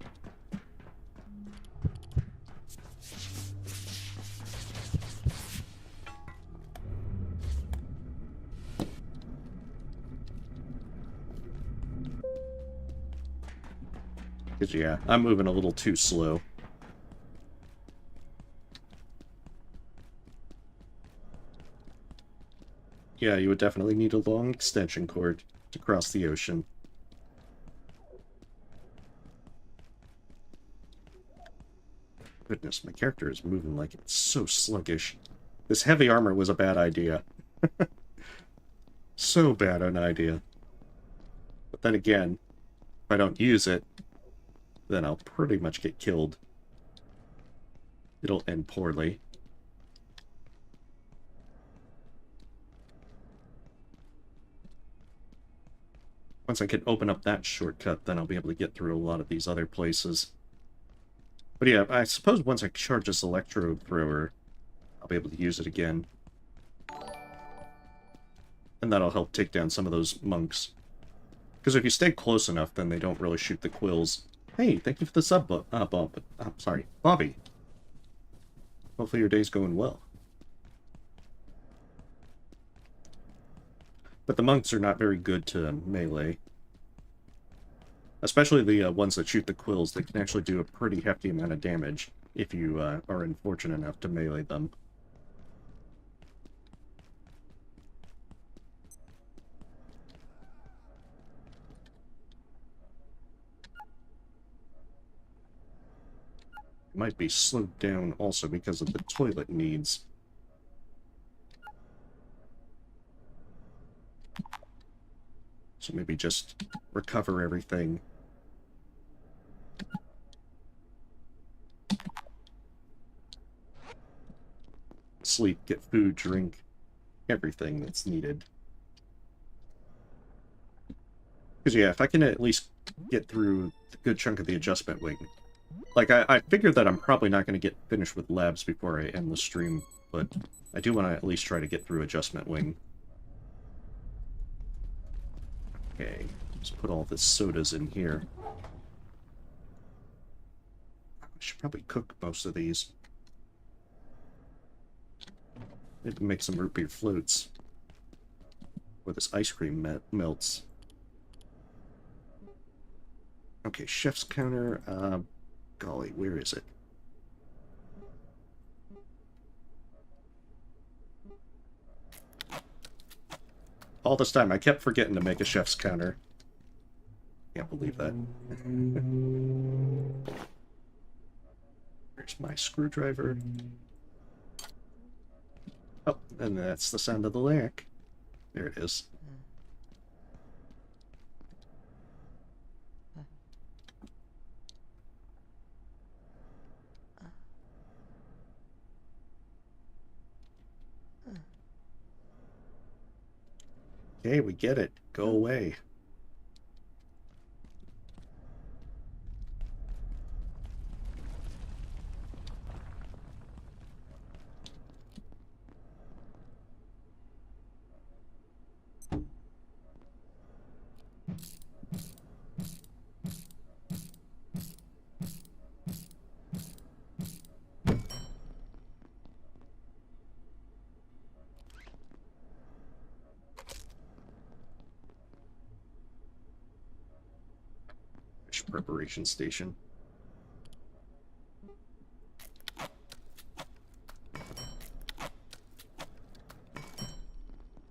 Because, yeah, I'm moving a little too slow. Yeah, you would definitely need a long extension cord to cross the ocean. Goodness, my character is moving like it's so sluggish. This heavy armor was a bad idea. So bad an idea. But then again, if I don't use it, then I'll pretty much get killed. It'll end poorly. Once I can open up that shortcut, then I'll be able to get through a lot of these other places. But yeah, I suppose once I charge this electrode thrower, I'll be able to use it again. And that'll help take down some of those monks. Because if you stay close enough, then they don't really shoot the quills. Hey, thank you for the sub, sorry, Bobby. Hopefully your day's going well. But the monks are not very good to melee. Especially the ones that shoot the quills. They can actually do a pretty hefty amount of damage if you are unfortunate enough to melee them. Might be slowed down also because of the toilet needs. So maybe just recover everything. Sleep, get food, drink, everything that's needed. Because yeah, if I can at least get through a good chunk of the adjustment wing. Like, I figured that I'm probably not going to get finished with labs before I end the stream, but I do want to at least try to get through adjustment wing. Okay, let's put all the sodas in here. I should probably cook most of these. Maybe make some root beer floats. Where this ice cream melts. Okay, chef's counter, golly, where is it? All this time, I kept forgetting to make a chef's counter. Can't believe that. There's my screwdriver. Oh, and that's the sound of the lyric. There it is. Okay, we get it. Go away. Preparation station.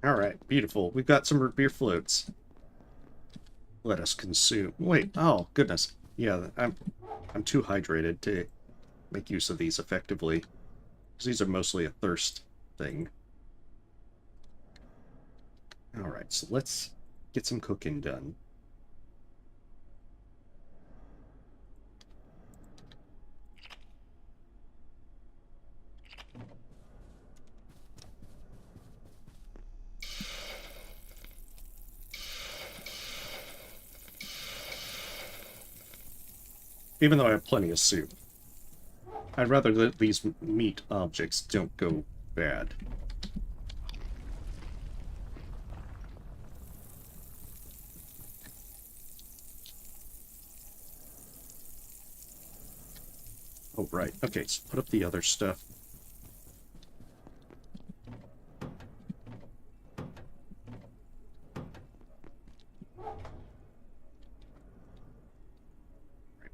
Alright, beautiful. We've got some root beer floats. Let us consume. Wait, oh, goodness. Yeah, I'm too hydrated to make use of these effectively. Because these are mostly a thirst thing. Alright, so let's get some cooking done. Even though I have plenty of soup. I'd rather that these meat objects don't go bad. Oh, right. Okay, so put up the other stuff.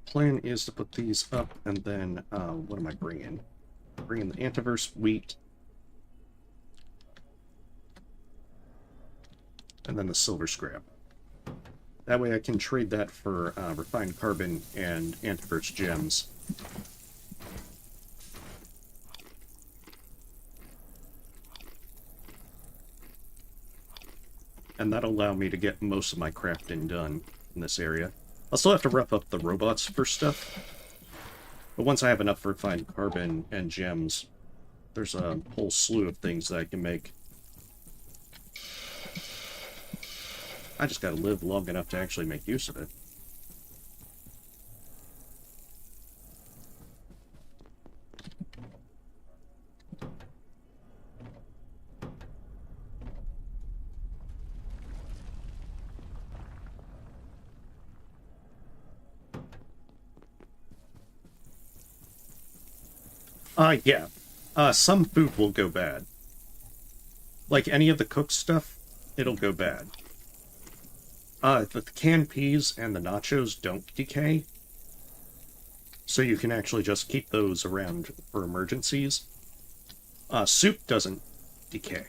Plan is to put these up, and then, what am I bringing? Bringing the antiverse wheat. And then the silver scrap. That way I can trade that for refined carbon and antiverse gems. And that'll allow me to get most of my crafting done in this area. I'll still have to rough up the robots for stuff. But once I have enough refined carbon and gems, there's a whole slew of things that I can make. I just gotta live long enough to actually make use of it. Yeah. Some food will go bad. Like any of the cooked stuff, it'll go bad. The canned peas and the nachos don't decay, so you can actually just keep those around for emergencies. Soup doesn't decay,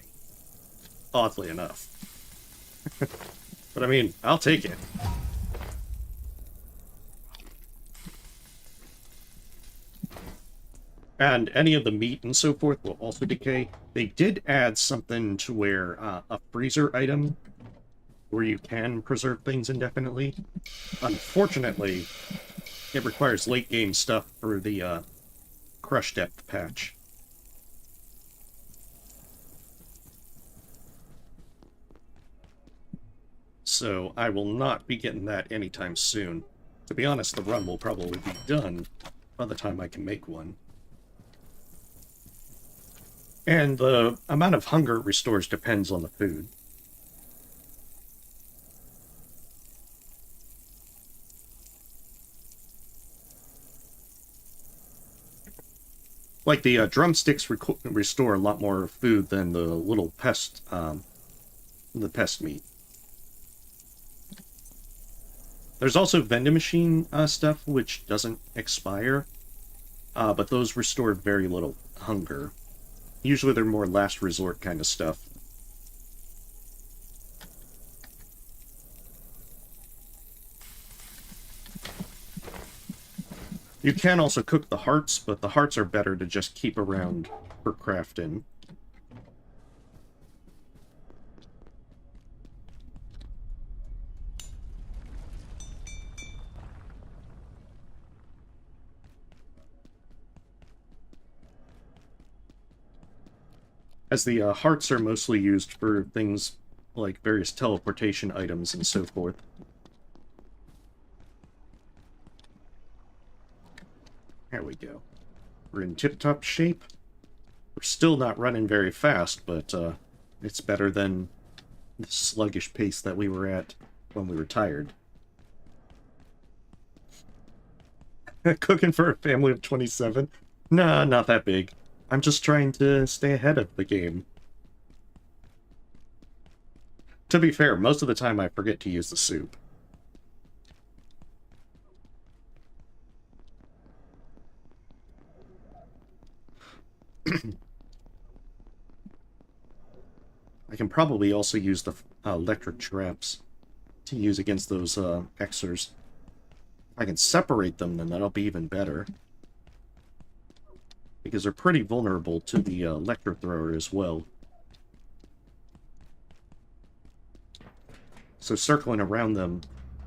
oddly enough. But I mean, I'll take it. And any of the meat and so forth will also decay. They did add something to where a freezer item where you can preserve things indefinitely. Unfortunately, it requires late game stuff for the crush depth patch. So I will not be getting that anytime soon. To be honest, the run will probably be done by the time I can make one. And the amount of hunger it restores depends on the food. Like the drumsticks restore a lot more food than the little pest, the pest meat. There's also vending machine stuff which doesn't expire, but those restore very little hunger. Usually they're more last resort kind of stuff. You can also cook the hearts, but the hearts are better to just keep around for crafting. As the hearts are mostly used for things like various teleportation items and so forth. There we go. We're in tip-top shape. We're still not running very fast, but it's better than the sluggish pace that we were at when we retired. Cooking for a family of 27? Nah, not that big. I'm just trying to stay ahead of the game. To be fair, most of the time I forget to use the soup. I can probably also use the electric traps to use against those Xers. If I can separate them, then that'll be even better. Because they're pretty vulnerable to the electro thrower as well. So circling around them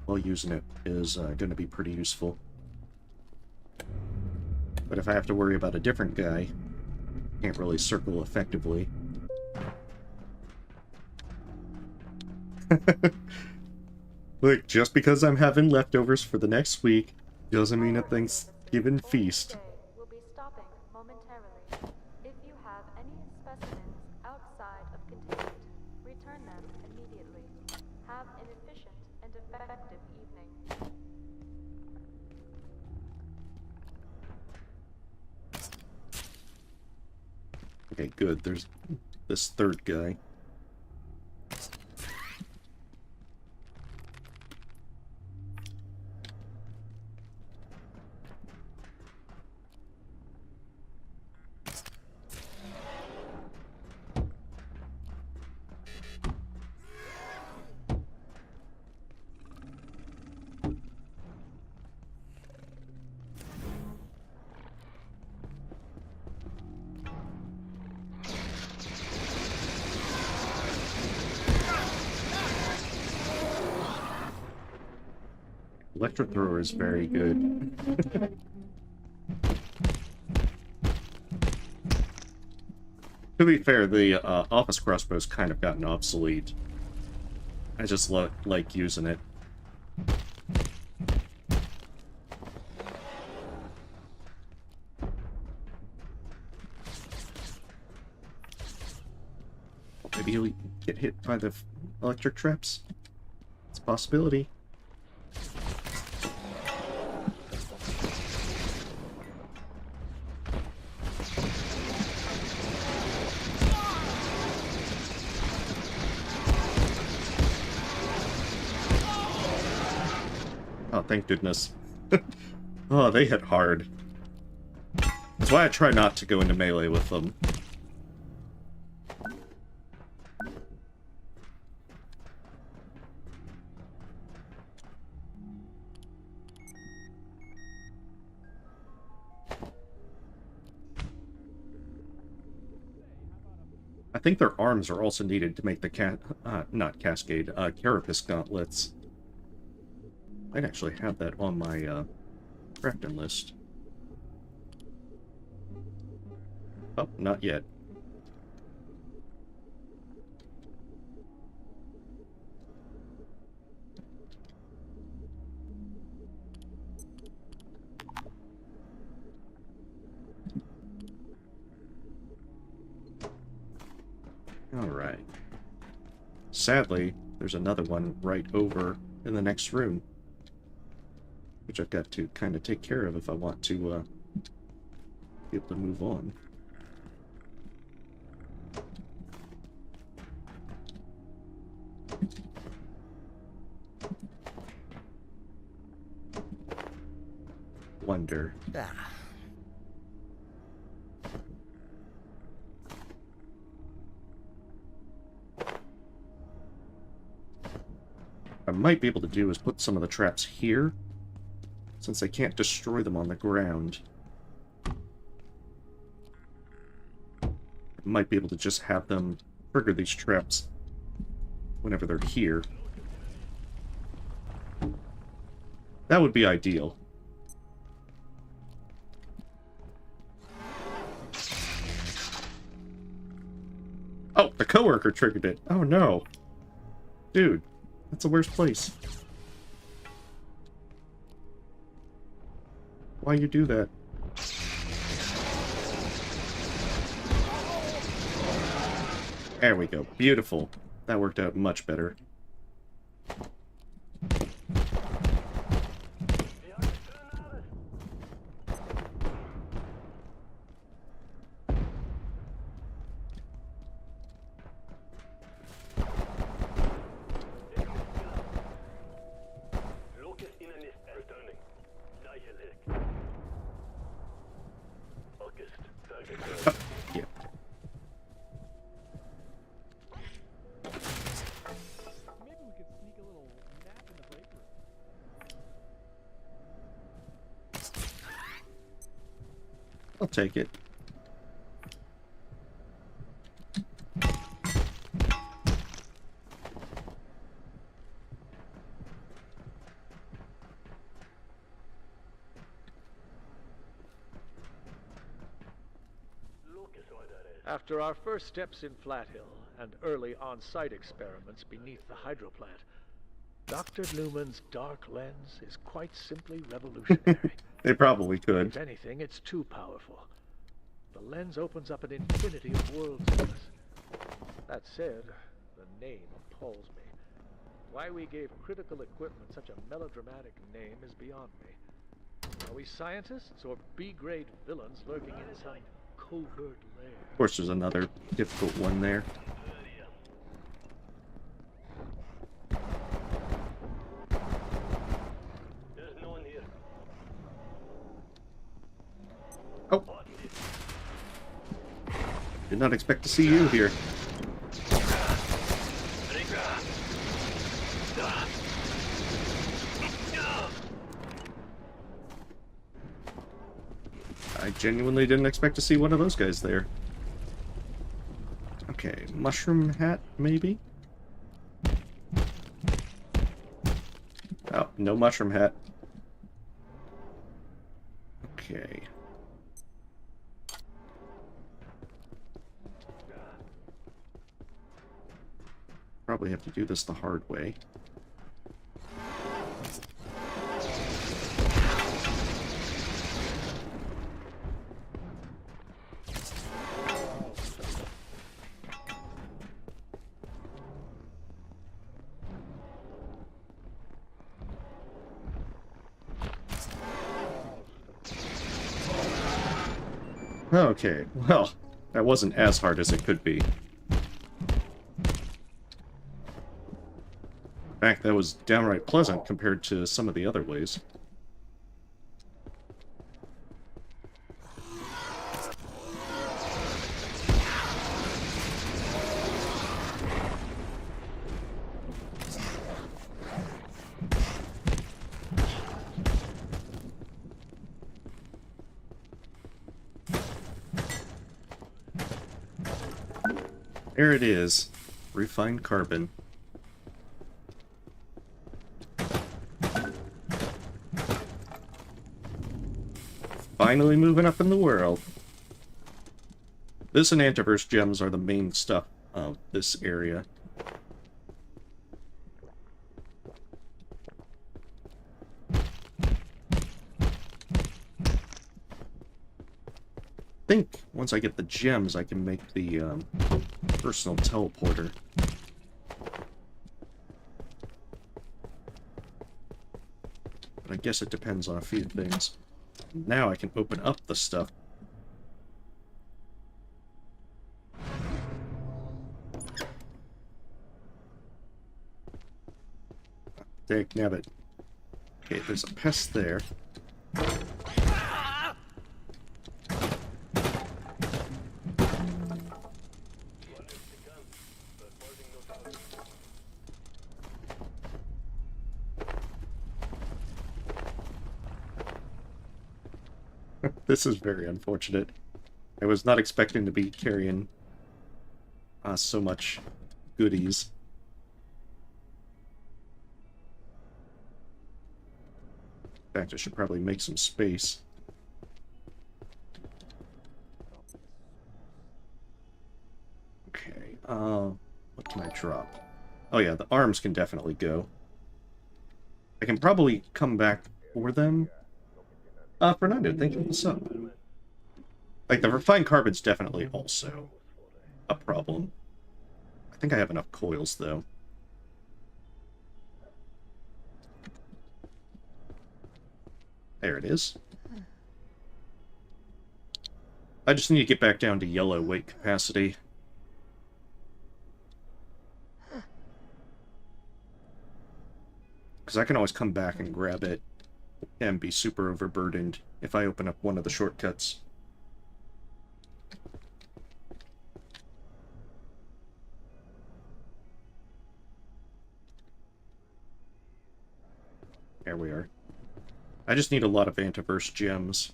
while using it is going to be pretty useful. But if I have to worry about a different guy, can't really circle effectively. Look, just because I'm having leftovers for the next week Doesn't mean a Thanksgiving feast. We'll be stopping momentarily. If you have any specimens outside of containment, return them immediately. Have an efficient and effective evening. Okay, good. There's this third guy. Electro thrower is very good. To be fair, the office crossbow's kind of gotten obsolete. I just like using it. Maybe he'll get hit by the electric traps. It's a possibility. Oh, thank goodness. Oh, they hit hard. That's why I try not to go into melee with them. I think their arms are also needed to make the not Cascade, Carapace gauntlets. I'd actually have that on my crafting list. Oh, not yet. Alright. Sadly, there's another one right over in the next room, which I've got to kind of take care of if I want to be able to move on. Wonder. I might be able to do is put some of the traps here, since I can't destroy them on the ground. I might be able to just have them trigger these traps whenever they're here. That would be ideal. Oh, the coworker triggered it. Oh no. Dude, that's the worst place. Why you do that? There we go. Beautiful. That worked out much better. I'll take it. After our first steps in Flat Hill and early on-site experiments beneath the Hydroplant, Dr. Newman's dark lens is quite simply revolutionary. They probably could. If anything, it's too powerful. The lens opens up an infinity of worlds to us. That said, the name appalls me. Why we gave critical equipment such a melodramatic name is beyond me. Are we scientists or B-grade villains lurking in some covert lair? Of course, there's another difficult one there. Oh. Did not expect to see you here. I genuinely didn't expect to see one of those guys there. Okay, mushroom hat, maybe? Oh, no mushroom hat. Okay. Probably have to do this the hard way. Okay, well, that wasn't as hard as it could be. In fact, that was downright pleasant compared to some of the other ways. There it is. Refined carbon. Finally moving up in the world. This and antiverse gems are the main stuff of this area. I think once I get the gems, I can make the personal teleporter. But I guess it depends on a few things. Now I can open up the stuff. Dagnabbit. Okay, there's a pest there. This is very unfortunate. I was not expecting to be carrying so much goodies. In fact, I should probably make some space. Okay, what can I drop? Oh yeah, the arms can definitely go. I can probably come back for them. Fernando, thank you for the sub. Like, the refined carbon's definitely also a problem. I think I have enough coils, though. There it is. I just need to get back down to yellow weight capacity. Because I can always come back and grab it and be super overburdened if I open up one of the shortcuts. There we are. I just need a lot of antiverse gems.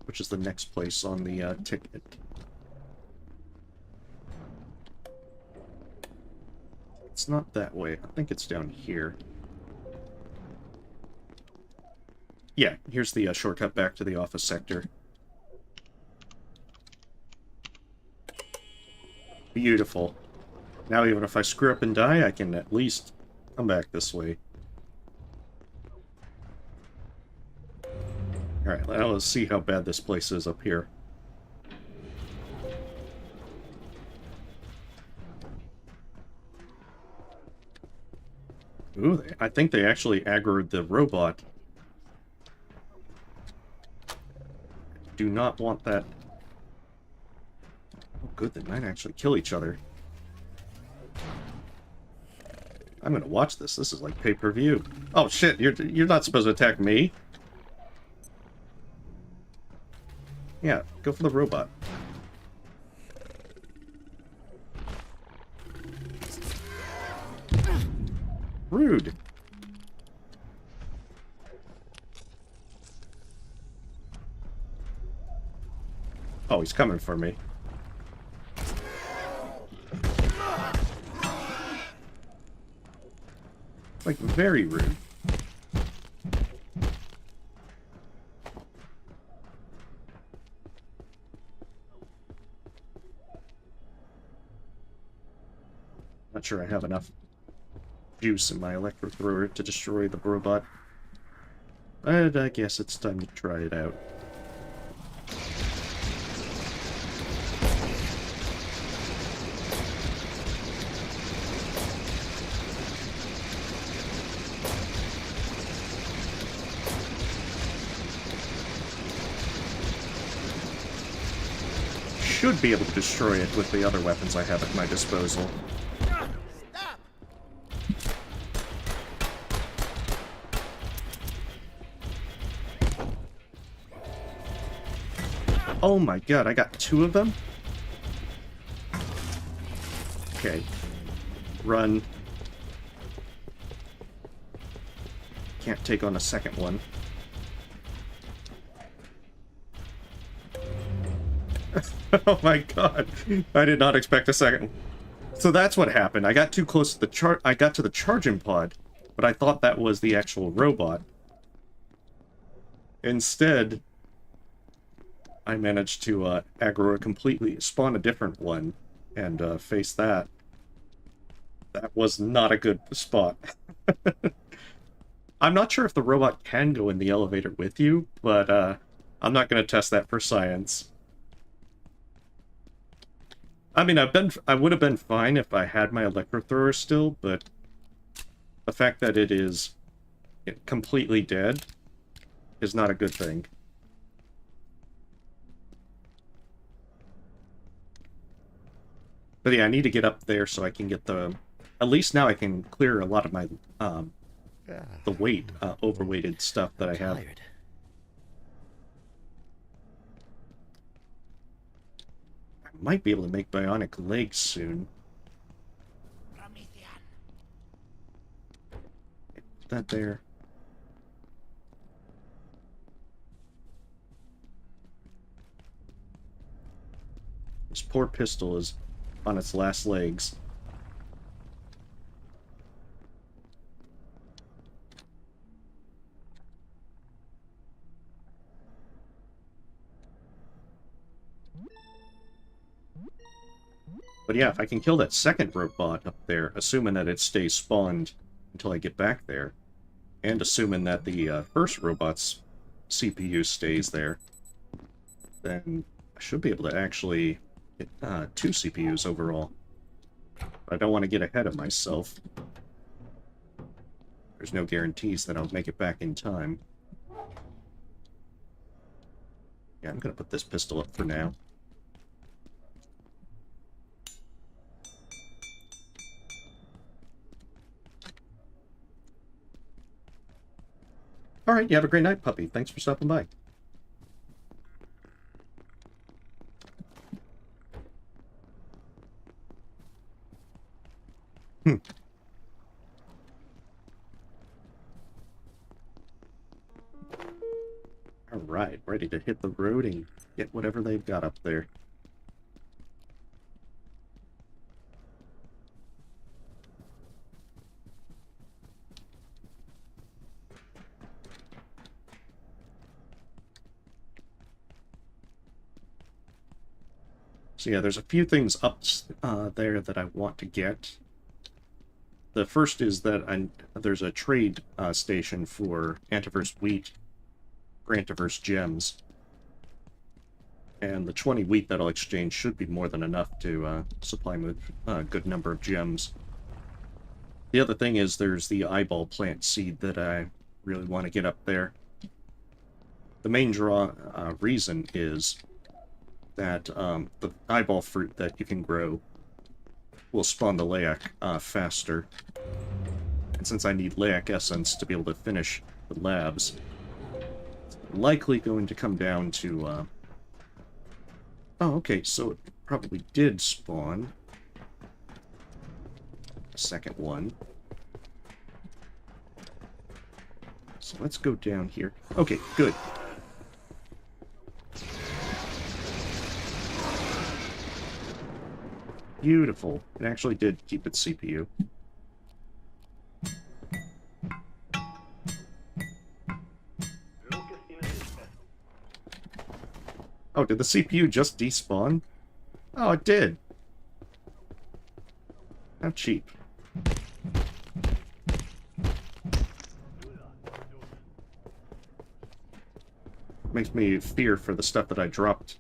Which is the next place on the ticket. It's not that way. I think it's down here. Yeah, here's the shortcut back to the office sector. Beautiful. Now even if I screw up and die, I can at least come back this way. Alright, now let's see how bad this place is up here. Ooh, I think they actually aggroed the robot. Do not want that. Oh, good, they might actually kill each other. I'm gonna watch this. This is like pay-per-view. Oh shit, you're not supposed to attack me. Yeah, go for the robot. Rude. Oh, he's coming for me. Like, very rude. Not sure I have enough juice in my electro thrower to destroy the robot. But I guess it's time to try it out. Should be able to destroy it with the other weapons I have at my disposal. Oh my god, I got 2 of them? Okay. Run. Can't take on a second one. Oh my god. I did not expect a second. So that's what happened. I got too close to the I got to the charging pod, but I thought that was the actual robot. Instead, I managed to aggro a completely, spawn a different one, and face that. That was not a good spot. I'm not sure if the robot can go in the elevator with you, but I'm not going to test that for science. I mean, I would have been fine if I had my electro thrower still, but the fact that it is completely dead is not a good thing. But yeah, I need to get up there so I can get the... At least now I can clear a lot of my, the weight, overweighted stuff that I have. I might be able to make bionic legs soon. Put that there. This poor pistol is on its last legs. But yeah, if I can kill that second robot up there, assuming that it stays spawned until I get back there, and assuming that the first robot's CPU stays there, then I should be able to actually get 2 CPUs overall. But I don't want to get ahead of myself. There's no guarantees that I'll make it back in time. Yeah, I'm going to put this pistol up for now. Alright, you have a great night, puppy. Thanks for stopping by. Alright, ready to hit the road and get whatever they've got up there. So yeah, there's a few things up there that I want to get. The first is that there's a trade station for Antiverse wheat, for Antiverse gems. And the 20 wheat that I'll exchange should be more than enough to supply me with a good number of gems. The other thing is there's the eyeball plant seed that I really want to get up there. The main reason is that the eyeball fruit that you can grow will spawn the Layak faster. And since I need Layak essence to be able to finish the labs, it's likely going to come down to... Oh, okay, so it probably did spawn a second one. So let's go down here. Okay, good. Beautiful. It actually did keep its CPU. Oh, did the CPU just despawn? Oh, it did. How cheap. Makes me fear for the stuff that I dropped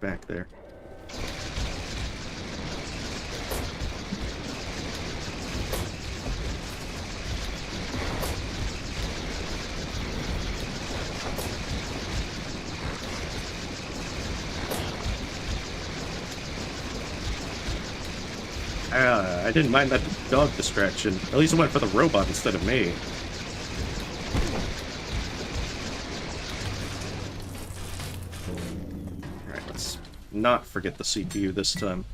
back there. I didn't mind that dog distraction. At least it went for the robot instead of me. Alright, let's not forget the CPU this time.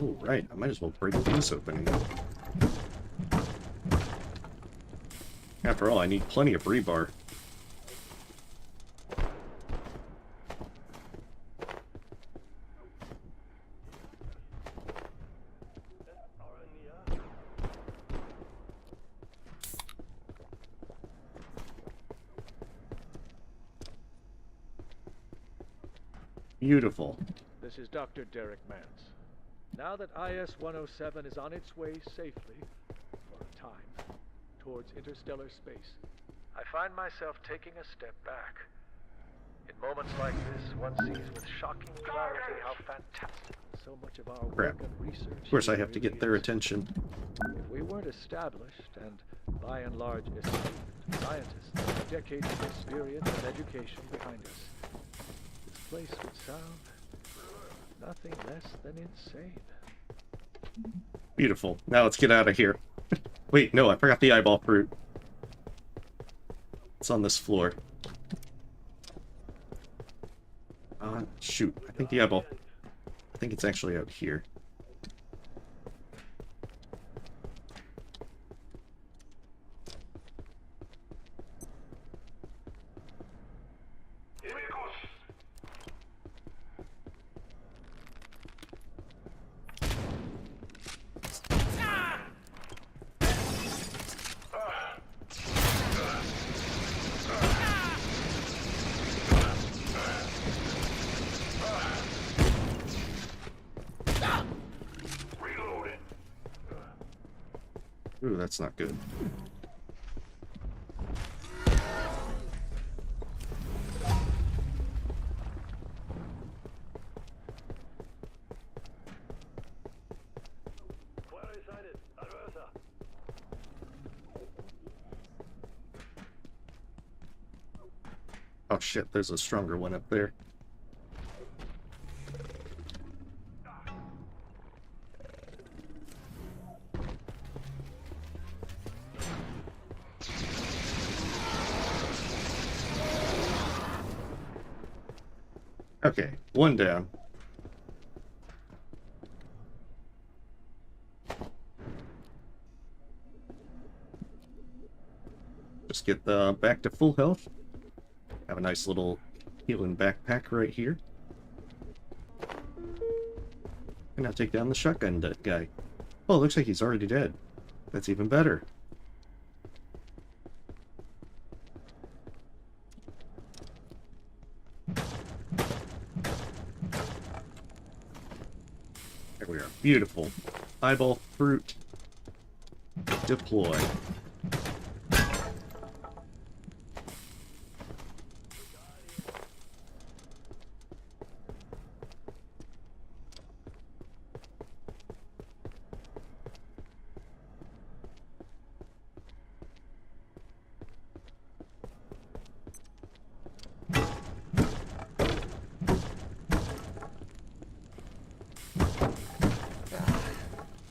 Oh, right. I might as well break these open again. After all, I need plenty of rebar. Beautiful. This is Dr. Derek Mance. Now that IS-107 is on its way safely, for a time, towards interstellar space, I find myself taking a step back. In moments like this, one sees with shocking clarity how fantastic so much of our work and research Of course, I have to get their attention. If we weren't established and, by and large, esteemed scientists with decades of experience and education behind us, this place would sound nothing less than insane. Beautiful. Now let's get out of here. Wait, no, I forgot the eyeball fruit. It's on this floor. Shoot. I think the eyeball... I think it's actually out here. Ooh, that's not good. Oh shit, there's a stronger one up there. Okay, one down. Just get the back to full health. Have a nice little healing backpack right here. And now take down the shotgun guy. Oh, it looks like he's already dead. That's even better. There we are. Beautiful. Eyeball fruit. Deploy.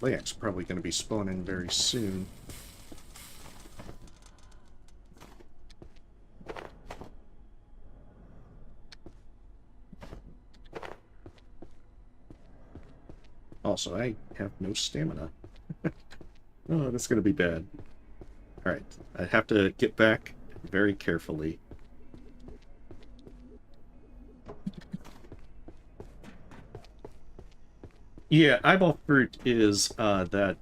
Layak's probably going to be spawning very soon. Also, I have no stamina. Oh, that's going to be bad. Alright, I have to get back very carefully. Yeah, eyeball fruit is that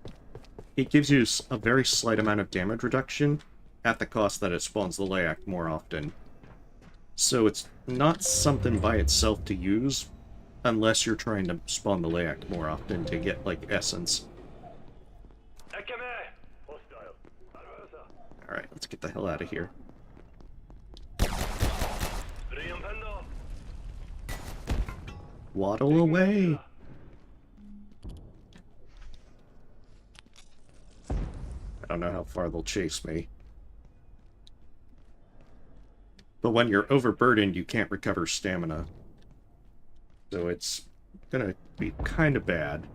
it gives you a very slight amount of damage reduction at the cost that it spawns the Layak more often. So it's not something by itself to use unless you're trying to spawn the Layak more often to get, like, essence. Alright, let's get the hell out of here. Waddle away! I don't know how far they'll chase me. But when you're overburdened, you can't recover stamina. So it's gonna be kind of bad.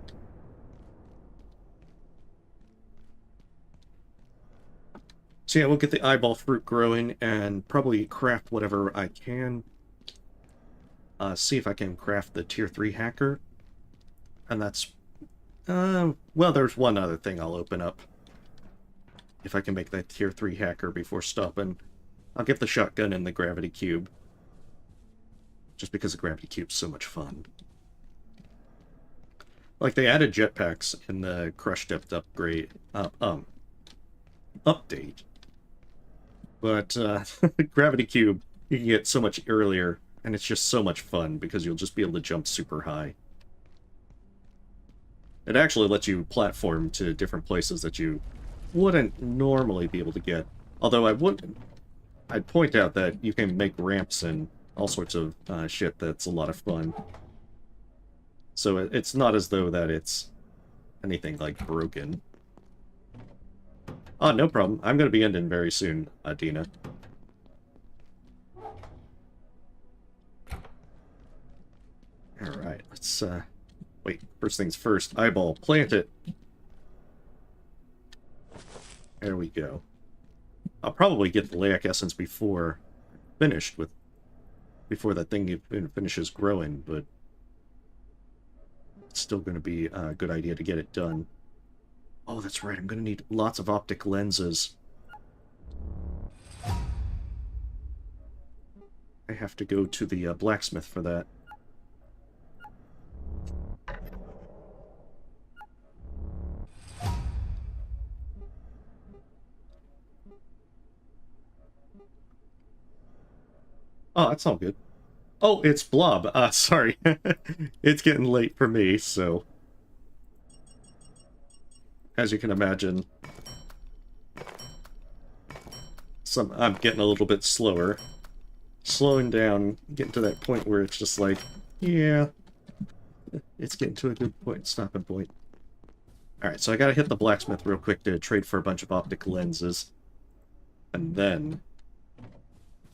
So yeah, we'll get the eyeball fruit growing and probably craft whatever I can. See if I can craft the tier 3 hacker. And that's... well, there's one other thing I'll open up. If I can make that tier 3 hacker before stopping. I'll get the shotgun and the gravity cube. Just because the gravity cube's so much fun. Like, they added jetpacks in the crush depth upgrade... update. But, gravity cube, you can get so much earlier, and it's just so much fun, because you'll just be able to jump super high. It actually lets you platform to different places that you wouldn't normally be able to get. Although I'd point out that you can make ramps and all sorts of shit that's a lot of fun. So it's not as though that it's anything, like, broken. Oh, no problem. I'm going to be ending very soon, Dina. Alright, let's, wait, first things first. Eyeball, plant it! There we go. I'll probably get the Layak Essence before that thing even finishes growing, but it's still going to be a good idea to get it done. Oh, that's right, I'm going to need lots of optic lenses. I have to go to the blacksmith for that. Oh, that's all good. Oh, it's Blob. Sorry. It's getting late for me, so... As you can imagine... I'm getting a little bit slower. Slowing down, getting to that point where it's just like, yeah... It's getting to a good point, stopping point. Alright, so I gotta hit the blacksmith real quick to trade for a bunch of optic lenses. And then...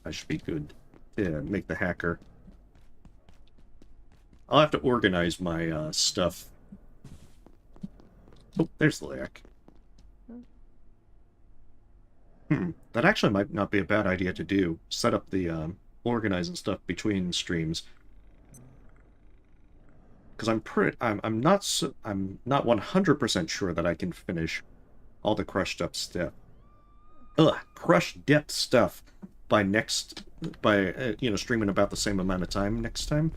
I should be good. Yeah, make the hacker. I'll have to organize my stuff. Oh, there's the Layak. That actually might not be a bad idea to do. Set up the organizing stuff between streams. Because I'm not 100% sure that I can finish all the crushed up stuff. Crushed depth stuff by next by streaming about the same amount of time next time.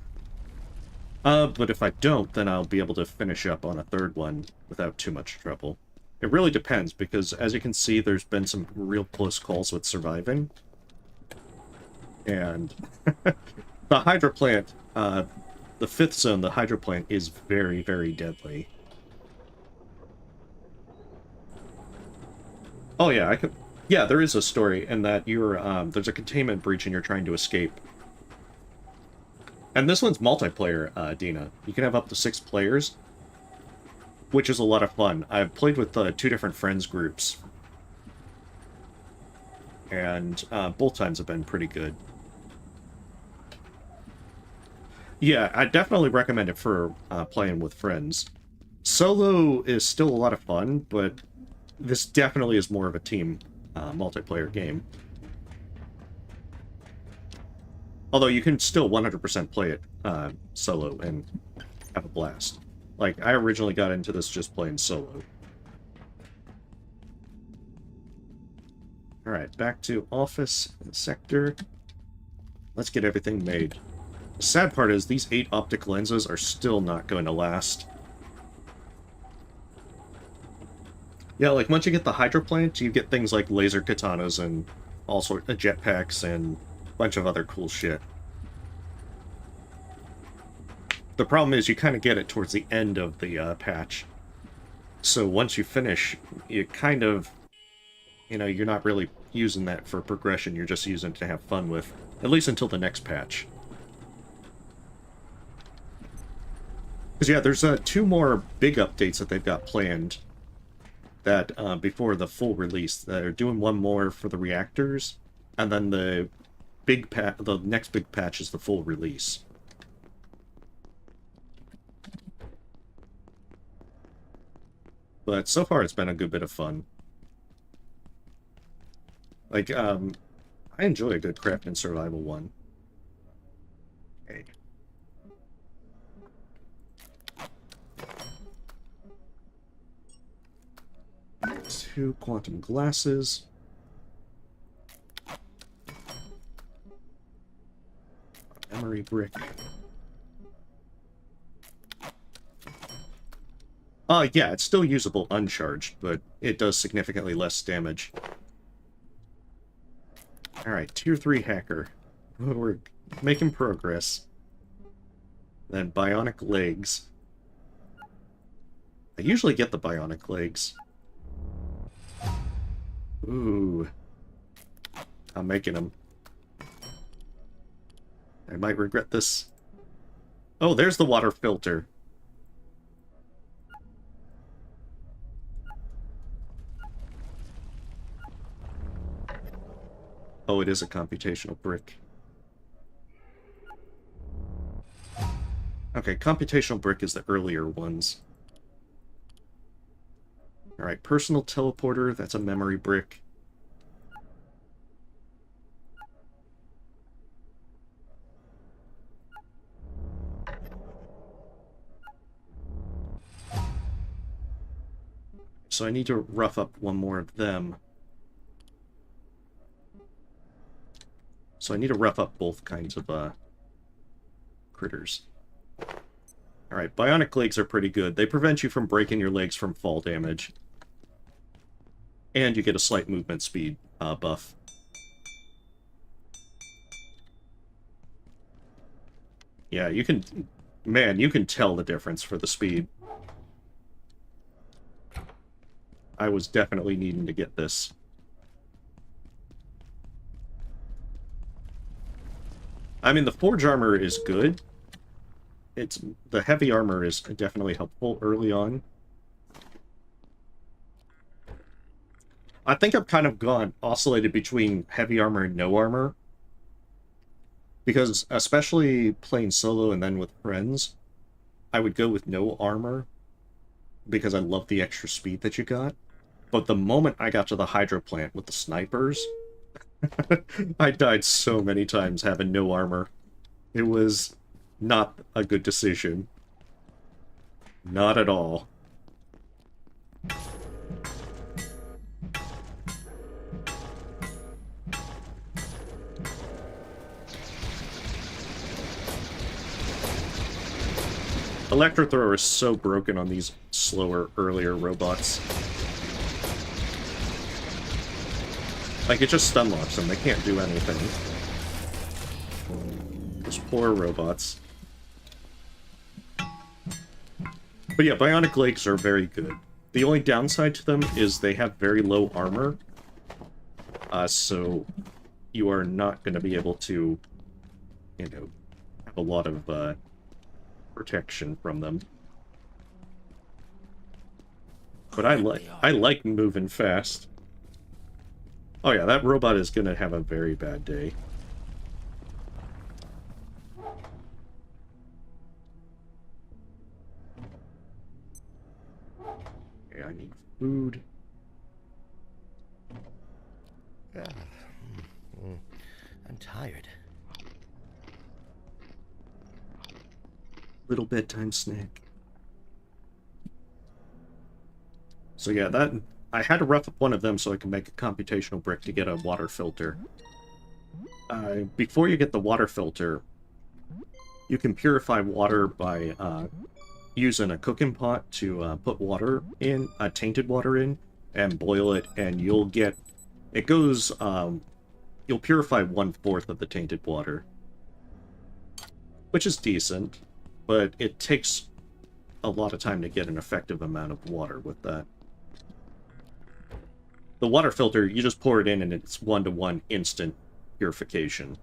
But if I don't, then I'll be able to finish up on a third one without too much trouble. It really depends, because as you can see, there's been some real close calls with surviving. And the Hydroplant, the 5th zone, the Hydroplant, is very, very deadly. Oh yeah, yeah, there is a story in that there's a containment breach and you're trying to escape. And this one's multiplayer, Dina. You can have up to 6 players, which is a lot of fun. I've played with 2 different friends groups, and both times have been pretty good. Yeah, I definitely recommend it for playing with friends. Solo is still a lot of fun, but this definitely is more of a team multiplayer game. Although you can still 100% play it solo and have a blast. Like, I originally got into this just playing solo. Alright, back to office sector. Let's get everything made. The sad part is these 8 optic lenses are still not going to last. Yeah, like, once you get the Hydroplant, you get things like laser katanas and all sorts of jetpacks and bunch of other cool shit. The problem is you kind of get it towards the end of the patch. So once you finish, you kind of, you're not really using that for progression, you're just using it to have fun with, at least until the next patch. Because yeah, there's 2 more big updates that they've got planned that before the full release. They're doing one more for the reactors, and then the next big patch is the full release. But so far it's been a good bit of fun. Like, I enjoy a good craft and survival one. Okay. 2 quantum glasses. Memory brick. Yeah, it's still usable uncharged, but it does significantly less damage. Alright, Tier 3 hacker. We're making progress. Then bionic legs. I usually get the bionic legs. Ooh. I'm making them. I might regret this. Oh, there's the water filter. Oh, it is a computational brick. Okay, computational brick is the earlier ones. Alright, personal teleporter, that's a memory brick. So I need to rough up one more of them. So I need to rough up both kinds of critters. Alright, bionic legs are pretty good. They prevent you from breaking your legs from fall damage. And you get a slight movement speed buff. Yeah, you can... Man, you can tell the difference for the speed. I was definitely needing to get this. I mean, the forge armor is good. The heavy armor is definitely helpful early on. I think I've kind of oscillated between heavy armor and no armor. Because, especially playing solo and then with friends, I would go with no armor. Because I love the extra speed that you got. But the moment I got to the Hydroplant with the snipers, I died so many times having no armor. It was not a good decision. Not at all. Electro Thrower is so broken on these slower, earlier robots. Like, it just stun locks them. They can't do anything. Those poor robots. But yeah, bionic legs are very good. The only downside to them is they have very low armor. So you are not going to be able to, you know, have a lot of protection from them. But I like moving fast. Oh yeah, that robot is going to have a very bad day. Okay, I need food. I'm tired. Little bedtime snack. So yeah, that I had to rough up one of them so I can make a computational brick to get a water filter. Before you get the water filter, you can purify water by using a cooking pot to put water in, tainted water in, and boil it, and you'll get... It goes... you'll purify 1/4 of the tainted water. Which is decent, but it takes a lot of time to get an effective amount of water with that. The water filter, you just pour it in and it's 1-to-1 instant purification.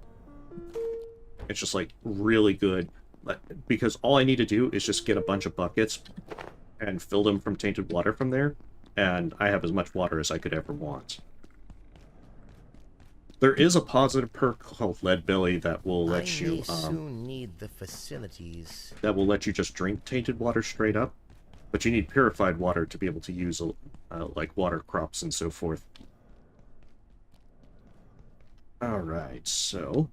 It's just like really good, because all I need to do is just get a bunch of buckets and fill them from tainted water from there, and I have as much water as I could ever want. There is a positive perk called Lead Belly that will let you soon need the facilities. That will let you just drink tainted water straight up, but you need purified water to be able to use like water crops and so forth. Alright, so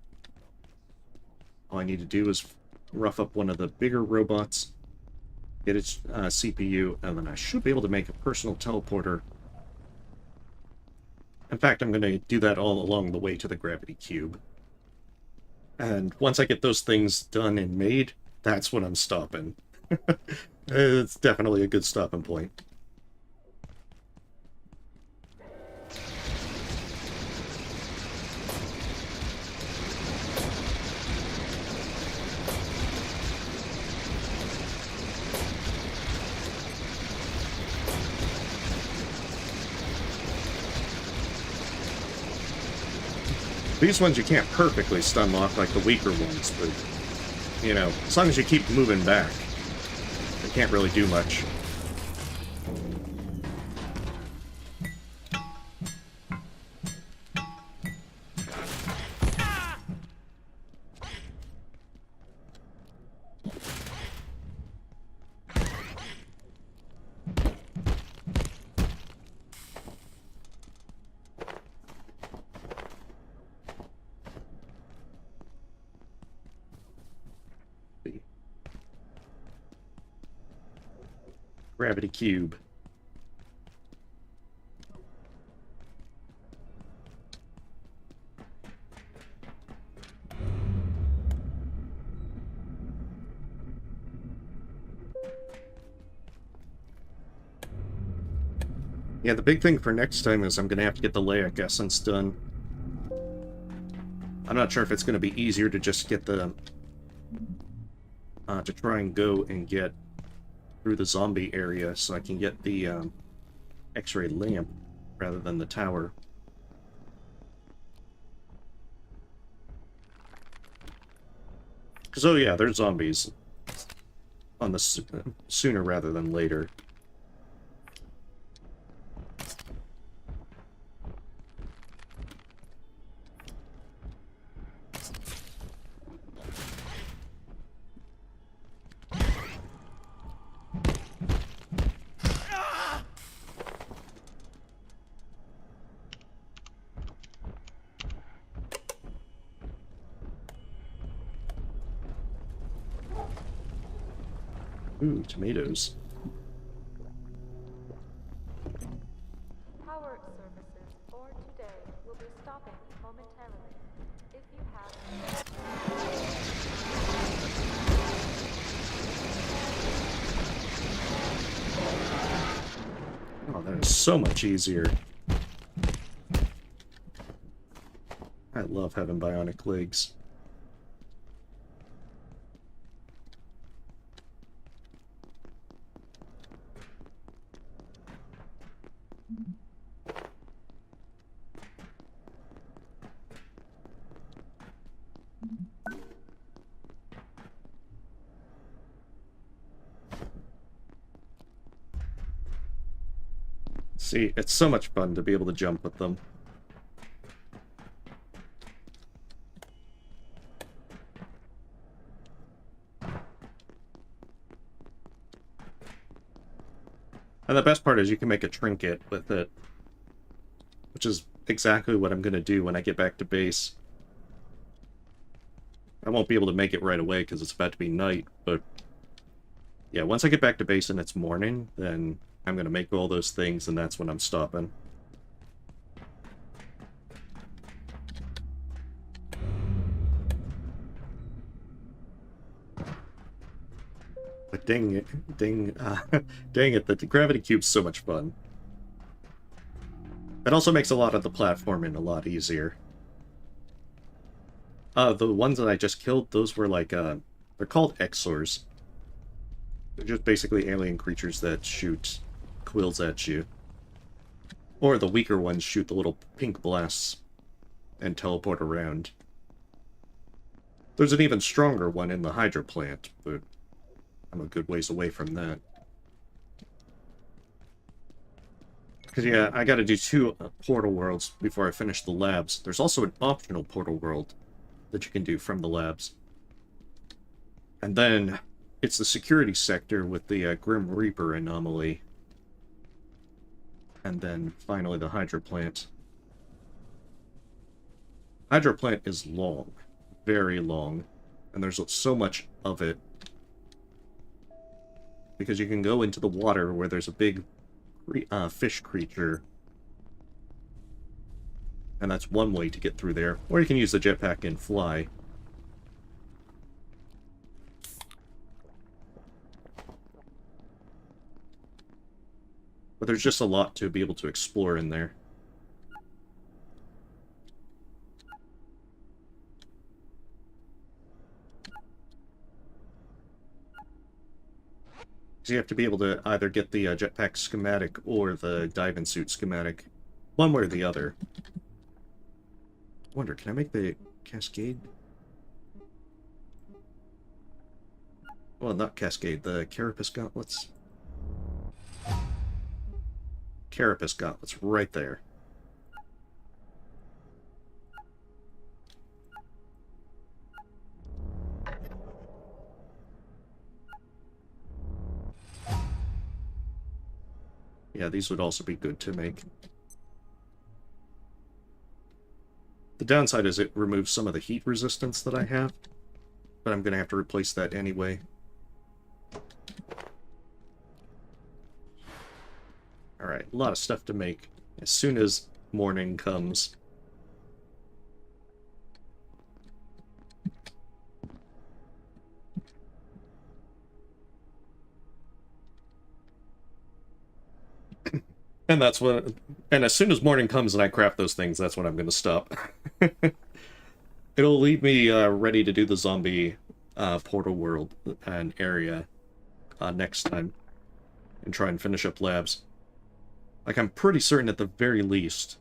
all I need to do is rough up one of the bigger robots, get its CPU, and then I should be able to make a personal teleporter. In fact, I'm going to do that all along the way to the gravity cube. And once I get those things done and made, that's when I'm stopping. It's definitely a good stopping point. These ones you can't perfectly stun lock like the weaker ones, but, you know, as long as you keep moving back, they can't really do much. Gravity cube. Yeah, the big thing for next time is I'm going to have to get the Laic essence done. I'm not sure if it's going to be easier to just get the... to try and go and get through the zombie area so I can get the X-ray lamp rather than the tower. Because, oh yeah, there's zombies on the sooner rather than later. Ooh, tomatoes. Power services for today will be stopping momentarily. If you have... so much easier. I love having bionic legs. See, it's so much fun to be able to jump with them. And the best part is you can make a trinket with it, which is exactly what I'm going to do when I get back to base. I won't be able to make it right away because it's about to be night, but yeah, once I get back to base and it's morning, then I'm going to make all those things, and that's when I'm stopping. But dang it, dang it, the gravity cube's so much fun. It also makes a lot of the platforming a lot easier. The ones that I just killed, those were like, they're called Exors. They're just basically alien creatures that shoot quills at you. Or the weaker ones shoot the little pink blasts and teleport around. There's an even stronger one in the Hydroplant, but I'm a good ways away from that. Because, yeah, I gotta do 2 portal worlds before I finish the labs. There's also an optional portal world that you can do from the labs. And then it's the security sector with the Grim Reaper anomaly. And then finally the Hydroplant. Hydroplant is long. Very long. And there's so much of it. Because you can go into the water where there's a big fish creature. And that's one way to get through there. Or you can use the jetpack and fly. But there's just a lot to be able to explore in there. So you have to be able to either get the jetpack schematic or the diving suit schematic. One way or the other. I wonder, can I make the cascade? Well, not cascade, the Carapace gauntlets. Carapace gauntlets, right there. Yeah, these would also be good to make. The downside is it removes some of the heat resistance that I have, but I'm going to have to replace that anyway. Alright, a lot of stuff to make as soon as morning comes. And that's when, and as soon as morning comes and I craft those things, that's when I'm going to stop. It'll leave me ready to do the zombie portal world and area next time and try and finish up labs. Like, I'm pretty certain at the very least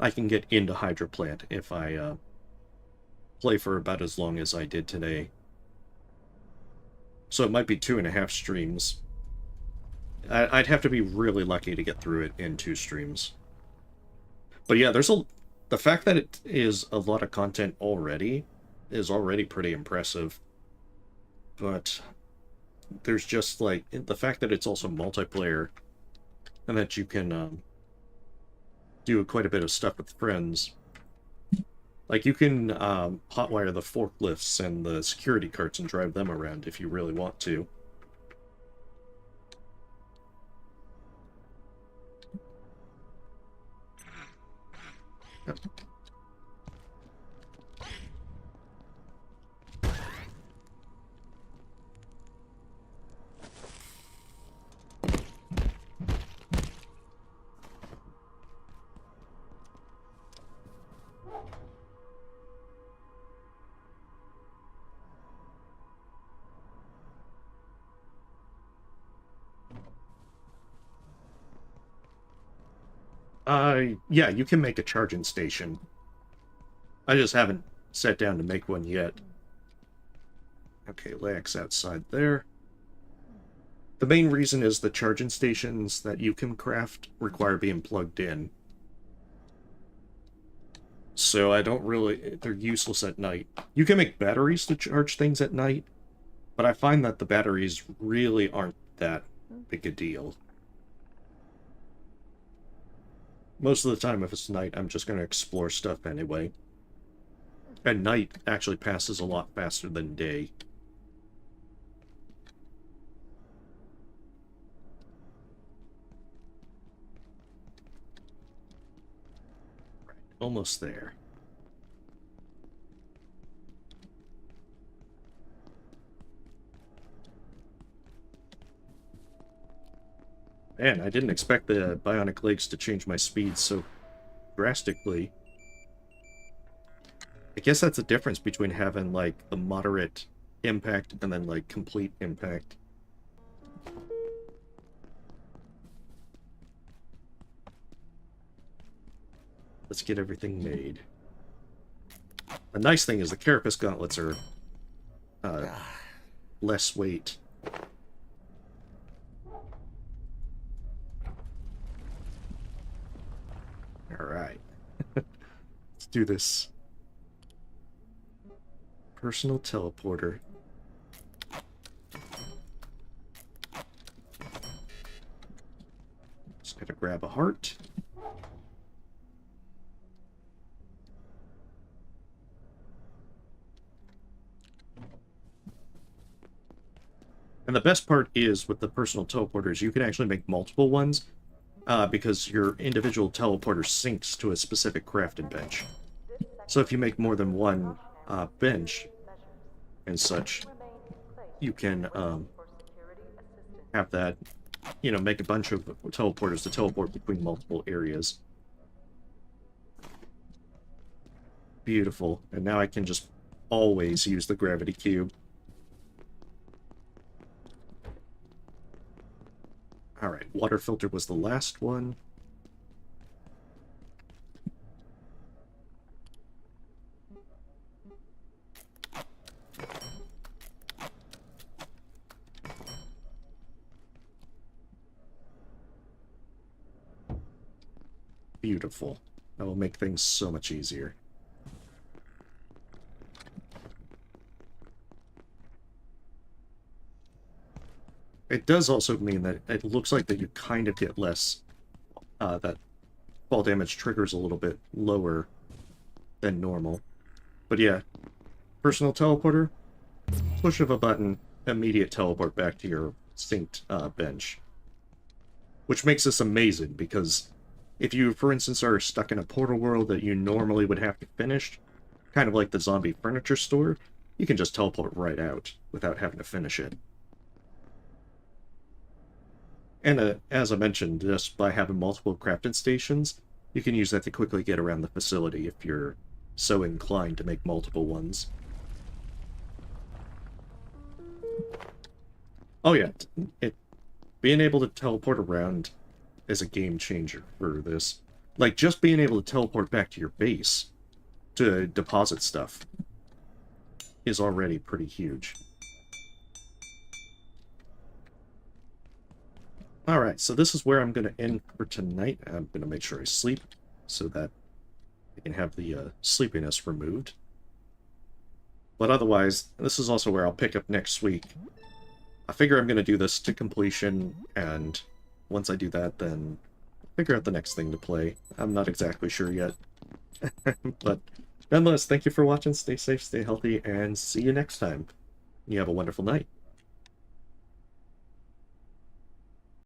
I can get into Hydroplant if I play for about as long as I did today. So it might be 2.5 streams. I'd have to be really lucky to get through it in 2 streams. But yeah, the fact that it is a lot of content already is already pretty impressive. But there's just, like, the fact that it's also multiplayer and that you can do quite a bit of stuff with friends. Like, you can hotwire the forklifts and the security carts and drive them around if you really want to. Yep. Yeah, you can make a charging station. I just haven't sat down to make one yet. Okay, Lax outside there. The main reason is the charging stations that you can craft require being plugged in. So I don't really... they're useless at night. You can make batteries to charge things at night, but I find that the batteries really aren't that big a deal. Most of the time, if it's night, I'm just going to explore stuff anyway. And night actually passes a lot faster than day. Almost there. Man, I didn't expect the bionic legs to change my speed so drastically. I guess that's the difference between having, like, the moderate impact and then, like, complete impact. Let's get everything made. The nice thing is the Carapace gauntlets are less weight. Alright. Let's do this. Personal teleporter. Just gotta grab a heart. And the best part is, with the personal teleporters, you can actually make multiple ones, because your individual teleporter syncs to a specific crafted bench. So if you make more than one bench and such, you can have that, you know, make a bunch of teleporters to teleport between multiple areas. Beautiful. And now I can just always use the gravity cube. Alright, water filter was the last one. Beautiful. That will make things so much easier. It does also mean that it looks like that you kind of get less, that fall damage triggers a little bit lower than normal. But yeah, personal teleporter, push of a button, immediate teleport back to your synced bench. Which makes this amazing, because if you, for instance, are stuck in a portal world that you normally would have to finish, kind of like the zombie furniture store, you can just teleport right out without having to finish it. And as I mentioned, just by having multiple crafting stations, you can use that to quickly get around the facility if you're so inclined to make multiple ones. Oh yeah, being able to teleport around is a game changer for this. Like, just being able to teleport back to your base to deposit stuff is already pretty huge. Alright, so this is where I'm going to end for tonight. I'm going to make sure I sleep so that I can have the sleepiness removed. But otherwise, this is also where I'll pick up next week. I figure I'm going to do this to completion, and once I do that, then figure out the next thing to play. I'm not exactly sure yet. But nonetheless, thank you for watching, stay safe, stay healthy, and see you next time. You have a wonderful night.